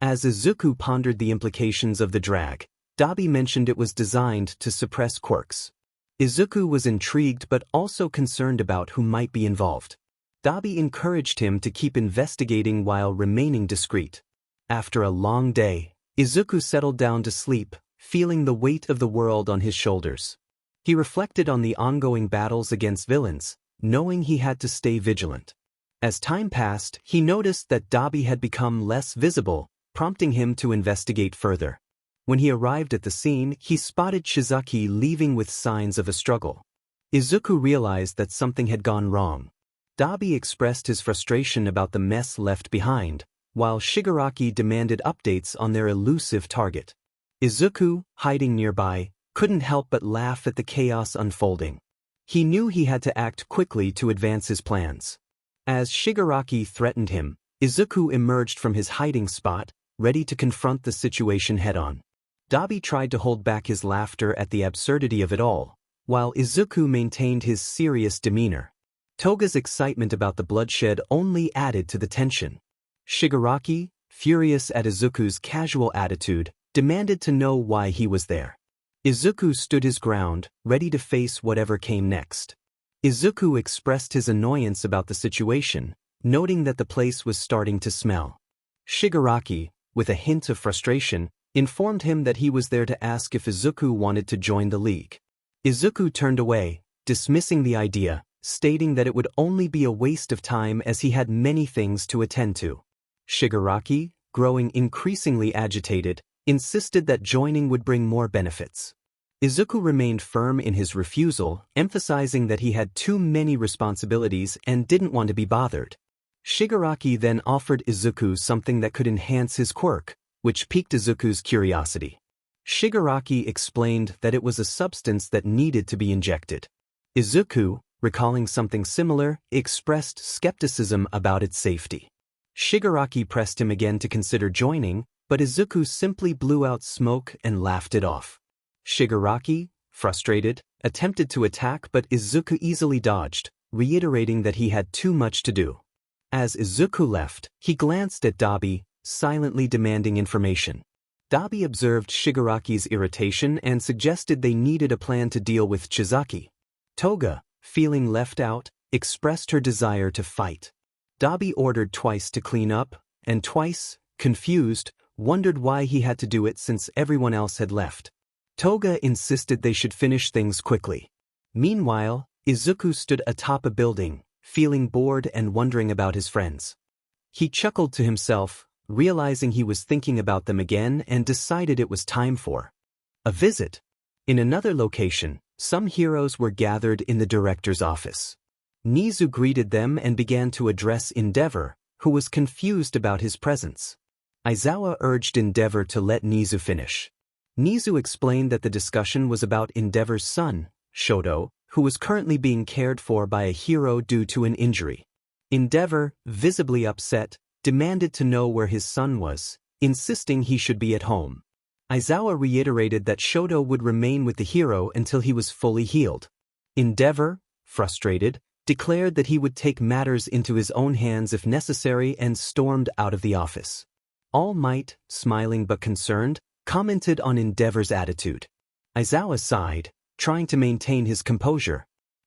As Izuku pondered the implications of the drag, Dabi mentioned it was designed to suppress quirks. Izuku was intrigued but also concerned about who might be involved. Dabi encouraged him to keep investigating while remaining discreet. After a long day, Izuku settled down to sleep, feeling the weight of the world on his shoulders. He reflected on the ongoing battles against villains, knowing he had to stay vigilant. As time passed, he noticed that Dabi had become less visible, prompting him to investigate further. When he arrived at the scene, he spotted Shizaki leaving with signs of a struggle. Izuku realized that something had gone wrong. Dabi expressed his frustration about the mess left behind, while Shigaraki demanded updates on their elusive target. Izuku, hiding nearby, couldn't help but laugh at the chaos unfolding. He knew he had to act quickly to advance his plans. As Shigaraki threatened him, Izuku emerged from his hiding spot, ready to confront the situation head-on. Dabi tried to hold back his laughter at the absurdity of it all, while Izuku maintained his serious demeanor. Toga's excitement about the bloodshed only added to the tension. Shigaraki, furious at Izuku's casual attitude, demanded to know why he was there. Izuku stood his ground, ready to face whatever came next. Izuku expressed his annoyance about the situation, noting that the place was starting to smell. Shigaraki, with a hint of frustration, informed him that he was there to ask if Izuku wanted to join the league. Izuku turned away, dismissing the idea, stating that it would only be a waste of time as he had many things to attend to. Shigaraki, growing increasingly agitated, insisted that joining would bring more benefits. Izuku remained firm in his refusal, emphasizing that he had too many responsibilities and didn't want to be bothered. Shigaraki then offered Izuku something that could enhance his quirk, which piqued Izuku's curiosity. Shigaraki explained that it was a substance that needed to be injected. Izuku, recalling something similar, expressed skepticism about its safety. Shigaraki pressed him again to consider joining, but Izuku simply blew out smoke and laughed it off. Shigaraki, frustrated, attempted to attack but Izuku easily dodged, reiterating that he had too much to do. As Izuku left, he glanced at Dabi, silently demanding information. Dabi observed Shigaraki's irritation and suggested they needed a plan to deal with Chizaki. Toga, feeling left out, expressed her desire to fight. Dabi ordered Twice to clean up, and Twice, confused, wondered why he had to do it since everyone else had left. Toga insisted they should finish things quickly. Meanwhile, Izuku stood atop a building, feeling bored and wondering about his friends. He chuckled to himself, realizing he was thinking about them again and decided it was time for a visit. In another location, some heroes were gathered in the director's office. Nizu greeted them and began to address Endeavor, who was confused about his presence. Aizawa urged Endeavor to let Nizu finish. Nizu explained that the discussion was about Endeavor's son, Shoto, who was currently being cared for by a hero due to an injury. Endeavor, visibly upset, demanded to know where his son was, insisting he should be at home. Aizawa reiterated that Shoto would remain with the hero until he was fully healed. Endeavor, frustrated, declared that he would take matters into his own hands if necessary and stormed out of the office. All Might, smiling but concerned, commented on Endeavor's attitude. Aizawa sighed, trying to maintain his composure.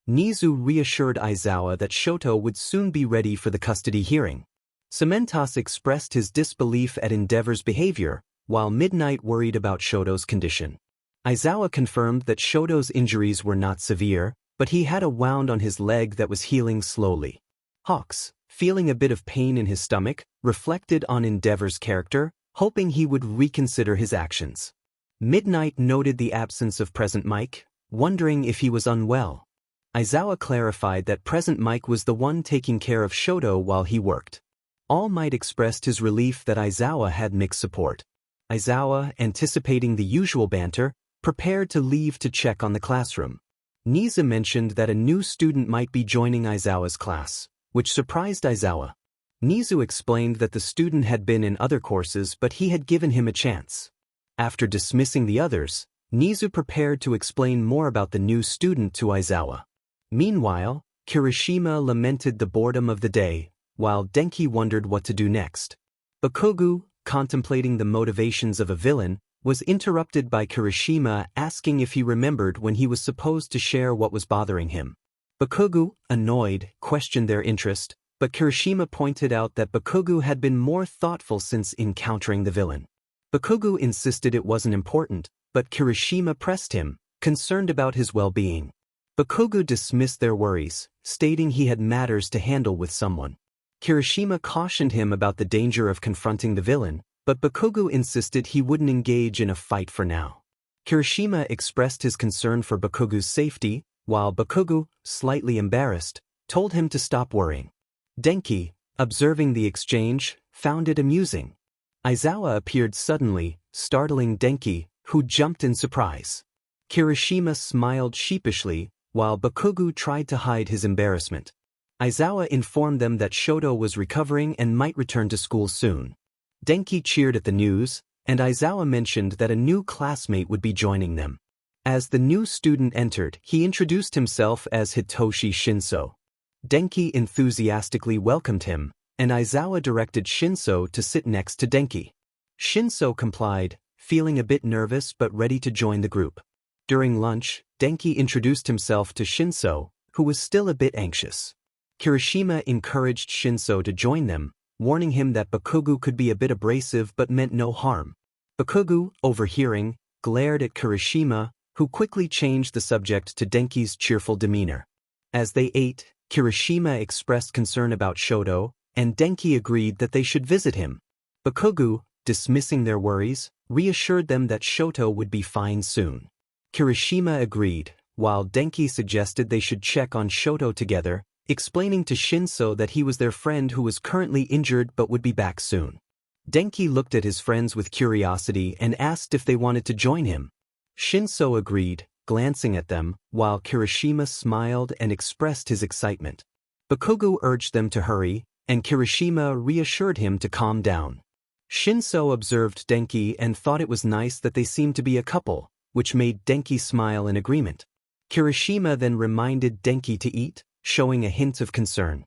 Nizu reassured Aizawa that Shoto would soon be ready for the custody hearing. Cementos expressed his disbelief at Endeavor's behavior, while Midnight worried about Shoto's condition. Aizawa confirmed that Shoto's injuries were not severe, but he had a wound on his leg that was healing slowly. Hawks, feeling a bit of pain in his stomach, reflected on Endeavor's character, hoping he would reconsider his actions. Midnight noted the absence of Present Mike, wondering if he was unwell. Aizawa clarified that Present Mike was the one taking care of Shoto while he worked. All Might expressed his relief that Aizawa had mixed support. Aizawa, anticipating the usual banter, prepared to leave to check on the classroom. Nizu mentioned that a new student might be joining Aizawa's class, which surprised Aizawa. Nizu explained that the student had been in other courses but he had given him a chance. After dismissing the others, Nizu prepared to explain more about the new student to Aizawa. Meanwhile, Kirishima lamented the boredom of the day, while Denki wondered what to do next. Bakugo, contemplating the motivations of a villain, was interrupted by Kirishima asking if he remembered when he was supposed to share what was bothering him. Bakugo, annoyed, questioned their interest, but Kirishima pointed out that Bakugo had been more thoughtful since encountering the villain. Bakugo insisted it wasn't important, but Kirishima pressed him, concerned about his well-being. Bakugo dismissed their worries, stating he had matters to handle with someone. Kirishima cautioned him about the danger of confronting the villain, but Bakugo insisted he wouldn't engage in a fight for now. Kirishima expressed his concern for Bakugo's safety, while Bakugo, slightly embarrassed, told him to stop worrying. Denki, observing the exchange, found it amusing. Aizawa appeared suddenly, startling Denki, who jumped in surprise. Kirishima smiled sheepishly, while Bakugo tried to hide his embarrassment. Aizawa informed them that Shoto was recovering and might return to school soon. Denki cheered at the news, and Aizawa mentioned that a new classmate would be joining them. As the new student entered, he introduced himself as Hitoshi Shinso. Denki enthusiastically welcomed him, and Aizawa directed Shinso to sit next to Denki. Shinso complied, feeling a bit nervous but ready to join the group. During lunch, Denki introduced himself to Shinso, who was still a bit anxious. Kirishima encouraged Shinso to join them, warning him that Bakugo could be a bit abrasive but meant no harm. Bakugo, overhearing, glared at Kirishima, who quickly changed the subject to Denki's cheerful demeanor. As they ate, Kirishima expressed concern about Shoto, and Denki agreed that they should visit him. Bakugo, dismissing their worries, reassured them that Shoto would be fine soon. Kirishima agreed, while Denki suggested they should check on Shoto together, explaining to Shinso that he was their friend who was currently injured but would be back soon. Denki looked at his friends with curiosity and asked if they wanted to join him. Shinso agreed, glancing at them, while Kirishima smiled and expressed his excitement. Bakugo urged them to hurry, and Kirishima reassured him to calm down. Shinso observed Denki and thought it was nice that they seemed to be a couple, which made Denki smile in agreement. Kirishima then reminded Denki to eat, showing a hint of concern.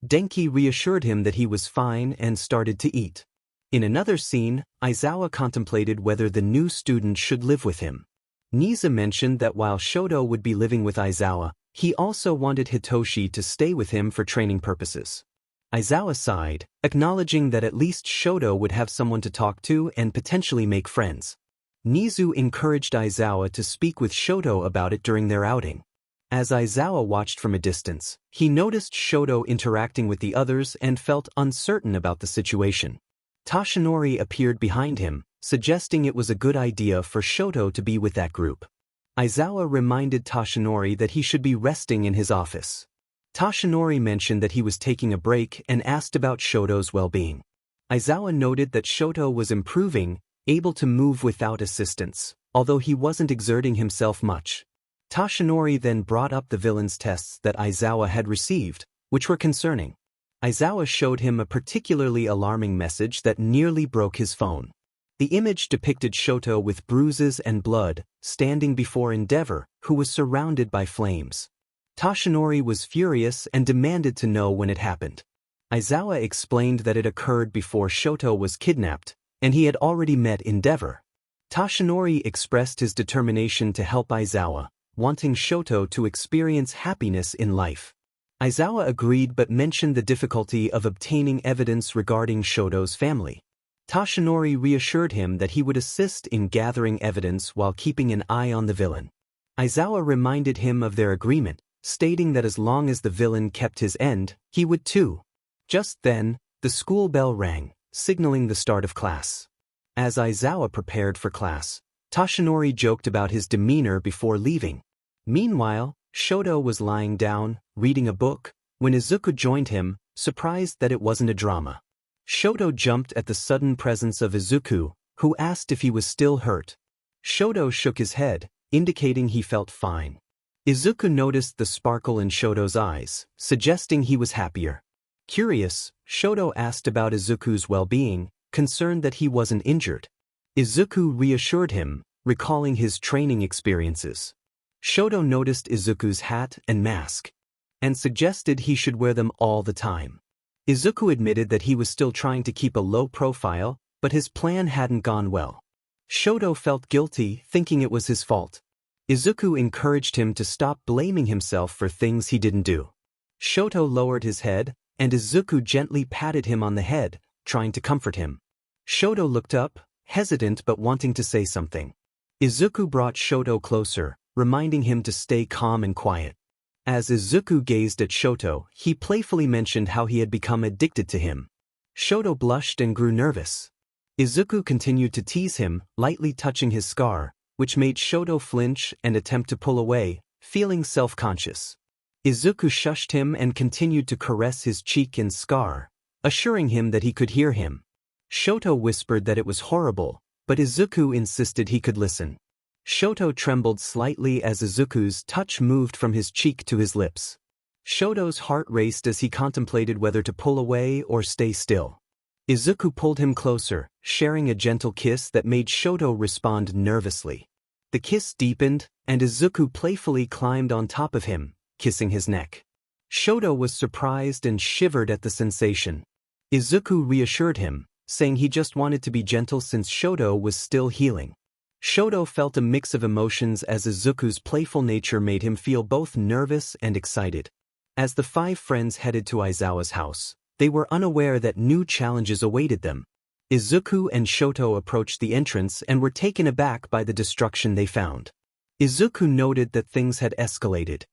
Denki reassured him that he was fine and started to eat. In another scene, Aizawa contemplated whether the new student should live with him. Nizu mentioned that while Shoto would be living with Aizawa, he also wanted Hitoshi to stay with him for training purposes. Aizawa sighed, acknowledging that at least Shoto would have someone to talk to and potentially make friends. Nizu encouraged Aizawa to speak with Shoto about it during their outing. As Aizawa watched from a distance, he noticed Shoto interacting with the others and felt uncertain about the situation. Tashinori appeared behind him, suggesting it was a good idea for Shoto to be with that group. Aizawa reminded Tashinori that he should be resting in his office. Tashinori mentioned that he was taking a break and asked about Shoto's well-being. Aizawa noted that Shoto was improving, able to move without assistance, although he wasn't exerting himself much. Tashinori then brought up the villain's tests that Aizawa had received, which were concerning. Aizawa showed him a particularly alarming message that nearly broke his phone. The image depicted Shoto with bruises and blood, standing before Endeavor, who was surrounded by flames. Toshinori was furious and demanded to know when it happened. Aizawa explained that it occurred before Shoto was kidnapped, and he had already met Endeavor. Toshinori expressed his determination to help Aizawa, wanting Shoto to experience happiness in life. Aizawa agreed but mentioned the difficulty of obtaining evidence regarding Shoto's family. Toshinori reassured him that he would assist in gathering evidence while keeping an eye on the villain. Aizawa reminded him of their agreement, stating that as long as the villain kept his end, he would too. Just then, the school bell rang, signaling the start of class. As Aizawa prepared for class, Toshinori joked about his demeanor before leaving. Meanwhile, Shoto was lying down, reading a book, when Izuku joined him, surprised that it wasn't a drama. Shoto jumped at the sudden presence of Izuku, who asked if he was still hurt. Shoto shook his head, indicating he felt fine. Izuku noticed the sparkle in Shoto's eyes, suggesting he was happier. Curious, Shoto asked about Izuku's well-being, concerned that he wasn't injured. Izuku reassured him, recalling his training experiences. Shoto noticed Izuku's hat and mask, and suggested he should wear them all the time. Izuku admitted that he was still trying to keep a low profile, but his plan hadn't gone well. Shoto felt guilty, thinking it was his fault. Izuku encouraged him to stop blaming himself for things he didn't do. Shoto lowered his head, and Izuku gently patted him on the head, trying to comfort him. Shoto looked up, hesitant but wanting to say something. Izuku brought Shoto closer, reminding him to stay calm and quiet. As Izuku gazed at Shoto, he playfully mentioned how he had become addicted to him. Shoto blushed and grew nervous. Izuku continued to tease him, lightly touching his scar, which made Shoto flinch and attempt to pull away, feeling self-conscious. Izuku shushed him and continued to caress his cheek and scar, assuring him that he could hear him. Shoto whispered that it was horrible, but Izuku insisted he could listen. Shoto trembled slightly as Izuku's touch moved from his cheek to his lips. Shoto's heart raced as he contemplated whether to pull away or stay still. Izuku pulled him closer, sharing a gentle kiss that made Shoto respond nervously. The kiss deepened, and Izuku playfully climbed on top of him, kissing his neck. Shoto was surprised and shivered at the sensation. Izuku reassured him, saying he just wanted to be gentle since Shoto was still healing. Shoto felt a mix of emotions as Izuku's playful nature made him feel both nervous and excited. As the five friends headed to Aizawa's house, they were unaware that new challenges awaited them. Izuku and Shoto approached the entrance and were taken aback by the destruction they found. Izuku noted that things had escalated.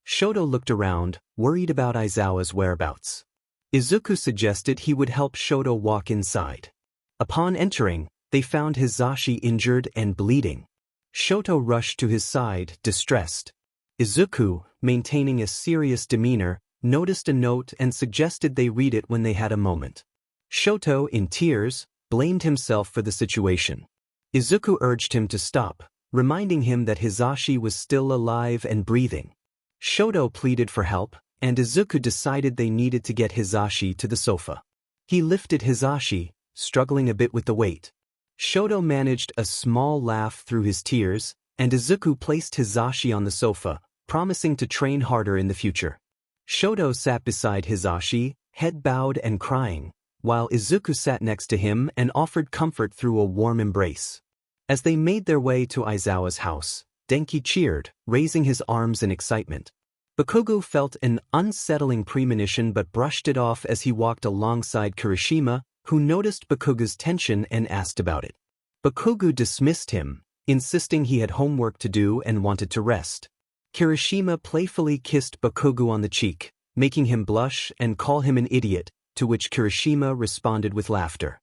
Shoto looked around, worried about Aizawa's whereabouts. Izuku suggested he would help Shoto walk inside. Upon entering, they found Hizashi injured and bleeding. Shoto rushed to his side, distressed. Izuku, maintaining a serious demeanor, noticed a note and suggested they read it when they had a moment. Shoto, in tears, blamed himself for the situation. Izuku urged him to stop, reminding him that Hizashi was still alive and breathing. Shoto pleaded for help, and Izuku decided they needed to get Hizashi to the sofa. He lifted Hizashi, struggling a bit with the weight. Shoto managed a small laugh through his tears, and Izuku placed Hizashi on the sofa, promising to train harder in the future. Shoto sat beside Hizashi, head bowed and crying, while Izuku sat next to him and offered comfort through a warm embrace. As they made their way to Aizawa's house, Denki cheered, raising his arms in excitement. Bakugo felt an unsettling premonition but brushed it off as he walked alongside Kirishima, who noticed Bakugo's tension and asked about it. Bakugo dismissed him, insisting he had homework to do and wanted to rest. Kirishima playfully kissed Bakugo on the cheek, making him blush and call him an idiot, to which Kirishima responded with laughter.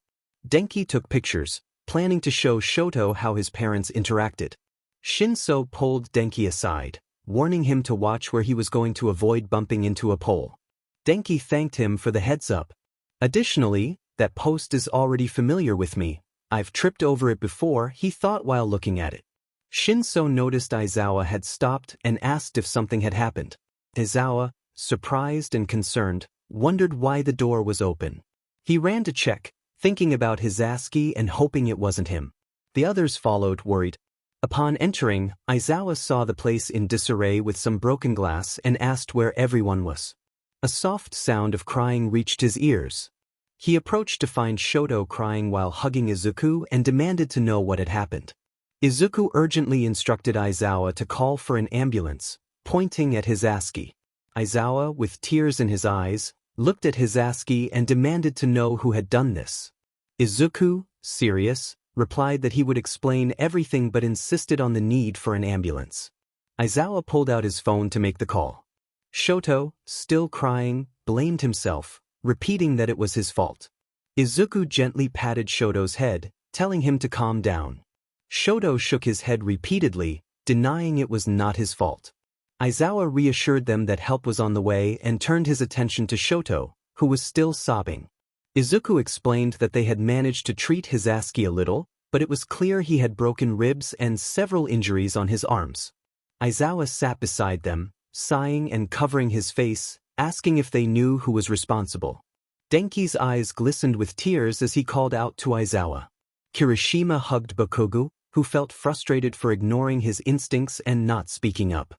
Denki took pictures, planning to show Shoto how his parents interacted. Shinso pulled Denki aside, warning him to watch where he was going to avoid bumping into a pole. Denki thanked him for the heads-up. Additionally, that post is already familiar with me. I've tripped over it before, he thought while looking at it. Shinso noticed Aizawa had stopped and asked if something had happened. Aizawa, surprised and concerned, wondered why the door was open. He ran to check, thinking about Hisaski and hoping it wasn't him. The others followed, worried. Upon entering, Aizawa saw the place in disarray with some broken glass and asked where everyone was. A soft sound of crying reached his ears. He approached to find Shoto crying while hugging Izuku and demanded to know what had happened. Izuku urgently instructed Aizawa to call for an ambulance, pointing at Hisaski. Aizawa, with tears in his eyes, looked at Hisaski and demanded to know who had done this. Izuku, serious, replied that he would explain everything but insisted on the need for an ambulance. Aizawa pulled out his phone to make the call. Shoto, still crying, blamed himself, repeating that it was his fault. Izuku gently patted Shoto's head, telling him to calm down. Shoto shook his head repeatedly, denying it was not his fault. Aizawa reassured them that help was on the way and turned his attention to Shoto, who was still sobbing. Izuku explained that they had managed to treat Hisaski a little, but it was clear he had broken ribs and several injuries on his arms. Aizawa sat beside them, sighing and covering his face, asking if they knew who was responsible. Denki's eyes glistened with tears as he called out to Aizawa. Kirishima hugged Bakugo, who felt frustrated for ignoring his instincts and not speaking up.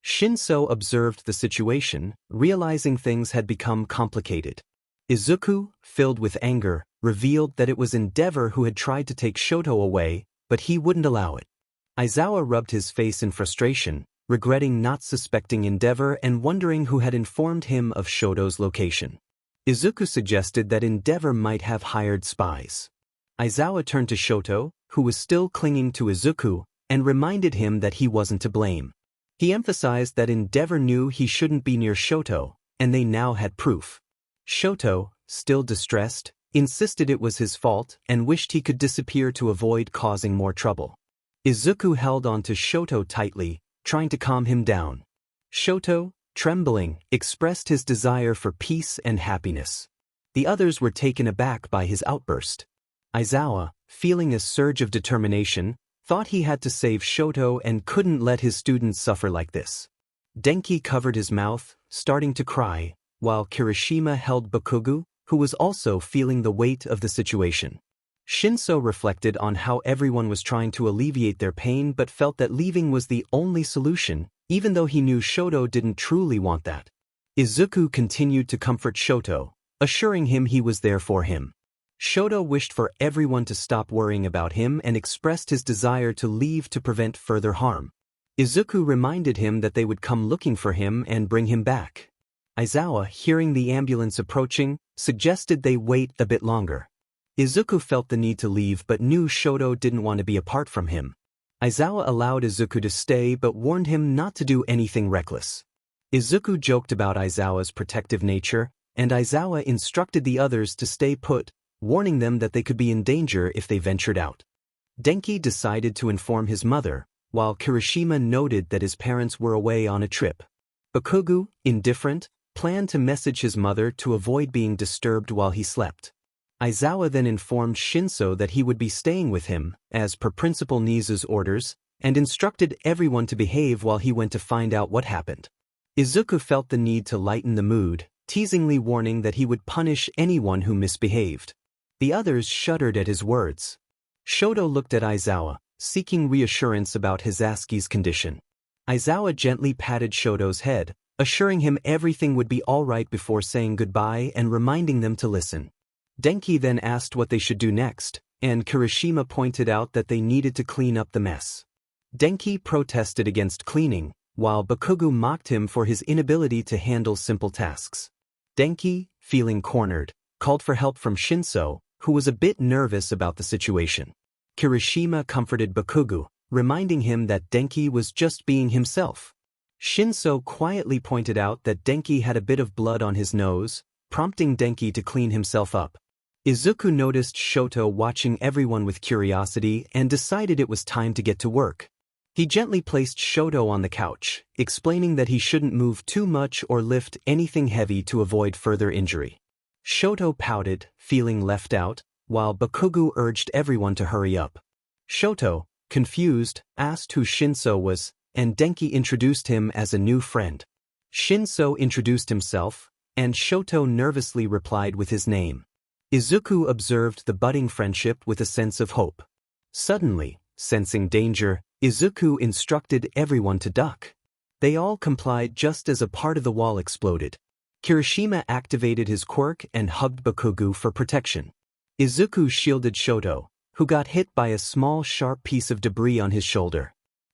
Shinso observed the situation, realizing things had become complicated. Izuku, filled with anger, revealed that it was Endeavor who had tried to take Shoto away, but he wouldn't allow it. Aizawa rubbed his face in frustration, regretting not suspecting Endeavor and wondering who had informed him of Shoto's location. Izuku suggested that Endeavor might have hired spies. Aizawa turned to Shoto, who was still clinging to Izuku, and reminded him that he wasn't to blame. He emphasized that Endeavor knew he shouldn't be near Shoto, and they now had proof. Shoto, still distressed, insisted it was his fault and wished he could disappear to avoid causing more trouble. Izuku held on to Shoto tightly, trying to calm him down. Shoto, trembling, expressed his desire for peace and happiness. The others were taken aback by his outburst. Aizawa, feeling a surge of determination, thought he had to save Shoto and couldn't let his students suffer like this. Denki covered his mouth, starting to cry, while Kirishima held Bakugo, who was also feeling the weight of the situation. Shinso reflected on how everyone was trying to alleviate their pain but felt that leaving was the only solution, even though he knew Shoto didn't truly want that. Izuku continued to comfort Shoto, assuring him he was there for him. Shoto wished for everyone to stop worrying about him and expressed his desire to leave to prevent further harm. Izuku reminded him that they would come looking for him and bring him back. Aizawa, hearing the ambulance approaching, suggested they wait a bit longer. Izuku felt the need to leave but knew Shoto didn't want to be apart from him. Aizawa allowed Izuku to stay but warned him not to do anything reckless. Izuku joked about Aizawa's protective nature, and Aizawa instructed the others to stay put, warning them that they could be in danger if they ventured out. Denki decided to inform his mother, while Kirishima noted that his parents were away on a trip. Bakugo, indifferent, planned to message his mother to avoid being disturbed while he slept. Aizawa then informed Shinso that he would be staying with him, as per Principal Nizu's orders, and instructed everyone to behave while he went to find out what happened. Izuku felt the need to lighten the mood, teasingly warning that he would punish anyone who misbehaved. The others shuddered at his words. Shoto looked at Aizawa, seeking reassurance about Hisaski's condition. Aizawa gently patted Shoto's head, assuring him everything would be all right before saying goodbye and reminding them to listen. Denki then asked what they should do next, and Kirishima pointed out that they needed to clean up the mess. Denki protested against cleaning, while Bakugo mocked him for his inability to handle simple tasks. Denki, feeling cornered, called for help from Shinso, who was a bit nervous about the situation. Kirishima comforted Bakugo, reminding him that Denki was just being himself. Shinso quietly pointed out that Denki had a bit of blood on his nose, prompting Denki to clean himself up. Izuku noticed Shoto watching everyone with curiosity and decided it was time to get to work. He gently placed Shoto on the couch, explaining that he shouldn't move too much or lift anything heavy to avoid further injury. Shoto pouted, feeling left out, while Bakugo urged everyone to hurry up. Shoto, confused, asked who Shinso was, and Denki introduced him as a new friend. Shinso introduced himself, and Shoto nervously replied with his name. Izuku observed the budding friendship with a sense of hope. Suddenly, sensing danger, Izuku instructed everyone to duck. They all complied just as a part of the wall exploded. Kirishima activated his quirk and hugged Bakugo for protection. Izuku shielded Shoto, who got hit by a small sharp piece of debris on his shoulder.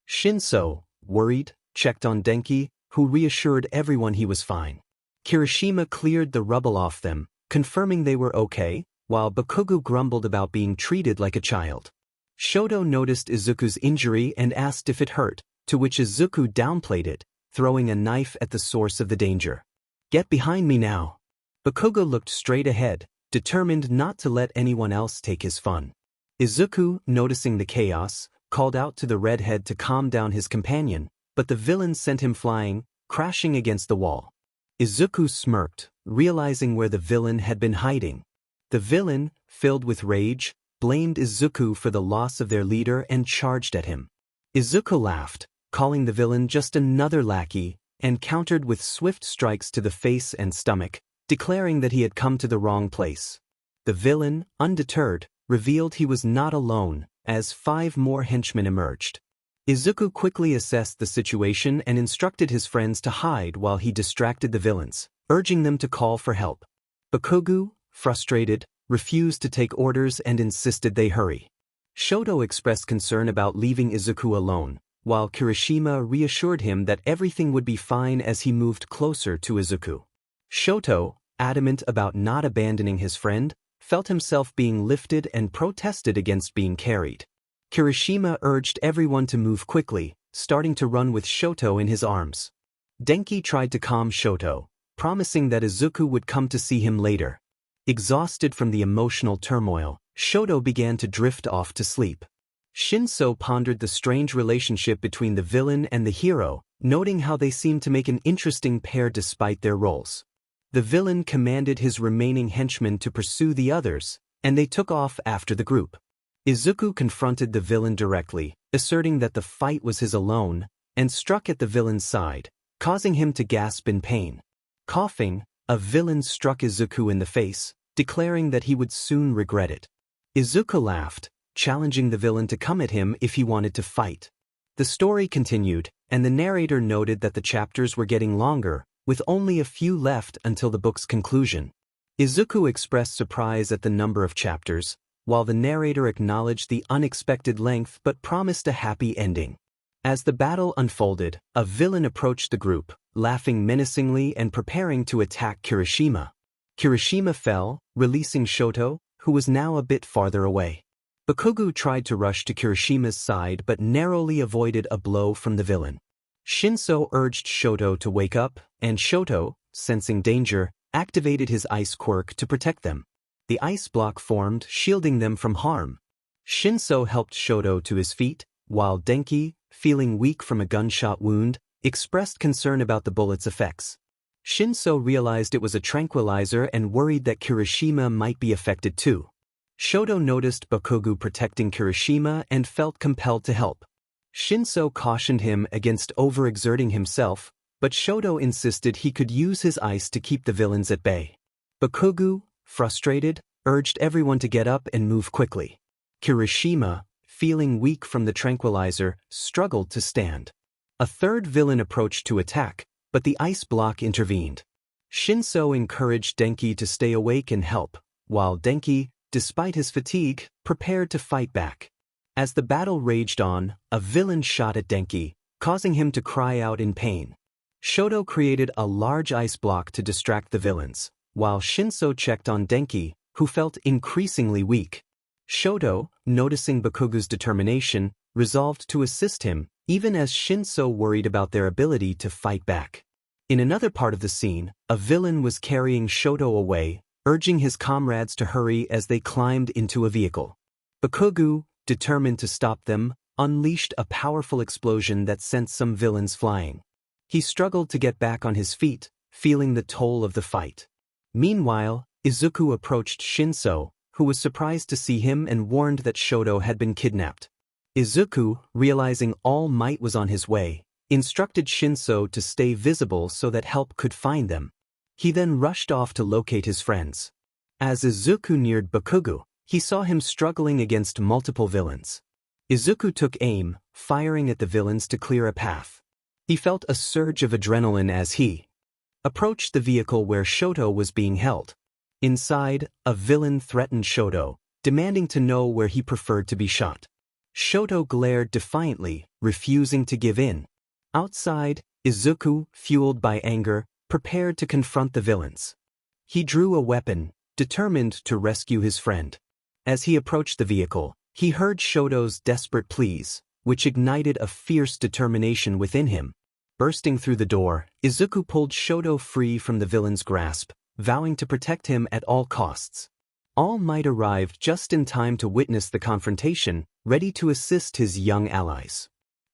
Shinso, worried, checked on Denki, who reassured everyone he was fine. Kirishima cleared the rubble off them, confirming they were okay, while Bakugo grumbled about being treated like a child. Shoto noticed Izuku's injury and asked if it hurt, to which Izuku downplayed it, throwing a knife at the source of the danger. "Get behind me now." Bakugo looked straight ahead, determined not to let anyone else take his fun. Izuku, noticing the chaos, called out to the redhead to calm down his companion, but the villain sent him flying, crashing against the wall. Izuku smirked, realizing where the villain had been hiding. The villain, filled with rage, blamed Izuku for the loss of their leader and charged at him. Izuku laughed, calling the villain just another lackey, and countered with swift strikes to the face and stomach, declaring that he had come to the wrong place. The villain, undeterred, revealed he was not alone, as 5 more henchmen emerged. Izuku quickly assessed the situation and instructed his friends to hide while he distracted the villains, urging them to call for help. Bakugo, frustrated, refused to take orders and insisted they hurry. Shoto expressed concern about leaving Izuku alone, while Kirishima reassured him that everything would be fine as he moved closer to Izuku. Shoto, adamant about not abandoning his friend, felt himself being lifted and protested against being carried. Kirishima urged everyone to move quickly, starting to run with Shoto in his arms. Denki tried to calm Shoto, promising that Izuku would come to see him later. Exhausted from the emotional turmoil, Shoto began to drift off to sleep. Shinso pondered the strange relationship between the villain and the hero, noting how they seemed to make an interesting pair despite their roles. The villain commanded his remaining henchmen to pursue the others, and they took off after the group. Izuku confronted the villain directly, asserting that the fight was his alone, and struck at the villain's side, causing him to gasp in pain. Coughing, a villain struck Izuku in the face, declaring that he would soon regret it. Izuku laughed, challenging the villain to come at him if he wanted to fight. The story continued, and the narrator noted that the chapters were getting longer, with only a few left until the book's conclusion. Izuku expressed surprise at the number of chapters, while the narrator acknowledged the unexpected length but promised a happy ending. As the battle unfolded, a villain approached the group, laughing menacingly and preparing to attack Kirishima. Kirishima fell, releasing Shoto, who was now a bit farther away. Bakugo tried to rush to Kirishima's side but narrowly avoided a blow from the villain. Shinso urged Shoto to wake up, and Shoto, sensing danger, activated his ice quirk to protect them. The ice block formed, shielding them from harm. Shinso helped Shoto to his feet, while Denki, feeling weak from a gunshot wound, expressed concern about the bullet's effects. Shinso realized it was a tranquilizer and worried that Kirishima might be affected too. Shoto noticed Bakugo protecting Kirishima and felt compelled to help. Shinso cautioned him against overexerting himself, but Shoto insisted he could use his ice to keep the villains at bay. Bakugo, frustrated, urged everyone to get up and move quickly. Kirishima, feeling weak from the tranquilizer, struggled to stand. A third villain approached to attack, but the ice block intervened. Shinso encouraged Denki to stay awake and help, while Denki, despite his fatigue, prepared to fight back. As the battle raged on, a villain shot at Denki, causing him to cry out in pain. Shoto created a large ice block to distract the villains, while Shinso checked on Denki, who felt increasingly weak. Shoto, noticing Bakugo's determination, resolved to assist him, even as Shinso worried about their ability to fight back. In another part of the scene, a villain was carrying Shoto away, urging his comrades to hurry as they climbed into a vehicle. Bakugo, determined to stop them, unleashed a powerful explosion that sent some villains flying. He struggled to get back on his feet, feeling the toll of the fight. Meanwhile, Izuku approached Shinso, who was surprised to see him and warned that Shoto had been kidnapped. Izuku, realizing All Might was on his way, instructed Shinso to stay visible so that help could find them. He then rushed off to locate his friends. As Izuku neared Bakugo, he saw him struggling against multiple villains. Izuku took aim, firing at the villains to clear a path. He felt a surge of adrenaline as he approached the vehicle where Shoto was being held. Inside, a villain threatened Shoto, demanding to know where he preferred to be shot. Shoto glared defiantly, refusing to give in. Outside, Izuku, fueled by anger, prepared to confront the villains. He drew a weapon, determined to rescue his friend. As he approached the vehicle, he heard Shoto's desperate pleas, which ignited a fierce determination within him. Bursting through the door, Izuku pulled Shoto free from the villain's grasp, vowing to protect him at all costs. All Might arrived just in time to witness the confrontation, ready to assist his young allies.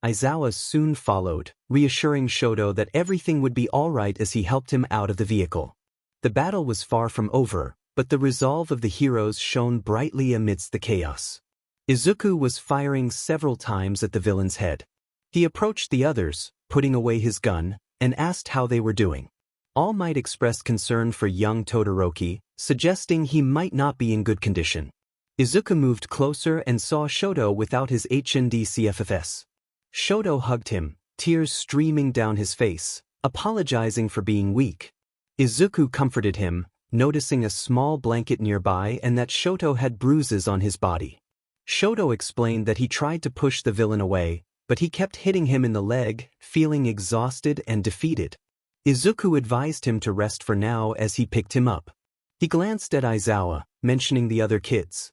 Aizawa soon followed, reassuring Shoto that everything would be all right as he helped him out of the vehicle. The battle was far from over, but the resolve of the heroes shone brightly amidst the chaos. Izuku was firing several times at the villain's head. He approached the others, putting away his gun, and asked how they were doing. All Might expressed concern for young Todoroki, suggesting he might not be in good condition. Izuku moved closer and saw Shoto without his HND CFFS. Shoto hugged him, tears streaming down his face, apologizing for being weak. Izuku comforted him, noticing a small blanket nearby and that Shoto had bruises on his body. Shoto explained that he tried to push the villain away, but he kept hitting him in the leg, feeling exhausted and defeated. Izuku advised him to rest for now as he picked him up. He glanced at Aizawa, mentioning the other kids.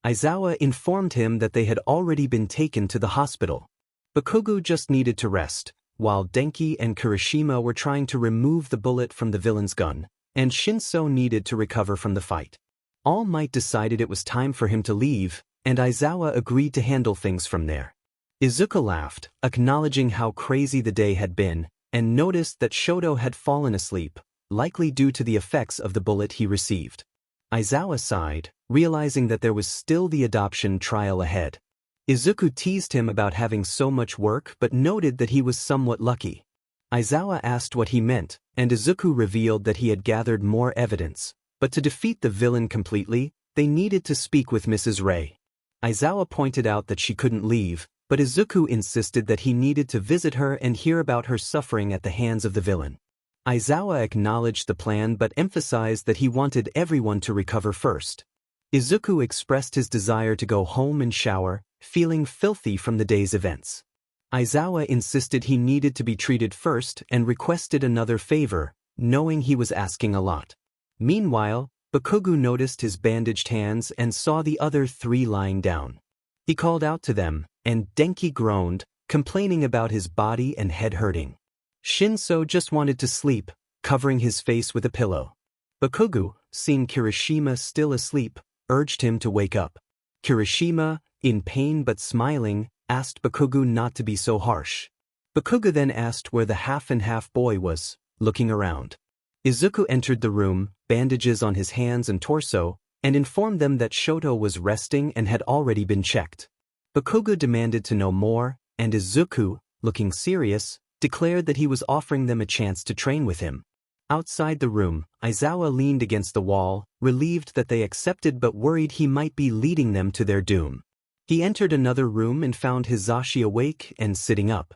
Aizawa informed him that they had already been taken to the hospital. Bakugo just needed to rest, while Denki and Kirishima were trying to remove the bullet from the villain's gun, and Shinso needed to recover from the fight. All Might decided it was time for him to leave, and Aizawa agreed to handle things from there. Izuku laughed, acknowledging how crazy the day had been, and noticed that Shoto had fallen asleep, likely due to the effects of the bullet he received. Aizawa sighed, realizing that there was still the adoption trial ahead. Izuku teased him about having so much work but noted that he was somewhat lucky. Aizawa asked what he meant, and Izuku revealed that he had gathered more evidence, but to defeat the villain completely, they needed to speak with Mrs. Ray. Aizawa pointed out that she couldn't leave, but Izuku insisted that he needed to visit her and hear about her suffering at the hands of the villain. Aizawa acknowledged the plan but emphasized that he wanted everyone to recover first. Izuku expressed his desire to go home and shower, feeling filthy from the day's events. Aizawa insisted he needed to be treated first and requested another favor, knowing he was asking a lot. Meanwhile, Bakugo noticed his bandaged hands and saw the other three lying down. He called out to them, and Denki groaned, complaining about his body and head hurting. Shinso just wanted to sleep, covering his face with a pillow. Bakugo, seeing Kirishima still asleep, urged him to wake up. Kirishima, in pain but smiling, asked Bakugo not to be so harsh. Bakugo then asked where the half-and-half boy was, looking around. Izuku entered the room, bandages on his hands and torso, and informed them that Shoto was resting and had already been checked. Bakugo demanded to know more, and Izuku, looking serious, declared that he was offering them a chance to train with him. Outside the room, Aizawa leaned against the wall, relieved that they accepted but worried he might be leading them to their doom. He entered another room and found Hizashi awake and sitting up.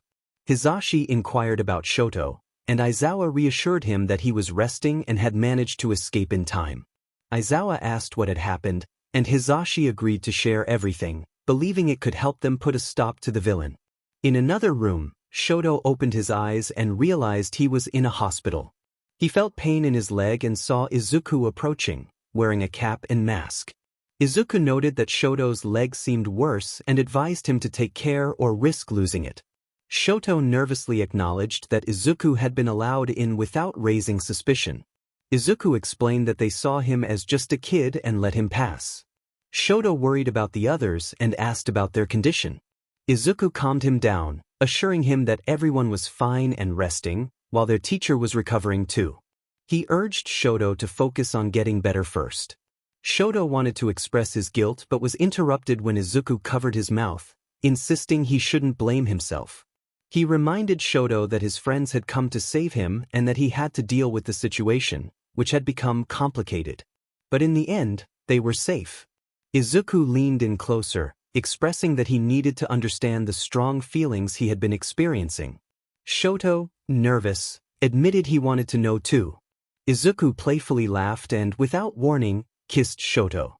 Hizashi inquired about Shoto, and Aizawa reassured him that he was resting and had managed to escape in time. Aizawa asked what had happened, and Hizashi agreed to share everything, believing it could help them put a stop to the villain. In another room, Shoto opened his eyes and realized he was in a hospital. He felt pain in his leg and saw Izuku approaching, wearing a cap and mask. Izuku noted that Shoto's leg seemed worse and advised him to take care or risk losing it. Shoto nervously acknowledged that Izuku had been allowed in without raising suspicion. Izuku explained that they saw him as just a kid and let him pass. Shoto worried about the others and asked about their condition. Izuku calmed him down, assuring him that everyone was fine and resting, while their teacher was recovering too. He urged Shoto to focus on getting better first. Shoto wanted to express his guilt but was interrupted when Izuku covered his mouth, insisting he shouldn't blame himself. He reminded Shoto that his friends had come to save him and that he had to deal with the situation, which had become complicated. But in the end, they were safe. Izuku leaned in closer, expressing that he needed to understand the strong feelings he had been experiencing. Shoto, nervous, admitted he wanted to know too. Izuku playfully laughed and, without warning, kissed Shoto.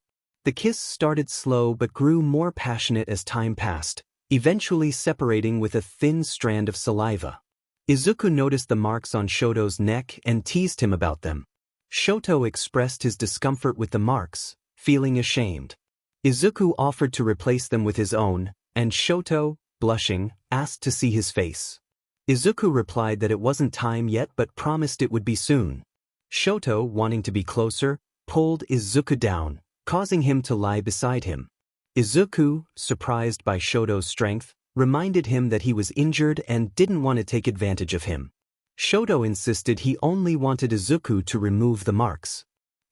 The kiss started slow but grew more passionate as time passed, eventually separating with a thin strand of saliva. Izuku noticed the marks on Shoto's neck and teased him about them. Shoto expressed his discomfort with the marks, feeling ashamed. Izuku offered to replace them with his own, and Shoto, blushing, asked to see his face. Izuku replied that it wasn't time yet but promised it would be soon. Shoto, wanting to be closer, pulled Izuku down, causing him to lie beside him. Izuku, surprised by Shoto's strength, reminded him that he was injured and didn't want to take advantage of him. Shoto insisted he only wanted Izuku to remove the marks.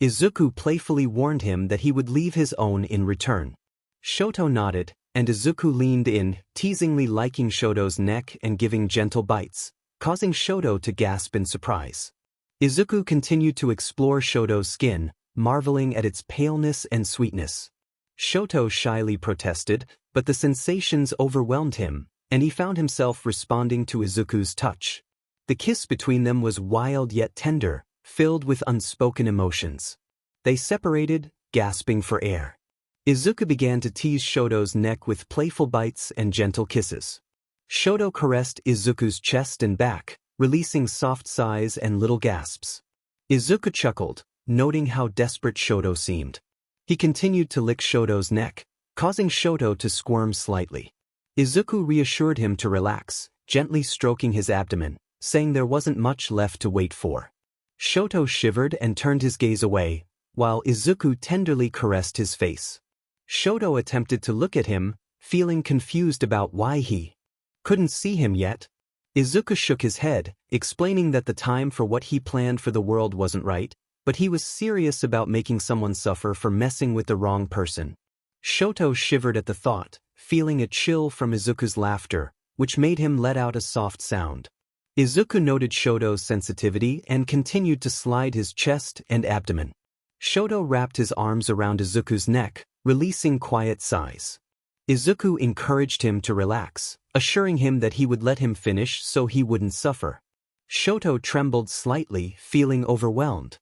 Izuku playfully warned him that he would leave his own in return. Shoto nodded, and Izuku leaned in, teasingly liking Shoto's neck and giving gentle bites, causing Shoto to gasp in surprise. Izuku continued to explore Shoto's skin, marveling at its paleness and sweetness. Shoto shyly protested, but the sensations overwhelmed him, and he found himself responding to Izuku's touch. The kiss between them was wild yet tender, filled with unspoken emotions. They separated, gasping for air. Izuku began to tease Shoto's neck with playful bites and gentle kisses. Shoto caressed Izuku's chest and back, releasing soft sighs and little gasps. Izuku chuckled, noting how desperate Shoto seemed. He continued to lick Shoto's neck, causing Shoto to squirm slightly. Izuku reassured him to relax, gently stroking his abdomen, saying there wasn't much left to wait for. Shoto shivered and turned his gaze away, while Izuku tenderly caressed his face. Shoto attempted to look at him, feeling confused about why he couldn't see him yet. Izuku shook his head, explaining that the time for what he planned for the world wasn't right, but he was serious about making someone suffer for messing with the wrong person. Shoto shivered at the thought, feeling a chill from Izuku's laughter, which made him let out a soft sound. Izuku noted Shoto's sensitivity and continued to slide his chest and abdomen. Shoto wrapped his arms around Izuku's neck, releasing quiet sighs. Izuku encouraged him to relax, assuring him that he would let him finish so he wouldn't suffer. Shoto trembled slightly, feeling overwhelmed.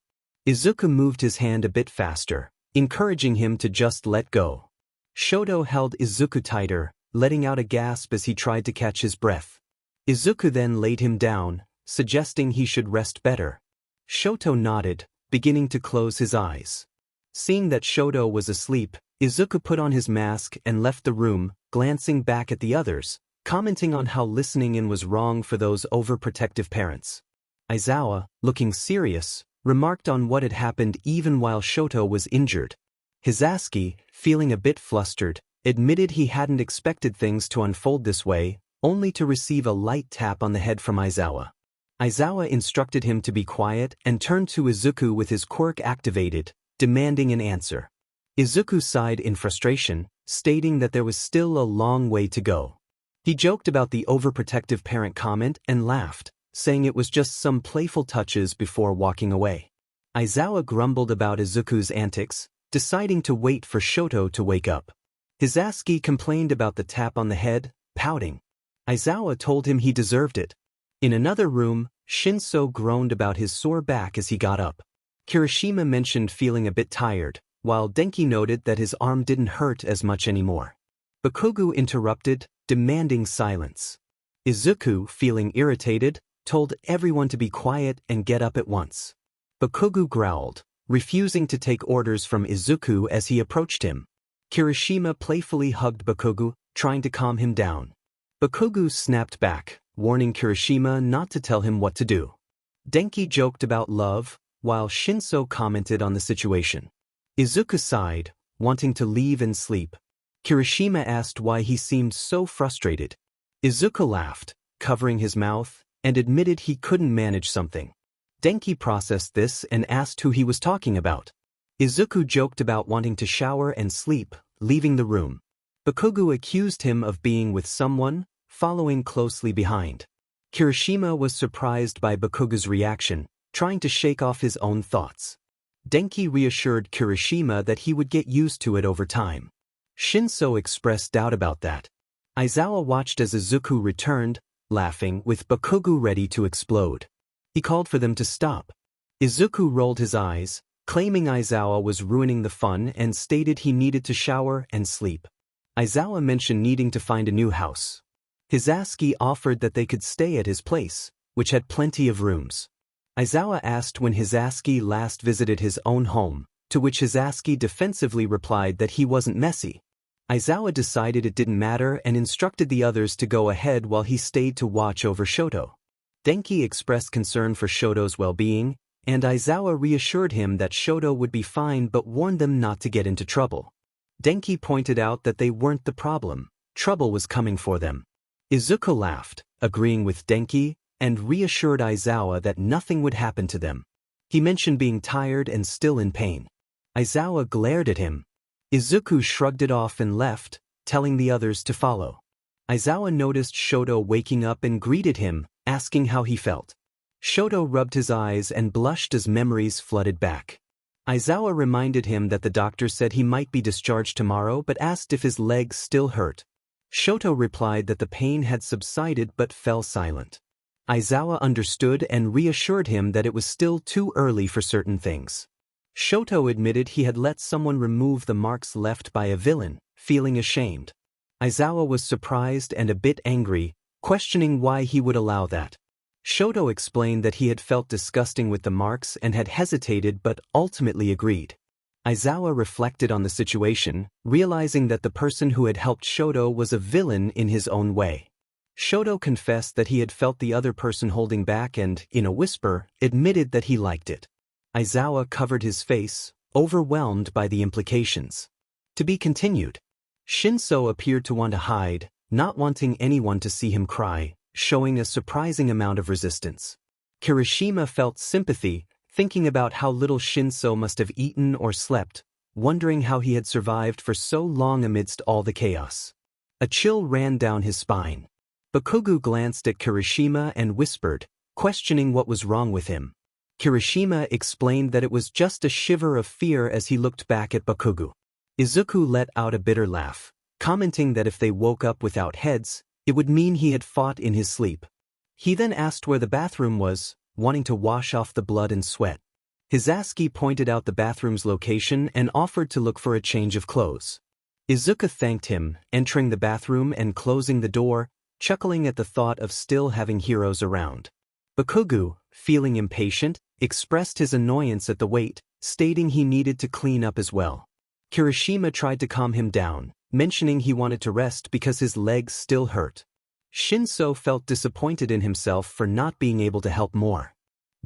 Izuku moved his hand a bit faster, encouraging him to just let go. Shoto held Izuku tighter, letting out a gasp as he tried to catch his breath. Izuku then laid him down, suggesting he should rest better. Shoto nodded, beginning to close his eyes. Seeing that Shoto was asleep, Izuku put on his mask and left the room, glancing back at the others, commenting on how listening in was wrong for those overprotective parents. Aizawa, looking serious, remarked on what had happened even while Shoto was injured. Hisashi, feeling a bit flustered, admitted he hadn't expected things to unfold this way, only to receive a light tap on the head from Aizawa. Aizawa instructed him to be quiet and turned to Izuku with his quirk activated, demanding an answer. Izuku sighed in frustration, stating that there was still a long way to go. He joked about the overprotective parent comment and laughed, saying it was just some playful touches before walking away. Aizawa grumbled about Izuku's antics, deciding to wait for Shoto to wake up. Hisashi complained about the tap on the head, pouting. Aizawa told him he deserved it. In another room, Shinso groaned about his sore back as he got up. Kirishima mentioned feeling a bit tired, while Denki noted that his arm didn't hurt as much anymore. Bakugo interrupted, demanding silence. Izuku, feeling irritated, told everyone to be quiet and get up at once. Bakugo growled, refusing to take orders from Izuku as he approached him. Kirishima playfully hugged Bakugo, trying to calm him down. Bakugo snapped back, warning Kirishima not to tell him what to do. Denki joked about love, while Shinso commented on the situation. Izuku sighed, wanting to leave and sleep. Kirishima asked why he seemed so frustrated. Izuku laughed, covering his mouth, and admitted he couldn't manage something. Denki processed this and asked who he was talking about. Izuku joked about wanting to shower and sleep, leaving the room. Bakugo accused him of being with someone, following closely behind. Kirishima was surprised by Bakugo's reaction, trying to shake off his own thoughts. Denki reassured Kirishima that he would get used to it over time. Shinso expressed doubt about that. Aizawa watched as Izuku returned, laughing, with Bakugu ready to explode. He called for them to stop. Izuku rolled his eyes, claiming Aizawa was ruining the fun, and stated he needed to shower and sleep. Aizawa mentioned needing to find a new house. Hisaski offered that they could stay at his place, which had plenty of rooms. Aizawa asked when Hisaski last visited his own home, to which Hisaski defensively replied that he wasn't messy. Aizawa decided it didn't matter and instructed the others to go ahead while he stayed to watch over Shoto. Denki expressed concern for Shoto's well-being, and Aizawa reassured him that Shoto would be fine but warned them not to get into trouble. Denki pointed out that they weren't the problem, trouble was coming for them. Izuku laughed, agreeing with Denki, and reassured Aizawa that nothing would happen to them. He mentioned being tired and still in pain. Aizawa glared at him. Izuku shrugged it off and left, telling the others to follow. Aizawa noticed Shoto waking up and greeted him, asking how he felt. Shoto rubbed his eyes and blushed as memories flooded back. Aizawa reminded him that the doctor said he might be discharged tomorrow but asked if his legs still hurt. Shoto replied that the pain had subsided but fell silent. Aizawa understood and reassured him that it was still too early for certain things. Shoto admitted he had let someone remove the marks left by a villain, feeling ashamed. Aizawa was surprised and a bit angry, questioning why he would allow that. Shoto explained that he had felt disgusting with the marks and had hesitated but ultimately agreed. Aizawa reflected on the situation, realizing that the person who had helped Shoto was a villain in his own way. Shoto confessed that he had felt the other person holding back and, in a whisper, admitted that he liked it. Aizawa covered his face, overwhelmed by the implications. To be continued. Shinso appeared to want to hide, not wanting anyone to see him cry, showing a surprising amount of resistance. Kirishima felt sympathy, thinking about how little Shinso must have eaten or slept, wondering how he had survived for so long amidst all the chaos. A chill ran down his spine. Bakugu glanced at Kirishima and whispered, questioning what was wrong with him. Kirishima explained that it was just a shiver of fear as he looked back at Bakugu. Izuku let out a bitter laugh, commenting that if they woke up without heads, it would mean he had fought in his sleep. He then asked where the bathroom was, wanting to wash off the blood and sweat. Hisaski pointed out the bathroom's location and offered to look for a change of clothes. Izuku thanked him, entering the bathroom and closing the door, chuckling at the thought of still having heroes around. Bakugu, feeling impatient, expressed his annoyance at the wait, stating he needed to clean up as well. Kirishima tried to calm him down, mentioning he wanted to rest because his legs still hurt. Shinso felt disappointed in himself for not being able to help more.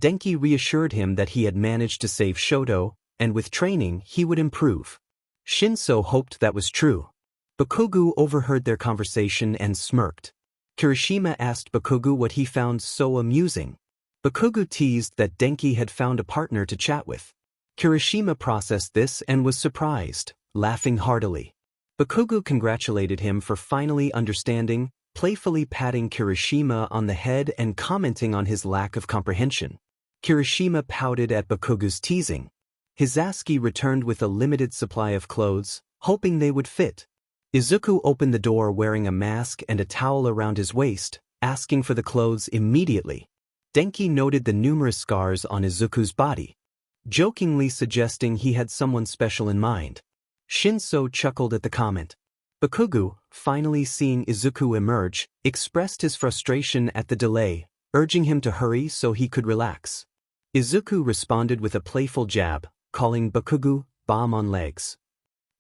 Denki reassured him that he had managed to save Shoto, and with training he would improve. Shinso hoped that was true. Bakugu overheard their conversation and smirked. Kirishima asked Bakugu what he found so amusing. Bakugu teased that Denki had found a partner to chat with. Kirishima processed this and was surprised, laughing heartily. Bakugu congratulated him for finally understanding, playfully patting Kirishima on the head and commenting on his lack of comprehension. Kirishima pouted at Bakugu's teasing. Hisaski returned with a limited supply of clothes, hoping they would fit. Izuku opened the door wearing a mask and a towel around his waist, asking for the clothes immediately. Denki noted the numerous scars on Izuku's body, jokingly suggesting he had someone special in mind. Shinso chuckled at the comment. Bakugu, finally seeing Izuku emerge, expressed his frustration at the delay, urging him to hurry so he could relax. Izuku responded with a playful jab, calling Bakugu bomb on legs.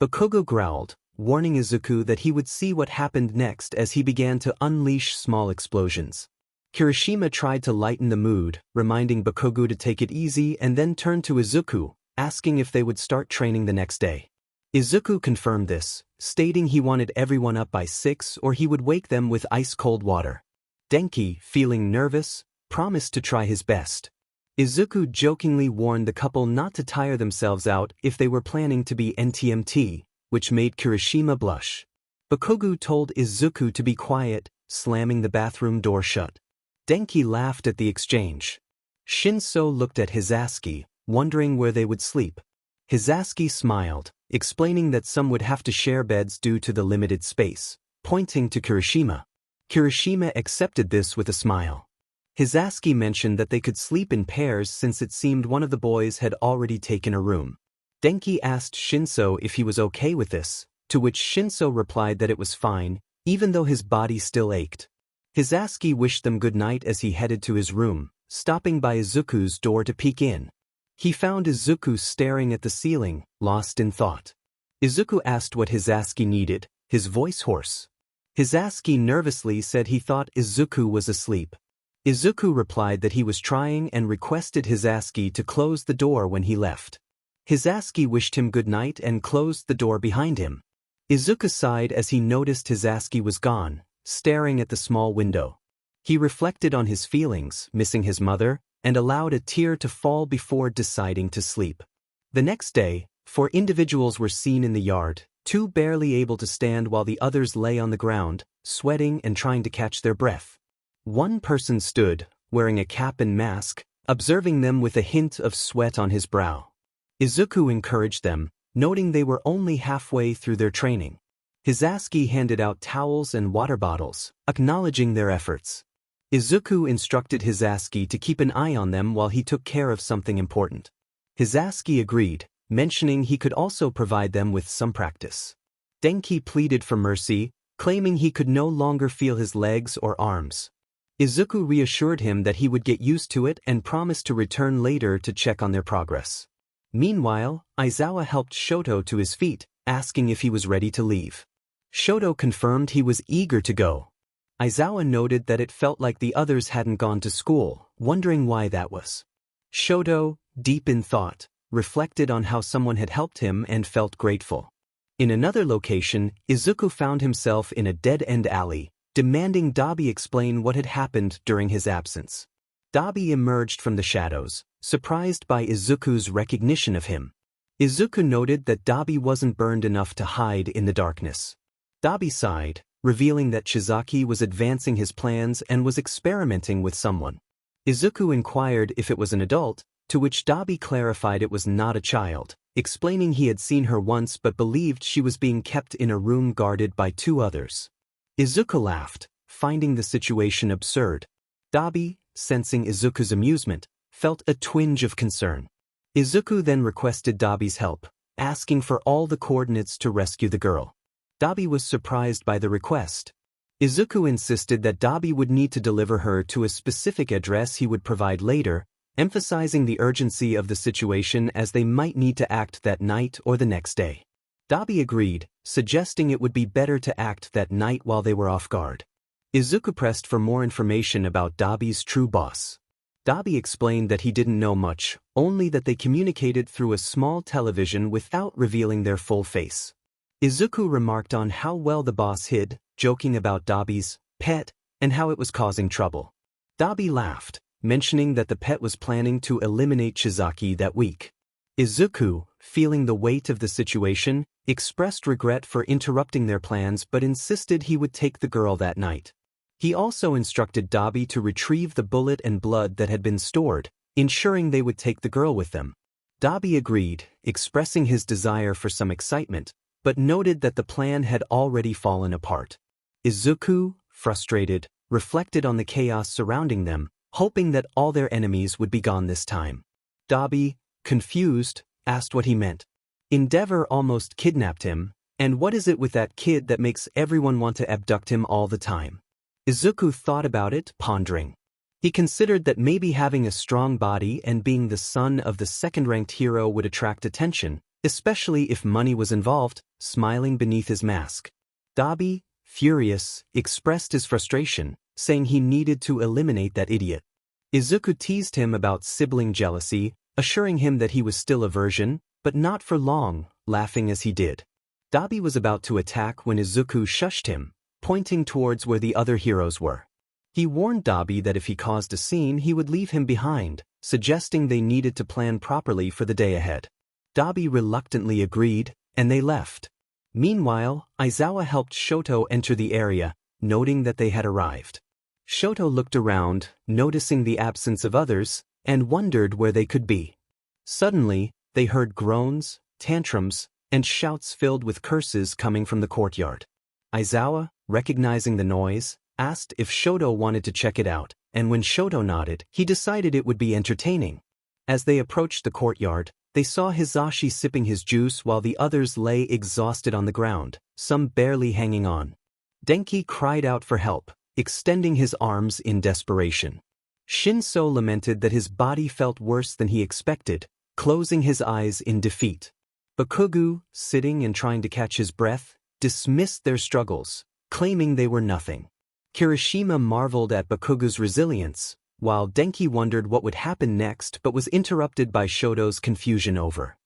Bakugu growled, warning Izuku that he would see what happened next as he began to unleash small explosions. Kirishima tried to lighten the mood, reminding Bakugu to take it easy, and then turned to Izuku, asking if they would start training the next day. Izuku confirmed this, stating he wanted everyone up by 6 or he would wake them with ice-cold water. Denki, feeling nervous, promised to try his best. Izuku jokingly warned the couple not to tire themselves out if they were planning to be NTMT, which made Kirishima blush. Bakugu told Izuku to be quiet, slamming the bathroom door shut. Denki laughed at the exchange. Shinso looked at Hisaski, wondering where they would sleep. Hisashi smiled, explaining that some would have to share beds due to the limited space, pointing to Kirishima. Kirishima accepted this with a smile. Hisashi mentioned that they could sleep in pairs since it seemed one of the boys had already taken a room. Denki asked Shinso if he was okay with this, to which Shinso replied that it was fine, even though his body still ached. Hisashi wished them good night as he headed to his room, stopping by Izuku's door to peek in. He found Izuku staring at the ceiling, lost in thought. Izuku asked what Hisashi needed, his voice hoarse. Hisashi nervously said he thought Izuku was asleep. Izuku replied that he was trying and requested Hisashi to close the door when he left. Hisashi wished him good night and closed the door behind him. Izuku sighed as he noticed Hisashi was gone, staring at the small window. He reflected on his feelings, missing his mother, and allowed a tear to fall before deciding to sleep. The next day, 4 individuals were seen in the yard, 2 barely able to stand while the others lay on the ground, sweating and trying to catch their breath. One person stood, wearing a cap and mask, observing them with a hint of sweat on his brow. Izuku encouraged them, noting they were only halfway through their training. Hisashi handed out towels and water bottles, acknowledging their efforts. Izuku instructed Hisashi to keep an eye on them while he took care of something important. Hisashi agreed, mentioning he could also provide them with some practice. Denki pleaded for mercy, claiming he could no longer feel his legs or arms. Izuku reassured him that he would get used to it and promised to return later to check on their progress. Meanwhile, Aizawa helped Shoto to his feet, asking if he was ready to leave. Shoto confirmed he was eager to go. Aizawa noted that it felt like the others hadn't gone to school, wondering why that was. Shoto, deep in thought, reflected on how someone had helped him and felt grateful. In another location, Izuku found himself in a dead-end alley, demanding Dabi explain what had happened during his absence. Dabi emerged from the shadows, surprised by Izuku's recognition of him. Izuku noted that Dabi wasn't burned enough to hide in the darkness. Dabi sighed, revealing that Shizaki was advancing his plans and was experimenting with someone. Izuku inquired if it was an adult, to which Dabi clarified it was not a child, explaining he had seen her once but believed she was being kept in a room guarded by 2 others. Izuku laughed, finding the situation absurd. Dabi, sensing Izuku's amusement, felt a twinge of concern. Izuku then requested Dabi's help, asking for all the coordinates to rescue the girl. Dabi was surprised by the request. Izuku insisted that Dabi would need to deliver her to a specific address he would provide later, emphasizing the urgency of the situation as they might need to act that night or the next day. Dabi agreed, suggesting it would be better to act that night while they were off guard. Izuku pressed for more information about Dabi's true boss. Dabi explained that he didn't know much, only that they communicated through a small television without revealing their full face. Izuku remarked on how well the boss hid, joking about Dabi's pet and how it was causing trouble. Dabi laughed, mentioning that the pet was planning to eliminate Shizaki that week. Izuku, feeling the weight of the situation, expressed regret for interrupting their plans but insisted he would take the girl that night. He also instructed Dabi to retrieve the bullet and blood that had been stored, ensuring they would take the girl with them. Dabi agreed, expressing his desire for some excitement, but noted that the plan had already fallen apart. Izuku, frustrated, reflected on the chaos surrounding them, hoping that all their enemies would be gone this time. Dabi, confused, asked what he meant. Endeavor almost kidnapped him, and what is it with that kid that makes everyone want to abduct him all the time? Izuku thought about it, pondering. He considered that maybe having a strong body and being the son of the second-ranked hero would attract attention, especially if money was involved, smiling beneath his mask. Dabi, furious, expressed his frustration, saying he needed to eliminate that idiot. Izuku teased him about sibling jealousy, assuring him that he was still a virgin, but not for long, laughing as he did. Dabi was about to attack when Izuku shushed him, pointing towards where the other heroes were. He warned Dabi that if he caused a scene he would leave him behind, suggesting they needed to plan properly for the day ahead. Dabi reluctantly agreed, and they left. Meanwhile, Aizawa helped Shoto enter the area, noting that they had arrived. Shoto looked around, noticing the absence of others, and wondered where they could be. Suddenly, they heard groans, tantrums, and shouts filled with curses coming from the courtyard. Aizawa, recognizing the noise, asked if Shoto wanted to check it out, and when Shoto nodded, he decided it would be entertaining. As they approached the courtyard, they saw Hizashi sipping his juice while the others lay exhausted on the ground, some barely hanging on. Denki cried out for help, extending his arms in desperation. Shinso lamented that his body felt worse than he expected, closing his eyes in defeat. Bakugo, sitting and trying to catch his breath, dismissed their struggles, claiming they were nothing. Kirishima marveled at Bakugo's resilience, while Denki wondered what would happen next but was interrupted by Shoto's confusion over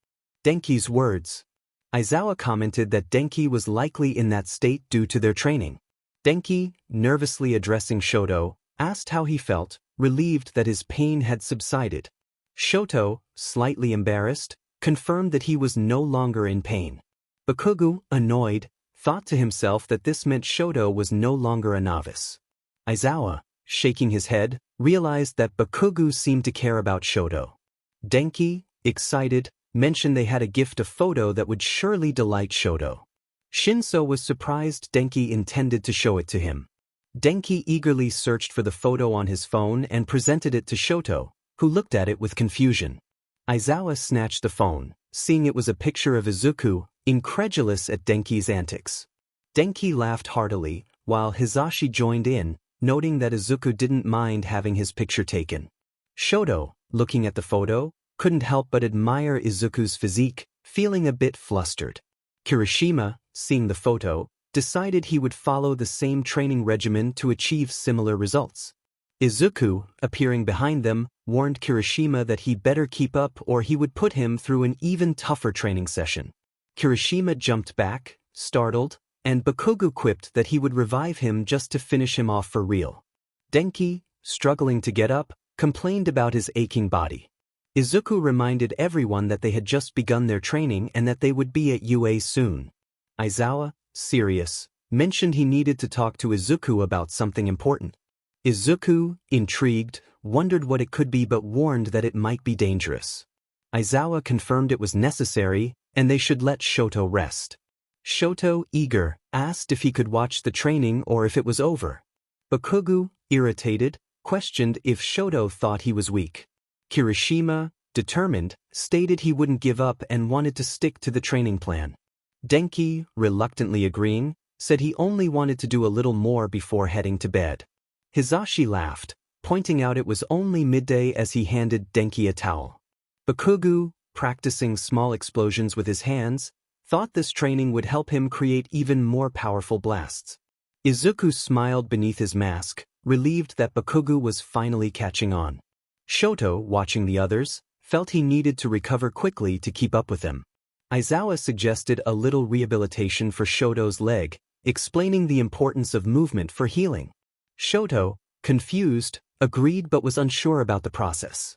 Denki's words. Aizawa commented that Denki was likely in that state due to their training. Denki, nervously addressing Shoto, asked how he felt, relieved that his pain had subsided. Shoto, slightly embarrassed, confirmed that he was no longer in pain. Bakugo, annoyed, thought to himself that this meant Shoto was no longer a novice. Aizawa, shaking his head, realized that Bakugo seemed to care about Shoto. Denki, excited, mentioned they had a gift, a photo that would surely delight Shoto. Shinso was surprised Denki intended to show it to him. Denki eagerly searched for the photo on his phone and presented it to Shoto, who looked at it with confusion. Aizawa snatched the phone, seeing it was a picture of Izuku, incredulous at Denki's antics. Denki laughed heartily, while Hizashi joined in, noting that Izuku didn't mind having his picture taken. Shoto, looking at the photo, couldn't help but admire Izuku's physique, feeling a bit flustered. Kirishima, seeing the photo, decided he would follow the same training regimen to achieve similar results. Izuku, appearing behind them, warned Kirishima that he better keep up or he would put him through an even tougher training session. Kirishima jumped back, startled, and Bakugo quipped that he would revive him just to finish him off for real. Denki, struggling to get up, complained about his aching body. Izuku reminded everyone that they had just begun their training and that they would be at UA soon. Aizawa, serious, mentioned he needed to talk to Izuku about something important. Izuku, intrigued, wondered what it could be but warned that it might be dangerous. Aizawa confirmed it was necessary, and they should let Shoto rest. Shoto, eager, asked if he could watch the training or if it was over. Bakugo, irritated, questioned if Shoto thought he was weak. Kirishima, determined, stated he wouldn't give up and wanted to stick to the training plan. Denki, reluctantly agreeing, said he only wanted to do a little more before heading to bed. Hizashi laughed, pointing out it was only midday as he handed Denki a towel. Bakugo, practicing small explosions with his hands, thought this training would help him create even more powerful blasts. Izuku smiled beneath his mask, relieved that Bakugo was finally catching on. Shoto, watching the others, felt he needed to recover quickly to keep up with them. Aizawa suggested a little rehabilitation for Shoto's leg, explaining the importance of movement for healing. Shoto, confused, agreed but was unsure about the process.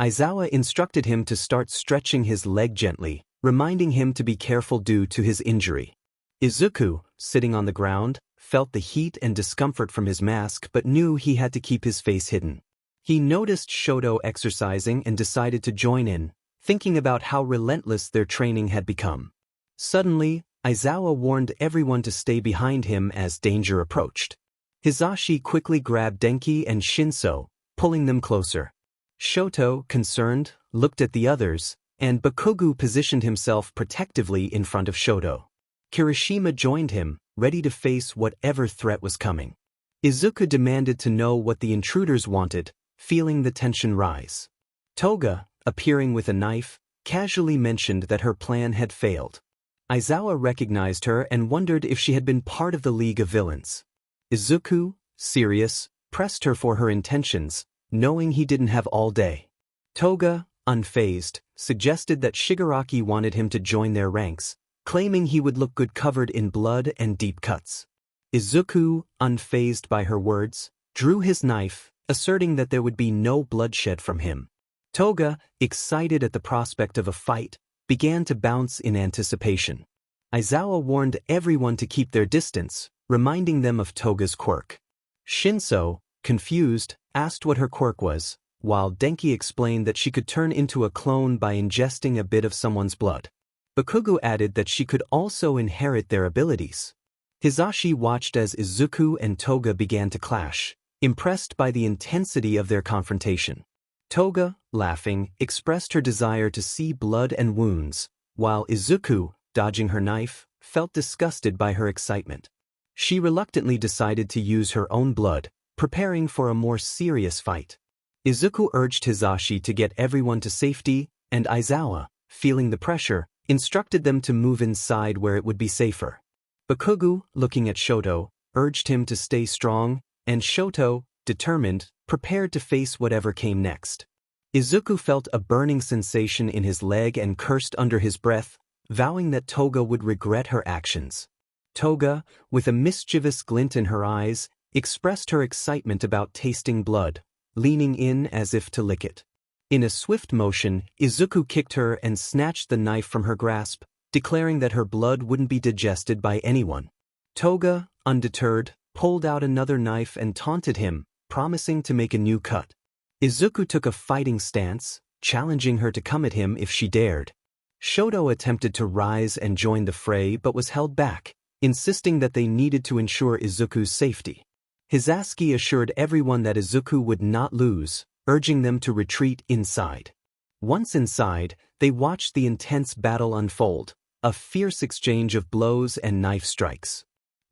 Aizawa instructed him to start stretching his leg gently, reminding him to be careful due to his injury. Izuku, sitting on the ground, felt the heat and discomfort from his mask but knew he had to keep his face hidden. He noticed Shoto exercising and decided to join in, thinking about how relentless their training had become. Suddenly, Aizawa warned everyone to stay behind him as danger approached. Hizashi quickly grabbed Denki and Shinso, pulling them closer. Shoto, concerned, looked at the others, and Bakugo positioned himself protectively in front of Shoto. Kirishima joined him, ready to face whatever threat was coming. Izuku demanded to know what the intruders wanted, feeling the tension rise. Toga, appearing with a knife, casually mentioned that her plan had failed. Aizawa recognized her and wondered if she had been part of the League of Villains. Izuku, serious, pressed her for her intentions, knowing he didn't have all day. Toga, unfazed, suggested that Shigaraki wanted him to join their ranks, claiming he would look good covered in blood and deep cuts. Izuku, unfazed by her words, drew his knife, asserting that there would be no bloodshed from him. Toga, excited at the prospect of a fight, began to bounce in anticipation. Aizawa warned everyone to keep their distance, reminding them of Toga's quirk. Shinso, confused, asked what her quirk was, while Denki explained that she could turn into a clone by ingesting a bit of someone's blood. Bakugo added that she could also inherit their abilities. Hisashi watched as Izuku and Toga began to clash, impressed by the intensity of their confrontation. Toga, laughing, expressed her desire to see blood and wounds, while Izuku, dodging her knife, felt disgusted by her excitement. She reluctantly decided to use her own blood, preparing for a more serious fight. Izuku urged Hisashi to get everyone to safety, and Aizawa, feeling the pressure, instructed them to move inside where it would be safer. Bakugo, looking at Shoto, urged him to stay strong, and Shoto, determined, prepared to face whatever came next. Izuku felt a burning sensation in his leg and cursed under his breath, vowing that Toga would regret her actions. Toga, with a mischievous glint in her eyes, expressed her excitement about tasting blood, leaning in as if to lick it. In a swift motion, Izuku kicked her and snatched the knife from her grasp, declaring that her blood wouldn't be digested by anyone. Toga, undeterred, pulled out another knife and taunted him, promising to make a new cut. Izuku took a fighting stance, challenging her to come at him if she dared. Shoto attempted to rise and join the fray but was held back, insisting that they needed to ensure Izuku's safety. Hisashi assured everyone that Izuku would not lose, urging them to retreat inside. Once inside, they watched the intense battle unfold, a fierce exchange of blows and knife strikes.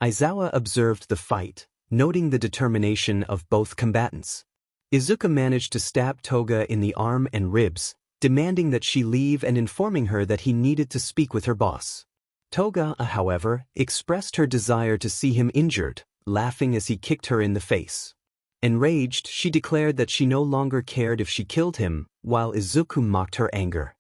Aizawa observed the fight, noting the determination of both combatants. Izuku managed to stab Toga in the arm and ribs, demanding that she leave and informing her that he needed to speak with her boss. Toga, however, expressed her desire to see him injured, laughing as he kicked her in the face. Enraged, she declared that she no longer cared if she killed him, while Izuku mocked her anger.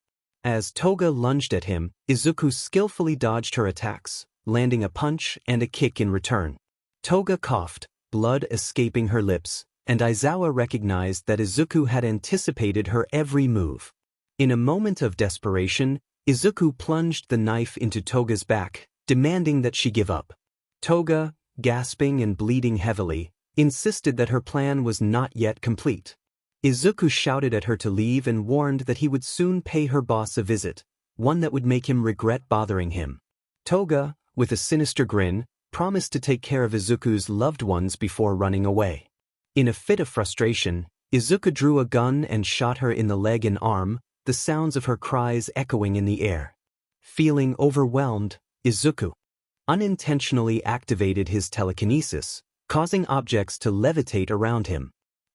As Toga lunged at him, Izuku skillfully dodged her attacks, landing a punch and a kick in return. Toga coughed, blood escaping her lips, and Aizawa recognized that Izuku had anticipated her every move. In a moment of desperation, Izuku plunged the knife into Toga's back, demanding that she give up. Toga, gasping and bleeding heavily, insisted that her plan was not yet complete. Izuku shouted at her to leave and warned that he would soon pay her boss a visit, one that would make him regret bothering him. Toga, with a sinister grin, promised to take care of Izuku's loved ones before running away. In a fit of frustration, Izuku drew a gun and shot her in the leg and arm, the sounds of her cries echoing in the air. Feeling overwhelmed, Izuku unintentionally activated his telekinesis, causing objects to levitate around him.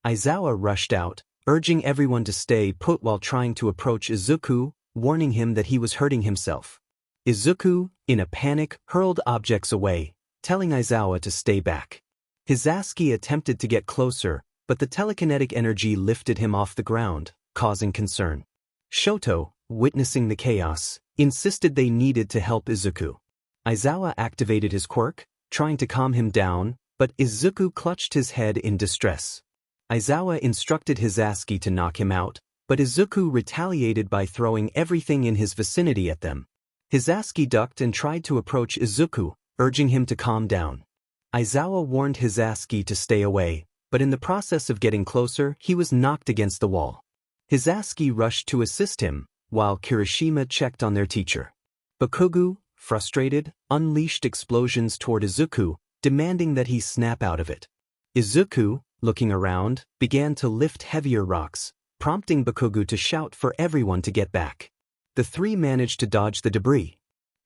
Aizawa rushed out, urging everyone to stay put while trying to approach Izuku, warning him that he was hurting himself. Izuku, in a panic, hurled objects away, telling Aizawa to stay back. Hisashi attempted to get closer, but the telekinetic energy lifted him off the ground, causing concern. Shoto, witnessing the chaos, insisted they needed to help Izuku. Aizawa activated his quirk, trying to calm him down, but Izuku clutched his head in distress. Aizawa instructed Hisashi to knock him out, but Izuku retaliated by throwing everything in his vicinity at them. Hisashi ducked and tried to approach Izuku, urging him to calm down. Aizawa warned Hisashi to stay away, but in the process of getting closer, he was knocked against the wall. Hisashi rushed to assist him, while Kirishima checked on their teacher. Bakugo, frustrated, unleashed explosions toward Izuku, demanding that he snap out of it. Izuku, looking around, began to lift heavier rocks, prompting Bakugo to shout for everyone to get back. The three managed to dodge the debris.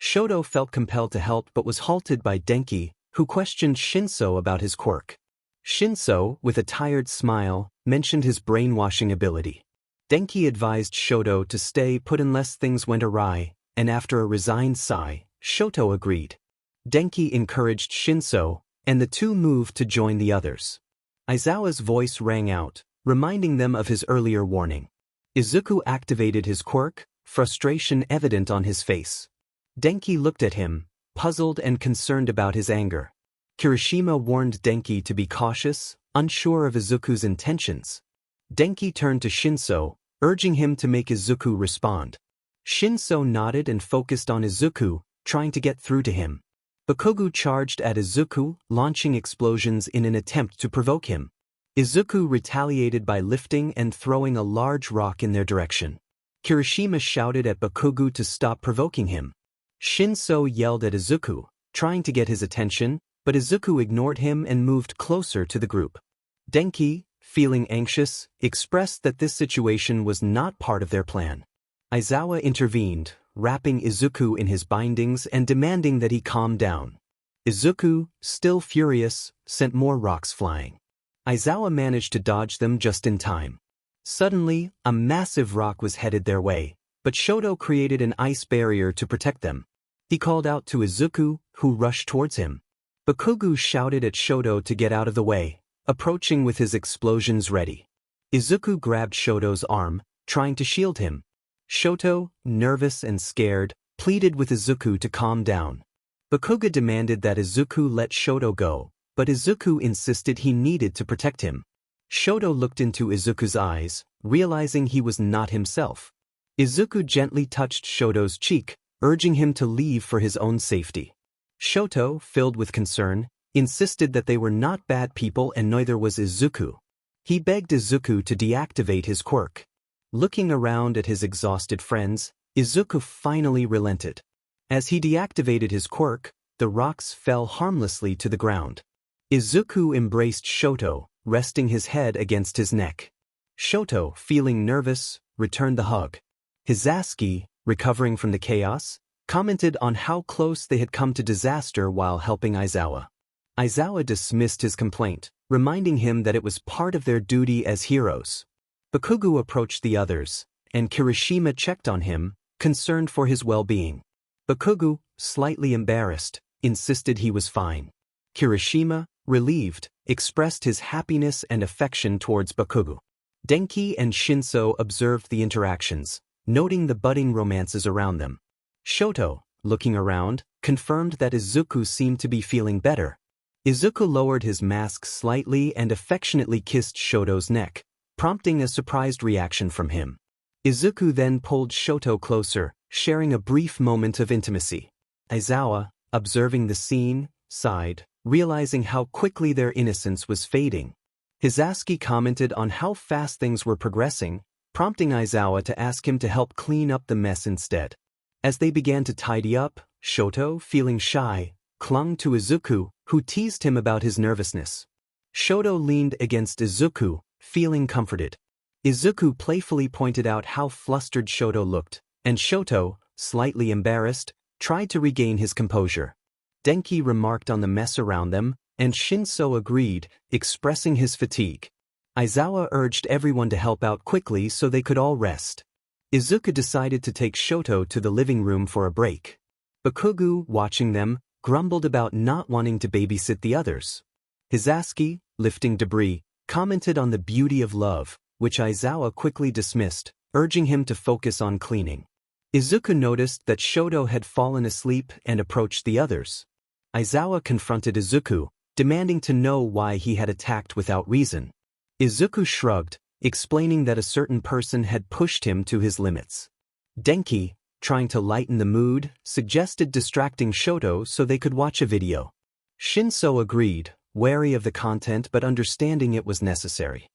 Shoto felt compelled to help but was halted by Denki, who questioned Shinso about his quirk. Shinso, with a tired smile, mentioned his brainwashing ability. Denki advised Shoto to stay put unless things went awry, and after a resigned sigh, Shoto agreed. Denki encouraged Shinso, and the two moved to join the others. Aizawa's voice rang out, reminding them of his earlier warning. Izuku activated his quirk, frustration evident on his face. Denki looked at him, puzzled and concerned about his anger. Kirishima warned Denki to be cautious, unsure of Izuku's intentions. Denki turned to Shinso, urging him to make Izuku respond. Shinso nodded and focused on Izuku, trying to get through to him. Bakugo charged at Izuku, launching explosions in an attempt to provoke him. Izuku retaliated by lifting and throwing a large rock in their direction. Kirishima shouted at Bakugo to stop provoking him. Shinso yelled at Izuku, trying to get his attention, but Izuku ignored him and moved closer to the group. Denki, feeling anxious, expressed that this situation was not part of their plan. Aizawa intervened, wrapping Izuku in his bindings and demanding that he calm down. Izuku, still furious, sent more rocks flying. Aizawa managed to dodge them just in time. Suddenly, a massive rock was headed their way, but Shoto created an ice barrier to protect them. He called out to Izuku, who rushed towards him. Bakugo shouted at Shoto to get out of the way, approaching with his explosions ready. Izuku grabbed Shoto's arm, trying to shield him. Shoto, nervous and scared, pleaded with Izuku to calm down. Bakugo demanded that Izuku let Shoto go, but Izuku insisted he needed to protect him. Shoto looked into Izuku's eyes, realizing he was not himself. Izuku gently touched Shoto's cheek, urging him to leave for his own safety. Shoto, filled with concern, insisted that they were not bad people and neither was Izuku. He begged Izuku to deactivate his quirk. Looking around at his exhausted friends, Izuku finally relented. As he deactivated his quirk, the rocks fell harmlessly to the ground. Izuku embraced Shoto, resting his head against his neck. Shoto, feeling nervous, returned the hug. Hisashi, recovering from the chaos, commented on how close they had come to disaster while helping Aizawa. Aizawa dismissed his complaint, reminding him that it was part of their duty as heroes. Bakugo approached the others, and Kirishima checked on him, concerned for his well-being. Bakugo, slightly embarrassed, insisted he was fine. Kirishima, relieved, expressed his happiness and affection towards Bakugo. Denki and Shinso observed the interactions, noting the budding romances around them. Shoto, looking around, confirmed that Izuku seemed to be feeling better. Izuku lowered his mask slightly and affectionately kissed Shoto's neck, prompting a surprised reaction from him. Izuku then pulled Shoto closer, sharing a brief moment of intimacy. Aizawa, observing the scene, sighed, realizing how quickly their innocence was fading. Hisashi commented on how fast things were progressing, prompting Aizawa to ask him to help clean up the mess instead. As they began to tidy up, Shoto, feeling shy, clung to Izuku, who teased him about his nervousness. Shoto leaned against Izuku, feeling comforted. Izuku playfully pointed out how flustered Shoto looked, and Shoto, slightly embarrassed, tried to regain his composure. Denki remarked on the mess around them, and Shinso agreed, expressing his fatigue. Aizawa urged everyone to help out quickly so they could all rest. Izuku decided to take Shoto to the living room for a break. Bakugo, watching them, grumbled about not wanting to babysit the others. Hisashi, lifting debris, commented on the beauty of love, which Aizawa quickly dismissed, urging him to focus on cleaning. Izuku noticed that Shoto had fallen asleep and approached the others. Aizawa confronted Izuku, demanding to know why he had attacked without reason. Izuku shrugged, explaining that a certain person had pushed him to his limits. Denki, trying to lighten the mood, suggested distracting Shoto so they could watch a video. Shinso agreed, wary of the content but understanding it was necessary.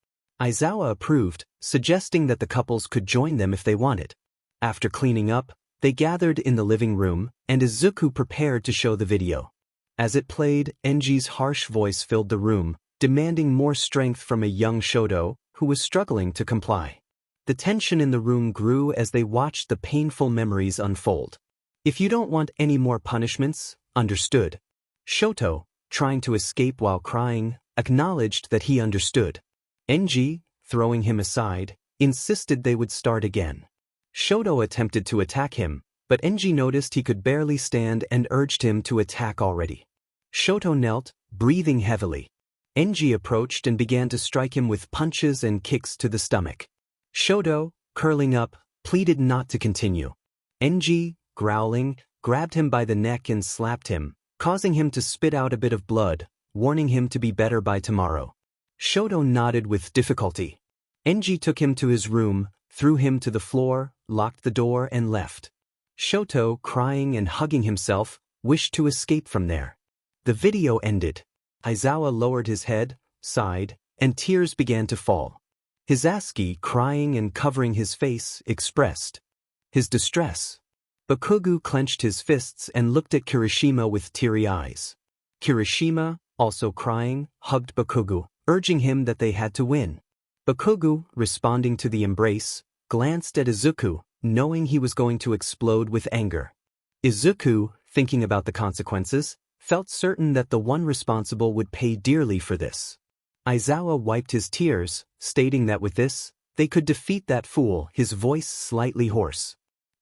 Aizawa approved, suggesting that the couples could join them if they wanted. After cleaning up, they gathered in the living room, and Izuku prepared to show the video. As it played, Enji's harsh voice filled the room, demanding more strength from a young Shoto, who was struggling to comply. The tension in the room grew as they watched the painful memories unfold. "If you don't want any more punishments, understood." Shoto, trying to escape while crying, acknowledged that he understood. Enji, throwing him aside, insisted they would start again. Shoto attempted to attack him, but Enji noticed he could barely stand and urged him to attack already. Shoto knelt, breathing heavily. Enji approached and began to strike him with punches and kicks to the stomach. Shoto, curling up, pleaded not to continue. Enji, growling, grabbed him by the neck and slapped him, causing him to spit out a bit of blood, warning him to be better by tomorrow. Shoto nodded with difficulty. Enji took him to his room, threw him to the floor, locked the door and left. Shoto, crying and hugging himself, wished to escape from there. The video ended. Aizawa lowered his head, sighed, and tears began to fall. Hisashi, crying and covering his face, expressed his distress. Bakugo clenched his fists and looked at Kirishima with teary eyes. Kirishima, also crying, hugged Bakugo, urging him that they had to win. Bakugo, responding to the embrace, glanced at Izuku, knowing he was going to explode with anger. Izuku, thinking about the consequences, felt certain that the one responsible would pay dearly for this. Aizawa wiped his tears, stating that with this, they could defeat that fool, his voice slightly hoarse.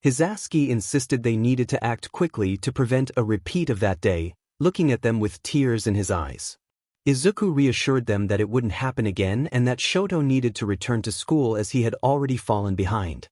Hisashi insisted they needed to act quickly to prevent a repeat of that day, looking at them with tears in his eyes. Izuku reassured them that it wouldn't happen again and that Shoto needed to return to school as he had already fallen behind.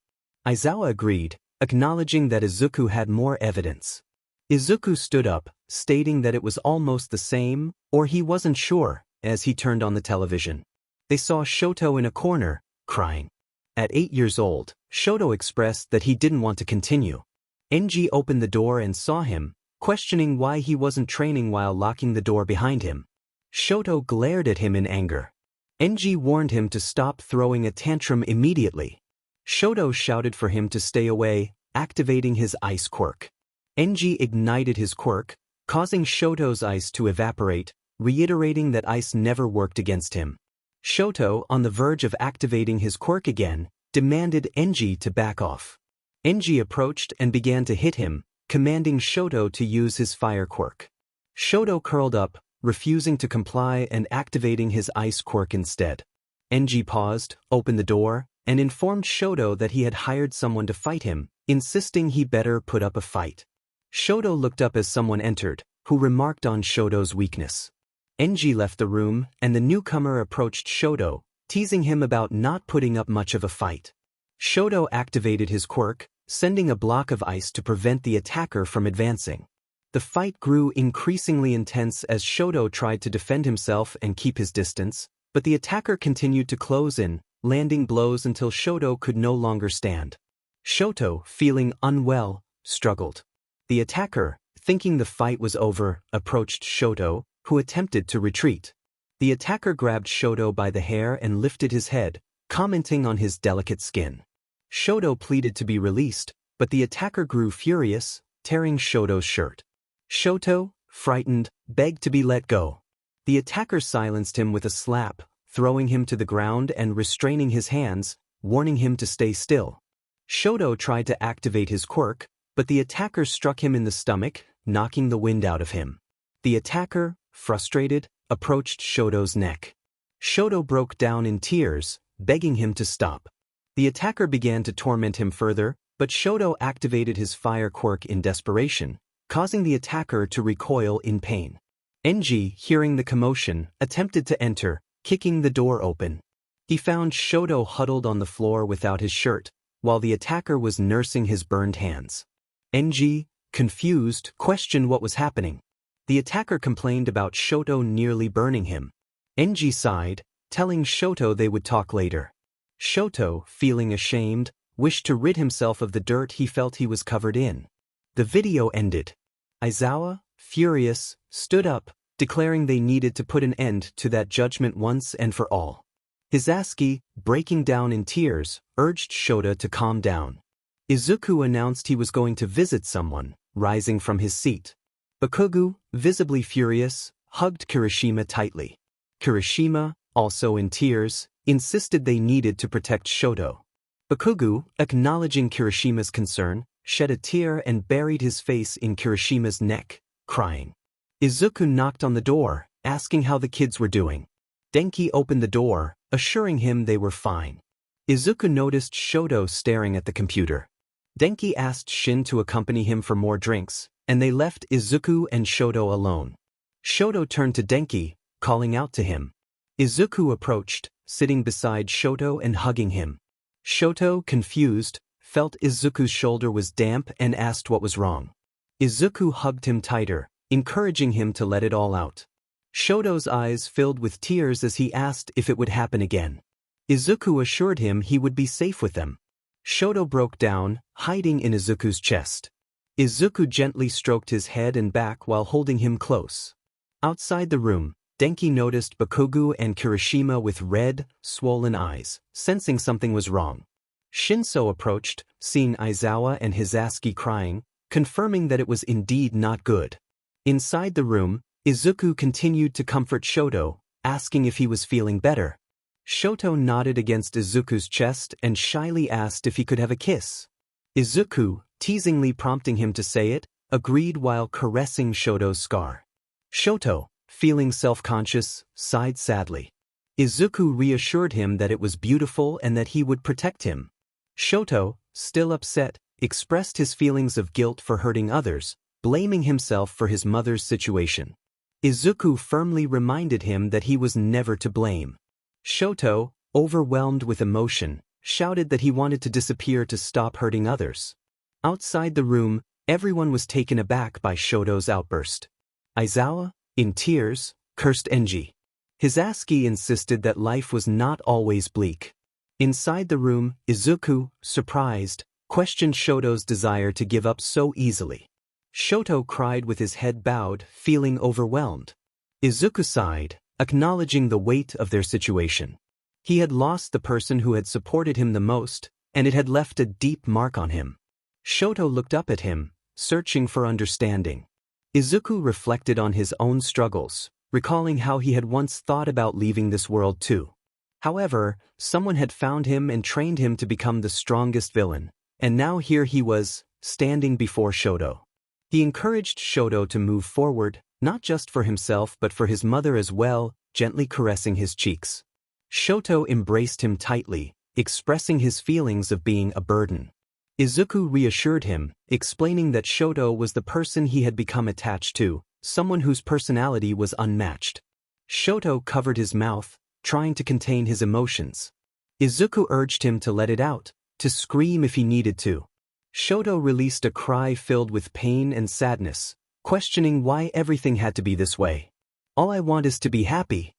Aizawa agreed, acknowledging that Izuku had more evidence. Izuku stood up, stating that it was almost the same, or he wasn't sure, as he turned on the television. They saw Shoto in a corner, crying. At 8 years old, Shoto expressed that he didn't want to continue. Enji opened the door and saw him, questioning why he wasn't training while locking the door behind him. Shoto glared at him in anger. Enji warned him to stop throwing a tantrum immediately. Shoto shouted for him to stay away, activating his ice quirk. Enji ignited his quirk, causing Shoto's ice to evaporate, reiterating that ice never worked against him. Shoto, on the verge of activating his quirk again, demanded Enji to back off. Enji approached and began to hit him, commanding Shoto to use his fire quirk. Shoto curled up, refusing to comply and activating his ice quirk instead. Enji paused, opened the door, and informed Shoto that he had hired someone to fight him, insisting he better put up a fight. Shoto looked up as someone entered, who remarked on Shoto's weakness. Enji left the room, and the newcomer approached Shoto, teasing him about not putting up much of a fight. Shoto activated his quirk, sending a block of ice to prevent the attacker from advancing. The fight grew increasingly intense as Shoto tried to defend himself and keep his distance, but the attacker continued to close in, landing blows until Shoto could no longer stand. Shoto, feeling unwell, struggled. The attacker, thinking the fight was over, approached Shoto, who attempted to retreat. The attacker grabbed Shoto by the hair and lifted his head, commenting on his delicate skin. Shoto pleaded to be released, but the attacker grew furious, tearing Shoto's shirt. Shoto, frightened, begged to be let go. The attacker silenced him with a slap, throwing him to the ground and restraining his hands, warning him to stay still. Shoto tried to activate his quirk, but the attacker struck him in the stomach, knocking the wind out of him. The attacker, frustrated, approached Shoto's neck. Shoto broke down in tears, begging him to stop. The attacker began to torment him further, but Shoto activated his fire quirk in desperation, causing the attacker to recoil in pain. Enji, hearing the commotion, attempted to enter, kicking the door open. He found Shoto huddled on the floor without his shirt, while the attacker was nursing his burned hands. Enji, confused, questioned what was happening. The attacker complained about Shoto nearly burning him. Enji sighed, telling Shoto they would talk later. Shoto, feeling ashamed, wished to rid himself of the dirt he felt he was covered in. The video ended. Aizawa, furious, stood up, declaring they needed to put an end to that judgment once and for all. Hisashi, breaking down in tears, urged Shota to calm down. Izuku announced he was going to visit someone, rising from his seat. Bakugo, visibly furious, hugged Kirishima tightly. Kirishima, also in tears, insisted they needed to protect Shoto. Bakugo, acknowledging Kirishima's concern, shed a tear and buried his face in Kirishima's neck, crying. Izuku knocked on the door, asking how the kids were doing. Denki opened the door, assuring him they were fine. Izuku noticed Shoto staring at the computer. Denki asked Shin to accompany him for more drinks, and they left Izuku and Shoto alone. Shoto turned to Denki, calling out to him. Izuku approached, sitting beside Shoto and hugging him. Shoto, confused, felt Izuku's shoulder was damp and asked what was wrong. Izuku hugged him tighter, encouraging him to let it all out. Shoto's eyes filled with tears as he asked if it would happen again. Izuku assured him he would be safe with them. Shoto broke down, hiding in Izuku's chest. Izuku gently stroked his head and back while holding him close. Outside the room, Denki noticed Bakugo and Kirishima with red, swollen eyes, sensing something was wrong. Shinso approached, seeing Aizawa and Hisaski crying, confirming that it was indeed not good. Inside the room, Izuku continued to comfort Shoto, asking if he was feeling better. Shoto nodded against Izuku's chest and shyly asked if he could have a kiss. Izuku, teasingly prompting him to say it, agreed while caressing Shoto's scar. Shoto, feeling self-conscious, sighed sadly. Izuku reassured him that it was beautiful and that he would protect him. Shoto, still upset, expressed his feelings of guilt for hurting others, blaming himself for his mother's situation. Izuku firmly reminded him that he was never to blame. Shoto, overwhelmed with emotion, shouted that he wanted to disappear to stop hurting others. Outside the room, everyone was taken aback by Shoto's outburst. Aizawa, in tears, cursed Enji. Hisaski insisted that life was not always bleak. Inside the room, Izuku, surprised, questioned Shoto's desire to give up so easily. Shoto cried with his head bowed, feeling overwhelmed. Izuku sighed, acknowledging the weight of their situation. He had lost the person who had supported him the most, and it had left a deep mark on him. Shoto looked up at him, searching for understanding. Izuku reflected on his own struggles, recalling how he had once thought about leaving this world too. However, someone had found him and trained him to become the strongest villain, and now here he was, standing before Shoto. He encouraged Shoto to move forward, not just for himself but for his mother as well, gently caressing his cheeks. Shoto embraced him tightly, expressing his feelings of being a burden. Izuku reassured him, explaining that Shoto was the person he had become attached to, someone whose personality was unmatched. Shoto covered his mouth, trying to contain his emotions. Izuku urged him to let it out, to scream if he needed to. Shoto released a cry filled with pain and sadness, questioning why everything had to be this way. "All I want is to be happy,"